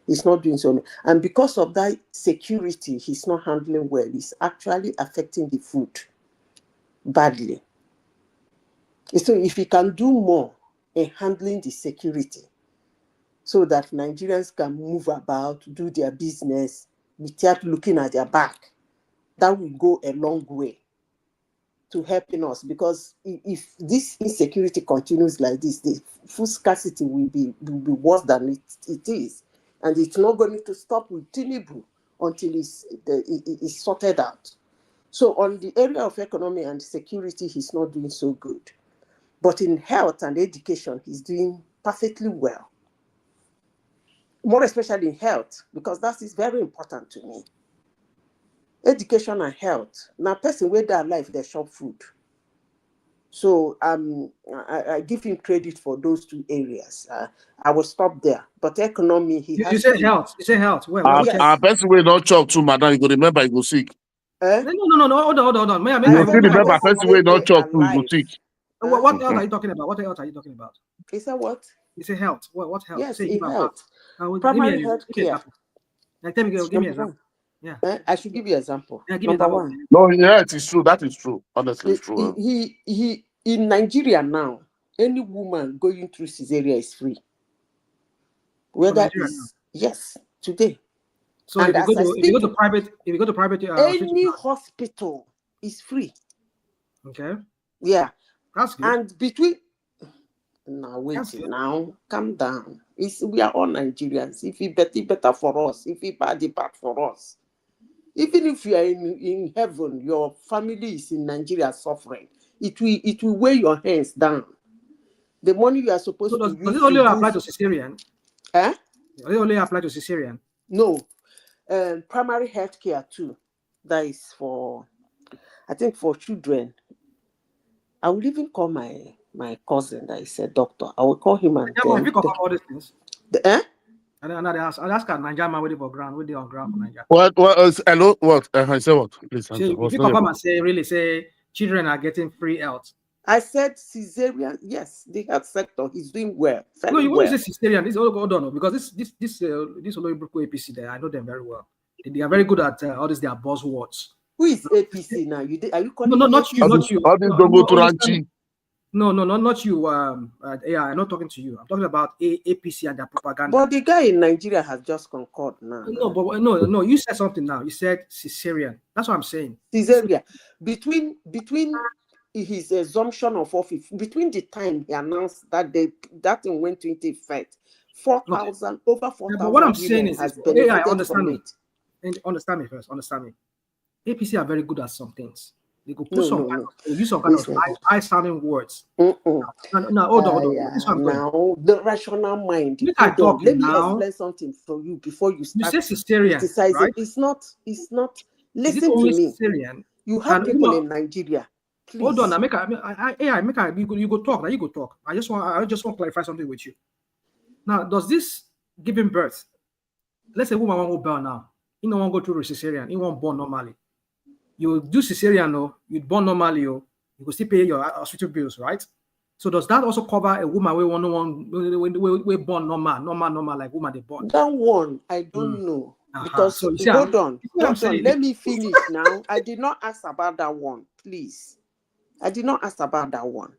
he's not doing so well. And because of that security, he's not handling well. It's actually affecting the food badly. So if he can do more in handling the security, so that Nigerians can move about, do their business without looking at their back, that will go a long way to helping us, because if this insecurity continues like this, the food scarcity will be worse than it is, and it's not going to stop with Tinubu until it's sorted out. So on the area of economy and security, he's not doing so good, but in health and education, he's doing perfectly well. More especially in health, because that is very important to me. Education and health. Now, person where their life, they shop food. So I give him credit for those two areas. I will stop there. But economy, he You has said to. health. You said health. Where? Yes. Our person will not chop too, madam. You go remember you go sick. Eh? No. Hold on. May I You still remember person person will not chop too, you go alive. sick. What else are you talking about? What else are you talking about? Is that what? You say health. What health? Yes, Say in health. health. Primary health Give me care. example. Like, give me Number example. one. Yeah. I should give you an example. Yeah, give me Number example. one. No, yeah, it is true. That is true. Honestly, it's true. He in Nigeria now, any woman going through cesarean is free. Whether it's yes, today. So And if you go to private any hospital is free. Okay. Yeah. That's good. And between now wait now, calm down. We are all Nigerians. If it better for us, if it bad for us. Even if you are in heaven, your family is in Nigeria suffering. It will weigh your hands down. The money you are supposed to use. Does it only apply to cesarean? Eh? Does it only apply to cesarean? No. Primary health care too. That is for, I think, for children. I will even call my cousin that is a doctor. I will call him and If you confirm all these things. And I ask a Nigerian man waiting for ground, waiting on ground for Nigeria. Hello? What? I say what? Please answer. If you confirm and say children are getting free health. I said cesarean. Yes, the health sector is doing well. No, you well. want to say cesarean? This all hold on, because this Oloibruko APC there, I know them very well. They are very good at all these their buzzwords. Who is APC now? Are you calling? No, not you. How did go to Ranchi? No, not you. Yeah, I'm not talking to you. I'm talking about APC and their propaganda. But the guy in Nigeria has just concurred now. No. You said something now. You said cesarean. That's what I'm saying. Cesarean. Between his assumption of office, between the time he announced that thing went into effect, 4,000 over 4,000. But what I'm saying is, benefited from it. And understand me first. Understand me. APC are very good at some things. They could put use some kind of high-sounding words. No, hold on. Now, the rational mind. Let me explain something for you before you start. You say cesarean, criticizing. right? It's not. Listen to me. Cesarean? You have people in Nigeria. Please. Hold on. You go talk. Now you go talk. I just want to clarify something with you. Now, does this giving birth? Let's say woman won't go born now. You don't want to go through cesarean. You won't born normally. You do cesarean, you born normally, you will still pay your hospital bills, right? So does that also cover a woman we born normal like woman they born? That one I don't know because hold on. Let me finish now. I did not ask about that one, please. I did not ask about that one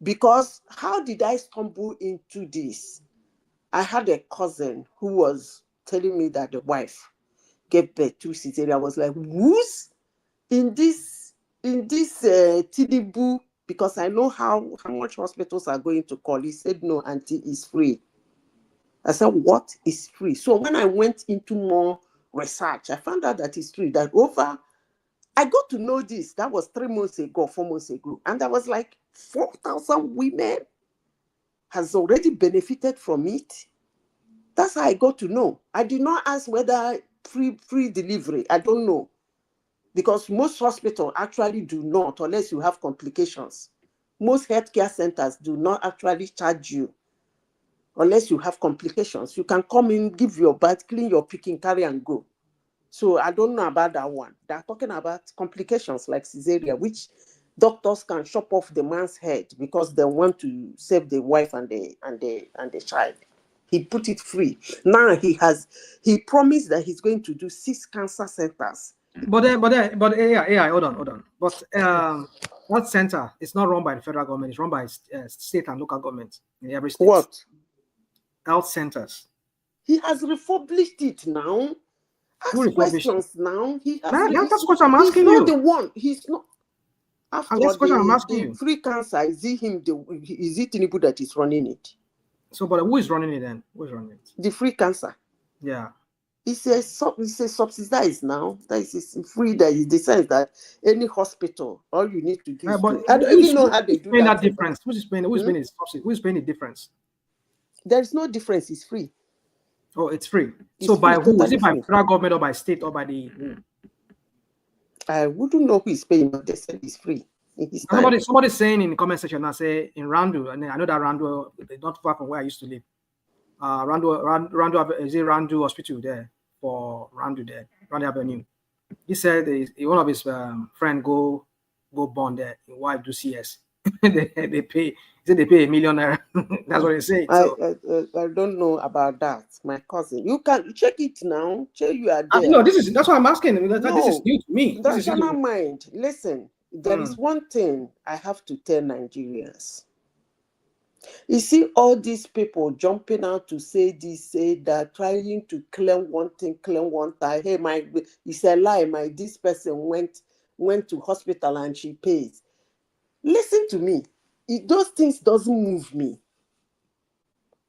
because how did I stumble into this? I had a cousin who was telling me that the wife gave birth to cesarean. I was like, who's in this Tinubu, because I know how much hospitals are going to call. He said, no, auntie, is free. I said, what is free? So when I went into more research, I found out that it's free. I got to know this. That was 4 months ago. And I was like, 4,000 women has already benefited from it. That's how I got to know. I did not ask whether free delivery. I don't know. Because most hospitals actually do not, unless you have complications. Most healthcare centers do not actually charge you unless you have complications. You can come in, give your bath, clean your picking, carry and go. So I don't know about that one. They're talking about complications like cesarean, which doctors can chop off the man's head because they want to save the wife and the child. He put it free. Now he promised that he's going to do 6 cancer centers. But AI, hold on. But that center is not run by the federal government. It's run by state and local governments in every state. What? Health centers. He has republished it now. Ask questions now. That's what I'm asking you. He's not the one. He's not. After That's what I'm asking you. Free cancer, is it him? Is it Tinubu that is running it? So, but who is running it then? Who is running it? The free cancer. Yeah. It's a subsidized now. That is free. That he decides that any hospital, all you need to do is but I don't even know how they do that. Difference. Who's paying the subsidy? Who's paying the difference? There's no difference. It's free. Oh, it's free. So by who? Is it by federal government or by state or by the? I wouldn't know who is paying, but they said it's free. Somebody saying in the comment section now, say in Randu, and I know that Randu is not far from where I used to live. Randu is it Randu Hospital there for Randu there, Randu Avenue. He said one of his friend go bond there. His wife do CS. they pay. They pay $1 million. That's what they say. So. I don't know about that. My cousin, you can check it now. Check you are there. No, that's what I'm asking. This is new to me. That's not mind. Listen, there is one thing I have to tell Nigerians. You see all these people jumping out to say this, say that, trying to claim one thing, claim one time. Hey, it's a lie. This person went to hospital and she pays. Listen to me. Those things doesn't move me.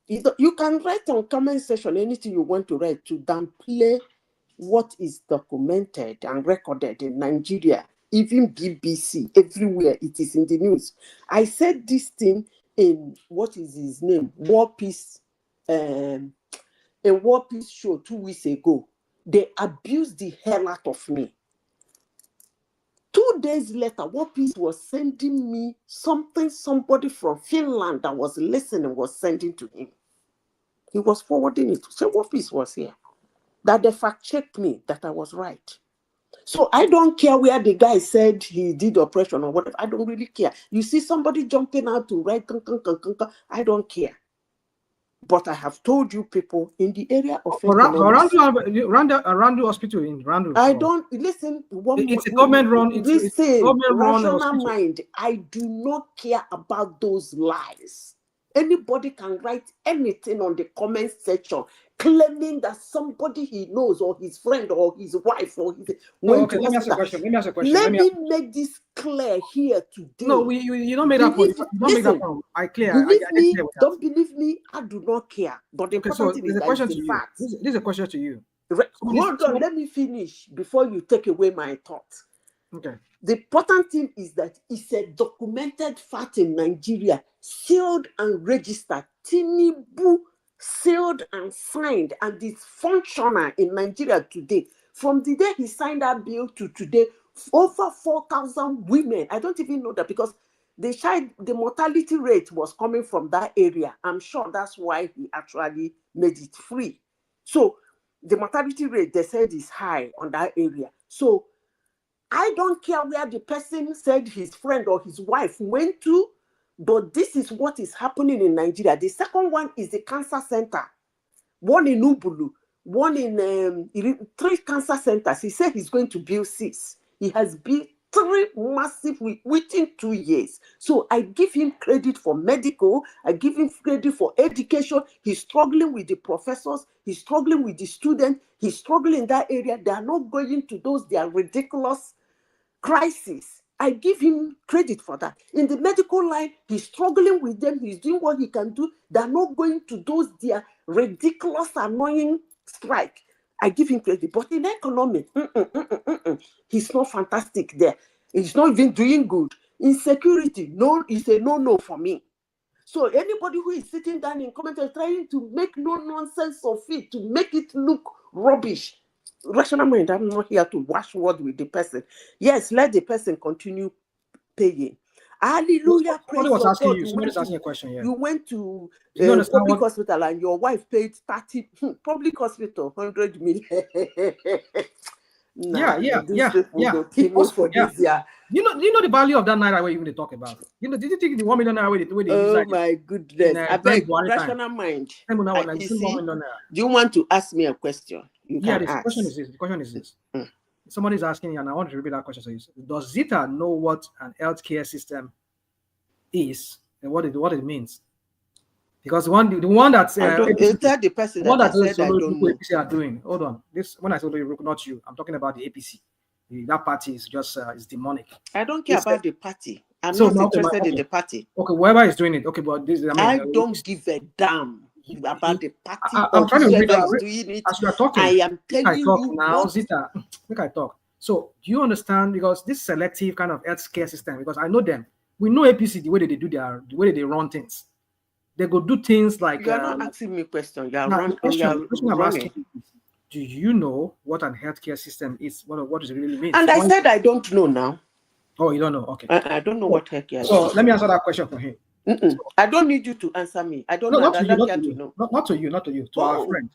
You can write on comment section anything you want to write to downplay what is documented and recorded in Nigeria, even BBC, everywhere it is in the news. I said this thing in what is his name, War Peace, a War Peace show 2 weeks ago. They abused the hell out of me. 2 days later, War Peace was sending me something somebody from Finland that was listening was sending to him. He was forwarding it. So War Peace was here. That they fact-checked me that I was right. So I don't care where the guy said he did operation or whatever. I don't really care. You see somebody jumping out to write, I don't care. But I have told you people in the area of Randu Hospital in Randu. I don't listen. It's a government run. It's rational mind. I do not care about those lies. Anybody can write anything on the comment section claiming that somebody he knows or his friend or his wife or his let me ask a question. Let me make this clear here today. No, you don't make that point. I clear. Don't believe me. I do not care. But the important thing is that it's the fact. This is a question to you. Hold on, let me finish before you take away my thought. Okay. The important thing is that it's a documented fact in Nigeria, sealed and registered. Tinubu sealed and signed, and it's functional in Nigeria today. From the day he signed that bill to today, over 4,000 women. I don't even know that because the mortality rate was coming from that area. I'm sure that's why he actually made it free. So the mortality rate, they said, is high on that area. So I don't care where the person said his friend or his wife went to, but this is what is happening in Nigeria. The second one is the cancer center. One in Ubulu, one in 3 cancer centers. He said he's going to build 6. He has built 3 massive within 2 years. So I give him credit for medical. I give him credit for education. He's struggling with the professors. He's struggling with the students. He's struggling in that area. They are not going to their ridiculous crisis. I give him credit for that. In the medical line, he's struggling with them. He's doing what he can do. They're not going to their ridiculous, annoying strike. I give him credit. But in economy, he's not fantastic there. He's not even doing good. In security, no, it's a no-no for me. So anybody who is sitting down in comment and trying to make no nonsense of it, to make it look rubbish, rational mind, I'm not here to wash word with the person. Yes, let the person continue paying. Hallelujah, praise was your asking God. you. Somebody's asking a question here. You went to Do you understand public what? hospital and your wife paid 30, public hospital, 100 million. Nah, these people go kill me for this year. You know the value of that naira where you even talk about. You know, did you think the 1 million naira where they use Oh like my goodness. I beg, time? rational mind. You See, 1 million naira. do you want to ask me a question? You can The ask. question is this. Somebody's asking, and I want to repeat that question. So does Zita know what an healthcare system is and what it means? Because the one that tell the person that I said I don't know. APC are doing. Hold on. This when I said not you, I'm talking about the APC. That party is just is demonic. I don't care about the party. I'm not interested in the party. Okay, whoever is doing it. Okay, but this I don't give a damn about the party I'm trying to read whoever is doing it. as you are talking. I am telling you now, Zita. Make I talk. So do you understand? Because this selective kind of healthcare system, because I know them. We know APC the way they do the way they run things. They go do things like you are not asking me questions. You are the question I'm running. asking you, do you know what an healthcare system is? What does it really mean? And I said I don't know now. Oh, you don't know? Okay. I don't know what healthcare is. So let me answer that question for him. I don't need you to answer me. I don't know. Not to you. To our friend.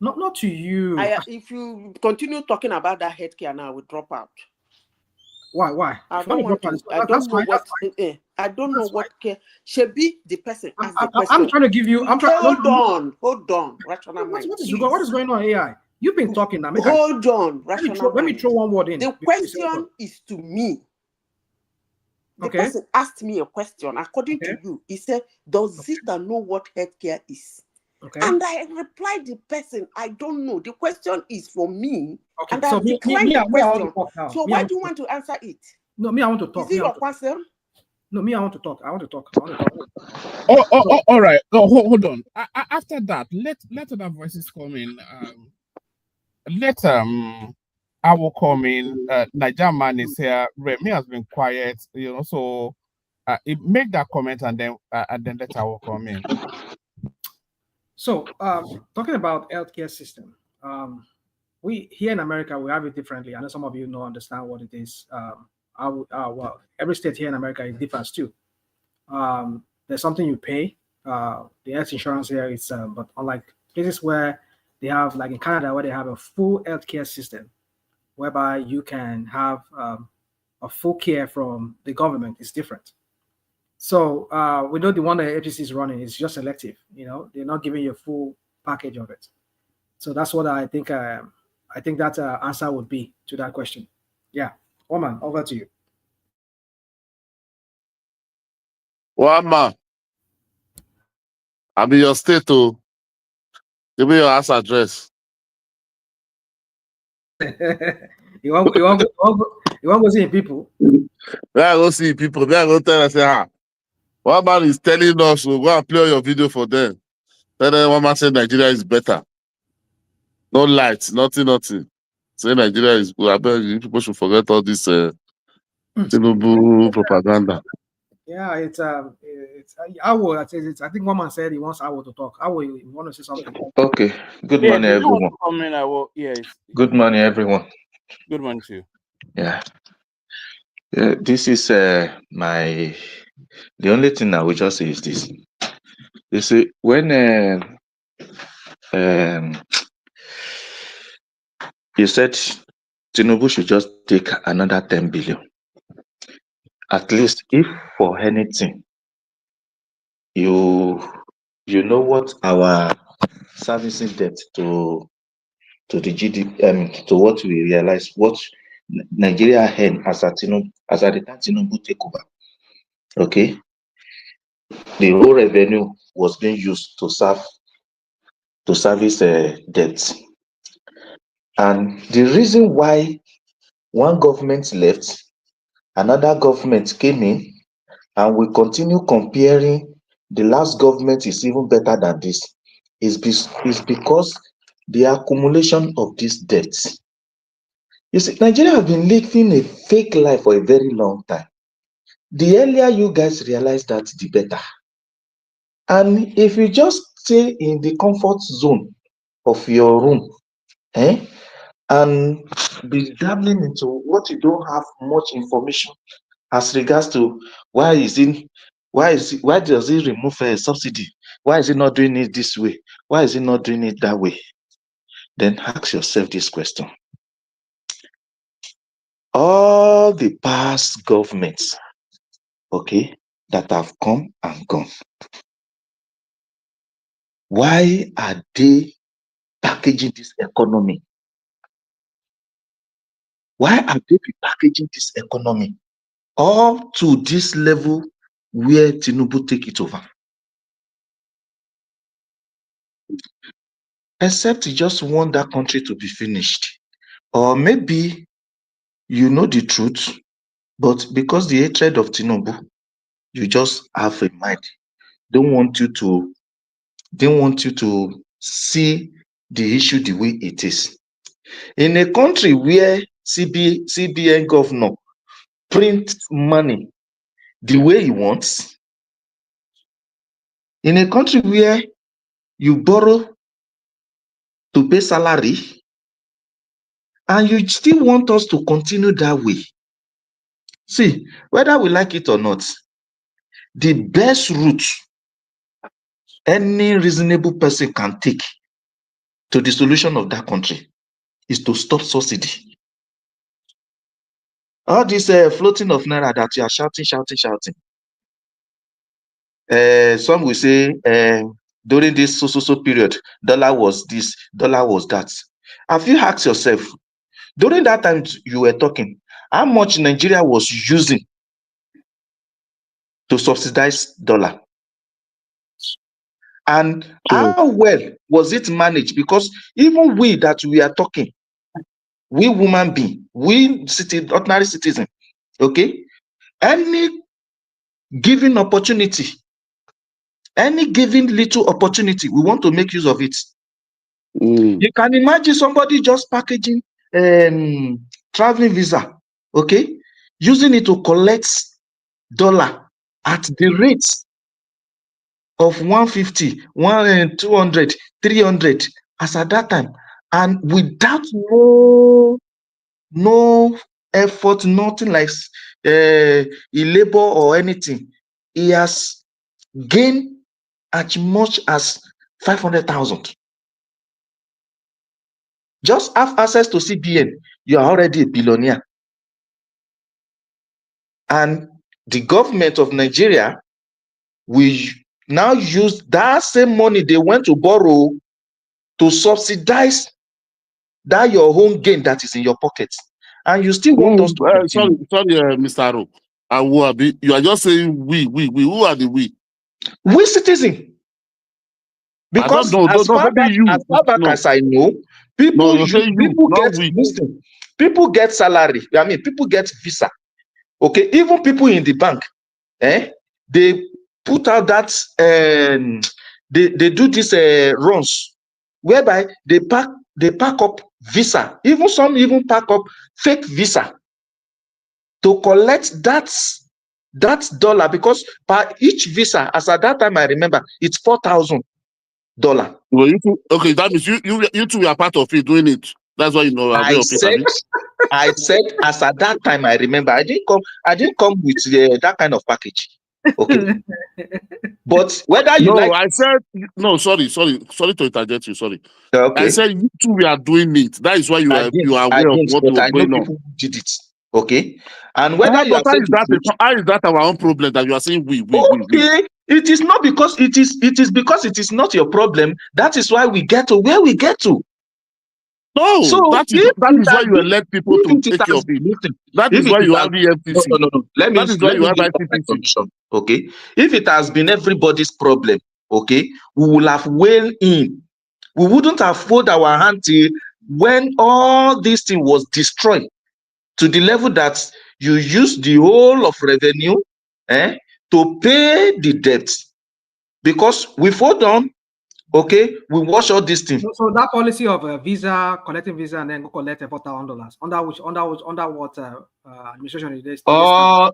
Not to you. If you continue talking about that healthcare now, I will drop out. Why? I don't want to. I don't know what. I don't know what care. Should be the person ask the question. I'm trying to give you. Hold on. Rational mind. What is going on, AI? You've been talking now. Hold on. Rational mind. Let me throw one word in. The question is to me. The person asked me a question. According to you, he said, "Does Zita know what healthcare is?" Okay. And I replied the person, "I don't know. The question is for me." Okay. And I declined the question. So why do you want to answer it? No, I want to talk. Is it your question? No, I want to talk. I want to talk. All right. No, hold on. After that, let other voices come in. I will come in. Niger man is here. Remy has been quiet, so make that comment and then let I will come in. So talking about healthcare system, we here in America we have it differently. I know some of you understand what it is. Well, every state here in America is different too. There's something you pay. The health insurance here is, but unlike places where they have, like in Canada, where they have a full healthcare system, whereby you can have a full care from the government, is different. So we know the one that APC is running is just selective. They're not giving you a full package of it. So that's what I think. I think that answer would be to that question. Yeah, Woman, over to you. Wama, I'm in your state, oh. Give me your house address. you want to see people? Where I go see people, where I go tell them, say, one man is telling us, we'll go and play your video for them. Tell them one man said Nigeria is better. No lights, nothing. Say Nigeria is good. I bet you people should forget all this Tinubu propaganda. Yeah, it's Awo. I think one man said he wants Awo to talk. Awo, you want to say something? Okay. Good morning, everyone. Good morning, everyone. Good morning to you. Yeah. This is the only thing I will just say is this. You see, when you said Tinubu should just take another 10 billion. At least, if for anything, you know what our servicing debt to the GDP, to what we realize, what Nigeria had as at the time Tinubu take over. Okay, the whole revenue was being used to service debts, and the reason why one government left, another government came in, and we continue comparing. The last government is even better than this. Is because the accumulation of these debts. You see, Nigeria have been living a fake life for a very long time. The earlier you guys realize that, the better. And if you just stay in the comfort zone of your room, and be dabbling into what you don't have much information as regards to why does he remove a subsidy? Why is he not doing it this way? Why is he not doing it that way? Then ask yourself this question. All the past governments, okay, that have come and gone, why are they packaging this economy? Why are they packaging this economy up to this level where Tinubu take it over? Except he just want that country to be finished. Or maybe you know the truth, but because the hatred of Tinubu, you just have a mind. Don't want you to see the issue the way it is. In a country where CBN governor print money the way he wants, in a country where you borrow to pay salary, and you still want us to continue that way. See, whether we like it or not, the best route any reasonable person can take to the solution of that country is to stop subsidy. All this floating of naira that you are shouting. Some will say during this so period, dollar was this, dollar was that. Have you asked yourself, during that time you were talking, how much Nigeria was using to subsidize dollar? And how well was it managed? Because even we that we are talking, we human being, we ordinary citizen, okay, any given opportunity, any given little opportunity, we want to make use of it. You can imagine somebody just packaging traveling visa, okay, using it to collect dollar at the rate of 150, 200, 300 as at that time, and without no effort, nothing like labor or anything, he has gained as much as 500,000. Just have access to CBN, you are already a billionaire. And the government of Nigeria will now use that same money they went to borrow to subsidize that your own gain that is in your pocket. And you still want us to continue. Sorry, Mr. Aro. You are just saying we. Who are the we? We citizens. Because as far back as I know, people get salary. I mean, people get visa. Okay, even people in the bank, they put out that they do this runs whereby they pack up visa. Even some pack up fake visa to collect that dollar, because per each visa, as at that time I remember, it's $4,000. Well, okay, that means you two are part of it doing it. That's why you know. I said as at that time I remember, I didn't come with that kind of package. Okay. But whether you I said no. Sorry to interject you. Sorry. Okay. I said you two we are doing it. That is why you are aware of what was going on. Did it. Okay. And whether you are saying how is that our own problem that you are saying we? Okay. It is not because it is because it is not your problem. That is why we get to where we get to. No, so that is why you elect people to take care of it. That is why you have the FTC. No. Let me give okay. If it has been everybody's problem, okay, we will have wailed in. We wouldn't have folded our hand till when all this thing was destroyed to the level that you use the whole of revenue to pay the debt. Because we fold on, okay, we wash all these things. So that policy of collecting visa and then go collect $4,000 under what administration is this?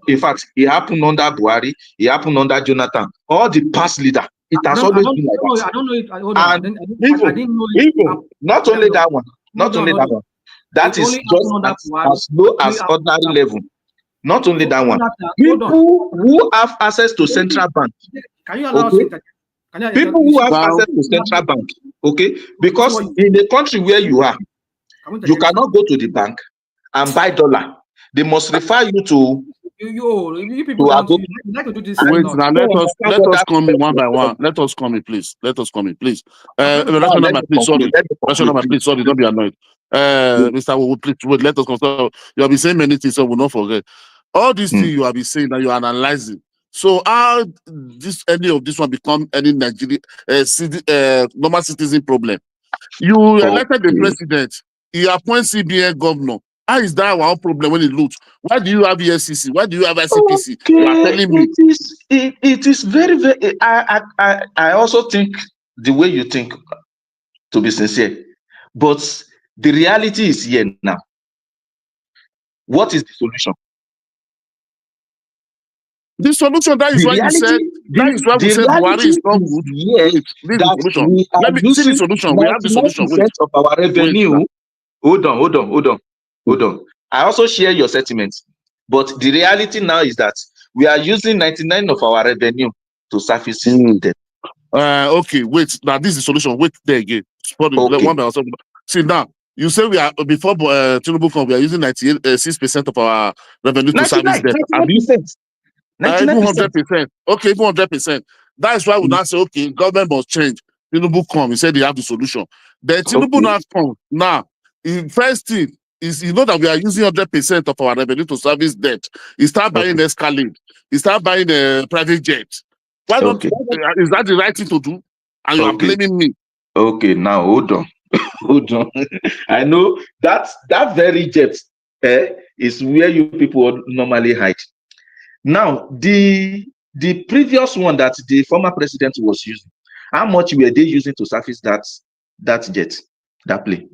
In fact, it happened under Buhari, it happened under Jonathan, all the past leader. It has always been like that. I don't know it. Hold on. And I didn't know it. even not only that one, not only that one. That It is only just happened under as low Buhari. as ordinary level. Not only that one. Hold on. People who have access to central bank. Can you allow us Okay? to People who have access to central bank. Okay? Because in the country where you are, you cannot go to the bank and buy dollar. They must refer you to you people to you like to do this. Wait, now let us come in one by Let one. Let us come in, please. Let us come in, please. me Please, sorry. conclude. Please, sorry, don't be annoyed. Mr. Wood, please wait, let us come. You have been saying many things, so we'll not forget. All these things you have been saying that you are analyzing. So how any of this one become any Nigerian normal citizen problem? You elected the president, he appoints CBN governor. How is that our problem when it loots? Why do you have EFCC? Why do you have ICPC? You are telling me. It is very, very. I also think the way you think, to be sincere, but the reality is here now. What is the solution? The solution, that is why you said, that is why we said Buhari is not good. Wait, this is the solution. We are Let me see the using solution. We have the solution. 99% Wait. of our revenue. Hold on. I also share your sentiment. But the reality now is that we are using 99% of our revenue to service debt. Okay, wait. Now this is the solution. Wait there again. See now, you say we are before Tinubu come, we are using 96% of our revenue to service debt. 99%. Even 100%. Okay, even 100%. That is why we now say, okay, government must change. Tinubu come. He said they have the solution. Then Tinubu now come. Now, the first thing is, you know that we are using 100% of our revenue to service debt. He start buying Escalade. He start buying a private jet. Why not? Is that the right thing to do? And you are blaming me. Okay, now hold on. Hold on. I know that very jet is where you people normally hide. Now, the previous one that the former president was using, how much were they using to service that jet, that plane?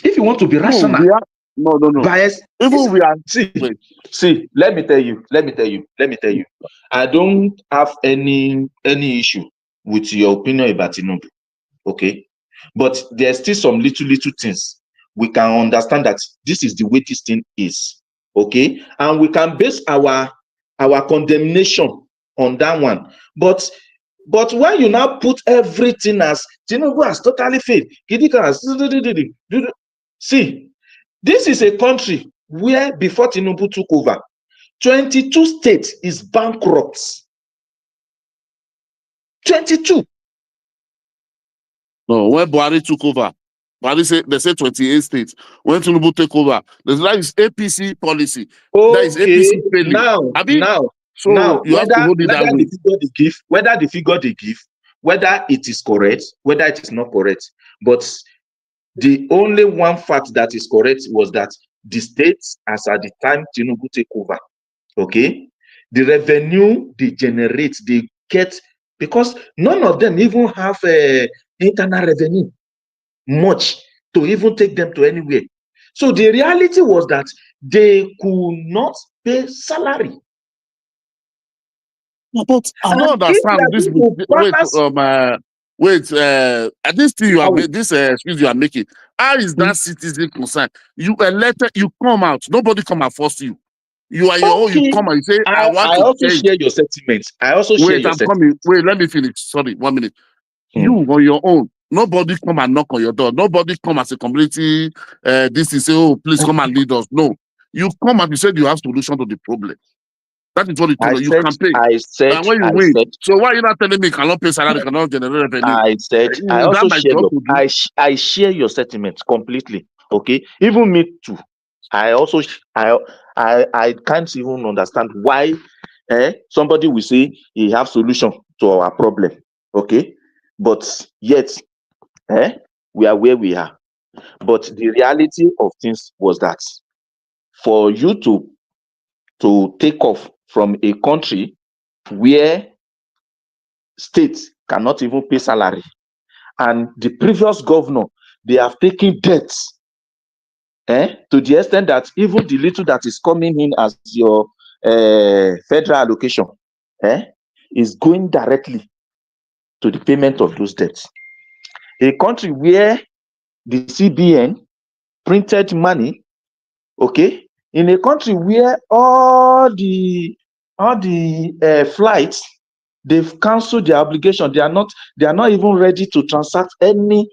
If you want to be rational, no. See, let me tell you. I don't have any issue with your opinion about Tinubu, okay? But there's still some little things we can understand that this is the way this thing is, okay? And we can base our condemnation on that one. But when you now put everything as Tinubu has totally failed, see, this is a country where before Tinubu took over, 22 states is bankrupt. 22. No, when Buhari took over, they say 28 states. When Tinubu take over, that is APC policy. Okay, that is APC failing. Now, you have to hold it that way. Whether the figure they give, whether it is correct, whether it is not correct, but the only one fact that is correct was that the states, as at the time Tinubu take over, okay, the revenue they generate, they get, because none of them even have internal revenue much to even take them to anywhere. So the reality was that they could not pay salary. But I don't understand this. At this thing you are this excuse you are making, how is that citizen concerned? You elected, you come out, nobody come and force you. You are your own, you come and you say, I want to also change. Share your sentiments. I also share your sentiments. Coming. Wait, let me finish. Sorry, 1 minute. You on your own, nobody come and knock on your door. Nobody come as a community, this is say, oh, please come and lead us. No. You come and you said you have solution to the problem. That is what you can pay. And when you win, so why are you not telling me you cannot pay salary, cannot generate revenue? I share your sentiments completely. Okay, even me too. I can't even understand why somebody will say he have solution to our problem. Okay, but yet we are where we are. But the reality of things was that for you to take off from a country where states cannot even pay salary, and the previous governor, they have taken debts to the extent that even the little that is coming in as your federal allocation, is going directly to the payment of those debts. A country where the CBN printed money, okay, in a country where all the flights, they've cancelled their obligation. They are not even ready to transact any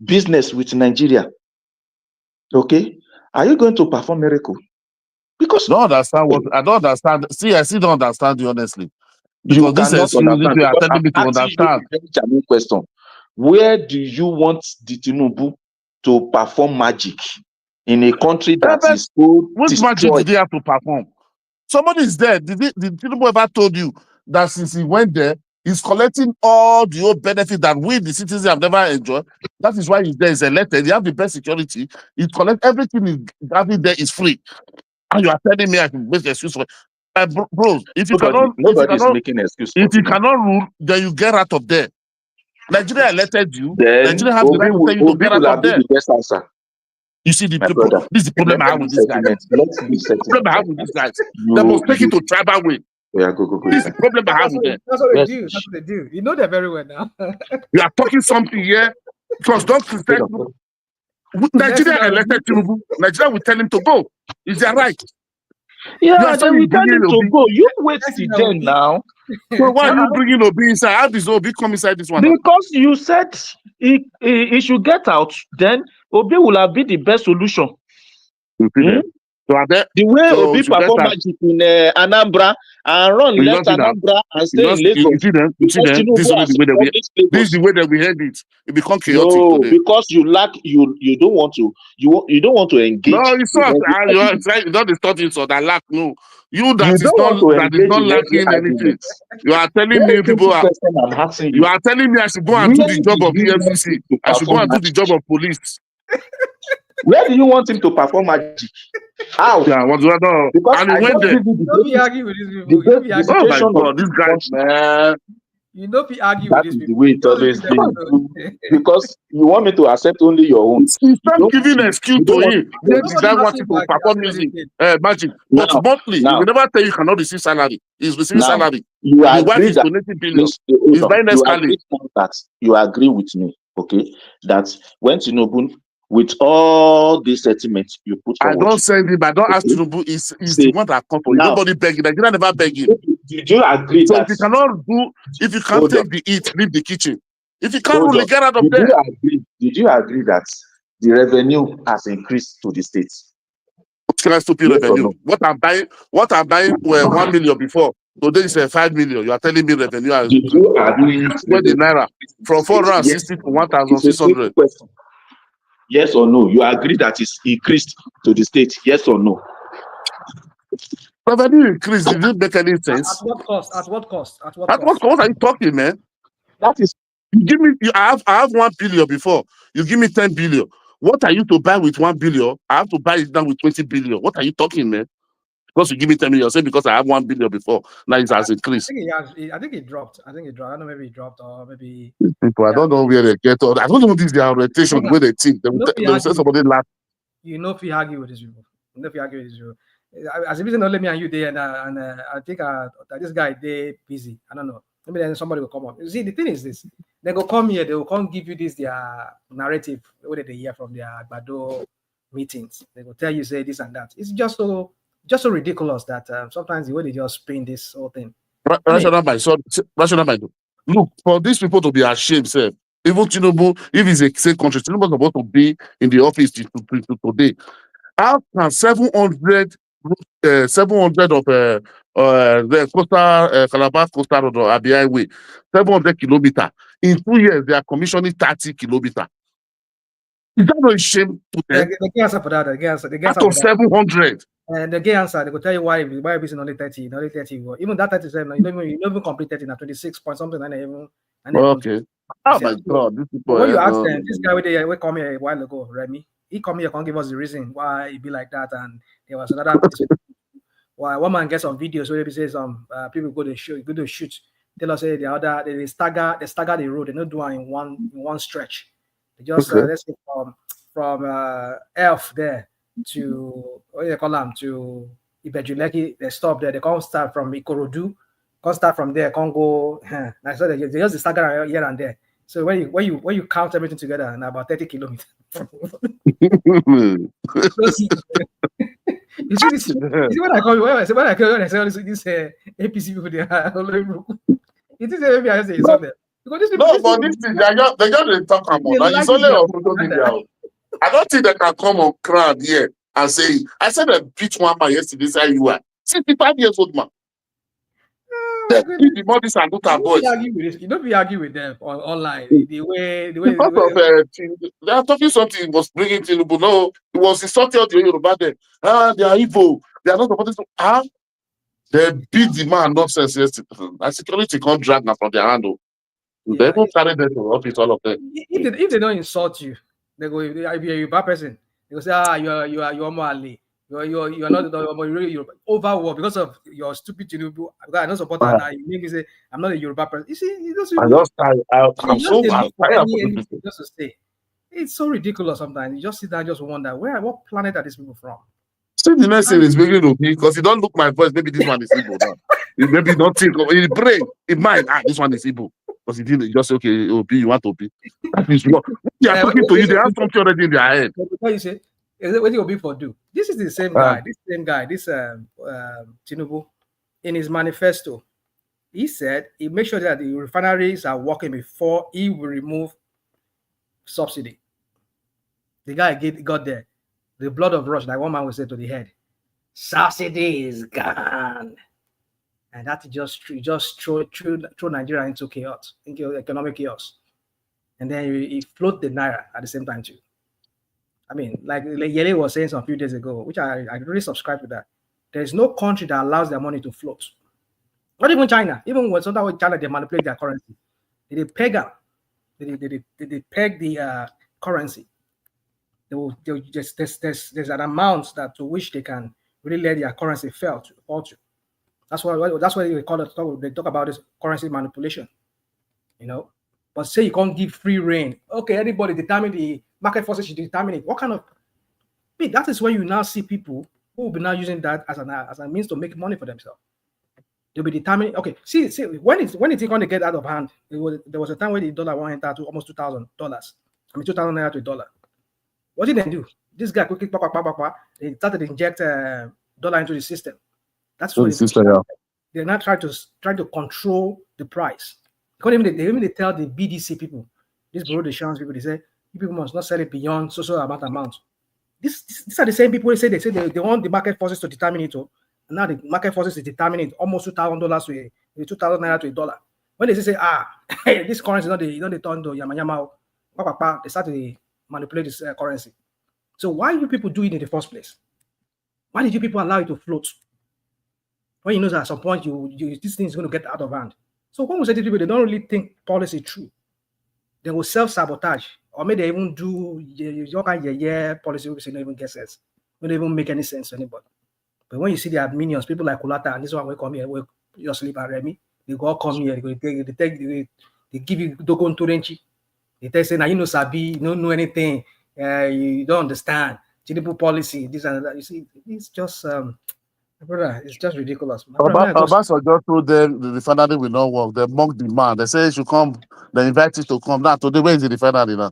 business with Nigeria. Okay, are you going to perform miracle? Because I don't understand. See, I still don't understand you honestly. You Because this cannot excuse understand you are because telling me to I'm asking you understand. a very genuine question. Where do you want the Tinubu to perform magic in a country that But is so what magic destroyed? did he have to perform? Somebody is there. Did Tinubu ever told you that since he went there, he's collecting all the old benefits that we, the citizens, have never enjoyed? That is why he's there. He's elected. He have the best security. He collect everything he's having there is free. And you are telling me I can make excuse for it. Bros, if you Nobody is making an excuse for Tinubu. cannot rule, then you get out of there. Nigeria elected you. Then Nigeria has the right to tell you to get out will of have been there. the best answer. You see, this is the problem I have with this guy. Let's leave settlement. Problem I have with these guys. They must take it to tribal way. Yeah, go. This is the problem I have with them. That's what they do. That's what they do. You know that very well now. You are talking something here because don't criticize Nigeria elected Tinubu. Nigeria will tell him to go. Is that right? Yeah, then we tell him to go. You wait till then now. So why are you bringing Obi inside? How does Obi come inside this one? Because you said he should get out, then Obi will have been the best solution. The way Obi perform magic in Anambra and run left Anambra and stay in Lagos. You see them? This is the way that we heard it. It become chaotic today. Because you don't want to engage. No, it's not. You don't distort it, so that lack. No, you that is not lacking anything. You are telling me people are. You are telling me I should go and do the job of EFCC. I should go and do the job of police. Where do you want him to perform magic? How? Yeah, what do I know? Because and he went there. Don't be arguing with these people. Oh my God, this guy, man. You know, be arguing with these people. The way it always been. Because you want me to accept only your own. Stop giving an excuse to him. The guy wanted to perform music, magic. But monthly, he will never tell you cannot receive salary. He's receiving salary. You agree that donating billions. He's buying you agree with me, okay? That when Tinubu, with all these sentiments you put forward. I don't say him, but I don't ask Tinubu. He's the one that come for you. Nobody begging. Nigeria never begging. Did you agree so that if you can't take the eat, leave the kitchen. If you can't really get out of there. Did you agree that the revenue has increased to the states? Stupid revenue. What I'm buying 1 million before. Today is 5 million. You are telling me revenue has increased. Did you agree with the naira from 460 to 1,600? Yes or no? You agree that it's increased to the state? Yes or no? Revenue increase. Did it make any sense? At what cost? At what cost? At what cost? What are you talking, man? That is. You give me. I have 1 billion before. You give me 10 billion. What are you to buy with 1 billion? I have to buy it down with 20 billion. What are you talking, man? Because you give me 10 million, say because I have 1 billion before, now it has increased. I think it dropped. I don't know, maybe it dropped or maybe. People, I don't know where they get all. I don't know this their orientation, the way they think. They will say somebody laugh. You know, if you argue with these people, as a reason, only me and you there, and I think that this guy they busy. I don't know. Maybe then somebody will come up. You see, the thing is this: they go come here, they will come give you this their narrative. What they hear from their Bado meetings? They will tell you say this and that. It's just so ridiculous that sometimes the way they just spin this whole thing. Rational by. Look, for these people to be ashamed, sir. Even Tinubu, if it's a same country, Tinubu is supposed to be in the office today. How can 700 of the coastal Calabar coastal road or ABI way, 700 kilometers in 2 years they are commissioning 30 kilometers? Is that not a shame to them? They can't answer for that. They can't answer out of 700. And the gay answer, they will tell you why it's only 30, only 30. Even that 37, you don't even complete 30 now, 26 point something. Okay. Oh my God, these people. When you ask them, this guy we come here a while ago, Remy, he come here, can't give us the reason why it be like that. And there was another why one man gets on videos where he says people go to shoot. Tell us say the other they stagger the road, they don't do it in one stretch. They just let's say from Elf there to what do you call them to Ibejuleki, they stop there. They can't start from Ikorodu Can't start from there, can't go. I saw that they just stagger here and there. So when you count everything together, and about 30 kilometers. You see this? You see when I come when I say all this APC people they are all over. It is maybe I say it's on there. Because this No, but this thing, they just dey talk about. It's only on social media. I don't think they can come on crowd here and say, I said I beat one man yesterday, say you are 65 years old man. They beat the bodies and look at boys. You don't be argue with them online. The way Because of they are talking something was bringing Tinubu. No, it was insulting all the Yoruba there. They are evil. They are not supposed to. They beat the man nonsense yesterday. And security can't drag them from their hand. They don't carry them to office, all of them. If they don't insult you, they go. If you're a bad person, they go say, you're Mali. You're not really Yoruba. Overwork because of your stupid Tinubu. I don't support that now. You make me say I'm not a Yoruba person. You see, it doesn't. I'm so tired of anything just to say. It's so ridiculous sometimes. You just sit down and just wonder what planet are these people from? See, the next thing is beginning to me because you don't look my voice. Maybe this one is Igbo now. Maybe you don't think of in brain, in mind. This one is Igbo because you didn't just say, okay, OP, you want OP. That means what they are talking to you. They have something already in their head. What you say? What you for do? This is the same guy. This Tinubu, in his manifesto, he said he made sure that the refineries are working before he will remove subsidy. The guy got there. The blood of rush, like one man would say to the head, subsidy is gone. And that just throw Nigeria into chaos, into economic chaos. And then he float the Naira at the same time too. I mean, like Yele was saying some few days ago, which I really subscribe to that. There's no country that allows their money to float. Not even China. Even when sometimes China, they manipulate their currency. They peg up. They peg the currency. There's an amount that to which they can really let their currency fall to. That's why they call it. They talk about this currency manipulation. You know, but say you can't give free reign. Okay, everybody determine the market forces should determine it. What kind of? That is when you now see people who will be now using that as a means to make money for themselves. They'll be determining. Okay, see when it's going to get out of hand. There was a time when the dollar went into almost $2,000. I mean, 2,000 naira to a dollar. What did they do? This guy quickly, they started to inject dollar into the system. That's what they're not trying to control the price. Because they even tell the BDC people, these bureau de change people, they say you people must not sell it beyond social amount. These are the same people who say they want the market forces to determine it. And now the market forces is determining it almost $2,000 to 2,000 naira to a dollar. When they say this currency is not the turn to yama, they start to manipulate this currency. So why do people do it in the first place? Why did you people allow it to float? When you know that at some point this thing is going to get out of hand. So when we say to people, they don't really think policy true. They will self-sabotage, or maybe they even do your kind of policy which don't even get sense. They don't even make any sense to anybody. But when you see their minions, people like Kulata, and this one will come here, will just sleep and Remy, they go come here, they give you Dogon Turenchi. They tell you, now you know Sabi, you don't know anything, you don't understand. Tinubu policy, this and that. You see, it's just brother, it's just ridiculous. Obasanjo just told them the refinery will not work. They mock the man. They say he should come. They invite you to come. Now today, where is the refinery now?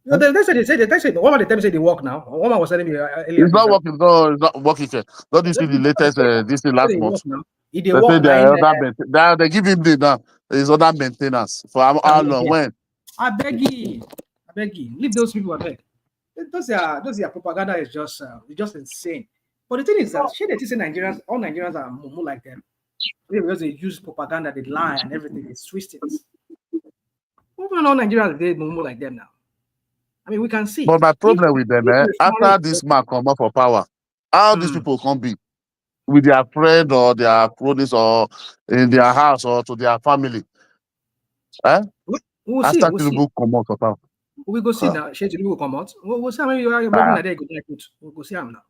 No, they said one of the time say they work now. One man was telling me earlier. It's not working. No, it's not working. Don't you see the latest this thing last month? They work now. They give him the now. There's other maintenance for how long? When? I beg you, leave those people. I beg. Those are propaganda is just insane. But the thing is that all Nigerians are more like them. Because they use propaganda, they lie and everything. It's twisted. Even all Nigerians they more like them now. I mean, we can see. But my problem with them, after this man come up for power, how these people can be with their friend or their cronies or in their house or to their family. We'll after see. Tinubu come out for power. We go see now. Tinubu will come out. We'll see how many we'll go see him now.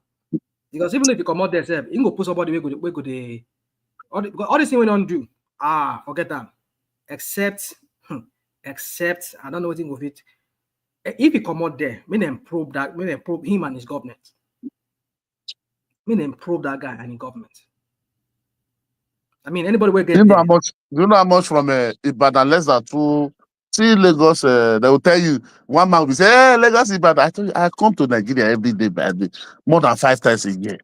Because even if you come out there, you can go put somebody we go the all these things we don't do. Forget them. Except I don't know what thing with it. If he come out there, me then probe him and his government. Me then probe that guy and his government. I mean, anybody will Do get you know there. how much? Do you know how much from Ibadan less than 2? See Lagos, they will tell you one man will say, "Hey, Lagos Ibadan." I told you, I come to Nigeria every day, more than 5 times a year.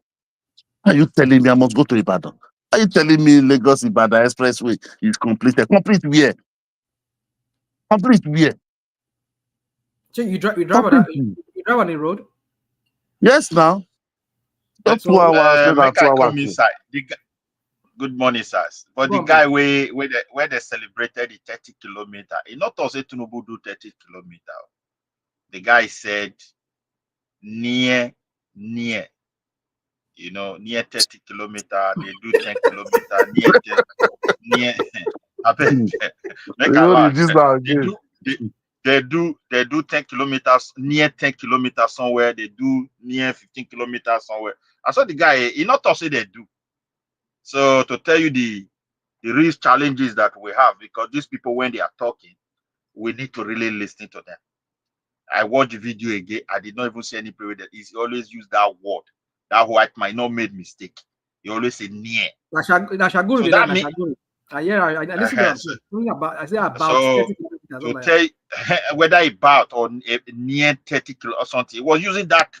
Are you telling me I must go to Ibadan? Are you telling me Lagos Ibadan Expressway is completed? Complete where? Complete where? So you drive Completely. you drive on the road? Yes, now. Just 2 So hours, less than Make 2 I hours. come inside. Good morning, sirs. But Go the on, guy where they celebrated the 30 kilometer, he not also Tinubu do 30 kilometer. The guy said near, near 30 kilometer, they do 10 kilometer, near. I bet You make a know the lot. gist now They again. do they do 10 kilometers near 10 kilometers somewhere. They do near 15 kilometers somewhere. I saw the guy. He not also they do. So to tell you the real challenges that we have, because these people when they are talking, we need to really listen to them. I watched the video again. I did not even see any period that he always use that word. That white might not made mistake. He always say near. Nashaguru, So that means I listen to them. I say about 30 kilometers. to tell whether about or near 30 kilo or something, it was using that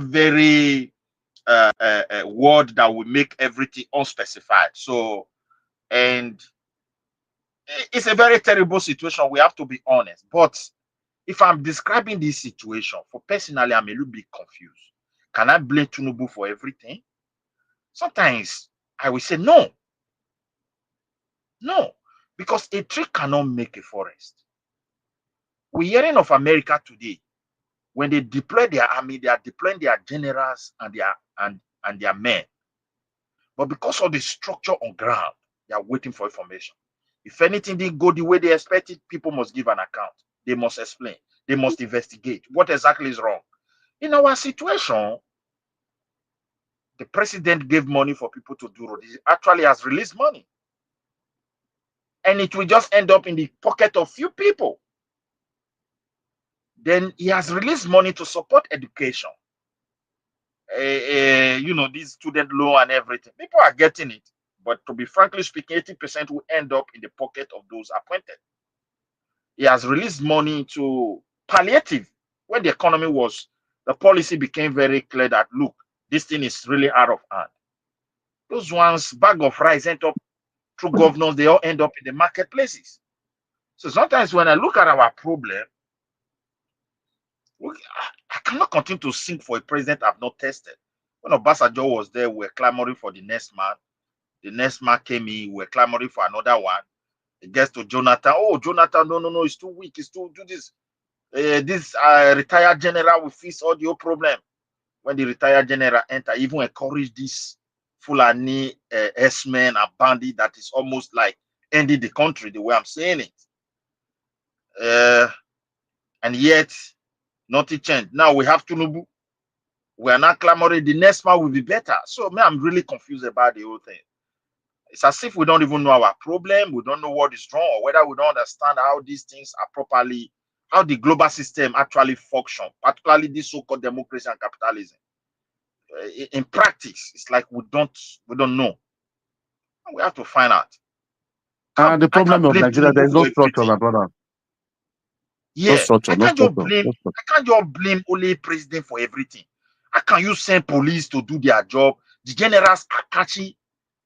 very word that will make everything unspecified. So, and it's a very terrible situation. We have to be honest. But if I'm describing this situation, for personally, I'm a little bit confused. Can I blame Tinubu for everything? Sometimes I will say no. No, because a tree cannot make a forest. We're hearing of America today. When they deploy their army, they are deploying their generals and their men. But because of the structure on ground, they are waiting for information. If anything didn't go the way they expected, people must give an account. They must explain. They must investigate what exactly is wrong. In our situation, the president gave money for people to do road. He actually has released money. And it will just end up in the pocket of few people. Then he has released money to support education. This student loan and everything. People are getting it. But to be frankly speaking, 80% will end up in the pocket of those appointed. He has released money to palliative. When the policy became very clear that, look, this thing is really out of hand. Those ones, bag of rice end up through governors, they all end up in the marketplaces. So sometimes when I look at our problem, I cannot continue to sing for a president I've not tested. When Obasanjo was there, we were clamoring for the next man. The next man came in, we were clamoring for another one. It gets to Jonathan. Oh, Jonathan, no, it's too weak. It's too do this. This retired general will fix all the problem. When the retired general enter, even encourage this Fulani S-men and bandit that is almost like ending the country, the way I'm saying it. And yet, nothing changed. Now we have Tinubu. We are not clamoring. The next man will be better. So, I'm really confused about the whole thing. It's as if we don't even know our problem. We don't know what is wrong, or whether we don't understand how these things are properly, how the global system actually function, particularly this so-called democracy and capitalism. In practice, it's like we don't know. We have to find out. The problem of Nigeria, there is no structure, everything. my brother. Yeah, No structure, I can't just blame only president for everything. How can you send police to do their job? The generals are catching,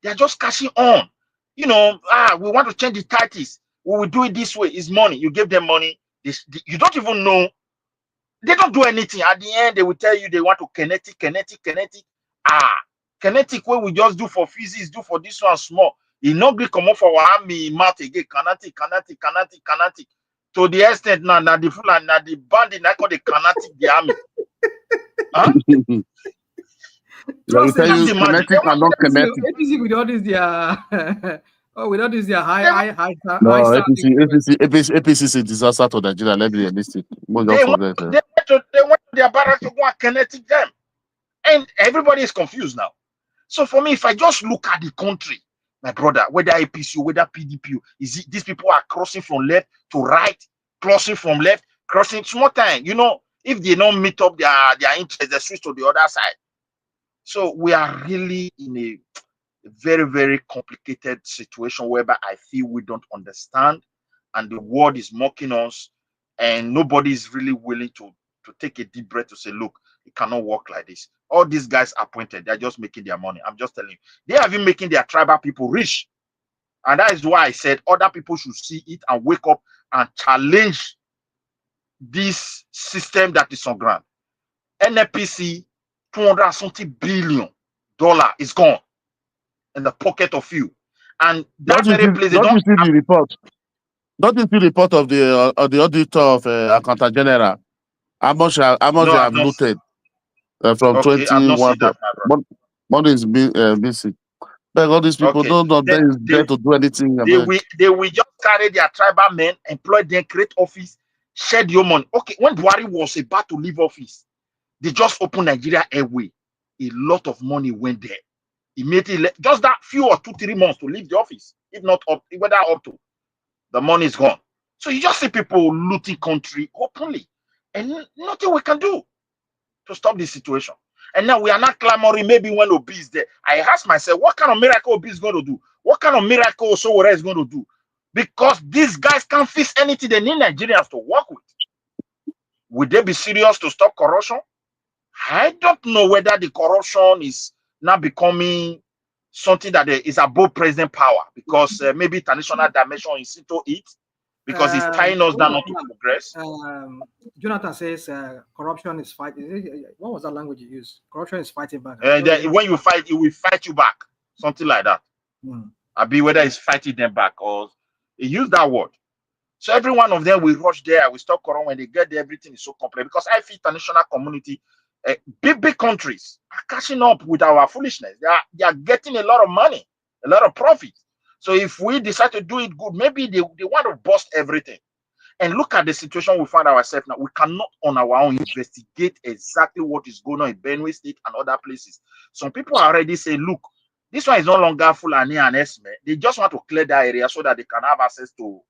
they are just catching on. We want to change the titles. We will do it this way. It's money. You give them money. You don't even know. They don't do anything. At the end, they will tell you they want to kinetic. Kinetic way we just do for physics, do for this one small. It not be come up for our army math again. Kinetic. To the extent now the full and now the bandit now call the kinetic the army. Huh? They will tell you kinetic and not kinetic. APC with all this their with all this their high No, APC is a disaster to Nigeria. Let's be realistic. They want their barracks to go and kinetic them. And everybody is confused now. So for me, if I just look at the country, my brother, whether APC, whether PDP, these people are crossing from left to right, crossing from left, crossing small time. If they don't meet up their interest, they switch to the other side. So we are really in very, very complicated situation whereby I feel we don't understand and the world is mocking us and nobody is really willing to take a deep breath to say, look, it cannot work like this. All these guys appointed, they're just making their money. I'm just telling you, they are even making their tribal people rich. And that is why I said other people should see it and wake up and challenge this system that is on ground. NFPC, $270 billion is gone in the pocket of you. And that very place, they don't don't you see the report? Don't you see the report of the auditor of Accountant General? How much they have looted from okay, I've not 21 seen that, my brother. money is busy. Like all these people, Okay. none of them is there to do anything. They will just carry their tribal men, employ them, create office, shed your money. Okay, when Buhari was about to leave office, they just opened Nigeria Airway. A lot of money went there. Immediately, just that few or 2-3 months to leave the office, if not up, whether up to, the money is gone. So you just see people looting country openly, and nothing we can do to stop this situation. And now we are not clamoring. Maybe when Obi is there, I ask myself, what kind of miracle Obi is going to do? What kind of miracle Sowore is going to do? Because these guys can't fix anything. They need Nigerians to work with. Would they be serious to stop corruption? I don't know whether the corruption is now becoming something that is above present power, because maybe international dimension is into it, because it's tying us down not to progress. Jonathan says corruption is fighting. What was that language you used? Corruption is fighting back. When you fight, it will fight you back. Something like that. Be whether it's fighting them back or he used that word. So every one of them will rush there. We stop corruption. When they get there, everything is so complex. Because I feel international community, big countries are catching up with our foolishness. They are getting a lot of money, a lot of profit. So if we decide to do it good, maybe they want to bust everything. And look at the situation we find ourselves now. We cannot on our own investigate exactly what is going on in Benue State and other places. Some people already say, look, this one is no longer Fulani and Esme. They just want to clear that area so that they can have access to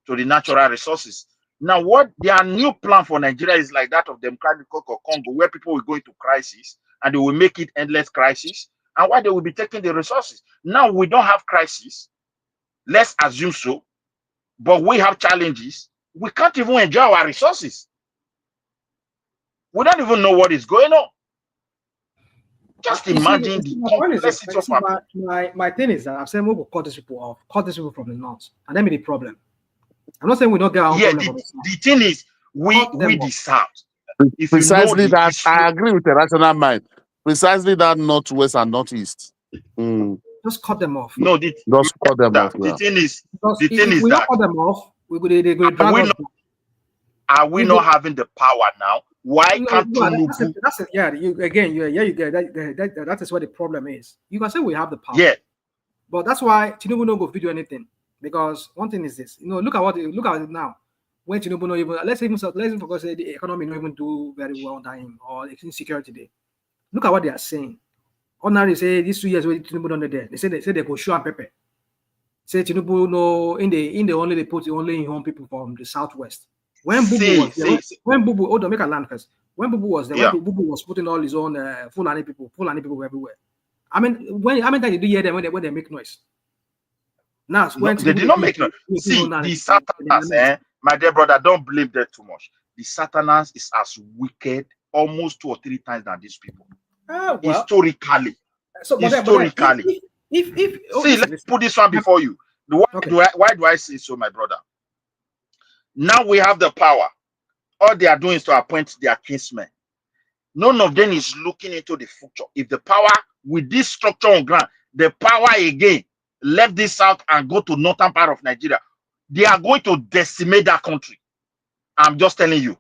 the natural resources. Now, what their new plan for Nigeria is like that of Democratic Republic of Congo, where people will go into crisis and they will make it endless crisis, and why they will be taking the resources. Now we don't have crisis. Let's assume so, but we have challenges. We can't even enjoy our resources. We don't even know what is going on. Just imagine the complexity of my thing is that I'm saying we will cut these people off, cut these people from the north, and then be the problem. I'm not saying we don't get our own problem. The thing is, we the south. If Precisely you know that, I agree with the rational mind. Precisely that northwest and northeast. Just cut them off. No, just cut them off. The thing is, if we don't cut them off, they go drag us down. Are we not having the power now? Why can't Tinubu? That is what the problem is. You can say we have the power. Yeah. But that's why Tinubu no go video anything. Because one thing is this, look at it now. When Tinubu not even let's even forget say the economy not even do very well under him or insecurity today. Look at what they are saying. Ordinary say these 2 years when Tinubu done there, they say they go show and pepper. Say Tinubu no in the only they put only in home people from the southwest. When Bubu was there, when Bubu, hold on, make a land first. When Bubu was there, when Bubu was putting all his own Fulani people everywhere. I mean, how many times did you hear them when they make noise? Now, when they did not make noise. See, the Satanas, my dear brother, don't believe that too much. The Satanas is as wicked, almost 2 or 3 times than these people. Historically. Historically. See, let's put this one before you. Why do I say so, my brother? Now we have the power. All they are doing is to appoint their kinsmen. None of them is looking into the future. If the power with this structure on ground, the power again left this south and go to northern part of Nigeria, they are going to decimate that country. I'm just telling you.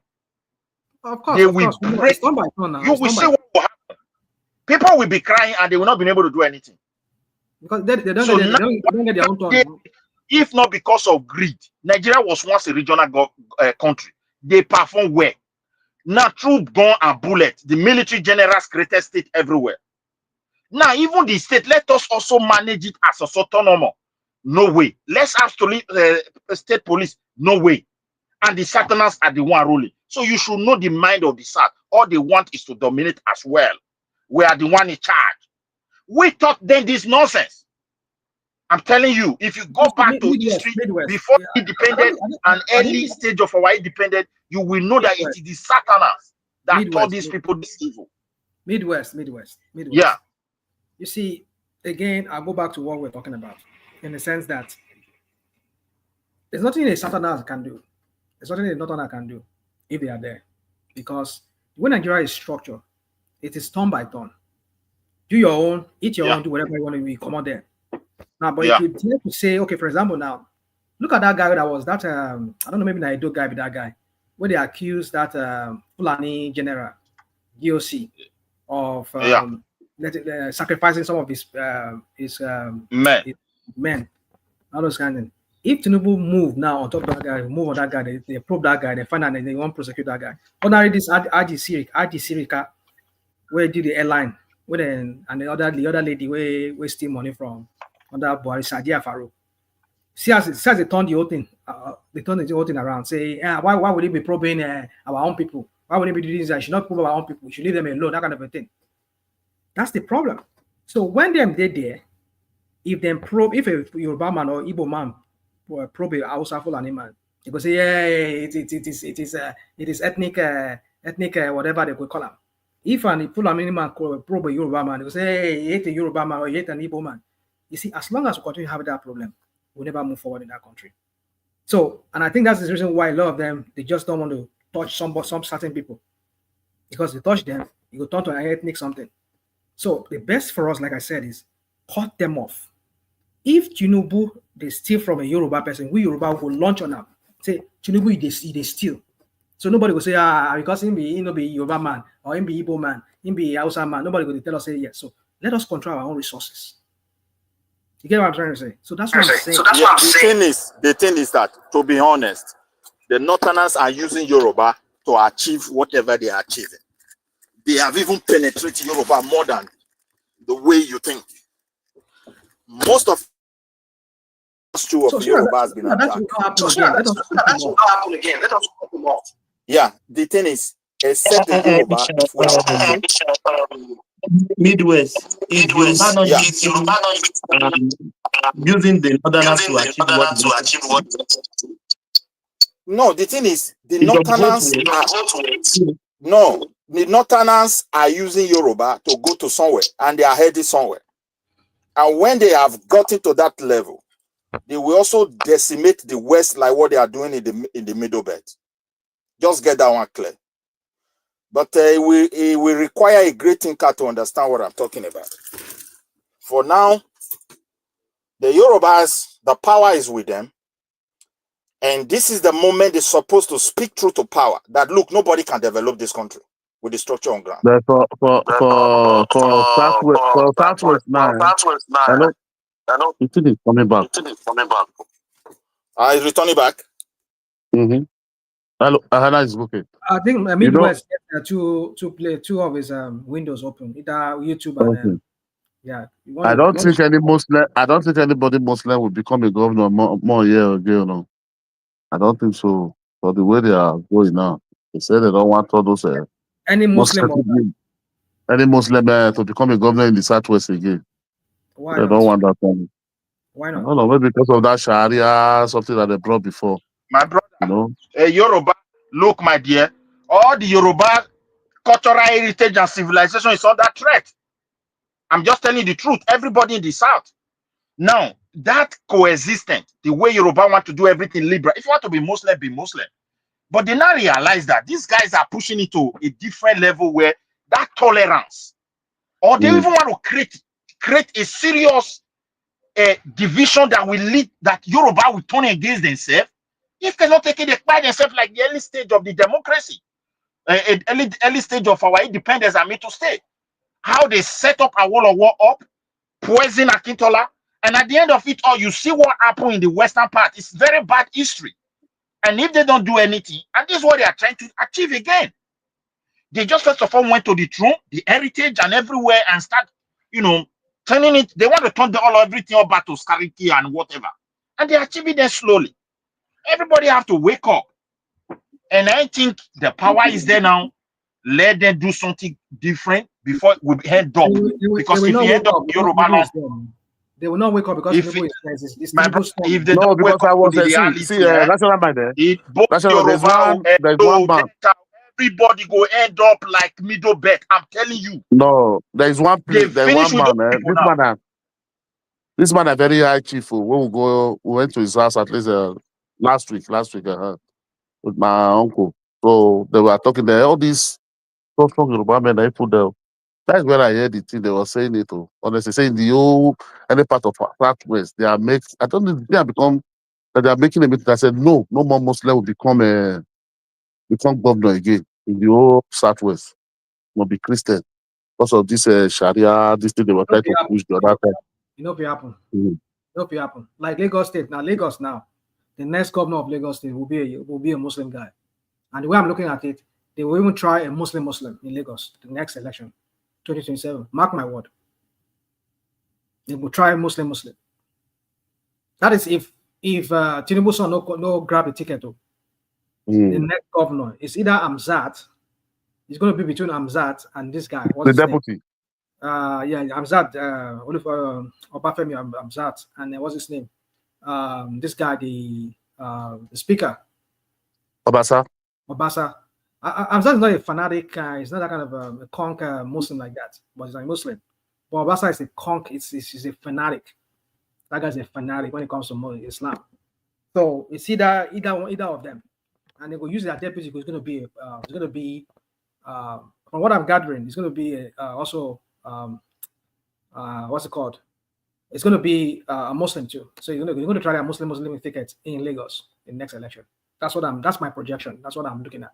Of course, they will break. You will see what will happen. People will be crying and they will not be able to do anything. Because they don't get their own turn. If not because of greed, Nigeria was once a regional country. They perform well. Now, troop, gun, and bullet, the military generals created state everywhere. Now, even the state, let us also manage it as a autonomous. No way. Let's have state police. No way. And the Satanans are the one ruling. So you should know the mind of the South. All they want is to dominate as well. We are the one in charge. We taught them this nonsense. I'm telling you, if you go back to history before independent and early stage of our independent, you will know that it is the Satanás that taught these people this evil. Midwest. Yeah. You see, again, I'll go back to what we're talking about, in the sense that there's nothing a Satanás can do. There's nothing a Northerner can do if they are there. Because when Nigeria is structured, it is turn by turn. Do your own, eat your own, do whatever you want to come out there. Now, but if you dare to say, okay, for example, now, look at that guy that was that, I don't know, maybe Naido guy with that guy, where they accused that Fulani general, DOC, of sacrificing some of his men, all those kind of things. If Tinubu move now on top of that guy, move on that guy, they probe that guy, they find out they want to prosecute that guy. Ordinarily, this RG Sirika, where do the airline, and the other lady where steal money from under Buhari, Sadia Farouk. See as they turn the whole thing, around. Say, why would he be probing our own people? Why would he be doing this? I should not probe our own people. We should leave them alone. That kind of a thing. That's the problem. So when they're there, if a Yoruba man or Igbo man probe a Hausa Fulani man, they go say, yeah, it is ethnic whatever they could call him. If an Fulani man probe a Yoruba man, they go say, hey, he hate a Yoruba man or he hate an Igbo man. You see, as long as we continue to have that problem, we'll never move forward in that country. So, and I think that's the reason why a lot of them, they just don't want to touch some certain people. Because they touch them, you go turn to an ethnic something. So the best for us, like I said, is cut them off. If Tinubu, they steal from a Yoruba person, we Yoruba will launch on them. Say, Tinubu, they steal. So nobody will say, because he be Yoruba man, or he be Igbo man, he be Hausa man. Nobody will tell us, say, yes. So let us control our own resources. You get what I'm trying to say? So that's what I'm saying. The thing is that, to be honest, the Northerners are using Yoruba to achieve whatever they are achieving. They have even penetrated Yoruba more than the way you think. Most of Yoruba has been attacked. That will happen again. Let us cut them off. Yeah, the thing is, except the Yoruba, if we are Midwest is Yoruba not using the Northerners to achieve what? No, the thing is, the Northerners are using Yoruba to go to somewhere, and they are heading somewhere. And when they have gotten to that level, they will also decimate the West like what they are doing in the Middle Belt. Just get that one clear. But it will require a great thinker to understand what I'm talking about. For now, the Yorubas, the power is with them. And this is the moment they're supposed to speak truth to power. That, look, nobody can develop this country with the structure on ground. But for Southwest now, I know it is coming back. Is returning back? Mm-hmm. Hello, is okay. I think Midwest two of his windows open, either YouTube and yeah. I don't think anybody Muslim will become a governor more year ago. No, I don't think so. For the way they are going now, they say they don't want all those any Muslim to become a governor in the Southwest again. Why they not? don't want that one. Why not? I don't know, maybe because of that Sharia, something that they brought before. My brother, Yoruba, look, my dear, all the Yoruba cultural heritage and civilization is under threat. I'm just telling you the truth. Everybody in the South. Now, that coexistence, the way Yoruba want to do everything liberal, if you want to be Muslim, be Muslim. But they now realize that these guys are pushing it to a different level where that tolerance, or they even want to create a serious division that will lead, that Yoruba will turn against themselves. If they're not taking it by themselves like the early stage of the democracy, early stage of our independence, I mean to stay. How they set up a wall of war up, poison Akintola, and at the end of it all, you see what happened in the western part. It's very bad history. And if they don't do anything, and this is what they are trying to achieve again. They just first of all went to the throne, the heritage, and everywhere, and start, turning it. They want to turn everything up back to scarcity and whatever. And they're achieving it slowly. Everybody have to wake up. And I think the power is there now. Let them do something different before we head up. Because if we head up, Yoruba They will not wake up because If Tinubu is my Tinubu's brother, son. if they No, don't wake because up I to was the see, reality, national man there. it both National, Yoruba, there's one Edo, man. Delta, everybody go end up like middle belt. I'm telling you. No, there's one They place, there's finish one with those man. people now. This man a very high chief. When we went to his house at least last week with my uncle. So they were talking there. All these strong Yoruba men they put there. That's where I heard the thing they were saying it. Honestly, saying the whole any part of Southwest, they are makes. I don't know if they have become that they are making a meeting. I said no more Muslim will become governor again in the whole Southwest. Will be Christian because of this Sharia. This thing they were trying to push the other time. You know, if it happen. Mhm. If it happen. Like Lagos State now, the next governor of Lagos State will be a Muslim guy. And the way I'm looking at it, they will even try a Muslim in Lagos the next election, 2027. Mark my word. They will try Muslim. That is if Tinubu son no grab a ticket. The next governor is either Amzat. It's going to be between Amzat and this guy. What's The his deputy. name? Amzat. Obafemi Amzat, and what's his name? This guy, the speaker. Obasa. Amzat is not a fanatic. He's not that kind of a conk Muslim like that, but he's a Muslim. But Obasa is a conk. He's a fanatic. That guy's a fanatic when it comes to Islam. So it's either of them, and they will use their deputy. It's going to be from what I'm gathering, it's going to be also what's it called? It's going to be a Muslim too. So you're going to try a Muslim ticket in Lagos in the next election. That's my projection. That's what I'm looking at.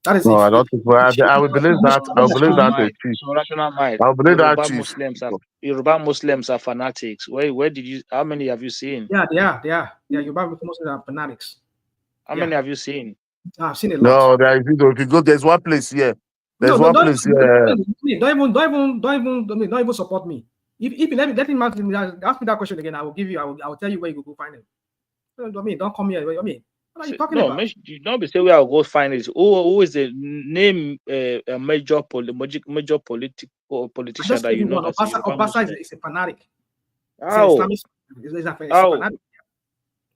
That is No, I don't think. I will believe that. I will believe that. So rational mind. I will believe that Yoruba chief. Muslims are fanatics. Where did you? How many have you seen? Yeah, they are. Yeah, Yoruba Muslims are fanatics. How many have you seen? I've seen a lot. No, there is. If you go, there's one place here. There's one place here. Don't even support me. If you let him ask me that question again, I will give you. I will tell you where you go find him. Don't come here. What are you talking about? You don't be say where I'll go find it. Who is the name a major politician that you know? Obasa is a fanatic. How? He's a fanatic.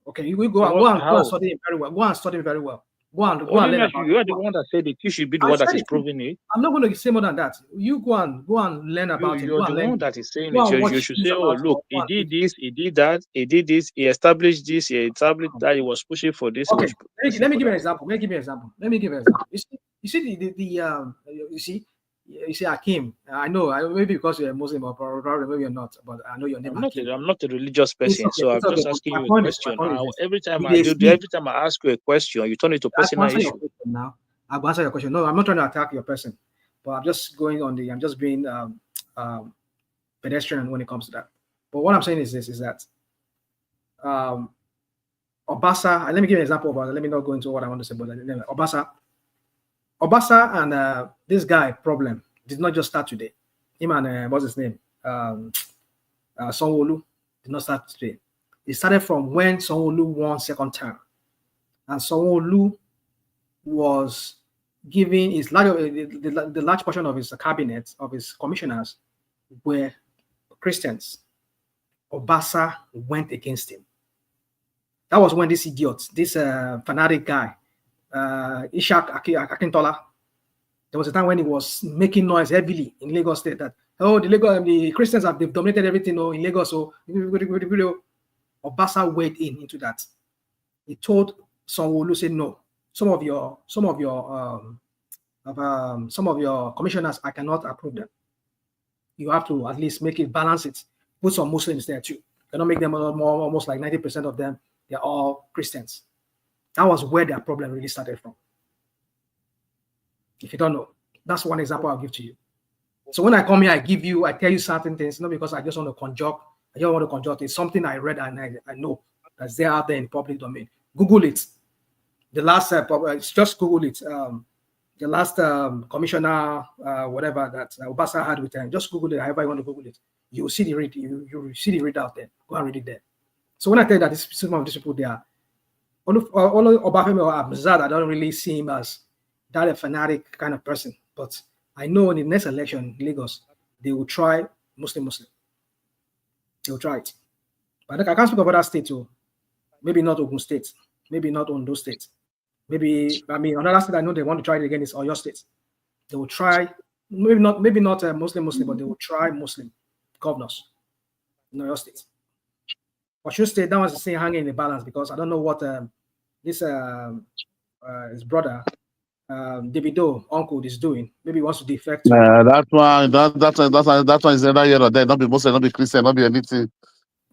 Okay, you go and study him very well. Go and study him very well. Go and learn about it. You are the one that said it. You should be the one that is proving it. I'm not going to say more than that. You go and learn about it. You're the one that is saying it. You should say, oh, look, he did this, he did that, he did this, he established this, he established that, he was pushing for this. Okay, let me give you an example. You see, you see, Akim. I know, maybe because you're a Muslim or probably maybe you're not, but I know your name. I'm not a religious person, so I'm just asking you a question. Every time I ask you a question, you turn it to personal issue. Now, I'll answer your question. No, I'm not trying to attack your person, but I'm just I'm just being pedestrian when it comes to that. But what I'm saying is this: is that Obasa. Let me give you an example of Obasa. Let me not go into what I want to say, but anyway, Obasa and this guy problem did not just start today. Him and what's his name? Sanwo-Olu did not start today. It started from when Sanwo-Olu won second term, and Sanwo-Olu was giving his the large portion of his cabinet, of his commissioners, were Christians. Obasa went against him. That was when this idiot, this fanatic guy, Ishak Akintola, there was a time when he was making noise heavily in Lagos State that, oh, the Christians they've dominated everything in Lagos. So Obasa weighed into that. He told Sanwo-Olu, say no. Some of your commissioners, I cannot approve them. You have to at least make it balance it. Put some Muslims there too. You cannot make them almost like 90% of them. They're all Christians. That was where their problem really started from. If you don't know, that's one example I'll give to you. So when I come here, I tell you certain things, not because I just want to conjure. I just want to conjure. It's something I read and I know that's there out there in public domain. Google it. The last, just Google it. The last commissioner, whatever that Obasa had with him, just Google it. However you want to Google it, you will see the read. You will see the read out there. Go and read it there. So when I tell you that some of these people, they are all Obafemi or Amzad, I don't really see him as that a fanatic kind of person. But I know in the next election in Lagos, they will try Muslim. They'll try it. But I can't speak of other states too. Maybe not Ogun State. Maybe not Ondo State. Maybe, I mean, another state I know they want to try it again is Oyo State. They will try, maybe not Muslim, but they will try Muslim governors in Oyo State. Oyo State, that was the thing hanging in the balance because I don't know what his brother, Davido, uncle, is doing. Maybe he wants to defect to. That one is either here or there. Not be Muslim, not be Christian, not be anything.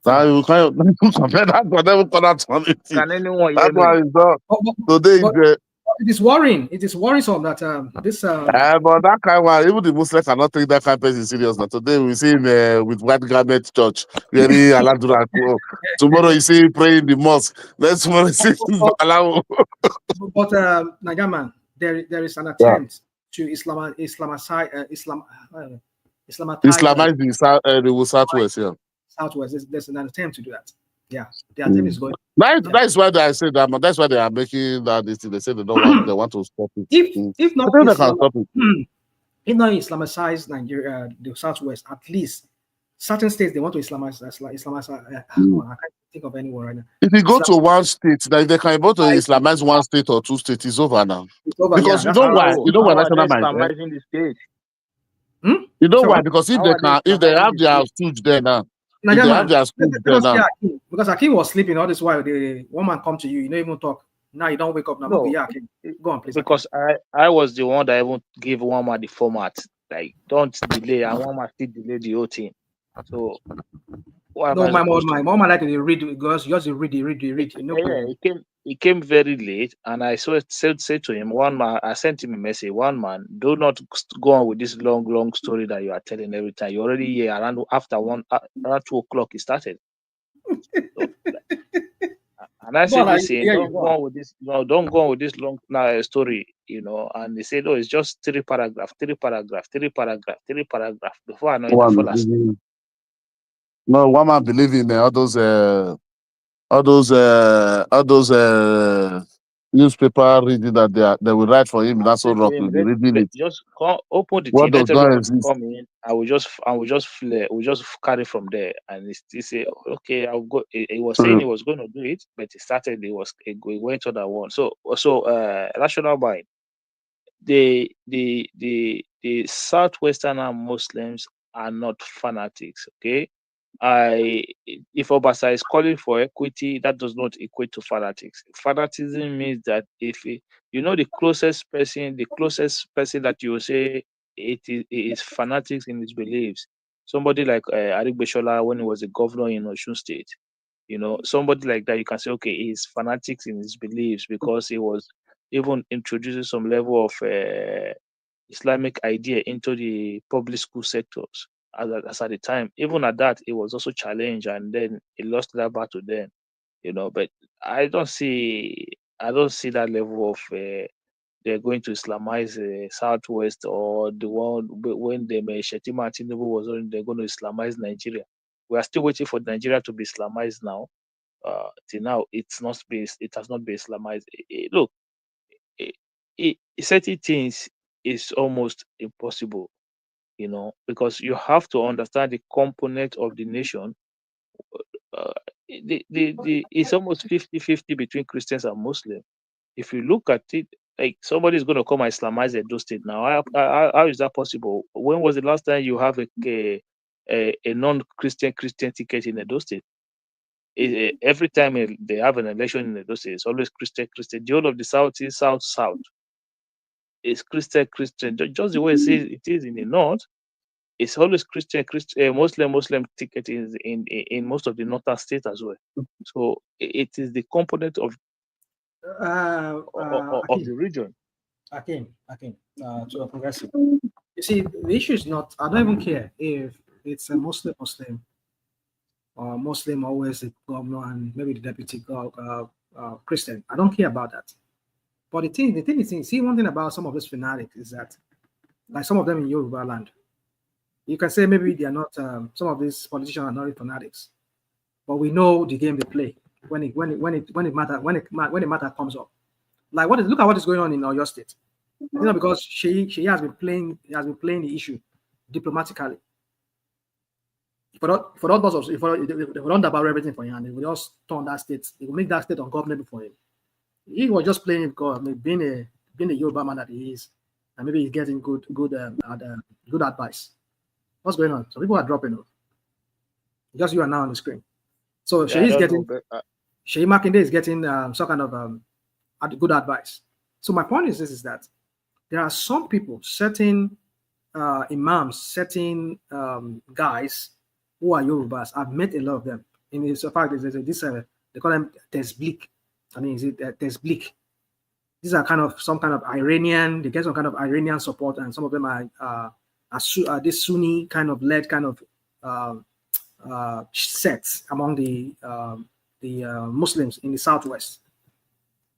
That you can't compare that one. Never call that one. Can anyone hear That me? one is not. Today is it is worrying. It is worrisome that this. But that kind of one, even the Muslims cannot take that kind of person serious. Now today we see him with white garment church, wearing Aladura. Tomorrow you see him praying in the mosque. Next tomorrow you see him Alawo. But Nagaman, there is an attempt to Islamize the Southwest. Yeah. Southwest. There's an attempt to do that. Yeah, the attempt is going. That's why I say that. That's why they are making that. They say they don't want. They want to stop it. If not, I think they can stop it. If not Islamicize Nigeria, the Southwest, at least certain states they want to Islamize. I can't think of anyone right now. If you go to one state, then they can go to Islamize one state or two states. It's over now. It's over, because you know why? You know why national mind. You know why? Because if they have their stooge there now. If they have their stooge there now. Because Akim was sleeping all this while. The woman come to you, you don't even talk. Now you don't wake up. Now Akim. Go on, please. Because I was the one that even gave Wama the format. Like, don't delay. And Wama still delay the whole thing. So no, my mom like to read because yours you read. No problem. He came very late, and I said to him, one man, I sent him a message. One man, do not go on with this long story that you are telling every time. You already here around 2 o'clock. It started. So, and I said, listen, don't go on with this. No, don't go on with this long story. And they said, oh, it's just 3 paragraphs. Before I know it, I fall asleep. No, one man believe in all those newspaper reading that they will write for him. That's all rock. Will be reading it. Just open the thing. Let everyone come in. I will just flare. We just carry from there. And he say, okay, I'll go. He was saying he was going to do it, but he started. He went on that one. So rational mind. The Southwestern Muslims are not fanatics. Okay. If Obasa is calling for equity, that does not equate to fanatics. Fanaticism means that if the closest person that you will say it is fanatics in his beliefs, somebody like Arigbeshola when he was a governor in Osun State, somebody like that, you can say, okay, he's fanatics in his beliefs because he was even introducing some level of Islamic idea into the public school sectors. As at the time, even at that, it was also challenged, and then he lost that battle. Then, but I don't see that level of they're going to Islamize Southwest or the one when Shetima Tinubu was on. They're going to Islamize Nigeria. We are still waiting for Nigeria to be Islamized now. Till now, it has not been Islamized. Look, certain things is almost impossible. Because you have to understand the component of the nation. It's almost 50-50 between Christians and Muslims. If you look at it, like somebody is going to come and Islamize Edo State now. How is that possible? When was the last time you have a non-Christian ticket in Edo State? Every time they have an election in Edo State, it's always Christian. The whole of the South is South. It's Christian. Just the way it is in the North. It's always Christian, Muslim ticket is in most of the northern states as well. So it is the component of the region. Akim, to a progressive. You see, the issue is not. I don't even care if it's a Muslim, or Muslim always the governor and maybe the deputy Christian. I don't care about that. But the thing is, see, one thing about some of these fanatics is that, like some of them in Yoruba land. You can say maybe they are not. Some of these politicians are not fanatics, but we know the game they play when the matter comes up. Like look at what is going on in Oyo State. Because she has been playing the issue diplomatically. For that also, if we don't about everything for him, and if we just turn that state, it will make that state ungovernable for him. He was just playing it because being a Yoruba man that he is, and maybe he's getting good advice. What's going on? So people are dropping off. Just you are now on the screen. So Yeah, Sheyi Makinde is getting some kind of good advice. So my point is this: is that there are some people, certain imams, certain guys who are Yorubas. I've met a lot of them. In fact, there's this they call them Tesblik. I mean, is it Tesblik? These are kind of some kind of Iranian. They get some kind of Iranian support, and some of them are this Sunni kind of led kind of sects among the Muslims in the southwest.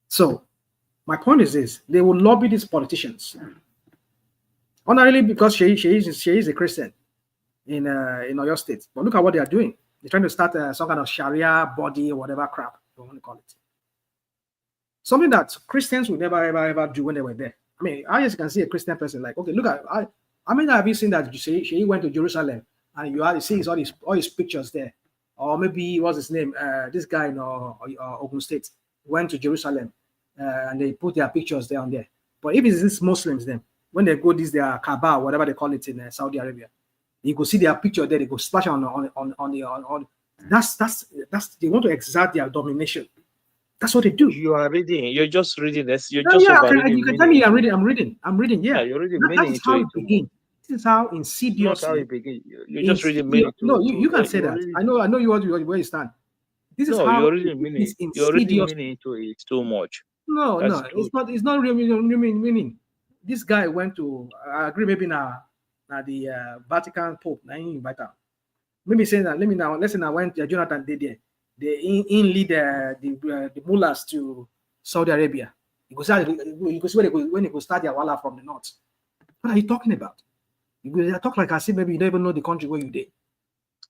So my point is this: they will lobby these politicians, not really because she is a Christian in Oyo State, but look at what they are doing. They're trying to start some kind of Sharia body or whatever crap you want to call it. Something that Christians would never ever do when they were there. I mean, I just can see a Christian person like, okay, look at I mean, have you seen that she went to Jerusalem and you see all his pictures there, or maybe what's his name? This guy in Ogun State went to Jerusalem and they put their pictures there on there. But if it's these Muslims, then when they go their Kaaba, whatever they call it in Saudi Arabia, you go see their picture there. They go splash on that's they want to exert their domination. That's what they do. You are reading. You're just reading this. You're No, just yeah, overreading. you can tell me I'm reading. Yeah, Yeah, you're reading meaning that's into how it it too much. begins. This is how Not insidiously. how it begins. You're just reading meaning to. No, you can say that. I know where you stand. This is how you're reading meaning. You're reading meaning into it too much. No, it's not real meaning. This guy went to. I agree. Maybe now the Vatican Pope. Now he invite him. Maybe saying that. Let's say now when Jonathan did there, they in lead the mullahs to Saudi Arabia. You go see when they go start their wala from the north. What are you talking about? You go talk like I see maybe you don't even know the country where you did.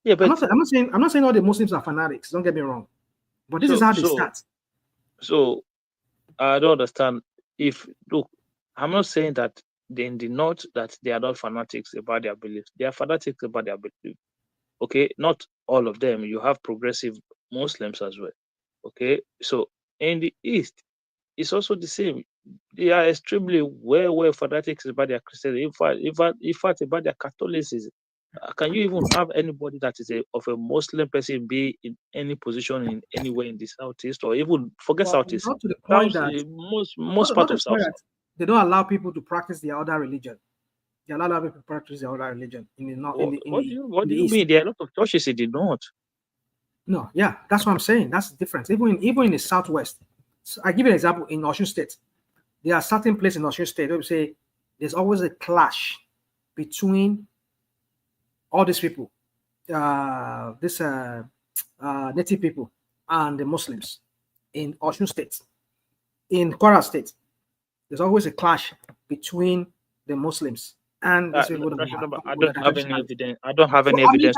Yeah, but I'm not saying all the Muslims are fanatics. Don't get me wrong, but this is how they start. So I don't understand. Look, I'm not saying that in the north that they are not fanatics about their beliefs. They are fanatics about their beliefs. Okay, not all of them. You have progressive Muslims as well. Okay, so in the east, it's also the same. They are extremely well fanatics about their Christianity. In fact, about their Catholicism. Can you even have anybody that is of a Muslim person be in any position in anywhere in the southeast, or even forget southeast? Not to the point that most part of south. They don't allow people to practice their other religion. They allow people to practice their other religion in the north. What do you mean? There are a lot of churches in the north. No, yeah, that's what I'm saying. That's the difference. Even in the southwest. So I give you an example in Osun State. There are certain places in Osun State where we say there's always a clash between all these people, native people and the Muslims in Osun State. In Kwara State, there's always a clash between the Muslims and I don't have any evidence. I don't have any evidence.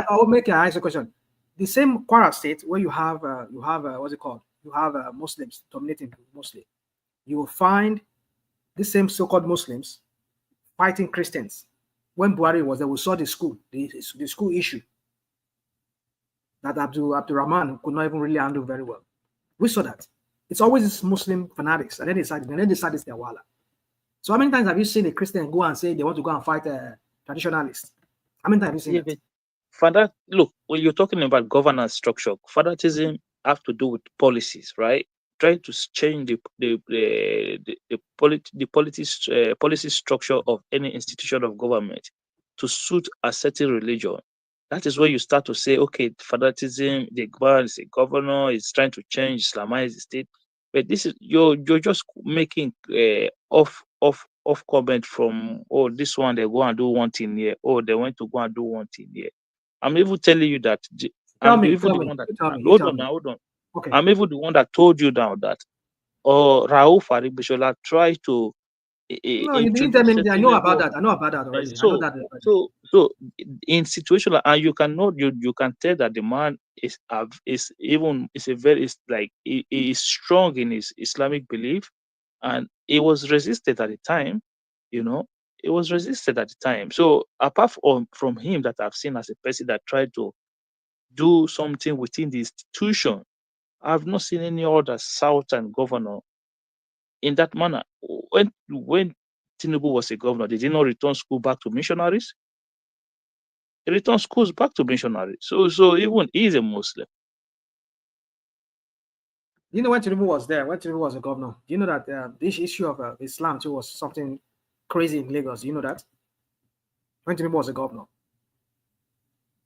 I'll make an answer question. The same Kwara State where you have what's it called? You have Muslims dominating mostly. You will find the same so-called Muslims fighting Christians. When Buhari was there, we saw the school issue that Abdul Rahman could not even really handle very well. We saw that. It's always this Muslim fanatics, and then they decide it's their wala. So how many times have you seen a Christian go and say they want to go and fight a traditionalist? How many times have you seen that? Look, when you're talking about governance structure, fanatism have to do with policies, right? Trying to change the policy structure of any institution of government to suit a certain religion. That is where you start to say, okay, fanaticism, the governor is trying to change, Islamize the state. But this is you're just making off comment from, oh, this one they go and do one thing here, oh, they went to go and do one thing here. I'm even telling you that hold on. Okay. I'm even the one that told you now that Raul Faribishola tried to no, you didn't tell me. I know about that. I know about that already. I know that already. So in situation like, and you can tell that the man is strong in his Islamic belief, and he was resisted at the time. You know, He was resisted at the time. So apart from him that I've seen as a person that tried to do something within the institution, I've not seen any other Southern governor in that manner. When Tinubu was a governor, did he not return school back to missionaries? He returned schools back to missionaries. So even he is a Muslim. You know, when Tinubu was there, when Tinubu was a governor, do you know that this issue of Islam too was something crazy in Lagos? Do you know that? When Tinubu was a governor.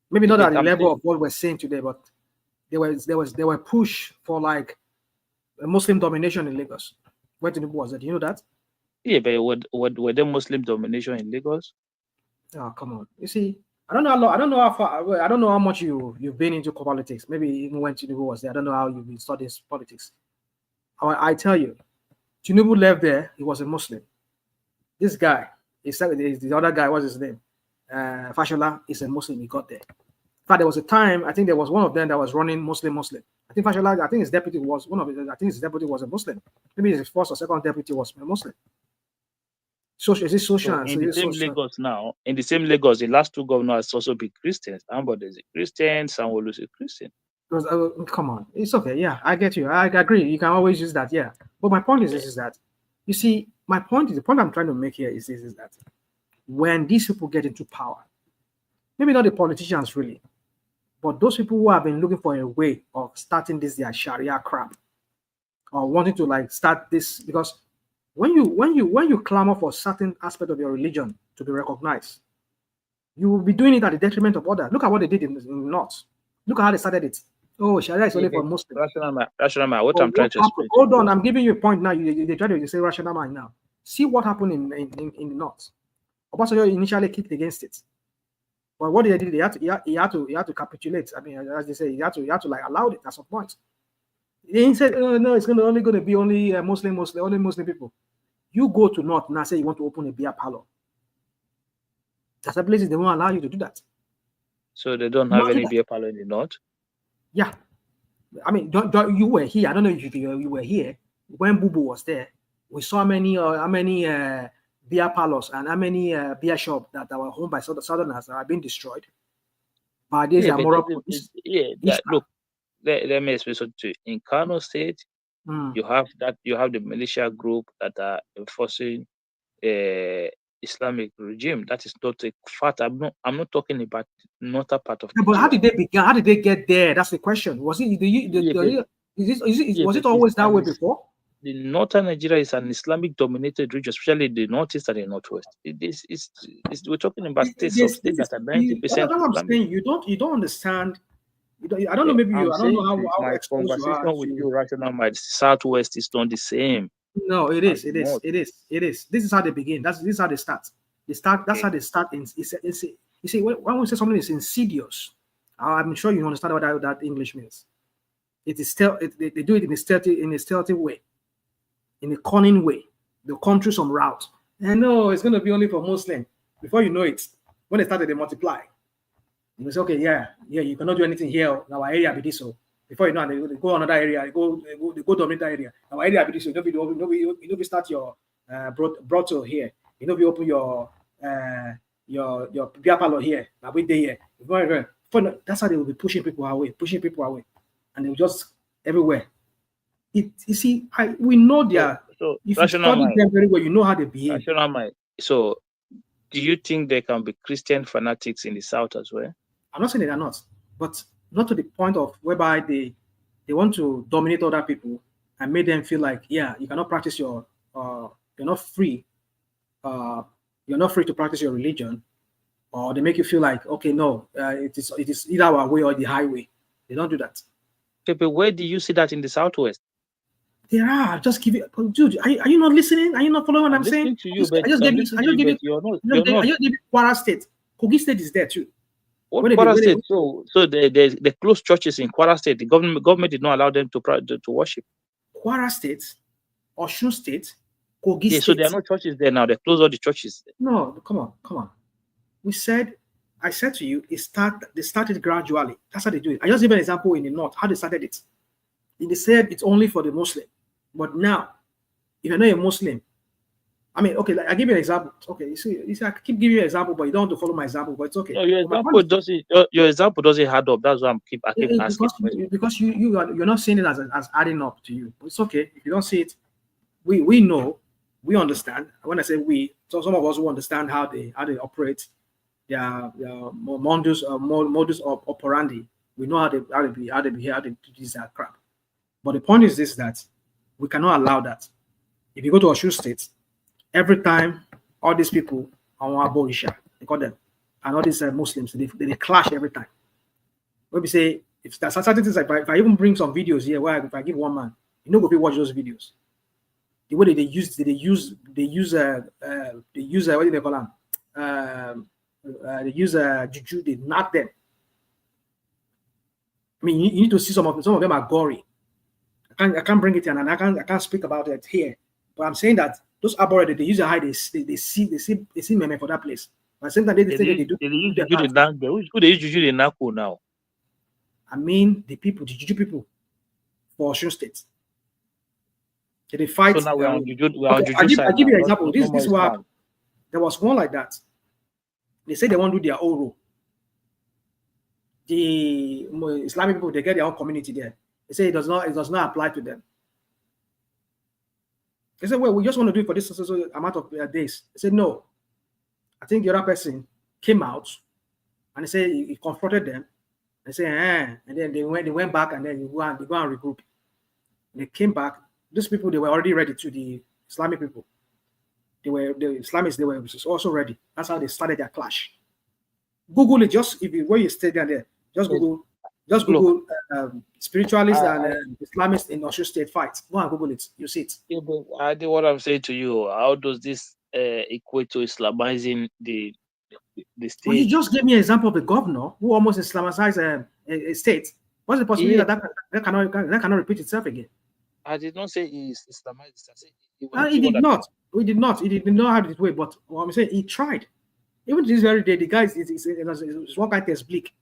Maybe not at the level of what we're saying today, but there were push for like a Muslim domination in Lagos when Tinubu was there. Do you know that? Yeah, but were there Muslim domination in Lagos? Oh, come on. You see, I don't know how long, I don't know how far, I don't know how much you've been into politics. Maybe even when Tinubu was there, I don't know how you've been studying politics. I tell you, Tinubu left there, he was a Muslim. This guy, the other guy, what's his name? Fashola is a Muslim, he got there. In fact, there was a time, I think there was one of them that was running Muslim. I think Fashola, I think his deputy was a Muslim. Maybe his first or second deputy was a Muslim. Social, is it social? So in the same Lagos now, in the same Lagos, the last two governors also be Christians. Ambode is a Christian, Sanwo-Olu is a Christian. Come on, it's okay. Yeah, I get you. I agree. You can always use that. Yeah, but my point is that, you see, the point I'm trying to make here is that when these people get into power, maybe not the politicians really, but those people who have been looking for a way of starting this their Sharia crap, or wanting to like start this, because when you clamor for certain aspect of your religion to be recognized, you will be doing it at the detriment of others. Look at what they did in the North. Look at how they started it. Oh, Sharia is only for Muslims. Rational mind. What I'm trying to explain. Hold on, I'm giving you a point now. They try to say rational mind now. See what happened in the North. Obasanjo initially kicked against it, but what they did, he had to capitulate. I mean, as they say, he had to like allow it at some point. He said, "Oh no, it's only going to be only Muslim, only Muslim people." You go to North now, say you want to open a beer parlor. There's a places they won't allow you to do that. So they don't have any beer parlor in the North? Yeah. I mean, you were here. I don't know if you were here when Bubu was there. We saw how many beer parlors and how many beer shops that were owned by Southerners that have been destroyed. But these are moral. Look, let me explain something to you. In Kano State, you have the militia group that are enforcing Islamic regime. That is not a fact. I'm not talking about northern part of Nigeria. But how did they begin? How did they get there? That's the question. Was it was it always that way before? The northern Nigeria is an Islamic dominated region, especially the northeast and the northwest. We're talking about states that are 90% Islamic. I'm saying you don't understand. I don't know. Maybe I don't know how my exposed you are. Conversation with you, rational mind. Southwest is not the same. No, it is. This is how they begin. This is how they start. That's how they start. You see, when we say something is insidious, I'm sure you understand what that English means. It is still they do it in a stealthy way, in a cunning way. They'll come through some route. And no, it's going to be only for Muslim. Before you know it, when they started, they multiply. You say, okay, yeah, you cannot do anything here. Now our area be this. So before you know, they go another area. They go dominate that area. Our area be this. So you start your brothel here. You open your beer parlor here. Now we there here. That's how they will be pushing people away, and they will just everywhere. You see, we know their. So if you study them very well, you know how they behave. Rational mind. So, do you think there can be Christian fanatics in the South as well? I'm not saying they are not, but not to the point of whereby they want to dominate other people and make them feel like, yeah, you cannot practice you're not free. You're not free to practice your religion, or they make you feel like, okay, no, it is either our way or the highway. They don't do that. Okay, but where do you see that in the Southwest? There are. Just give it, dude. Are you not listening? Are you not following what I'm saying? To you, I just gave you Kwara State. Kogi State is there too. What Kwara State? So they closed churches in Kwara State. The government did not allow them to worship. Kwara State, Osun State, Kogi State. So there are no churches there now. They closed all the churches. No, come on. I said to you, they started gradually. That's how they do it. I just give an example in the North, how they started it. They said it's only for the Muslim. But now, if you're not a Muslim, I mean, okay, like, I give you an example. Okay, you see, I keep giving you an example, but you don't want to follow my example, but it's okay. No, your example doesn't add up. That's why I keep asking. Because you're not seeing it as adding up to you. But it's okay if you don't see it. We know, we understand. When I say we, so some of us will understand how they operate, their modus operandi. We know how they behave, how they do this crap. But the point is this, that we cannot allow that. If you go to Osun State, every time all these people on Aborisha, they call them, and all these Muslims, they clash every time. When we say, if there's certain things, like if I even bring some videos here, where if I give one man, you know, go watch those videos. The way they use what do they call them? They use juju, they knock them. I mean, you need to see some of them are gory. I can't bring it in, and I can't speak about it here. But I'm saying that those Aboriginals, they use a high, they see meme for that place. But at the same time, they do. Who they use juju in Nako now? I mean, the juju people for Osun State. They fight. So now we're on juju side. I'll give you an example. This is what happened. There was one like that. They say they want to do their own rule. The Islamic people, they get their own community there. They say it does not apply to them. They said, well, we just want to do it for this amount of days. They said, no. I think the other person came out and they said he confronted them. They said, and then they went back, and then they go and regroup. They came back. These people, they were already ready to the Islamic people. The Islamists, they were also ready. That's how they started their clash. Google it, just when you stay there, just Google spiritualists and Islamists in Osun State fight. Go and Google it, you see it. Yeah, but I think what I'm saying to you, how does this equate to Islamizing the state? Well, you just gave me an example of a governor who almost Islamized a state. What's the possibility that cannot repeat itself again? I did not say he Islamized. I said he did not. He did not. He did not have it way. But what I'm saying, he tried. Even to this very day, the guy is one kind of bleak.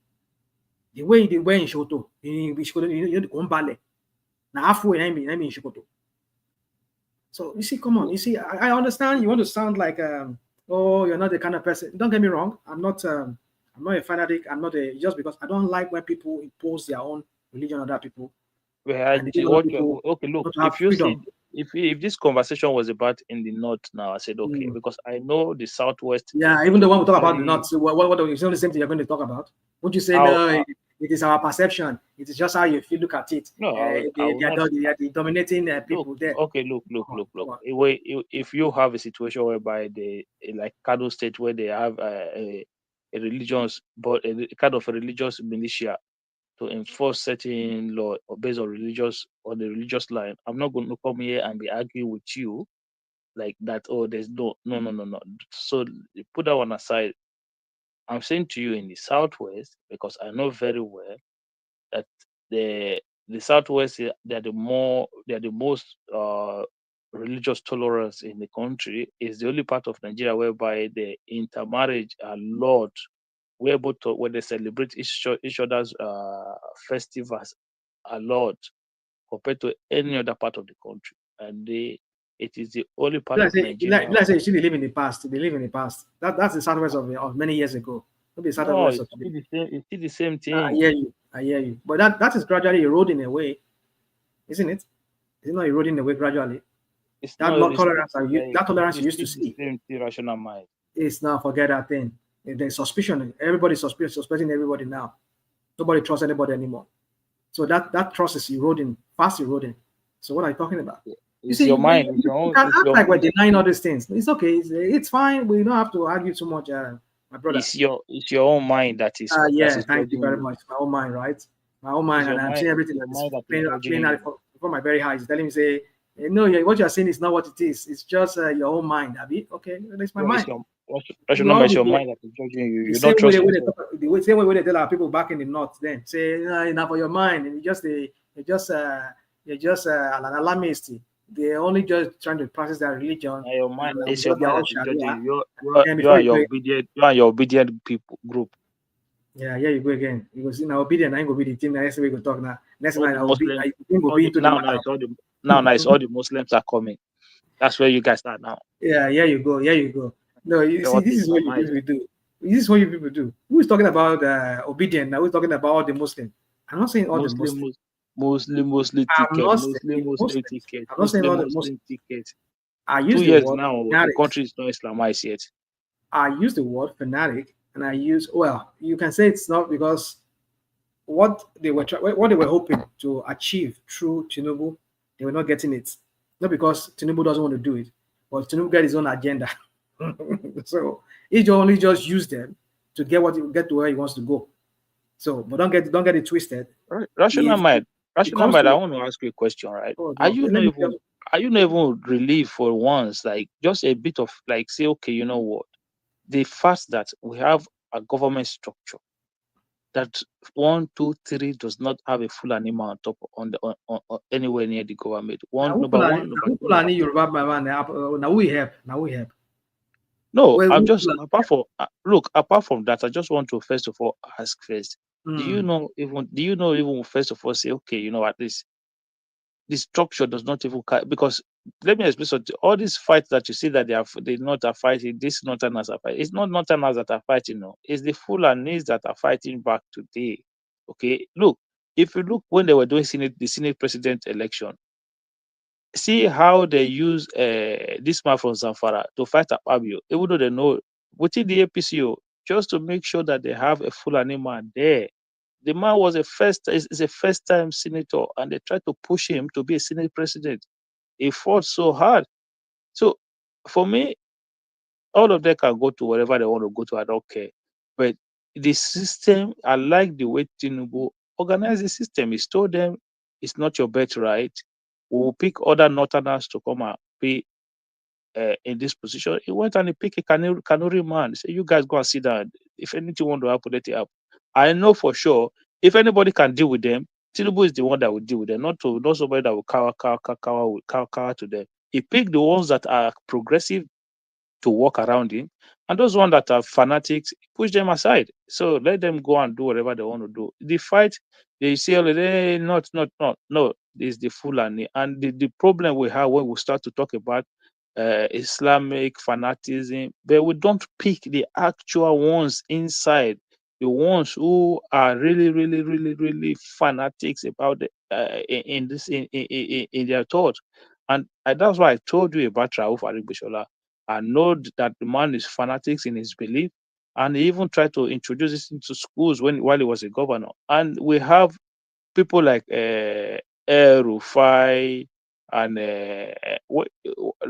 The way they were in Shoto, in Kombale, now halfway in Shoto. So you see, come on. You see, I understand you want to sound like oh, you're not the kind of person. Don't get me wrong. I'm not a fanatic. I'm not just because I don't like when people impose their own religion on other people. Okay, look, if this conversation was about in the north now, I said okay, because I know the southwest. Yeah, even the one we talk about the north, so what is the same thing you're going to talk about? Would you say no? It is our perception. It is just how you look at it. No, they are the dominating people there. Okay, look. If you have a situation whereby like Kano State, where they have a religious, but a kind of a religious militia to enforce certain law based on the religious line, I'm not going to come here and be arguing with you like that. Oh, there's no. So put that one aside. I'm saying to you in the southwest, because I know very well that the southwest, they're the most religious tolerance in the country. Is the only part of Nigeria whereby the intermarriage are allowed. We're able to, when they celebrate each other's festivals a lot compared to any other part of the country, and it is the only part of Nigeria. Let's say you live in the past. They live in the past. That's the southwest of many years ago. It's still the same thing. I hear you. But that is gradually eroding away, isn't it? It's not eroding away gradually. It's that not, tolerance you used to see. Irrational mind. It's now forget that thing. There's suspicion. Everybody's suspecting everybody now. Nobody trusts anybody anymore. So that trust is eroding, fast eroding. So what are you talking about? You see, your mind. You can act like we're denying all these things. It's okay. It's fine. We don't have to argue too much, my brother. It's your own mind that is. Thank you very much. My own mind, right? My own mind, and I'm seeing everything that's playing out before my very eyes. Telling me, say, no, what you're saying is not what it is. It's just your own mind, Abi. Okay, that's my mind. That's not your mind that is judging you. You don't trust the same way they tell our people back in the north. Then say, enough for your mind, and you're just an alarmist. They're only just trying to practice their religion. Your mind is your mind that is judging you. You are your obedient people group. Yeah, you go again. You go see now obedient. I ain't gonna be the team. Next week we go talk now. Next night now it's all the Muslims are coming. That's where you guys are now. Yeah, here you go. Here you go. No, you So see, what this is is what you Islamite? people do. This is what you people do. Who is talking about obedient now? Who's talking about all the Muslim? I'm not saying all the Muslim. Muslim I'm ticket, not Muslim saying Muslims. ticket, I'm not saying all the Muslims. Muslim ticket. I 2 use the years word now, the fanatics. country is not Islamized yet. I use the word fanatic, and I use, well, you can say it's not, because what they were hoping to achieve through Tinubu, they were not getting it. Not because Tinubu doesn't want to do it, but Tinubu got his own agenda. So he only just use them to get to where he wants to go. So, but don't get it twisted. Rational If mind, it rational comes mind. I to, want to ask you a question, right? oh Are no, you let not me even relieved for once, like just a bit of like say, okay, you know what? The fact that we have a government structure that 1, 2, 3 does not have a full animal on top on anywhere near the government. Number one, number two, number three. Now we help. No, Well, I'm just apart from that, I just want to first of all ask first. Do you mm. know even first of all say, okay, you know, at least the structure does not even because let me explain something. All these fights that you see that they not are fighting, this Northerners are fighting. It's not Northerners that are fighting, no. It's the Fulanis that are fighting back today. Okay, look, if you look when they were doing the Senate president election, see how they use this man from Zamfara to fight Akpabio, even though they know within the APCO, just to make sure that they have a Fulani man there. The man was a first time senator, and they tried to push him to be a Senate president. He fought so hard. So for me, all of them can go to wherever they want to go to. I don't care. But the system, I like the way Tinubu organized the system. He told them it's not your birthright. We will pick other Northerners to come and be in this position. He went and he picked a Kanuri man. He said, you guys go and sit down. If anything want to happen, let it happen. I know for sure if anybody can deal with them, Tinubu is the one that will deal with them, not somebody that will cower to them. He picked the ones that are progressive to walk around him, and those ones that are fanatics, push them aside. So let them go and do whatever they want to do. The fight, they say, no, this is the Fulani. And the problem we have when we start to talk about Islamic fanaticism, but we don't pick the actual ones inside, the ones who are really, really, really, really fanatics about in their thoughts. And that's why I told you about Rauf Arigbishola. I know that the man is fanatics in his belief, and he even tried to introduce this into schools while he was a governor. And we have people like Rufai and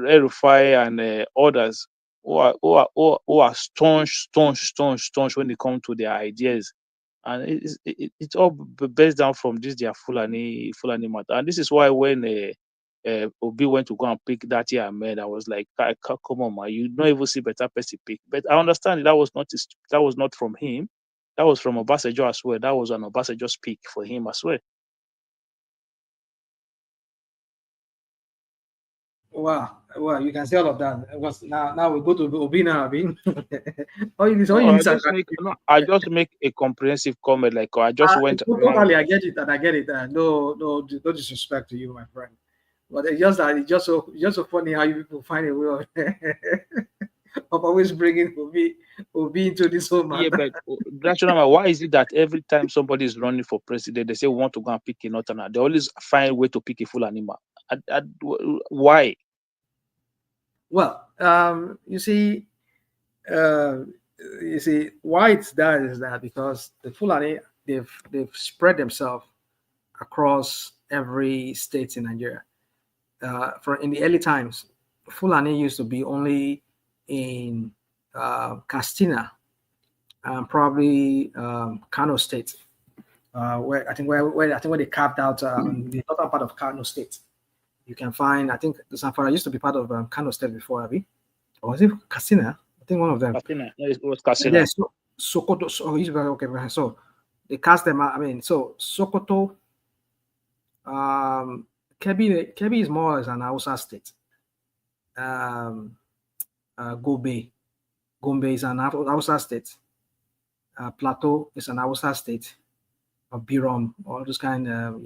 Rufai and others who are staunch when it comes to their ideas, and it's all based down from this their Fulani matter. And this is why when Obi went to go and pick that year man, I was like, come on, man, you don't even see better person pick. But I understand that was not from him. That was from Obasanjo as well. That was an Obasanjo speak for him as well. Wow, you can see all of that. Because now we go to Obina, Abi. I just make a comprehensive comment. Like I just went around. Totally, I get it, and I get it. No disrespect to you, my friend. But it's just so funny how you people find a way of always bringing Obi into this whole matter. Yeah, but national, why is it that every time somebody is running for president, they say we want to go and pick a northerner? They always find a way to pick a full animal. Why? Well, you see, why it's that is that because the Fulani they've spread themselves across every state in Nigeria. In the early times, Fulani used to be only in Castina and probably Kano State, where they carved out the northern part of Kano State. You can find, I think the Zamfara used to be part of Kano State before, Abi. Or was it Castina? I think one of them. Castina. No, it was Castina. Yes, Sokoto. Okay. So they cast them out. I mean, so Sokoto, Kebbi is more as an Hausa state. Gombe is an Hausa state. Plateau is an Hausa state. Birom, all those kind of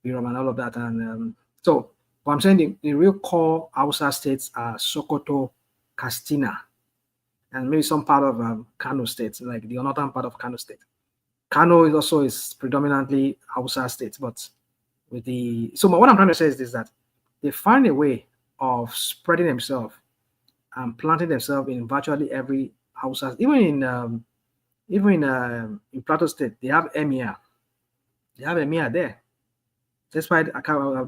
Birom and all of that, and so But I'm saying the real core Hausa states are Sokoto, Castina, and maybe some part of Kano State, like the northern part of Kano State. Kano is also predominantly Hausa state, but with the what I'm trying to say is this, that they find a way of spreading themselves and planting themselves in virtually every Hausa, even in Plateau State, they have emir. They have emir there. Despite Plateau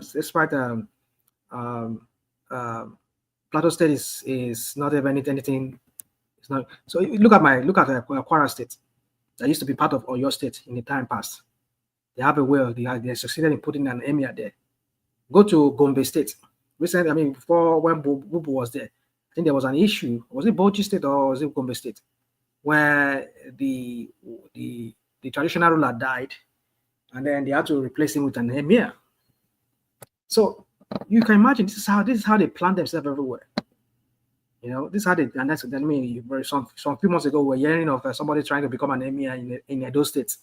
State is not even anything. It's not. So look at Kwara State. That used to be part of Oyo State in the time past. They have a way. They succeeded in putting an emir there. Go to Gombe State. Recently, I mean, before when Bubu was there, I think there was an issue. Was it Bauchi State or was it Gombe State, where the traditional ruler died, and then they had to replace him with an emir. So you can imagine this is how they plant themselves everywhere. You know, this is how they, and that's, I mean, some few months ago, we were hearing of somebody trying to become an emir in Edo State.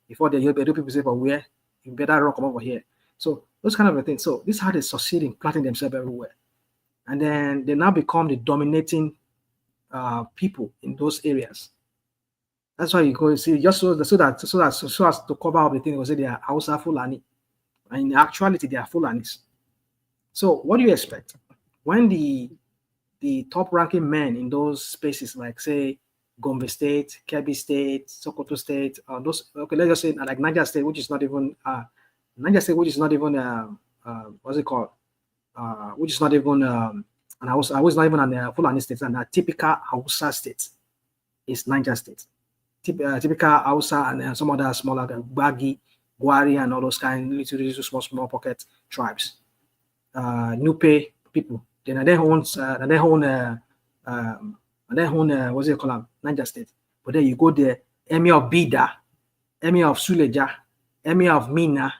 Before the Edo people say, but where? You better rock come over here. So those kind of things. So this is how they succeed in planting themselves everywhere. And then they now become the dominating people in those areas. That's why you go see, just so as to cover up the thing, we say they are Hausa Fulani. And in actuality, they are Fulanis. So what do you expect? When the top-ranking men in those spaces, like say Gombe State, Kebbi State, Sokoto State, those, okay, let's just say like Niger State, which is not even what's it called? Which is not even and I was not even an Fulani state, and a typical Hausa state is Niger State. Typical Hausa and some other smaller Gbagi, Gwari, and all those kind of little small pocket tribes. Nupe people. Then they own what's it called? Niger State. But then you go there, Emir of Bida, Emir of Suleja, Emir of Mina,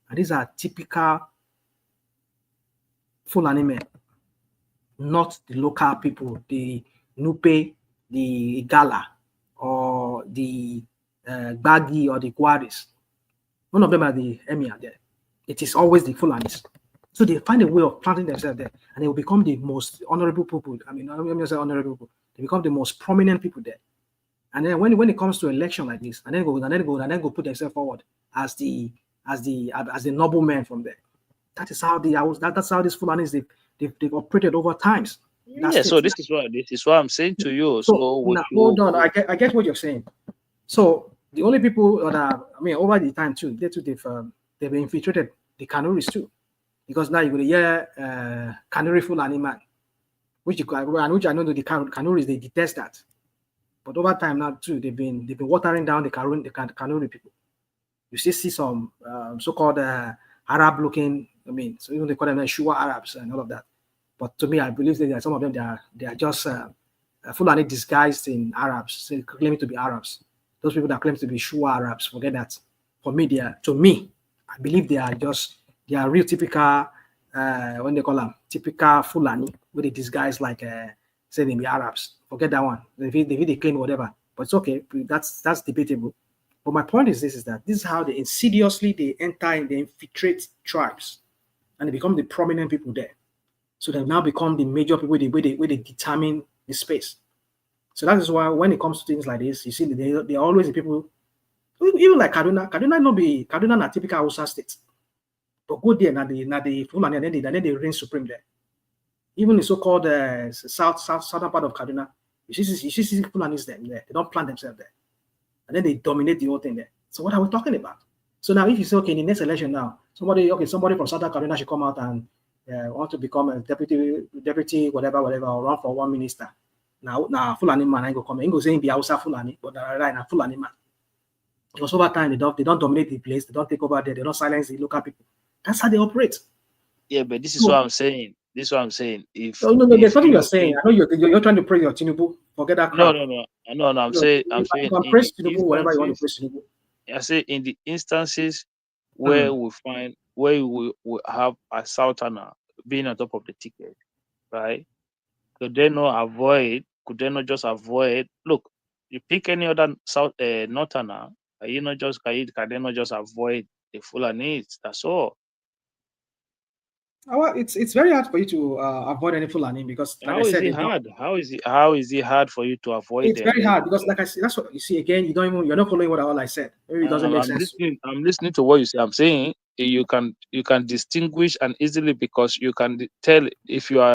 and these are typical Fulani men, not the local people, the Nupe, the Igala, or the Gbagi or the Gwaris. None of them are the Emir there. It is always the Fulanis. So they find a way of planting themselves there, and they will become the most honorable people. I mean, let me say honorable people. They become the most prominent people there. And then when it comes to election like this, and then go put themselves forward as the noble men from there. That's how these Fulanis they've operated over times. Yeah, so this is what I'm saying to you. So now, hold on, I get what you're saying. So the only people that are, I mean, over the time too, they've infiltrated the Kanuris too, because now you will hear Kanuri Fulani man, which I know the Kanuris, they detest that. But over time now too, they've been watering down the Kanuri people. You still see some so-called Arab-looking, I mean, so even they call them Shua Arabs and all of that. But to me, I believe that some of them they are just Fulani disguised in Arabs, claiming to be Arabs. Those people that claim to be Shua Arabs, forget that. For me, I believe they are real typical, when they call them typical Fulani, with a disguise like say they be Arabs. Forget that one. They claim whatever, but it's okay. That's debatable. But my point is that this is how they insidiously enter and they infiltrate tribes, and they become the prominent people there. So they now become the major people where they determine the space. So that is why when it comes to things like this, you see they are always the people, even like Kaduna. Kaduna not typical Hausa state. But go there, now the Fulani, and then they reign supreme there. Even the so-called southern part of Kaduna, you see Fulanis there. They don't plant themselves there. And then they dominate the whole thing there. So what are we talking about? So now if you say, okay, in the next election now, somebody from Southern Carolina should come out and want to become a deputy, whatever, or run for one minister. Now Fulani man ain't go come. Ain't go say he be Hausa Fulani, but right now Fulani man. Because over time they don't dominate the place, they don't take over there, they don't silence the local people. That's how they operate. Yeah, but this is what I'm saying. There's nothing you're saying. I know you're trying to praise your Tinubu. Forget that crap. No. I'm saying you can praise Tinubu whatever you want to praise Tinubu. I say in the instances where we have a southerner being on top of the ticket, right? Could they not just avoid? Look, you pick any other northerner, can they not just avoid the Fulanis? That's all. Well, it's very hard for you to avoid any Fulani because, like I How is said, it hard? How is it hard for you to avoid it's them? very hard because, like I said, that's what you see again. You're not following what all I said. Maybe it doesn't make sense. I'm listening to what you say. I'm saying you can distinguish and easily, because you can tell if you are